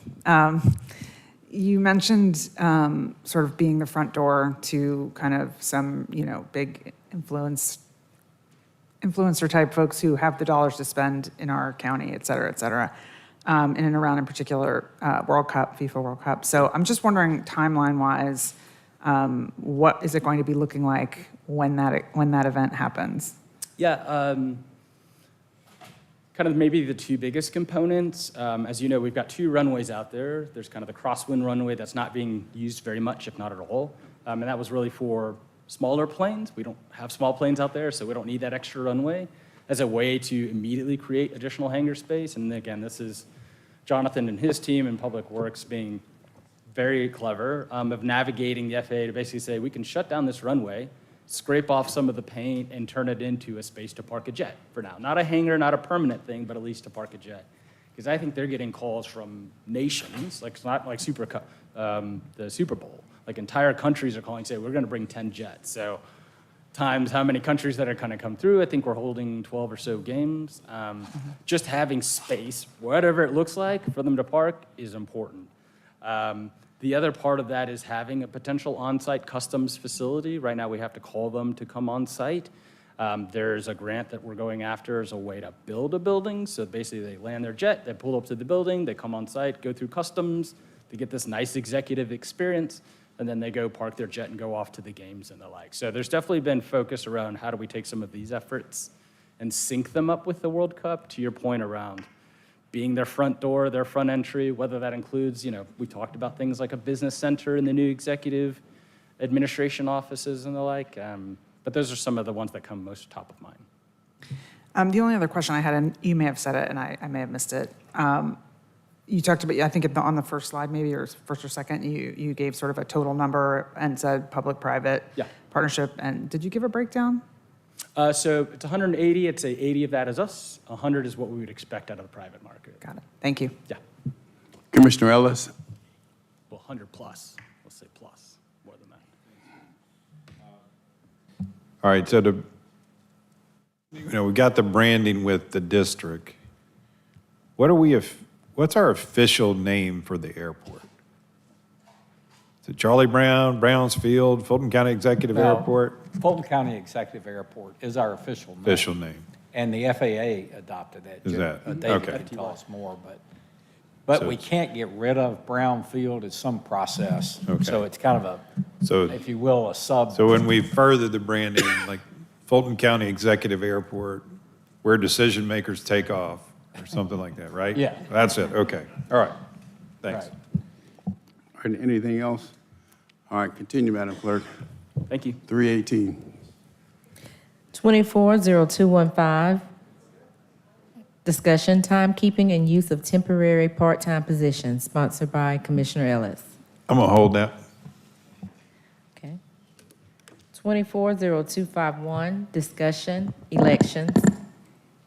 You mentioned sort of being the front door to kind of some, big influencer type folks who have the dollars to spend in our county, et cetera, in and around, in particular, World Cup, FIFA World Cup. So I'm just wondering, timeline-wise, what is it going to be looking like when that event happens? Yeah, kind of maybe the two biggest components. As you know, we've got 2 runways out there. There's kind of the crosswind runway that's not being used very much, if not at all. And that was really for smaller planes. We don't have small planes out there, so we don't need that extra runway as a way to immediately create additional hangar space. And again, this is Jonathan and his team in Public Works being very clever of navigating the FAA to basically say, we can shut down this runway, scrape off some of the paint, and turn it into a space to park a jet for now. Not a hangar, not a permanent thing, but at least to park a jet. Because I think they're getting calls from nations, like it's not like the Super Bowl. Like entire countries are calling, say, we're gonna bring 10 jets. So times how many countries that are gonna come through, I think we're holding 12 or so games. Just having space, whatever it looks like, for them to park is important. The other part of that is having a potential on-site customs facility. Right now, we have to call them to come on-site. There's a grant that we're going after as a way to build a building. So basically, they land their jet, they pull up to the building, they come on-site, go through customs, they get this nice executive experience, and then they go park their jet and go off to the games and the like. So there's definitely been focus around how do we take some of these efforts and sync them up with the World Cup, to your point around being their front door, their front entry, whether that includes, we talked about things like a business center in the new executive administration offices and the like, but those are some of the ones that come most top of mind. The only other question I had, and you may have said it and I may have missed it, you talked about, I think on the first slide maybe, or first or second, you gave sort of a total number and said public-private partnership, and did you give a breakdown? So it's 180, I'd say 80 of that is us, 100 is what we would expect out of the private market. Got it, thank you. Yeah. Commissioner Ellis. Well, 100 plus, let's say plus, more than that. All right, so we got the branding with the district. What's our official name for the airport? Is it Charlie Brown, Browns Field, Fulton County Executive Airport? Fulton County Executive Airport is our official name. Official name. And the FAA adopted it. Is that? David Okay. can tell us more, but But So we it's- can't get rid of brownfield. It's some process. Okay. So it's kind of So- if you will, a sub. So when we further the branding, like Fulton County Executive Airport, where decision makers take off, or something like that, right? Yeah. That's it, okay, all right, thanks. Right. All right, anything else? All right, continue, Madam Clerk. Thank you. 318. 240215, discussion, timekeeping and use of temporary part-time positions, sponsored by Commissioner Ellis. I'm gonna hold that. Okay. 240251, discussion, elections,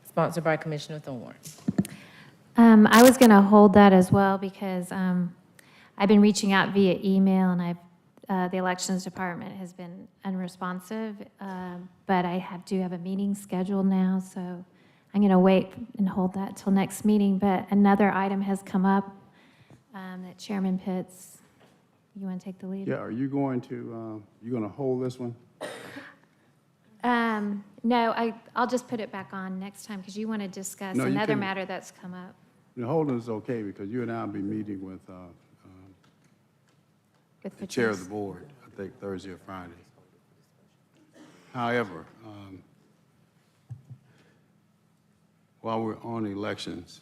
sponsored by Commissioner Thorne. I was going to hold that as well because I've been reaching out via email and the elections department has been unresponsive, but I do have a meeting scheduled now, so I'm going to wait and hold that till next meeting. But another item has come up that Chairman Pitts, you want to take the lead? Yeah, are you going to hold this one? No, I'll just put it back on next time because you want to discuss No, you another can- matter that's come up. The holding is okay because you and I will be meeting with With the chair of Patrice. the board, I think Thursday or Friday. However, while we're on elections,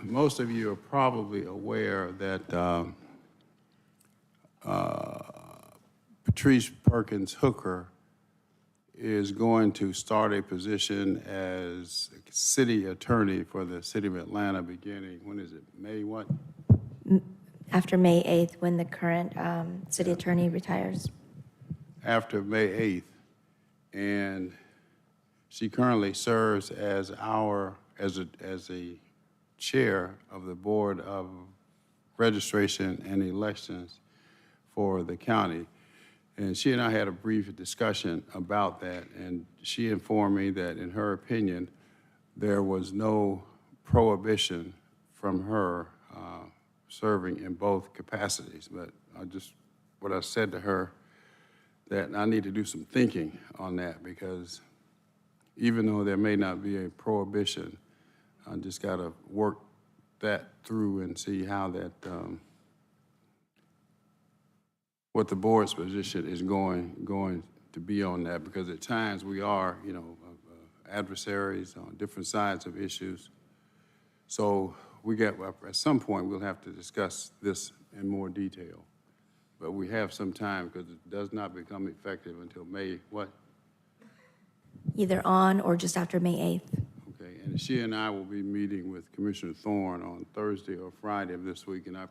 most of you are probably aware that Patrice Perkins Hooker is going to start a position as city attorney for the city of Atlanta beginning, when is it, May what? After May 8th, when the current city attorney retires. After May 8th. And she currently serves as as a chair of the Board of Registration and Elections for the county. And she and I had a brief discussion about that, and she informed me that in her opinion, there was no prohibition from her serving in both capacities. But what I said to her, that I need to do some thinking on that, because even though there may not be a prohibition, I just got to work that through and see how that, what the board's position is going to be on that, because at times we are, adversaries on different sides of issues. So at some point, we'll have to discuss this in more detail. But we have some time because it does not become effective until May, what? Either on or just after May 8th. Okay, and she and I will be meeting with Commissioner Thorne on Thursday or Friday of this week, and I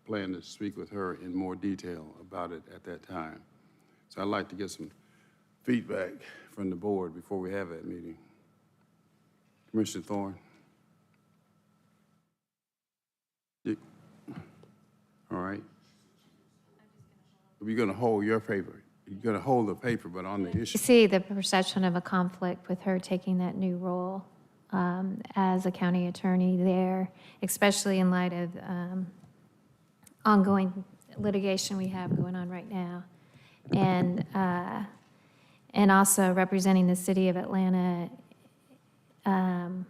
plan to speak with her in more detail about it at that time. So I'd like to get some feedback from the board before we have that meeting. Commissioner Thorne? All right. You're going to hold your paper. You're going to hold the paper, but on the You issue. see the perception of a conflict with her taking that new role as a county attorney there, especially in light of ongoing litigation we have going on right now. And also representing the city of Atlanta, her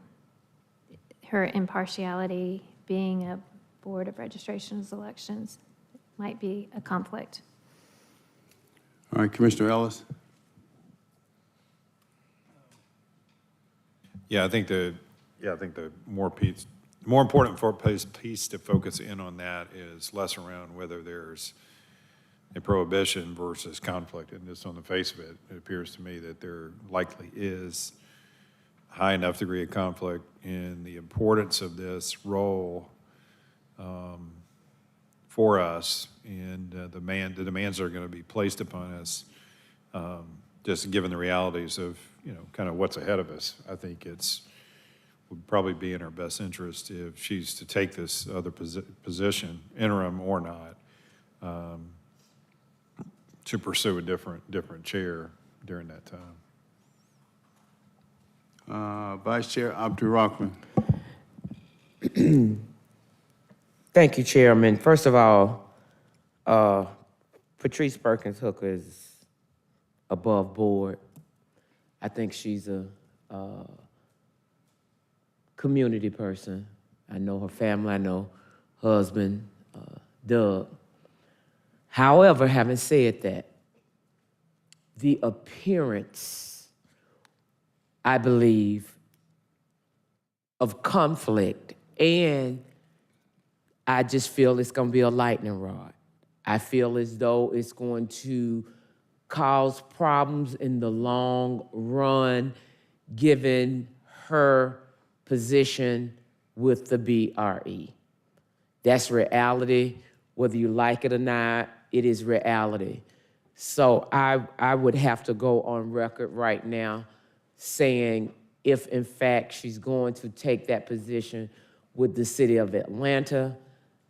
impartiality, being a board of registrations elections might be a conflict. All right, Commissioner Ellis? I think the more important piece to focus in on that is less around whether there's a prohibition versus conflict. And just on the face of it, it appears to me that there likely is a high enough degree of conflict in the importance of this role for us, and the demands that are going to be placed upon us, just given the realities of, kind of what's ahead of us. I think would probably be in our best interest if she's to take this other position, interim or not, to pursue a different chair during that time. Vice Chair Abdur-Rahman. Thank you, Chairman. First of all, Patrice Perkins Hooker is above board. I think she's a community person, I know her family, I know husband, Doug. However, having said that, the appearance, I believe, of conflict, and I just feel it's going to be a lightning rod. I feel as though it's going to cause problems in the long run, given her position with the BRE. That's reality. Whether you like it or not, it is reality. So I would have to go on record right now saying if in fact she's going to take that position with the city of Atlanta,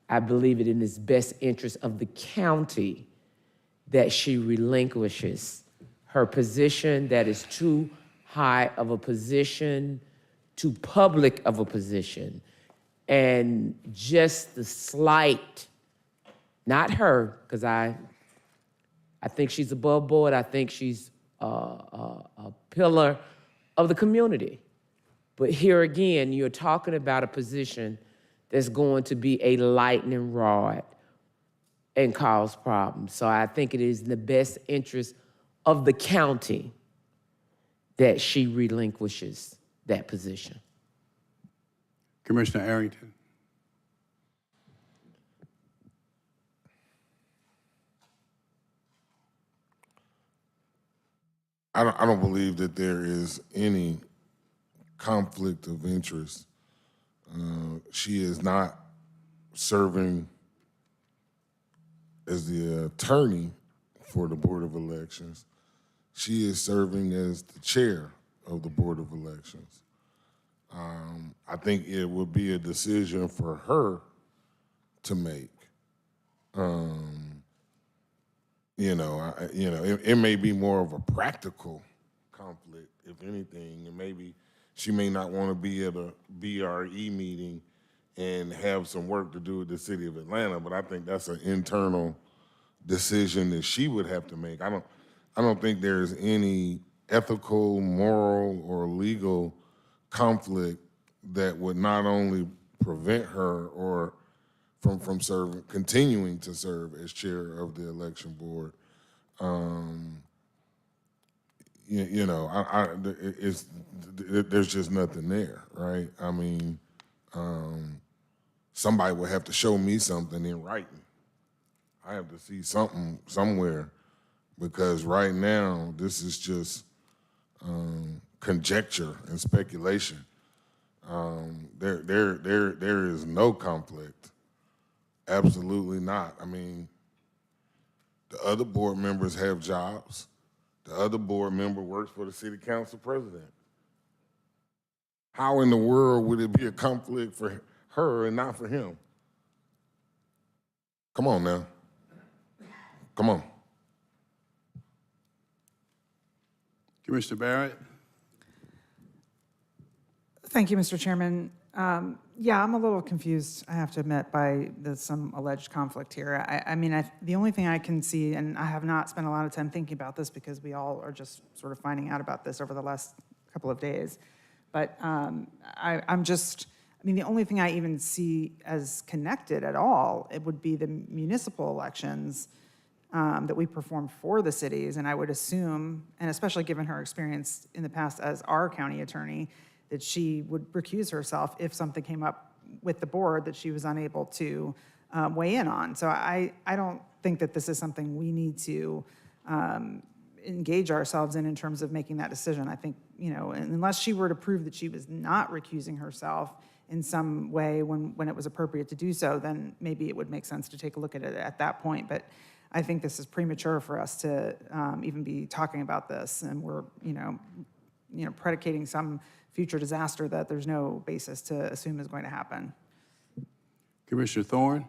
I believe it in the best interest of the county that she relinquishes her position that is too high of a position, too public of a position, and just the slight, not her, because I think she's above board. I think she's a pillar of the community. But here again, you're talking about a position that's going to be a lightning rod and cause problems. So I think it is in the best interest of the county that she relinquishes that position. Commissioner Arrington. I don't believe that there is any conflict of interest. She is not serving as the attorney for the Board of Elections. She is serving as the chair of the Board of Elections. I think it would be a decision for her to make. It may be more of a practical conflict, if anything, and maybe she may not want to be at a BRE meeting and have some work to do with the city of Atlanta, but I think that's an internal decision that she would have to make. I don't think there's any ethical, moral, or legal conflict that would not only prevent her or from continuing to serve as chair of the election board. There's just nothing there, right? I mean, somebody would have to show me something in writing. I have to see something somewhere, because right now this is just conjecture and speculation. There is no conflict. Absolutely not. I mean, the other board members have jobs. The other board member works for the city council president. How in the world would it be a conflict for her and not for him? Come on now. Come on. Commissioner Barrett. Thank you, Mr. Chairman. Yeah, I'm a little confused, I have to admit, by some alleged conflict here. The only thing I can see, and I have not spent a lot of time thinking about this because we all are just sort of finding out about this over the last couple of days, but the only thing I even see as connected at all, it would be the municipal elections that we performed for the cities, and I would assume, and especially given her experience in the past as our county attorney, that she would recuse herself if something came up with the board that she was unable to weigh in on. So I don't think that this is something we need to engage ourselves in terms of making that decision. I think, unless she were to prove that she was not recusing herself in some way when it was appropriate to do so, then maybe it would make sense to take a look at it at that point. But I think this is premature for us to even be talking about this, and we're, predicating some future disaster that there's no basis to assume is going to happen. Commissioner Thorne.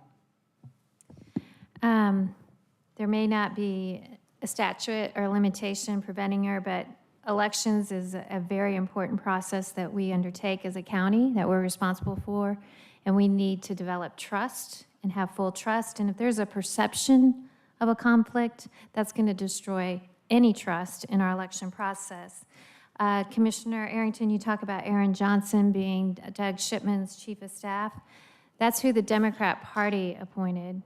There may not be a statute or limitation preventing her, but elections is a very important process that we undertake as a county that we're responsible for, and we need to develop trust and have full trust. And if there's a perception of a conflict, that's going to destroy any trust in our election process. Commissioner Arrington, you talk about Aaron Johnson being Doug Shipman's chief of staff. That's who the Democrat Party appointed.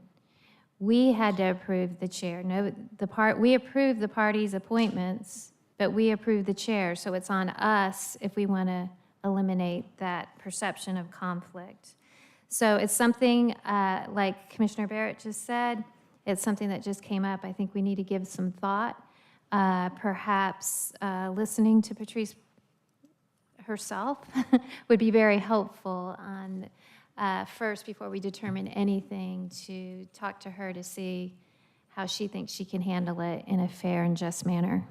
We had to approve the chair. No, we approved the party's appointments, but we approved the chair. So it's on us if we want to eliminate that perception of conflict. So it's something, like Commissioner Barrett just said, it's something that just came up. I think we need to give some thought. Perhaps listening to Patrice herself would be very helpful on first, before we determine anything, to talk to her to see how she thinks she can handle it in a fair and just manner.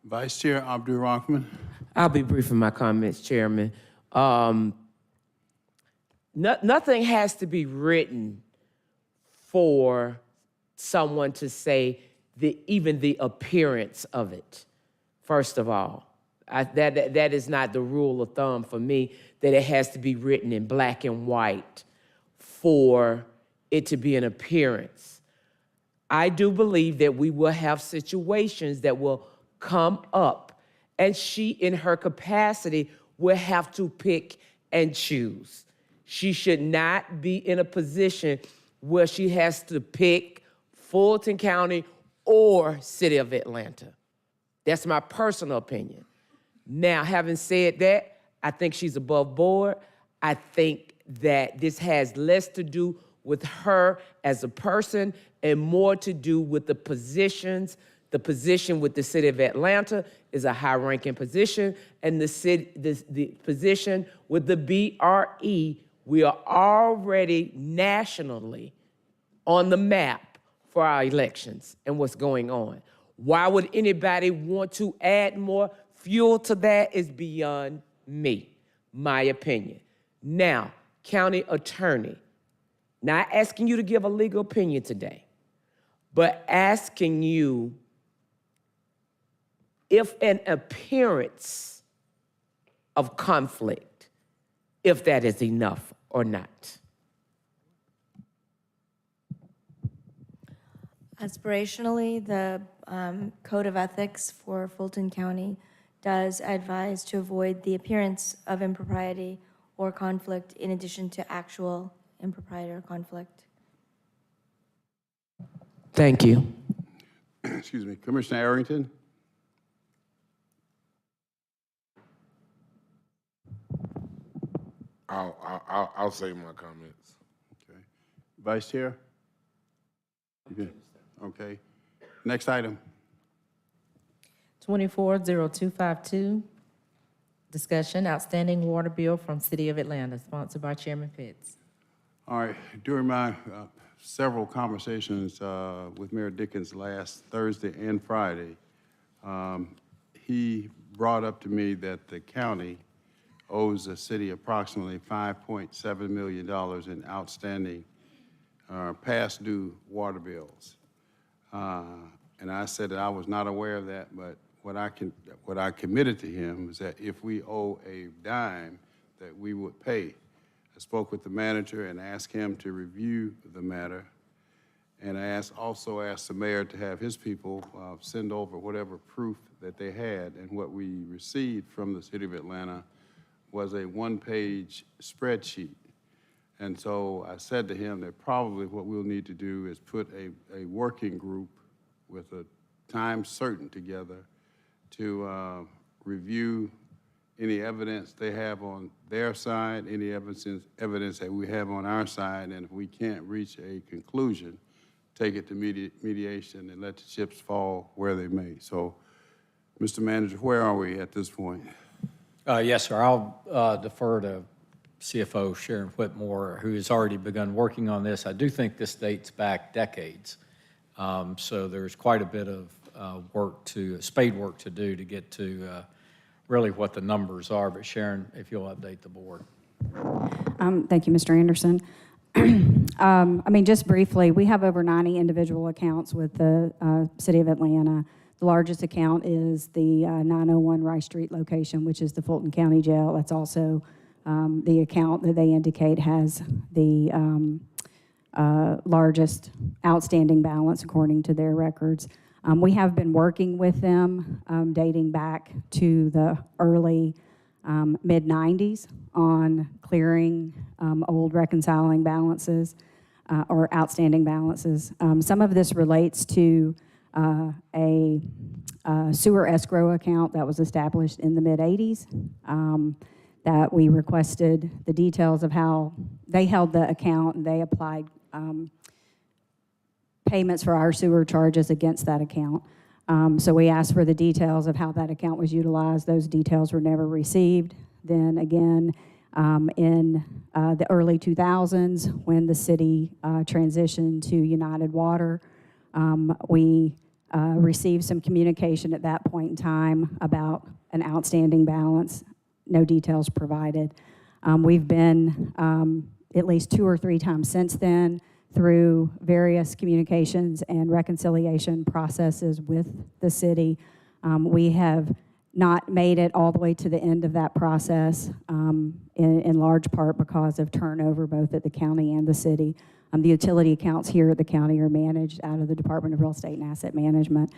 Vice Chair Abdul Rahman. I'll be brief in my comments, Chairman. Nothing has to be written for someone to say even the appearance of it, first of all. That is not the rule of thumb for me, that it has to be written in black and white for it to be an appearance. I do believe that we will have situations that will come up, and she, in her capacity, will have to pick and choose. She should not be in a position where she has to pick Fulton County or City of Atlanta. That's my personal opinion. Now, having said that, I think she's above board. I think that this has less to do with her as a person and more to do with the positions. The position with the City of Atlanta is a high-ranking position, and the position with the BRE, we are already nationally on the map for our elections and what's going on. Why would anybody want to add more fuel to that is beyond me, my opinion. Now, County Attorney, not asking you to give a legal opinion today, but asking you if an appearance of conflict, if that is enough or not. Aspirationally, the Code of Ethics for Fulton County does advise to avoid the appearance of impropriety or conflict in addition to actual impropriety or conflict. Thank you. Excuse me, Commissioner Arrington. I'll save my comments. Okay. Vice Chair? You good? Okay. Next item. 240252, discussion, outstanding water bill from City of Atlanta, sponsored by Chairman Pitts. All right. During my several conversations with Mayor Dickens last Thursday and Friday, he brought up to me that the county owes the city approximately $5.7 million in outstanding past due water bills. And I said that I was not aware of that, but what I committed to him is that if we owe a dime, that we would pay. I spoke with the manager and asked him to review the matter. And I also asked the mayor to have his people send over whatever proof that they had. And what we received from the City of Atlanta was a one-page spreadsheet. And so I said to him that probably what we'll need to do is put a working group with a time certain together to review any evidence they have on their side, any evidence that we have on our side, and if we can't reach a conclusion, take it to mediation and let the chips fall where they may. So, Mr. Manager, where are we at this point? Yes, sir. I'll defer to CFO Sharon Whitmore, who has already begun working on this. I do think this dates back decades. So there's quite a bit of spade work to do to get to really what the numbers are. But Sharon, if you'll update the board. Thank you, Mr. Anderson. I mean, just briefly, we have over 90 individual accounts with the City of Atlanta. The largest account is the 901 Rice Street location, which is the Fulton County Jail. That's also the account that they indicate has the largest outstanding balance according to their records. We have been working with them dating back to the early mid-90s on clearing old reconciling balances or outstanding balances. Some of this relates to a sewer escrow account that was established in the mid-80s that we requested the details of how they held the account, and they applied payments for our sewer charges against that account. So we asked for the details of how that account was utilized. Those details were never received. Then again, in the early 2000s, when the city transitioned to United Water, we received some communication at that point in time about an outstanding balance, no details provided. We've been at least 2 or 3 times since then through various communications and reconciliation processes with the city. We have not made it all the way to the end of that process, in large part because of turnover both at the county and the city. The utility accounts here at the county are managed out of the Department of Real Estate and Asset Management.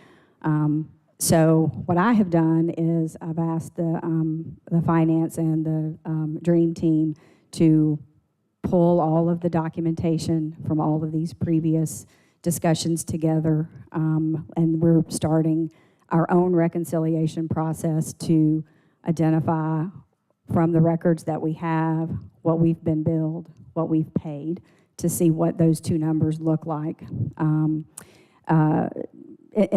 So what I have done is I've asked the finance and the dream team to pull all of the documentation from all of these previous discussions together, and we're starting our own reconciliation process to identify from the records that we have what we've been billed, what we've paid, to see what those two numbers look like. In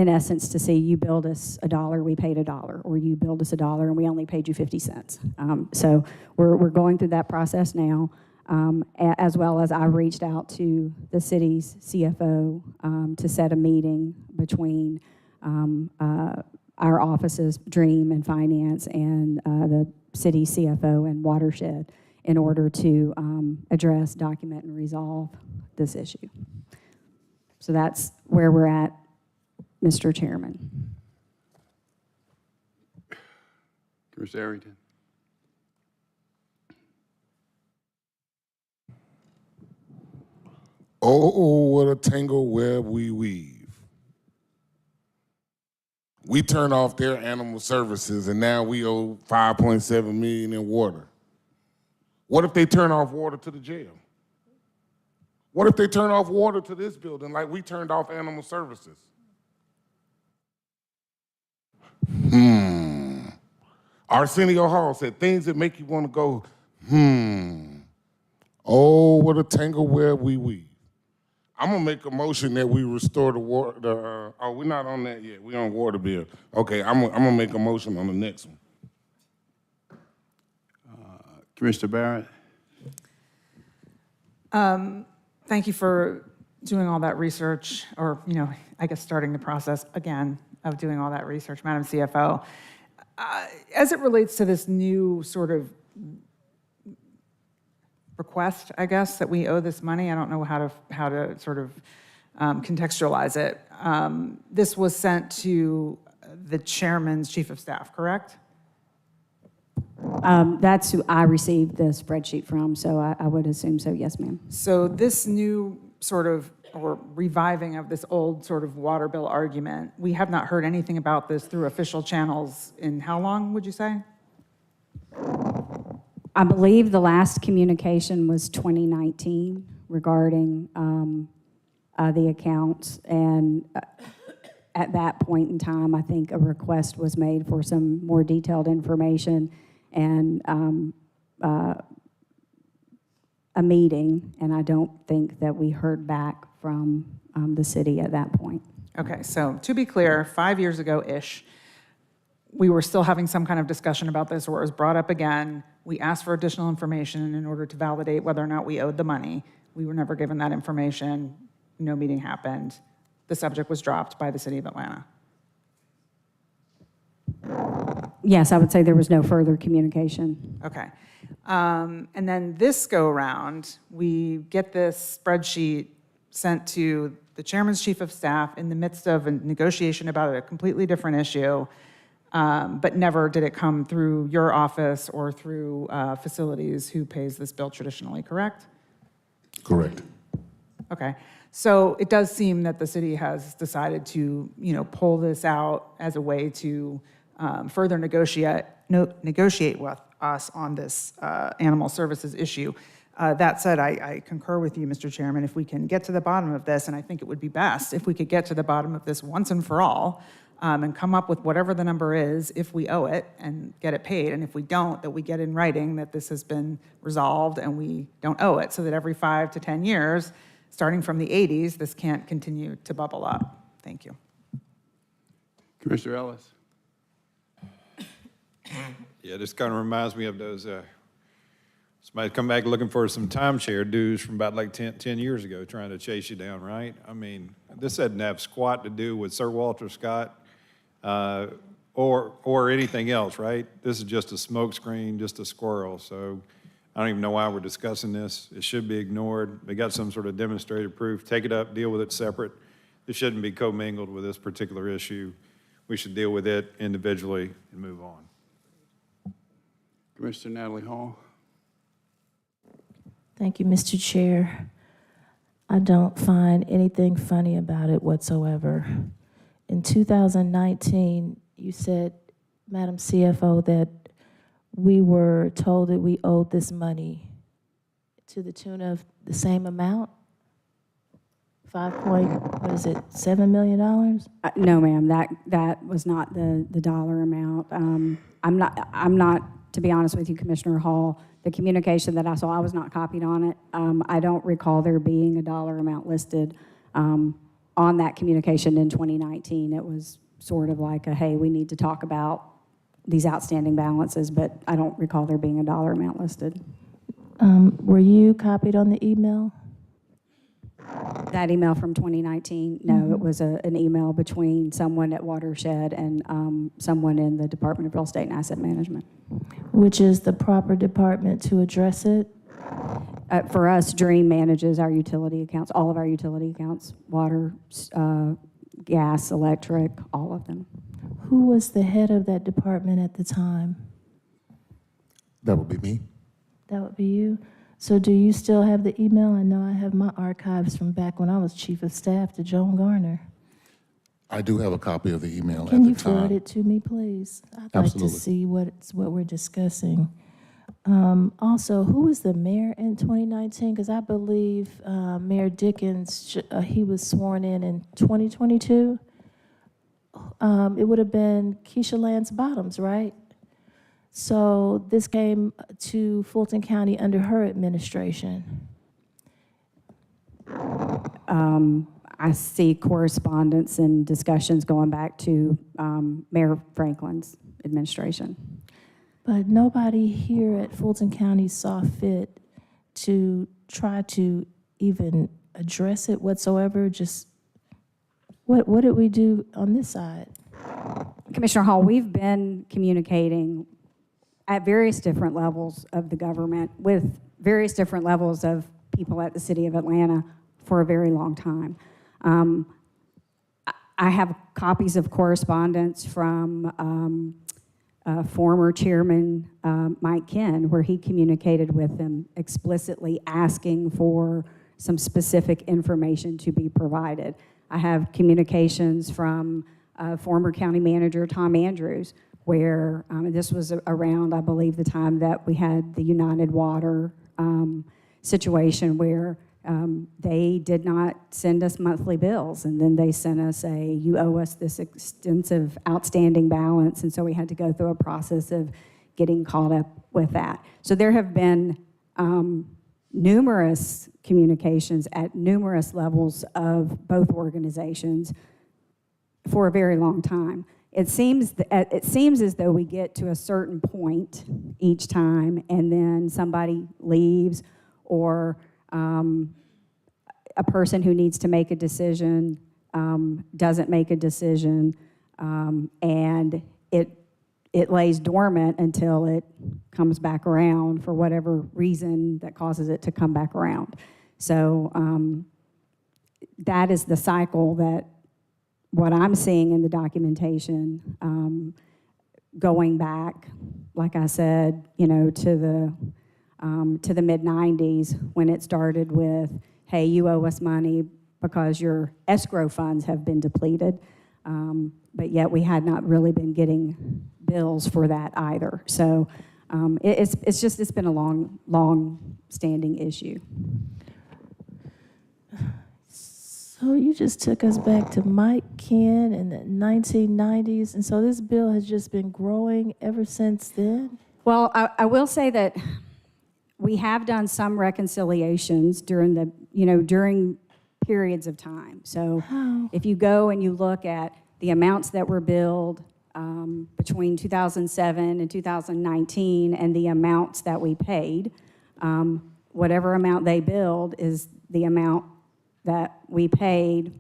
essence, to see you billed us $1, we paid $1, or you billed us $1 and we only paid you 50 cents. So we're going through that process now. As well as I reached out to the city's CFO to set a meeting between our offices, Dream and Finance, and the city CFO and Watershed in order to address, document, and resolve this issue. So that's where we're at, Mr. Chairman. Commissioner Arrington. Oh, what a tangle web we weave. We turn off their animal services and now we owe $5.7 million in water. What if they turn off water to the jail? What if they turn off water to this building like we turned off animal services? Arsenio Hall said, things that make you want to go, Oh, what a tangle web we weave. I'm gonna make a motion that we restore the water. Oh, we're not on that yet. We're on water bill. Okay, I'm gonna make a motion on the next one. Commissioner Barrett. Thank you for doing all that research, or, I guess starting the process again of doing all that research, Madam CFO. As it relates to this new sort of request, I guess, that we owe this money, I don't know how to sort of contextualize it. This was sent to the chairman's chief of staff, correct? That's who I received the spreadsheet from, so I would assume so, yes, ma'am. So this new sort of, or reviving of this old sort of water bill argument, we have not heard anything about this through official channels in how long, would you say? I believe the last communication was 2019 regarding the accounts, and at that point in time, I think a request was made for some more detailed information and a meeting, and I don't think that we heard back from the city at that point. Okay, so to be clear, 5 years ago-ish, we were still having some kind of discussion about this, or it was brought up again. We asked for additional information in order to validate whether or not we owed the money. We were never given that information. No meeting happened. The subject was dropped by the city of Atlanta. Yes, I would say there was no further communication. Okay. And then this go-around, we get this spreadsheet sent to the chairman's chief of staff in the midst of a negotiation about a completely different issue, but never did it come through your office or through facilities who pays this bill traditionally, correct? Correct. Okay. So it does seem that the city has decided to, pull this out as a way to further negotiate with us on this animal services issue. That said, I concur with you, Mr. Chairman, if we can get to the bottom of this, and I think it would be best if we could get to the bottom of this once and for all, and come up with whatever the number is if we owe it and get it paid, and if we don't, that we get in writing that this has been resolved and we don't owe it, so that every 5 to 10 years, starting from the 80s, this can't continue to bubble up. Thank you. Commissioner Ellis. Yeah, this kind of reminds me of those, somebody come back looking for some timeshare dues from about like 10 years ago, trying to chase you down, right? I mean, this doesn't have squat to do with Sir Walter Scott or anything else, right? This is just a smokescreen, just a squirrel. So I don't even know why we're discussing this. It should be ignored. They got some sort of demonstrated proof. Take it up, deal with it separate. It shouldn't be commingled with this particular issue. We should deal with it individually and move on. Commissioner Natalie Hall. Thank you, Mr. Chair. I don't find anything funny about it whatsoever. In 2019, you said, Madam CFO, that we were told that we owed this money to the tune of the same amount? $7 million? No, ma'am, that was not the dollar amount. I'm not, to be honest with you, Commissioner Hall, the communication that I saw, I was not copied on it. I don't recall there being a dollar amount listed on that communication in 2019. It was sort of like a, hey, we need to talk about these outstanding balances, but I don't recall there being a dollar amount listed. Were you copied on the email? That email from 2019, no, it was an email between someone at Watershed and someone in the Department of Real Estate and Asset Management. Which is the proper department to address it? For us, Dream manages our utility accounts, all of our utility accounts, water, gas, electric, all of them. Who was the head of that department at the time? That would be me. That would be you? So do you still have the email? I know I have my archives from back when I was chief of staff to Joan Garner. I do have a copy of the email at the Can time. you forward it to me, please? I'd Absolutely. like to see what we're discussing. Also, who was the mayor in 2019? Because I believe Mayor Dickens, he was sworn in 2022. It would have been Keisha Lance Bottoms, right? So this came to Fulton County under her administration. I see correspondence and discussions going back to Mayor Franklin's administration. But nobody here at Fulton County saw fit to try to even address it whatsoever. Just what did we do on this side? Commissioner Hall, we've been communicating at various different levels of the government with various different levels of people at the City of Atlanta for a very long time. I have copies of correspondence from former Chairman Mike Ken, where he communicated with them explicitly asking for some specific information to be provided. I have communications from former County Manager Tom Andrews, where this was around, I believe, the time that we had the United Water situation where they did not send us monthly bills, and then they sent us you owe us this extensive outstanding balance, and so we had to go through a process of getting caught up with that. So there have been numerous communications at numerous levels of both organizations for a very long time. It seems as though we get to a certain point each time, and then somebody leaves, or a person who needs to make a decision doesn't make a decision, and it lays dormant until it comes back around for whatever reason that causes it to come back around. So that is the cycle that what I'm seeing in the documentation, going back, like I said, to the mid-90s, when it started with, hey, you owe us money because your escrow funds have been depleted. But yet we had not really been getting bills for that either. So it's been a long standing issue. So you just took us back to Mike Ken in the 1990s, and so this bill has just been growing ever since then? Well, I will say that we have done some reconciliations during periods of time. So if you go and you look at the amounts that were billed between 2007 and 2019 and the amounts that we paid, whatever amount they billed is the amount that we paid.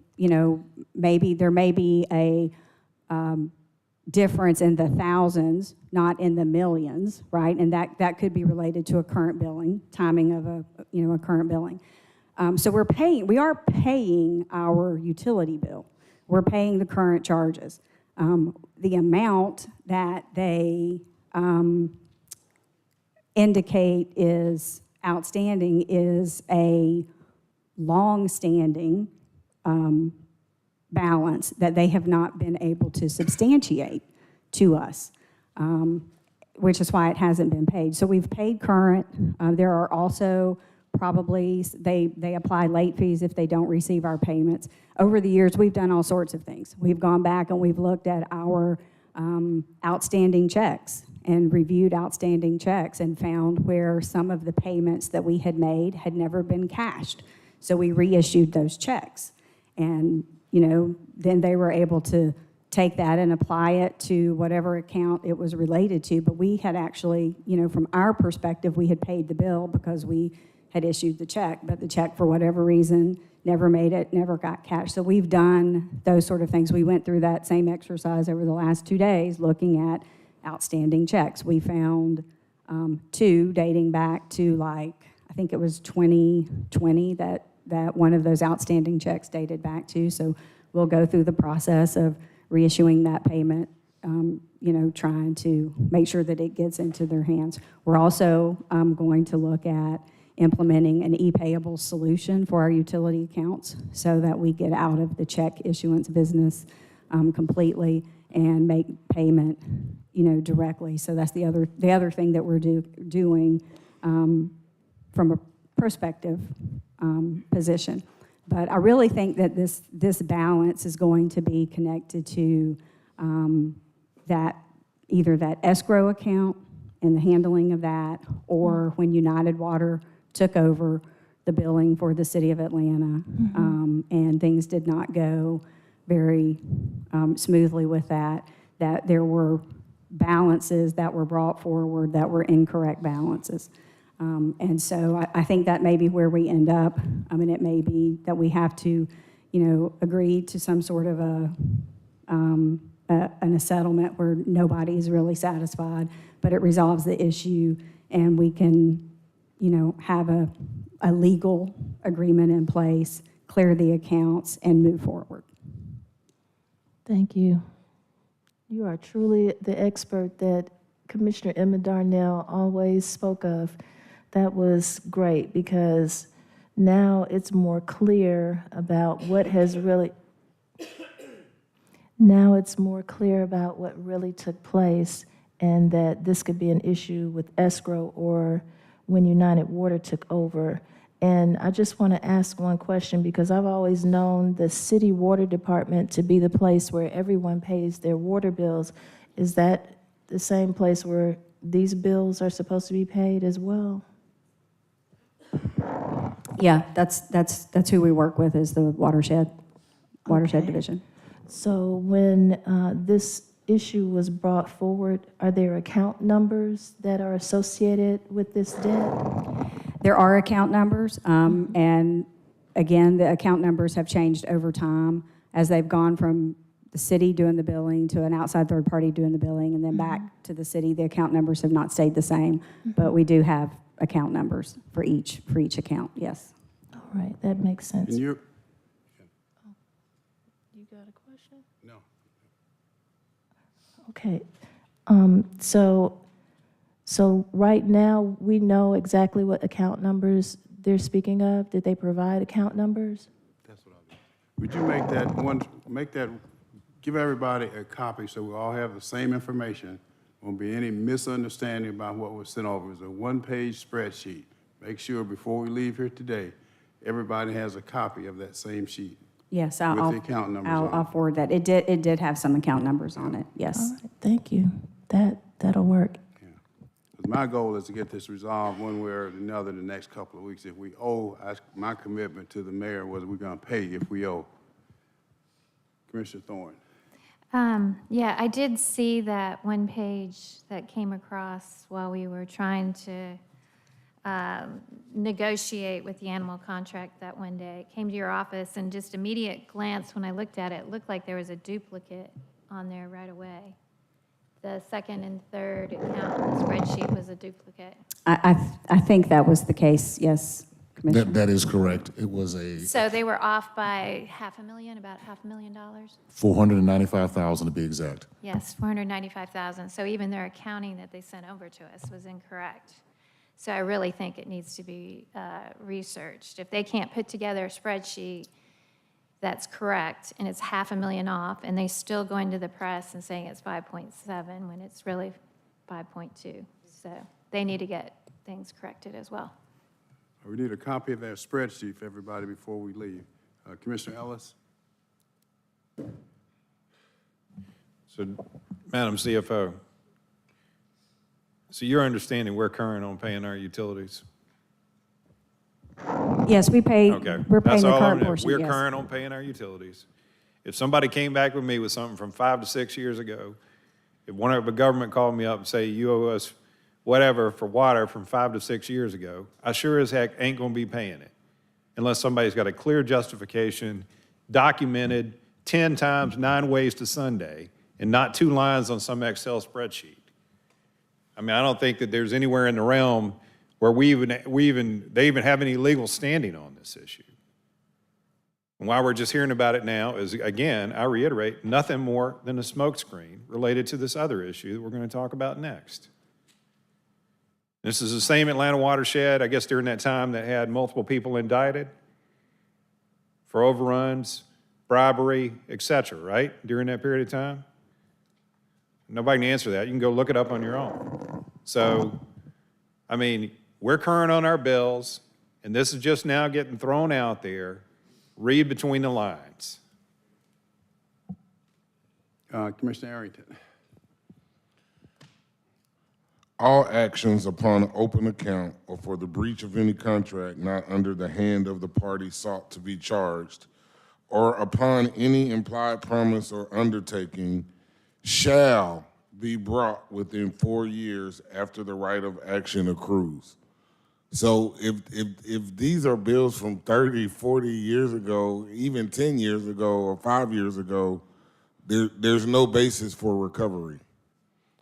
Maybe there may be a difference in the thousands, not in the millions, right? And that could be related to a current billing, timing of a current billing. So we are paying our utility bill. We're paying the current charges. The amount that they indicate is outstanding is a long-standing balance that they have not been able to substantiate to us, which is why it hasn't been paid. So we've paid current. There are also probably, they apply late fees if they don't receive our payments. Over the years, we've done all sorts of things. We've gone back and we've looked at our outstanding checks and reviewed outstanding checks and found where some of the payments that we had made had never been cashed. So we reissued those checks. And, then they were able to take that and apply it to whatever account it was related to. But we had actually, from our perspective, we had paid the bill because we had issued the check, but the check, for whatever reason, never made it, never got cashed. So we've done those sort of things. We went through that same exercise over the last 2 days looking at outstanding checks. We found 2 dating back to I think it was 2020 that one of those outstanding checks dated back to. So we'll go through the process of reissuing that payment, trying to make sure that it gets into their hands. We're also going to look at implementing an e-payable solution for our utility accounts so that we get out of the check issuance business completely and make payment, directly. So that's the other thing that we're doing from a prospective position. But I really think that this balance is going to be connected to either that escrow account and the handling of that, or when United Water took over the billing for the city of Atlanta, and things did not go very smoothly with that there were balances that were brought forward that were incorrect balances. And so I think that may be where we end up. It may be that we have to, agree to some sort of a settlement where nobody is really satisfied, but it resolves the issue and we can, have a legal agreement in place, clear the accounts, and move forward. Thank you. You are truly the expert that Commissioner Emma Darnell always spoke of. That was great because now it's more clear about what really took place, and that this could be an issue with escrow or when United Water took over. And I just want to ask one question because I've always known the city water department to be the place where everyone pays their water bills. Is that the same place where these bills are supposed to be paid as well? Yeah, that's who we work with, is the watershed division. So when this issue was brought forward, are there account numbers that are associated with this debt? There are account numbers, and again, the account numbers have changed over time as they've gone from the city doing the billing to an outside third party doing the billing, and then back to the city. The account numbers have not stayed the same, but we do have account numbers for each account. Yes. All right, that makes sense. And you're, You got a question? no. Okay. So right now we know exactly what account numbers they're speaking of? Did they provide account numbers? That's what I'll do. Would you give everybody a copy so we all have the same information? Won't be any misunderstanding about what was sent over. It's a one-page spreadsheet. Make sure before we leave here today, everybody has a copy of that same sheet. Yes, With the account numbers on it. I'll forward that. It did have some account numbers on it, yes. All right, thank you. That'll work. My goal is to get this resolved one way or another in the next couple of weeks. If we owe, my commitment to the mayor was we're going to pay if we owe. Commissioner Thorne. Yeah, I did see that one page that came across while we were trying to negotiate with the animal contract that one day. It came to your office, and just immediate glance when I looked at it, it looked like there was a duplicate on there right away. The second and third account on the spreadsheet was a duplicate. I think that was the case, yes, Commissioner. That is correct. It was a So they were off by $500,000, about $500,000? $495,000 to be exact. Yes, $495,000. So even their accounting that they sent over to us was incorrect. So I really think it needs to be researched. If they can't put together a spreadsheet that's correct and it's $500,000 off, and they still go into the press and saying it's 5.7 when it's really 5.2. So they need to get things corrected as well. We need a copy of that spreadsheet for everybody before we leave. Commissioner Ellis? So, Madam CFO, so your understanding we're current on paying our utilities? Yes, we pay, Okay. we're paying That's the all current I'm- portion, We're yes. current on paying our utilities. If somebody came back with me with something from 5 to 6 years ago, if one of the government called me up and say, you owe us whatever for water from 5 to 6 years ago, I sure as heck ain't gonna be paying it unless somebody's got a clear justification, documented 10 times, 9 ways to Sunday, and not 2 lines on some Excel spreadsheet. I mean, I don't think that there's anywhere in the realm where they even have any legal standing on this issue. And why we're just hearing about it now is, again, I reiterate, nothing more than a smokescreen related to this other issue that we're going to talk about next. This is the same Atlanta watershed, I guess during that time, that had multiple people indicted for overruns, bribery, et cetera, right, during that period of time? Nobody can answer that. You can go look it up on your own. So, I mean, we're current on our bills, and this is just now getting thrown out there. Read between the lines. Commissioner Arrington. All actions upon open account or for the breach of any contract not under the hand of the party sought to be charged, or upon any implied promise or undertaking, shall be brought within 4 years after the right of action accrues. So if these are bills from 30, 40 years ago, even 10 years ago or 5 years ago, there's no basis for recovery.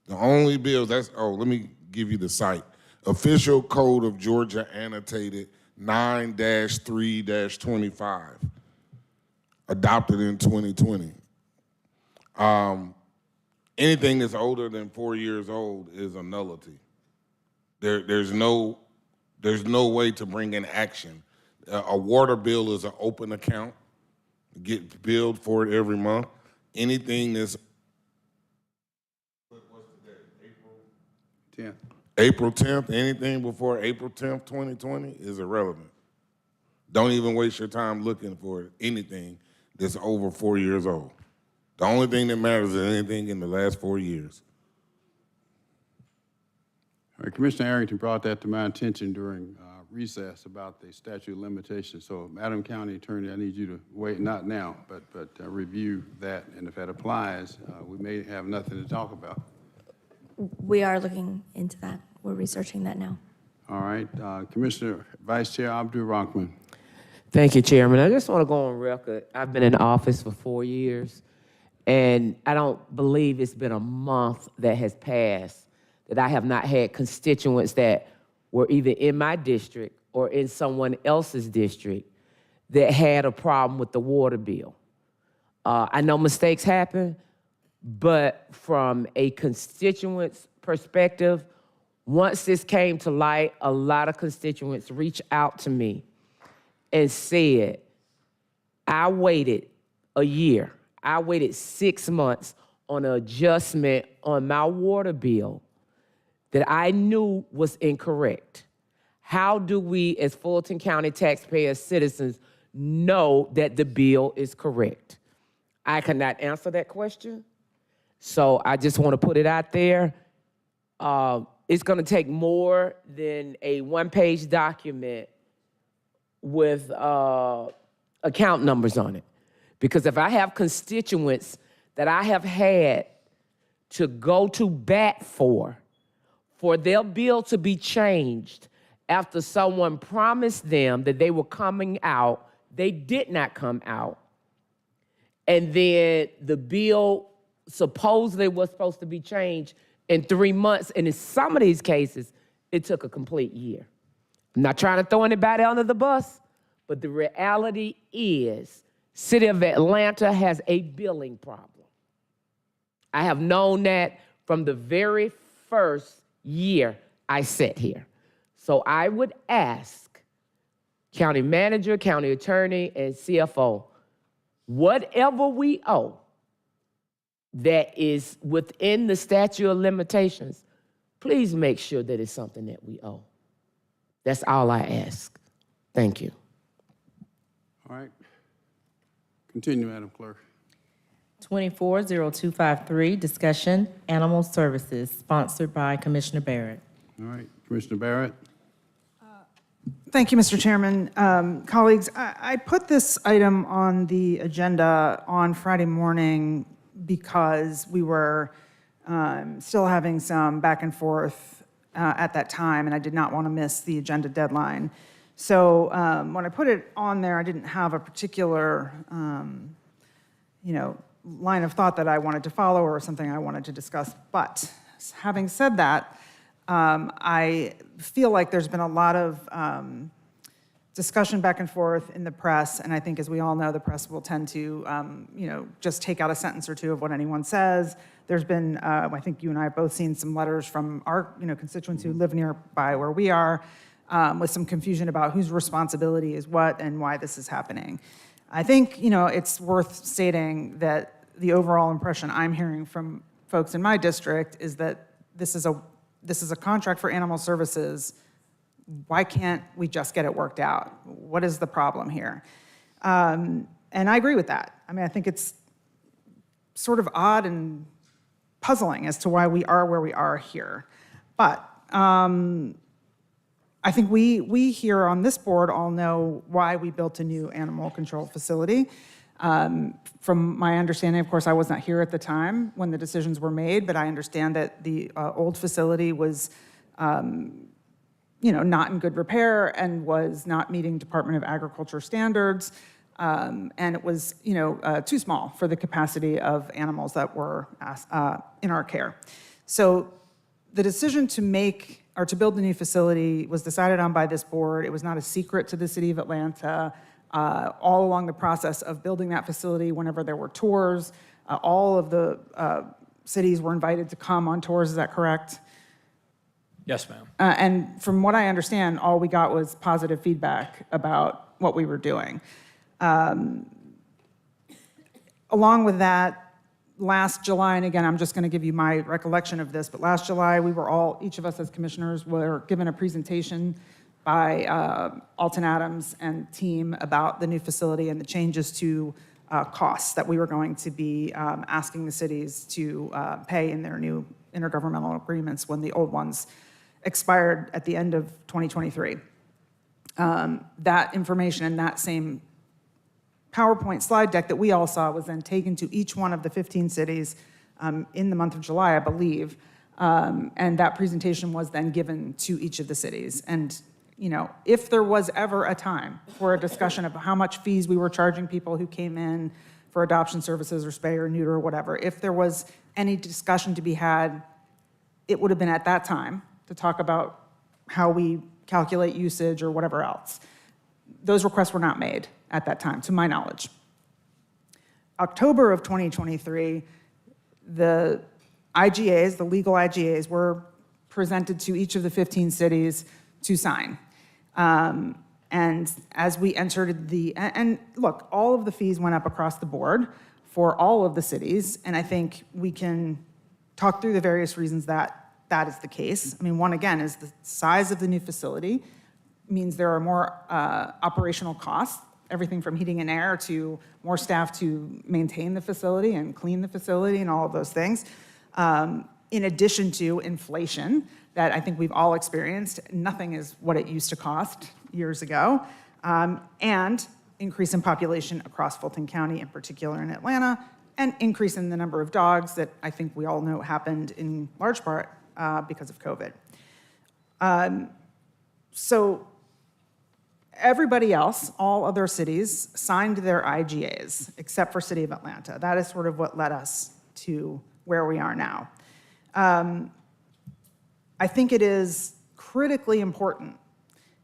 The only bills, let me give you the site. Official Code of Georgia Annotated 9-3-25, adopted in 2020. Anything that's older than 4 years old is a nullity. There's no way to bring in action. A water bill is an open account. You get billed for it every month. Anything that's, what's today, April 10th. April 10th, anything before April 10th, 2020 is irrelevant. Don't even waste your time looking for anything that's over 4 years old. The only thing that matters is anything in the last 4 years. All right, Commissioner Arrington brought that to my attention during recess about the statute of limitations. So, Madam County Attorney, I need you to wait, not now, but review that. And if that applies, we may have nothing to talk about. We are looking into that. We're researching that now. All right, Commissioner Vice Chair Abdul Rahman. Thank you, Chairman. I just want to go on record. I've been in office for 4 years, and I don't believe it's been a month that has passed that I have not had constituents that were either in my district or in someone else's district that had a problem with the water bill. I know mistakes happen, but from a constituent's perspective, Once this came to light, a lot of constituents reached out to me and said, I waited a year. I waited 6 months on an adjustment on my water bill that I knew was incorrect. How do we, as Fulton County taxpayers, citizens, know that the bill is correct? I cannot answer that question. So I just want to put it out there. It's going to take more than a one-page document with account numbers on it. Because if I have constituents that I have had to go to bat for their bill to be changed after someone promised them that they were coming out, they did not come out. And then the bill supposedly was supposed to be changed in 3 months. And in some of these cases, it took a complete year. I'm not trying to throw anybody under the bus, but the reality is City of Atlanta has a billing problem. I have known that from the very first year I sat here. So I would ask county manager, county attorney, and CFO, whatever we owe that is within the statute of limitations, please make sure that it's something that we owe. That's all I ask. Thank you. All right. Continue, Madam Clerk. 240253, discussion, animal services, sponsored by Commissioner Barrett. All right, Commissioner Barrett. Thank you, Mr. Chairman. Colleagues, I put this item on the agenda on Friday morning because we were still having some back and forth at that time, and I did not want to miss the agenda deadline. So when I put it on there, I didn't have a particular, line of thought that I wanted to follow or something I wanted to discuss. But having said that, I feel like there's been a lot of discussion back and forth in the press, and I think, as we all know, the press will tend to, just take out a sentence or two of what anyone says. There's been, I think you and I have both seen some letters from our, constituents who live nearby where we are, with some confusion about whose responsibility is what and why this is happening. I think, it's worth stating that the overall impression I'm hearing from folks in my district is that this is a contract for animal services. Why can't we just get it worked out? What is the problem here? And I agree with that. I mean, I think it's sort of odd and puzzling as to why we are where we are here. But I think we here on this board all know why we built a new animal control facility. From my understanding, of course, I was not here at the time when the decisions were made, but I understand that the old facility was, not in good repair and was not meeting Department of Agriculture standards, and it was, too small for the capacity of animals that were in our care. So the decision to build the new facility was decided on by this board. It was not a secret to the City of Atlanta. All along the process of building that facility, whenever there were tours, all of the cities were invited to come on tours. Is that correct? Yes, ma'am. And from what I understand, all we got was positive feedback about what we were doing. Along with that, last July, and again, I'm just going to give you my recollection of this, but last July, each of us as commissioners were given a presentation by Alton Adams and team about the new facility and the changes to costs that we were going to be asking the cities to pay in their new intergovernmental agreements when the old ones expired at the end of 2023. That information and that same PowerPoint slide deck that we all saw was then taken to each one of the 15 cities in the month of July, I believe, and that presentation was then given to each of the cities. And if there was ever a time for a discussion of how much fees we were charging people who came in for adoption services or spay or neuter or whatever, if there was any discussion to be had, it would have been at that time to talk about how we calculate usage or whatever else. Those requests were not made at that time, to my knowledge. October of 2023, the IGAs, the legal IGAs, were presented to each of the 15 cities to sign. And as we entered and look, all of the fees went up across the board for all of the cities, and I think we can talk through the various reasons that that is the case. I mean, one, again, is the size of the new facility means there are more operational costs, everything from heating and air to more staff to maintain the facility and clean the facility and all of those things. In addition to inflation that I think we've all experienced. Nothing is what it used to cost years ago. And increase in population across Fulton County, in particular in Atlanta, and increase in the number of dogs that I think we all know happened in large part because of COVID. So everybody else, all other cities, signed their IGAs, except for City of Atlanta. That is sort of what led us to where we are now. I think it is critically important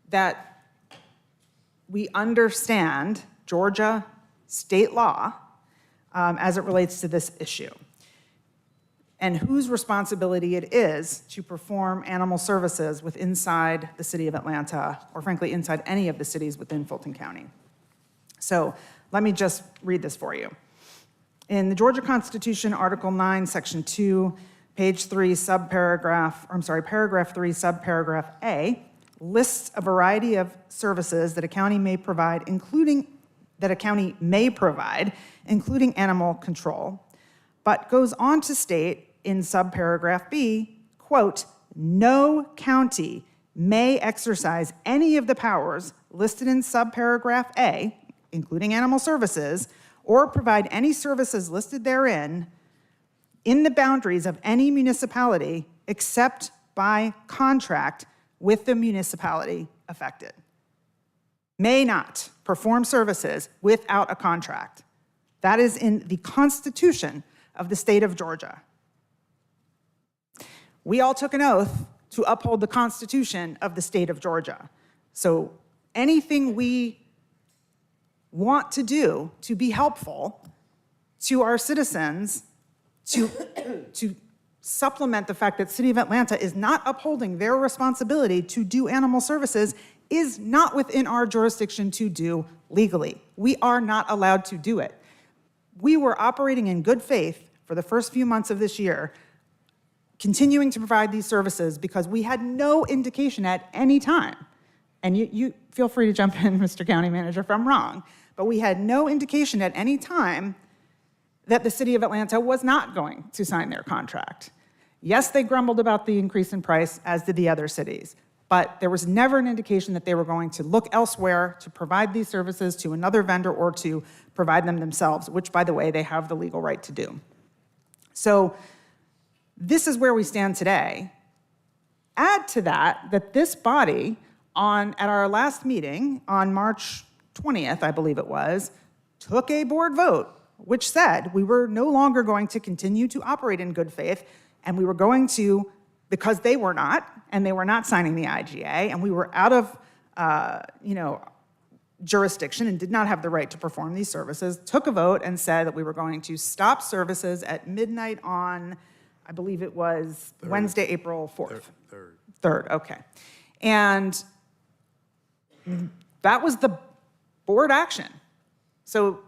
that we understand Georgia state law as it relates to this issue, and whose responsibility it is to perform animal services inside the City of Atlanta, or frankly, inside any of the cities within Fulton County. So let me just read this for you. In the Georgia Constitution, Article 9, Section 2, page 3, paragraph 3, subparagraph A, lists a variety of services that a county may provide, including animal control, but goes on to state in subparagraph B, quote, no county may exercise any of the powers listed in subparagraph A, including animal services, or provide any services listed therein in the boundaries of any municipality except by contract with the municipality affected. May not perform services without a contract. That is in the Constitution of the state of Georgia. We all took an oath to uphold the Constitution of the state of Georgia. So anything we want to do to be helpful to our citizens, to supplement the fact that City of Atlanta is not upholding their responsibility to do animal services, is not within our jurisdiction to do legally. We are not allowed to do it. We were operating in good faith for the first few months of this year, continuing to provide these services because we had no indication at any time, and you feel free to jump in, Mr. County Manager, if I'm wrong, but we had no indication at any time that the City of Atlanta was not going to sign their contract. Yes, they grumbled about the increase in price, as did the other cities, but there was never an indication that they were going to look elsewhere to provide these services to another vendor or to provide them themselves, which, by the way, they have the legal right to do. So this is where we stand today. Add to that this body, at our last meeting on March 20th, I believe it was, took a board vote which said we were no longer going to continue to operate in good faith, and we were going to, because they were not, and they were not signing the IGA, and we were out of jurisdiction and did not have the right to perform these services, took a vote and said that we were going to stop services at midnight on, I believe it was Wednesday, April 4th. Third, okay. And that was the board action. So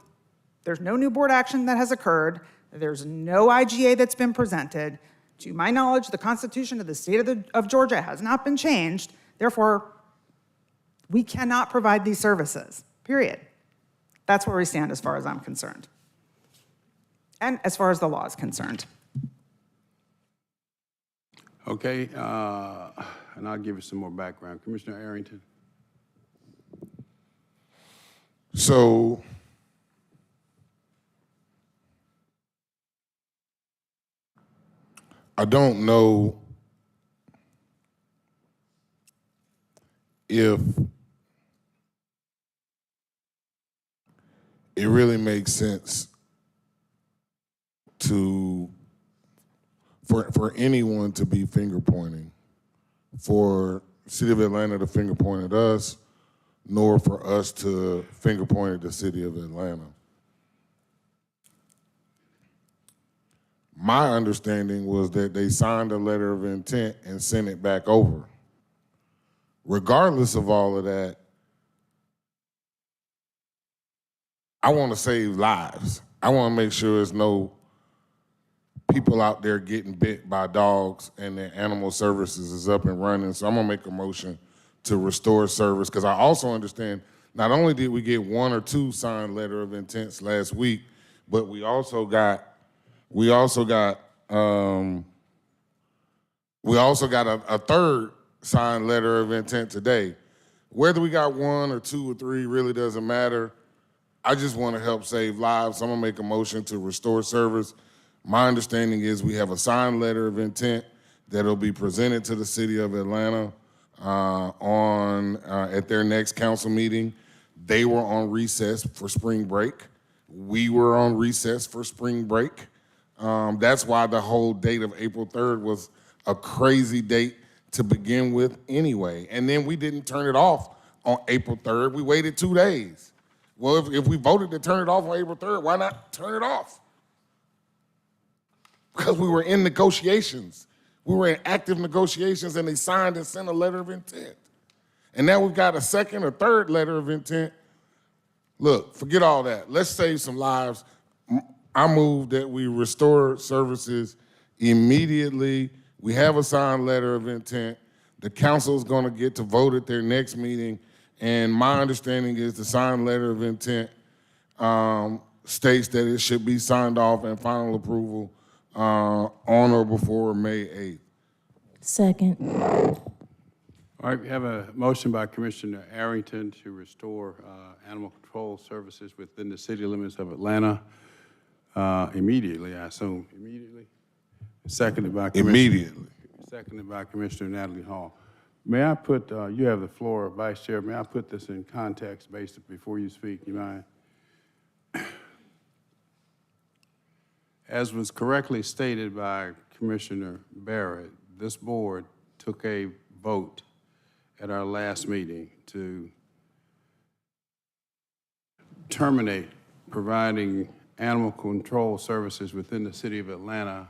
there's no new board action that has occurred. There's no IGA that's been presented. To my knowledge, the Constitution of the state of Georgia has not been changed. Therefore, we cannot provide these services, period. That's where we stand as far as I'm concerned. And as far as the law is concerned. Okay, and I'll give you some more background. Commissioner Arrington. So, I don't know if it really makes sense for anyone to be finger pointing, for City of Atlanta to finger point at us, nor for us to finger point at the City of Atlanta. My understanding was that they signed a letter of intent and sent it back over. Regardless of all of that, I want to save lives. I want to make sure there's no people out there getting bit by dogs and their animal services is up and running. So I'm gonna make a motion to restore service, because I also understand not only did we get 1 or 2 signed letter of intents last week, but we also got a third signed letter of intent today. Whether we got 1 or 2 or 3 really doesn't matter. I just want to help save lives. I'm gonna make a motion to restore service. My understanding is we have a signed letter of intent that'll be presented to the city of Atlanta at their next council meeting. They were on recess for spring break. We were on recess for spring break. That's why the whole date of April 3rd was a crazy date to begin with anyway. And then we didn't turn it off on April 3rd. We waited 2 days. Well, if we voted to turn it off on April 3rd, why not turn it off? Because we were in negotiations. We were in active negotiations, and they signed and sent a letter of intent. And now we've got a second or third letter of intent. Look, forget all that. Let's save some lives. I move that we restore services immediately. We have a signed letter of intent. The council's gonna get to vote at their next meeting, and my understanding is the signed letter of intent states that it should be signed off and final approval on or before May 8th. Second. All right, we have a motion by Commissioner Arrington to restore animal control services within the city limits of Atlanta immediately, I assume. Immediately? Seconded by Commissioner Natalie Hall. May I put, you have the floor, Vice Chair, may I put this in context before you speak, you mind? As was correctly stated by Commissioner Barrett, this board took a vote at our last meeting to terminate providing animal control services within the city of Atlanta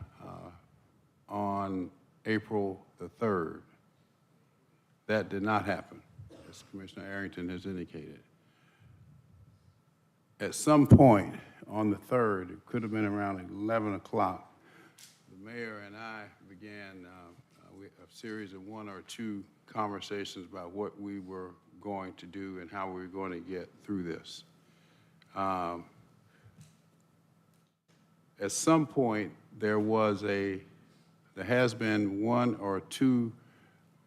on April the 3rd. That did not happen, as Commissioner Arrington has indicated. At some point on the 3rd, it could have been around 11 o'clock, the mayor and I began a series of 1 or 2 conversations about what we were going to do and how we were going to get through this. At some point, there has been 1 or 2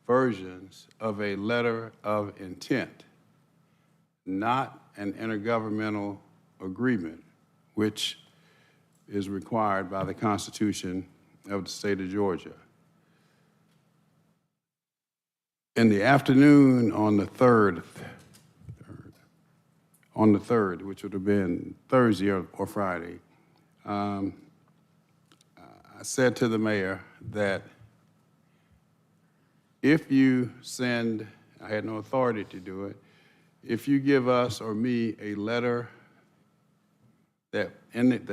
versions of a letter of intent, not an intergovernmental agreement, which is required by the Constitution of the state of Georgia. In the afternoon on the 3rd, which would have been Thursday or Friday, I said to the mayor that if you send, I had no authority to do it, if you give us or me a letter that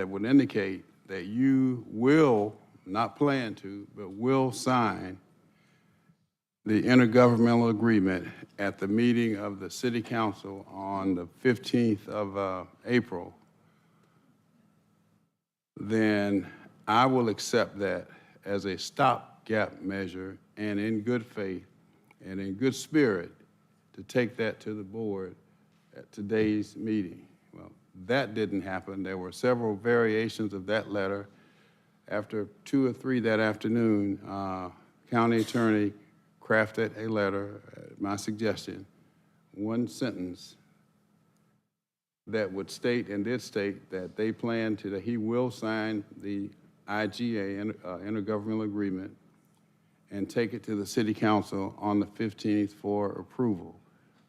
would indicate that you will, not plan to, but will sign the intergovernmental agreement at the meeting of the City Council on the 15th of April, then I will accept that as a stopgap measure and in good faith and in good spirit to take that to the board at today's meeting. Well, that didn't happen. There were several variations of that letter. After 2 or 3 that afternoon, county attorney crafted a letter, at my suggestion, 1 sentence that would state and did state that they plan to, that he will sign the IGA, intergovernmental agreement, and take it to the City Council on the 15th for approval.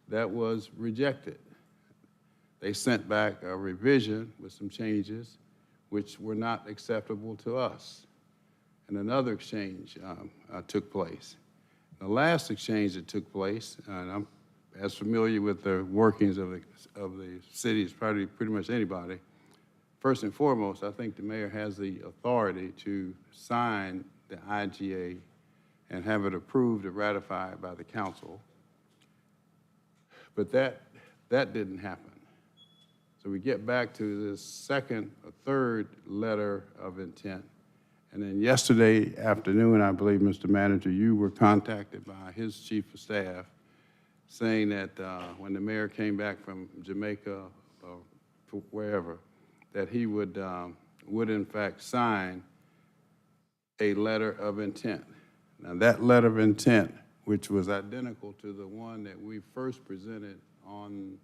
That was rejected. They sent back a revision with some changes which were not acceptable to us. And another exchange took place. The last exchange that took place, and I'm as familiar with the workings of the city as probably pretty much anybody, first and foremost, I think the mayor has the authority to sign the IGA and have it approved or ratified by the council. But that didn't happen. So we get back to this second or third letter of intent. And then yesterday afternoon, I believe, Mr. Manager, you were contacted by his chief of staff saying that when the mayor came back from Jamaica or wherever, that he would in fact sign a letter of intent. Now that letter of intent, which was identical to the one that we first presented on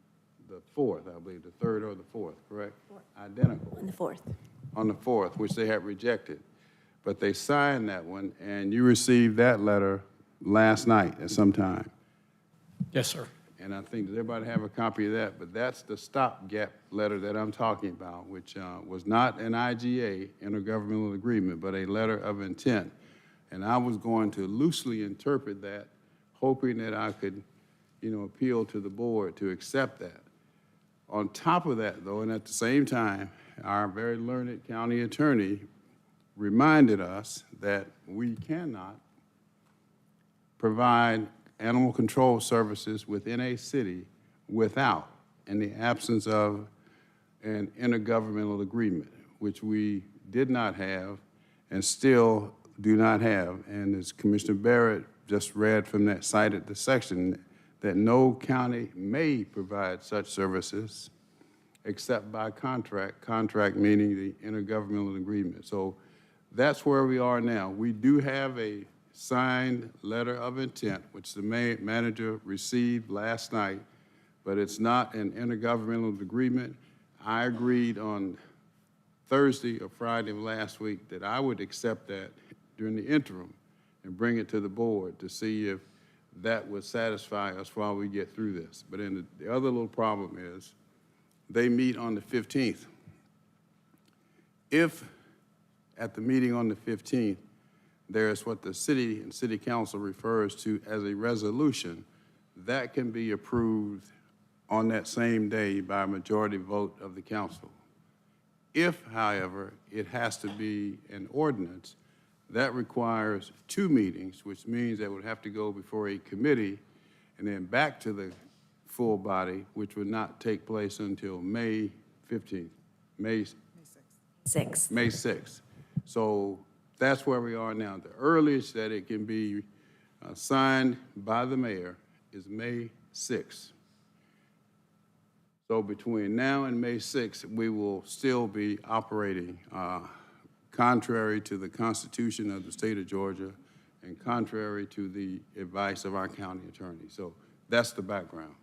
the 4th, I believe, the 3rd or the 4th, correct? Identical. On the 4th. On the 4th, which they had rejected. But they signed that one, and you received that letter last night at some time. Yes, sir. And I think, does everybody have a copy of that? But that's the stopgap letter that I'm talking about, which was not an IGA, intergovernmental agreement, but a letter of intent. And I was going to loosely interpret that, hoping that I could, appeal to the board to accept that. On top of that, though, and at the same time, our very learned county attorney reminded us that we cannot provide animal control services within a city without, in the absence of, an intergovernmental agreement, which we did not have and still do not have. And as Commissioner Barrett just read from that cited the section, that no county may provide such services except by contract meaning the intergovernmental agreement. So that's where we are now. We do have a signed letter of intent, which the manager received last night, but it's not an intergovernmental agreement. I agreed on Thursday or Friday of last week that I would accept that during the interim and bring it to the board to see if that would satisfy us while we get through this. But then the other little problem is they meet on the 15th. If at the meeting on the 15th, there's what the city and city council refers to as a resolution, that can be approved on that same day by a majority vote of the council. If, however, it has to be an ordinance, that requires 2 meetings, which means that would have to go before a committee and then back to the full body, which would not take place until May 15th, May 6th. May 6th. So that's where we are now. The earliest that it can be signed by the mayor is May 6th. So between now and May 6th, we will still be operating contrary to the Constitution of the state of Georgia and contrary to the advice of our county attorney. So that's the background.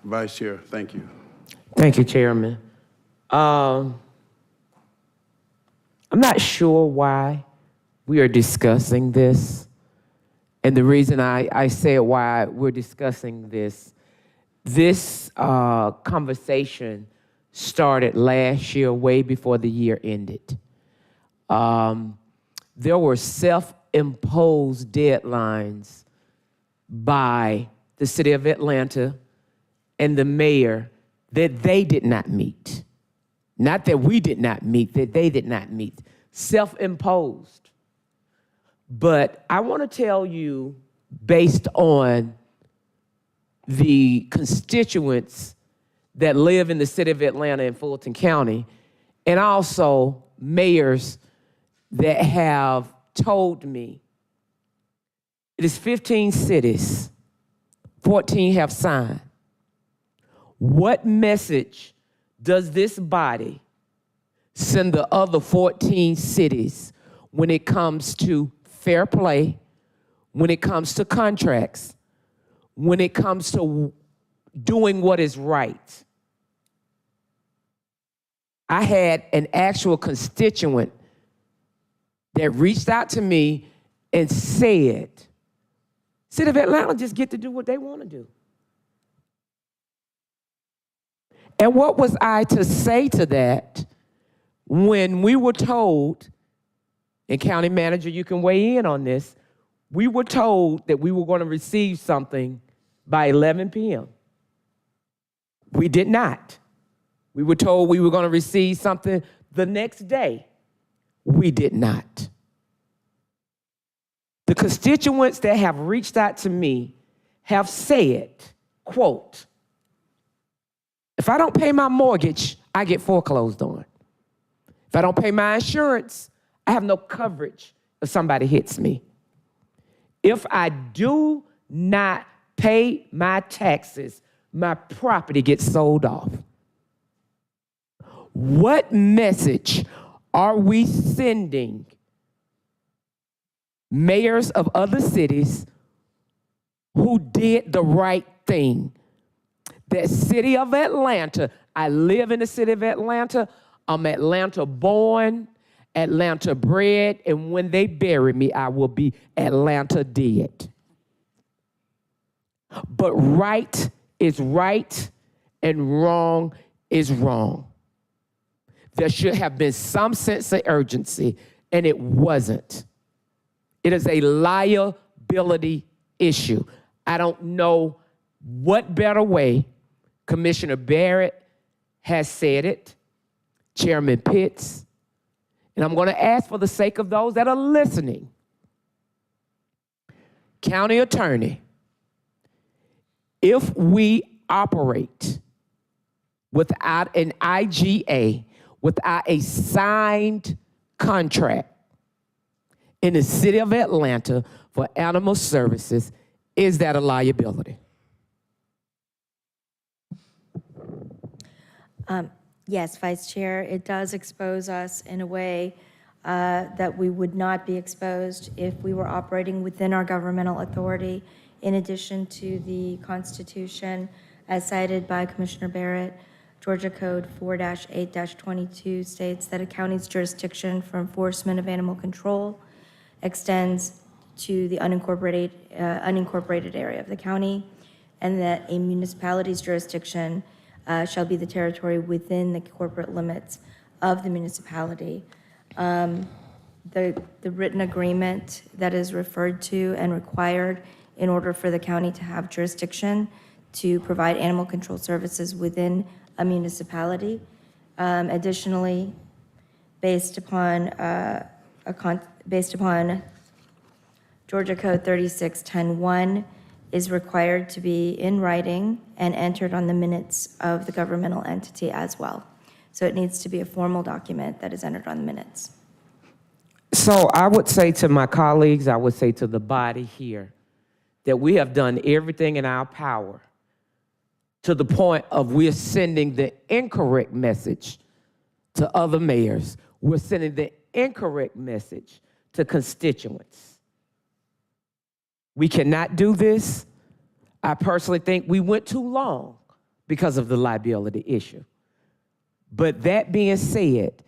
Vice Chair, thank you. Thank you, Chairman. I'm not sure why we are discussing this. And the reason I say why we're discussing this conversation started last year, way before the year ended. There were self-imposed deadlines by the city of Atlanta and the mayor that they did not meet. Not that we did not meet, that they did not meet. Self-imposed. But I want to tell you, based on the constituents that live in the city of Atlanta and Fulton County, and also mayors that have told me it is 15 cities, 14 have signed. What message does this body send the other 14 cities when it comes to fair play, when it comes to contracts, when it comes to doing what is right? I had an actual constituent that reached out to me and said, City of Atlanta just get to do what they want to do. And what was I to say to that when we were told, and County Manager, you can weigh in on this, we were told that we were going to receive something by 11 p.m. We did not. We were told we were going to receive something the next day. We did not. The constituents that have reached out to me have said, quote, if I don't pay my mortgage, I get foreclosed on. If I don't pay my insurance, I have no coverage if somebody hits me. If I do not pay my taxes, my property gets sold off. What message are we sending mayors of other cities who did the right thing? The city of Atlanta, I live in the city of Atlanta. I'm Atlanta born, Atlanta bred, and when they bury me, I will be Atlanta dead. But right is right and wrong is wrong. There should have been some sense of urgency, and it wasn't. It is a liability issue. I don't know what better way. Commissioner Barrett has said it, Chairman Pitts, and I'm going to ask for the sake of those that are listening. County Attorney, if we operate without an IGA, without a signed contract in the city of Atlanta for animal services, is that a liability? Yes, Vice Chair, it does expose us in a way that we would not be exposed if we were operating within our governmental authority. In addition to the Constitution, as cited by Commissioner Barrett, Georgia Code 4-8-22 states that a county's jurisdiction for enforcement of animal control extends to the unincorporated area of the county, and that a municipality's jurisdiction shall be the territory within the corporate limits of the municipality. The written agreement that is referred to and required in order for the county to have jurisdiction to provide animal control services within a municipality. Additionally, based upon Georgia Code 3610-1, is required to be in writing and entered on the minutes of the governmental entity as well. So it needs to be a formal document that is entered on the minutes. So I would say to my colleagues, I would say to the body here, that we have done everything in our power to the point of we're sending the incorrect message to other mayors. We're sending the incorrect message to constituents. We cannot do this. I personally think we went too long because of the liability issue. But that being said,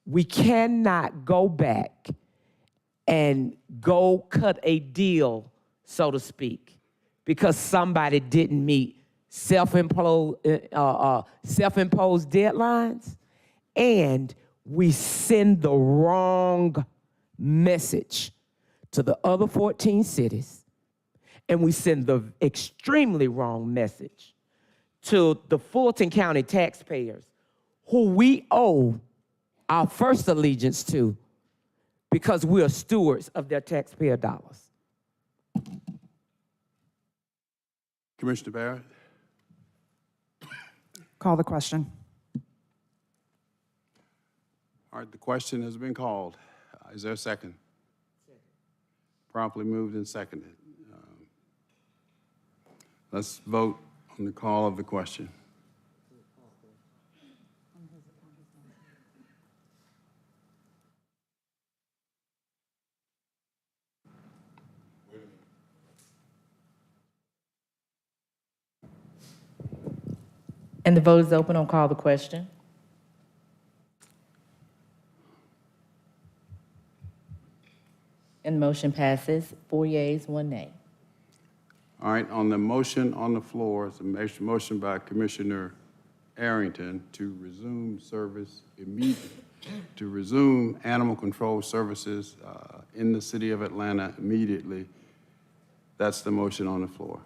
we cannot go back and go cut a deal, so to speak, because somebody didn't meet self-imposed deadlines, and we send the wrong message to the other 14 cities, and we send the extremely wrong message to the Fulton County taxpayers, who we owe our first allegiance to because we are stewards of their taxpayer dollars. Commissioner Barrett? Call the question. All right, the question has been called. Is there a second? Promptly moved and seconded. Let's vote on the call of the question. And the vote is open on call the question. And the motion passes, 4 yeas, 1 nay. All right, on the motion on the floor, it's a motion by Commissioner Arrington to resume service immediately, to resume animal control services in the city of Atlanta immediately. That's the motion on the floor.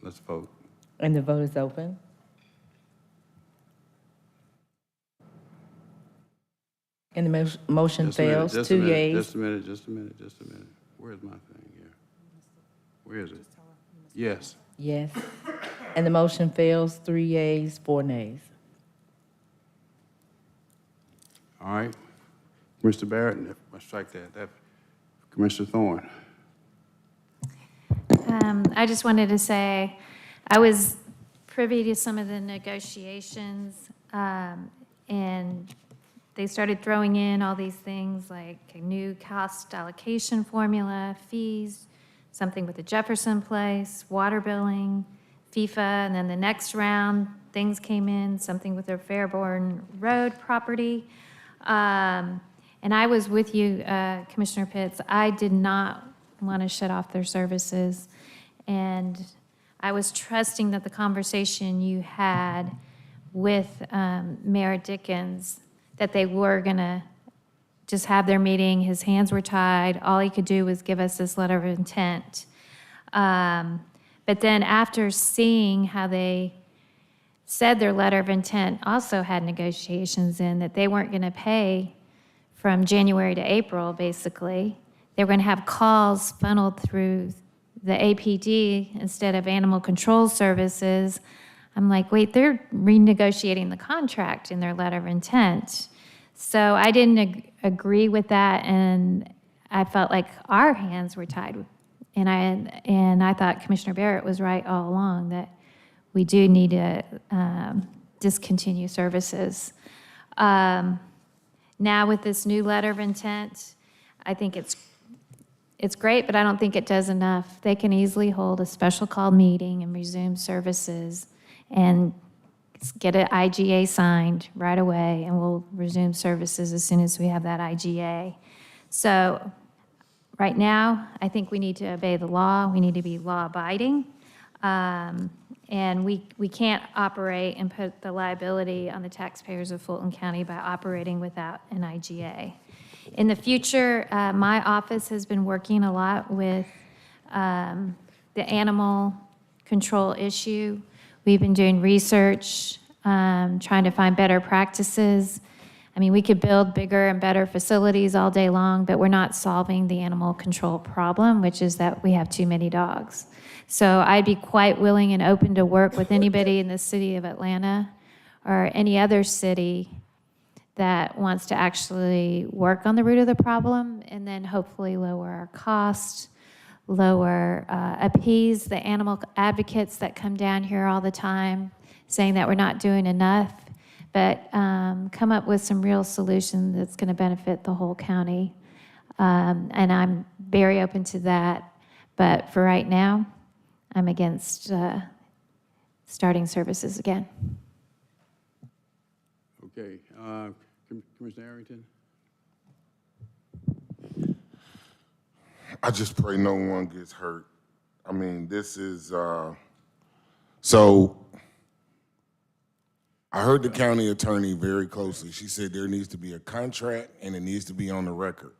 Let's vote. And the vote is open. And the motion fails, Just 2 a minute, yeas. just a minute. Where's my thing here? Where is it? Yes. Yes. And the motion fails, 3 yeas, 4 nays. All right. Mr. Barrett, let's strike that. Commissioner Thorne. I just wanted to say, I was privy to some of the negotiations, and they started throwing in all these things like a new cost allocation formula, fees, something with the Jefferson Place, water billing, FIFA, and then the next round, things came in, something with their Fairborn Road property. And I was with you, Commissioner Pitts. I did not want to shut off their services. And I was trusting that the conversation you had with Mayor Dickens, that they were going to just have their meeting. His hands were tied. All he could do was give us this letter of intent. But then after seeing how they said their letter of intent also had negotiations in, that they weren't going to pay from January to April, basically. They were going to have calls funneled through the APD instead of Animal Control Services. I'm like, wait, they're renegotiating the contract in their letter of intent. So I didn't agree with that, and I felt like our hands were tied. And I thought Commissioner Barrett was right all along, that we do need to discontinue services. Now with this new letter of intent, I think it's great, but I don't think it does enough. They can easily hold a special call meeting and resume services and get an IGA signed right away, and we'll resume services as soon as we have that IGA. So right now, I think we need to obey the law. We need to be law-abiding. And we can't operate and put the liability on the taxpayers of Fulton County by operating without an IGA. In the future, my office has been working a lot with the animal control issue. We've been doing research, trying to find better practices. I mean, we could build bigger and better facilities all day long, but we're not solving the animal control problem, which is that we have too many dogs. So I'd be quite willing and open to work with anybody in the city of Atlanta or any other city that wants to actually work on the root of the problem and then hopefully lower our cost, appease the animal advocates that come down here all the time saying that we're not doing enough, but come up with some real solution that's going to benefit the whole county. And I'm very open to that. But for right now, I'm against starting services again. Okay. Commissioner Arrington? I just pray no one gets hurt. I mean, this is, so I heard the county attorney very closely. She said there needs to be a contract and it needs to be on the record.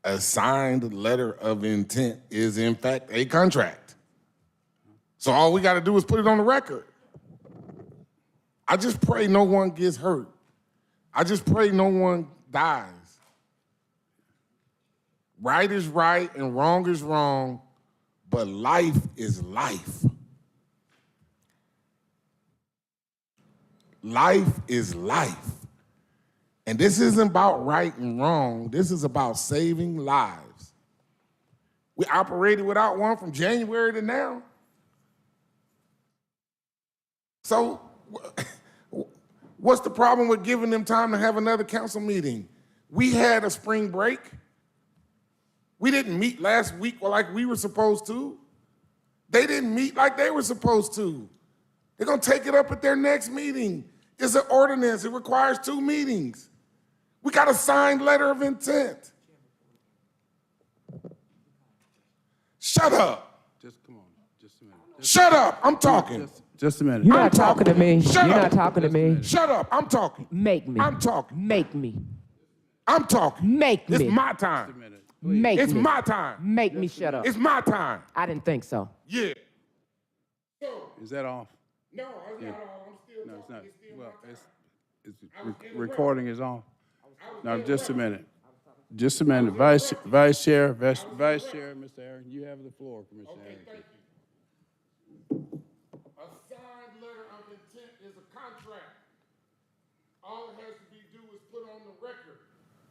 A signed letter of intent is in fact a contract. So all we got to do is put it on the record. I just pray no one gets hurt. I just pray no one dies. Right is right and wrong is wrong, but life is life. Life is life. And this isn't about right and wrong. This is about saving lives. We operated without one from January to now. So what's the problem with giving them time to have another council meeting? We had a spring break. We didn't meet last week like we were supposed to. They didn't meet like they were supposed to. They're going to take it up at their next meeting. It's an ordinance. It requires 2 meetings. We got a signed letter of intent. Shut up. Just come on. Just a minute. Shut up. I'm talking. Just a minute. You're not talking to me. Shut You're up. not talking to me. Shut up. I'm talking. Make me. I'm talking. Make me. I'm talking. Make me. It's my time. Make It's me. my time. Make me shut up. It's my time. I didn't think so. Yeah. Is that off? No, it's not on. I'm still No, it's not. talking. It's still Well, my time. recording is off. No, just a minute. Just a minute. Vice Chair, Mr. Aaron, you have the floor, Commissioner Okay, Aaron. thank you. A signed letter of intent is a contract. All it has to be do is put on the record.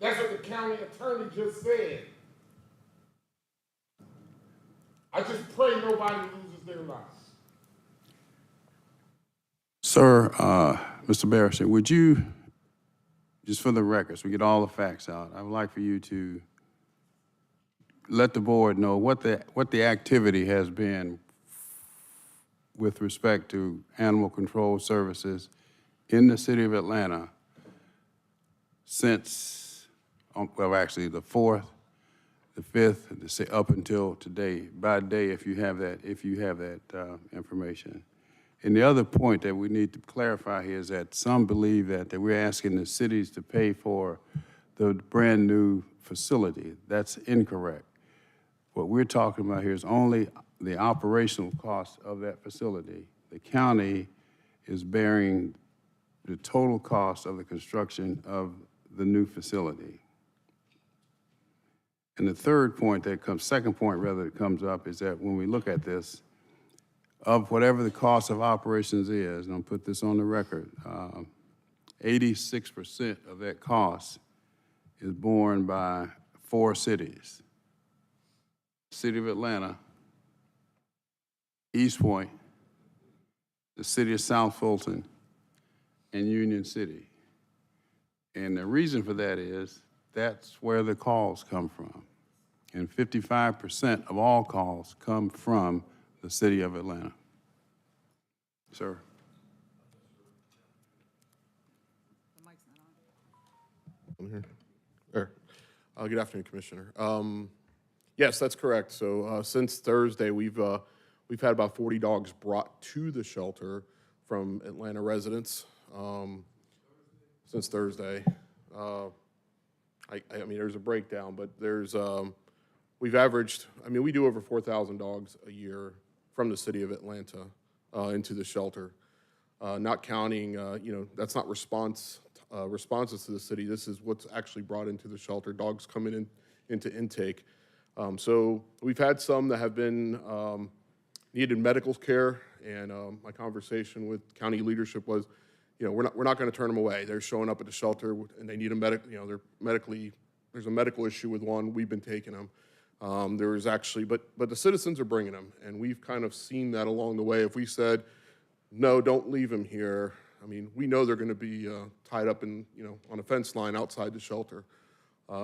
That's what the county attorney just said. I just pray nobody loses their lives. Sir, Mr. Barrister, would you, just for the records, we get all the facts out, I would like for you to let the board know what the activity has been with respect to animal control services in the city of Atlanta since, well, actually the 4th, the 5th, up until today, by day, if you have that information. And the other point that we need to clarify here is that some believe that we're asking the cities to pay for the brand-new facility. That's incorrect. What we're talking about here is only the operational cost of that facility. The county is bearing the total cost of the construction of the new facility. And the second point that comes up is that when we look at this, of whatever the cost of operations is, and I'll put this on the record, 86% of that cost is borne by 4 cities. City of Atlanta, East Point, the city of South Fulton, and Union City. And the reason for that is that's where the calls come from. And 55% of all calls come from the city of Atlanta. Sir. I'm here. There. Good afternoon, Commissioner. Yes, that's correct. So since Thursday, we've had about 40 dogs brought to the shelter from Atlanta residents. Since Thursday, I mean, there's a breakdown, but we've averaged. I mean, we do over 4,000 dogs a year from the city of Atlanta into the shelter, not counting. That's not responses to the city. This is what's actually brought into the shelter. Dogs coming into intake. So we've had some that have been needed medical care, and my conversation with county leadership was, we're not going to turn them away. They're showing up at the shelter and they need there's a medical issue with one. We've been taking them. There is actually, but the citizens are bringing them, and we've kind of seen that along the way. If we said, no, don't leave them here, I mean, we know they're going to be tied up on a fence line outside the shelter.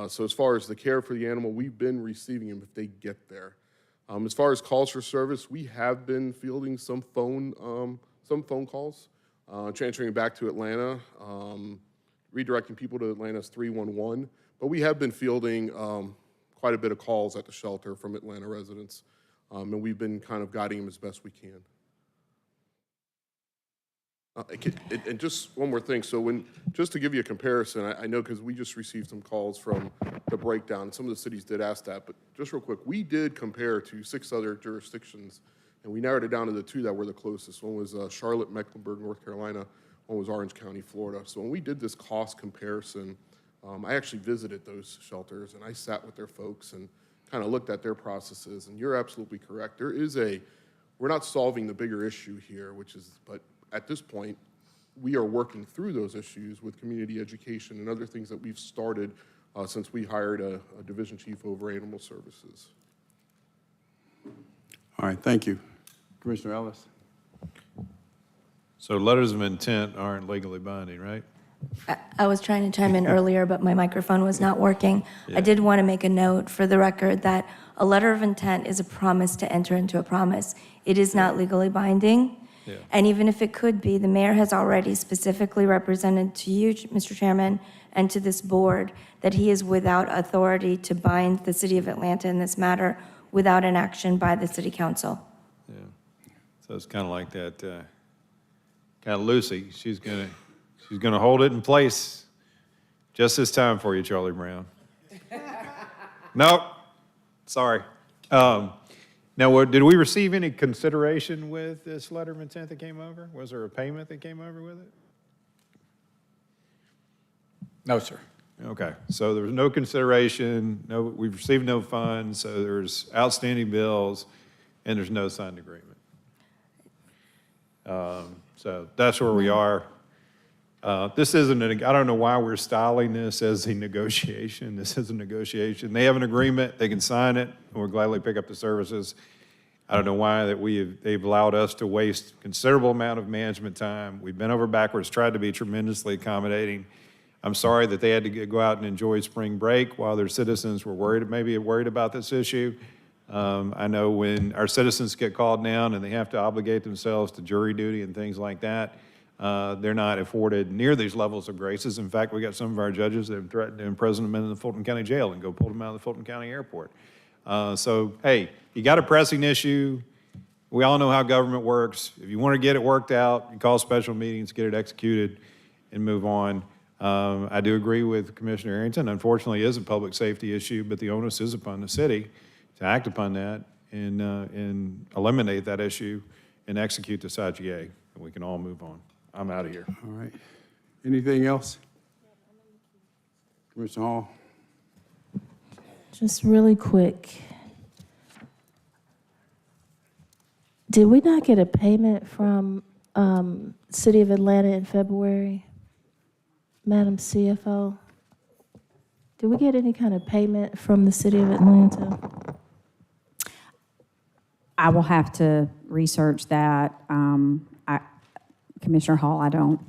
So as far as the care for the animal, we've been receiving them if they get there. As far as calls for service, we have been fielding some phone calls, transferring back to Atlanta, redirecting people to Atlanta's 311. But we have been fielding quite a bit of calls at the shelter from Atlanta residents, and we've been kind of guiding them as best we can. And just one more thing. So just to give you a comparison, I know because we just received some calls from the breakdown. Some of the cities did ask that, but just real quick, we did compare to 6 other jurisdictions, and we narrowed it down to the 2 that were the closest. One was Charlotte, Mecklenburg, North Carolina. One was Orange County, Florida. So when we did this cost comparison, I actually visited those shelters, and I sat with their folks and kind of looked at their processes. And you're absolutely correct. We're not solving the bigger issue here, but at this point, we are working through those issues with community education and other things that we've started since we hired a division chief over animal services. All right, thank you. Commissioner Ellis. So letters of intent aren't legally binding, right? I was trying to chime in earlier, but my microphone was not working. Yeah. I did want to make a note for the record that a letter of intent is a promise to enter into a promise. It is not legally binding. Yeah. And even if it could be, the mayor has already specifically represented to you, Mr. Chairman, and to this board that he is without authority to bind the city of Atlanta in this matter without an action by the city council. Yeah. So it's kind of like that, kind of Lucy. She's gonna hold it in place just this time for you, Charlie Brown. Nope. Sorry. Now, did we receive any consideration with this letter of intent that came over? Was there a payment that came over with it? No, sir. Okay, so there's no consideration, no, we've received no funds, so there's outstanding bills, and there's no signed agreement. So that's where we are. This isn't, I don't know why we're styling this as a negotiation. This is a negotiation. They have an agreement, they can sign it, and we'll gladly pick up the services. I don't know why that they've allowed us to waste considerable amount of management time. We've been over backwards, tried to be tremendously accommodating. I'm sorry that they had to go out and enjoy spring break while their citizens were maybe worried about this issue. I know when our citizens get called down and they have to obligate themselves to jury duty and things like that, they're not afforded near these levels of graces. In fact, we got some of our judges that have threatened to imprison them in the Fulton County Jail and go pull them out of the Fulton County Airport. So, hey, you got a pressing issue. We all know how government works. If you want to get it worked out, you call special meetings, get it executed, and move on. I do agree with Commissioner Arrington. Unfortunately, it is a public safety issue, but the onus is upon the city to act upon that and eliminate that issue and execute this IGA, and we can all move on. I'm out of here. All right. Anything else? Commissioner Hall? Just really quick. Did we not get a payment from City of Atlanta in February? Madam CFO? Did we get any kind of payment from the City of Atlanta? I will have to research that. Commissioner Hall, I don't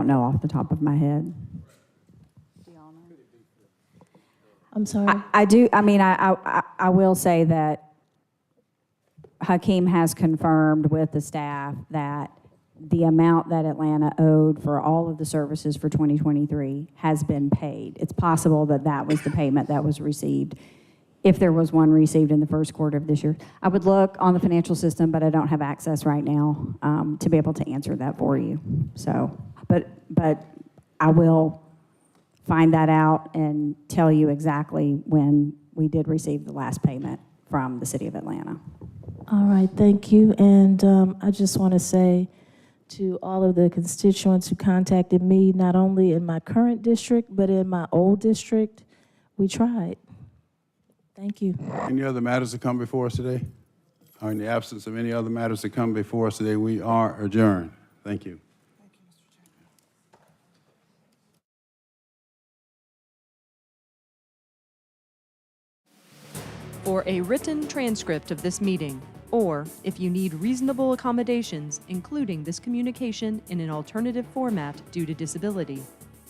know off the top of my head. I'm sorry? I will say that Hakeem has confirmed with the staff that the amount that Atlanta owed for all of the services for 2023 has been paid. It's possible that that was the payment that was received, if there was one received in the first quarter of this year. I would look on the financial system, but I don't have access right now to be able to answer that for you. So, but I will find that out and tell you exactly when we did receive the last payment from the City of Atlanta. All right, thank you. And I just want to say to all of the constituents who contacted me, not only in my current district, but in my old district, we tried. Thank you. Any other matters to come before us today? Or in the absence of any other matters to come before us today, we are adjourned. Thank you. For a written transcript of this meeting, or if you need reasonable accommodations, including this communication in an alternative format due to disability,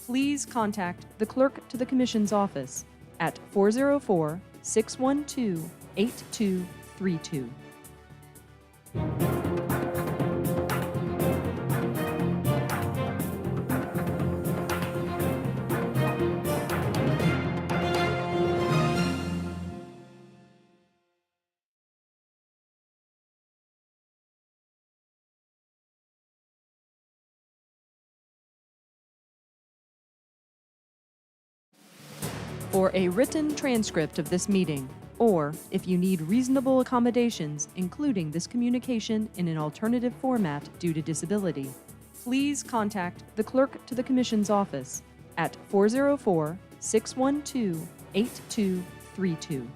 please contact the Clerk to the Commission's office at 404-612-8232. For a written transcript of this meeting, or if you need reasonable accommodations, including this communication in an alternative format due to disability, please contact the Clerk to the Commission's office at 404-612-8232.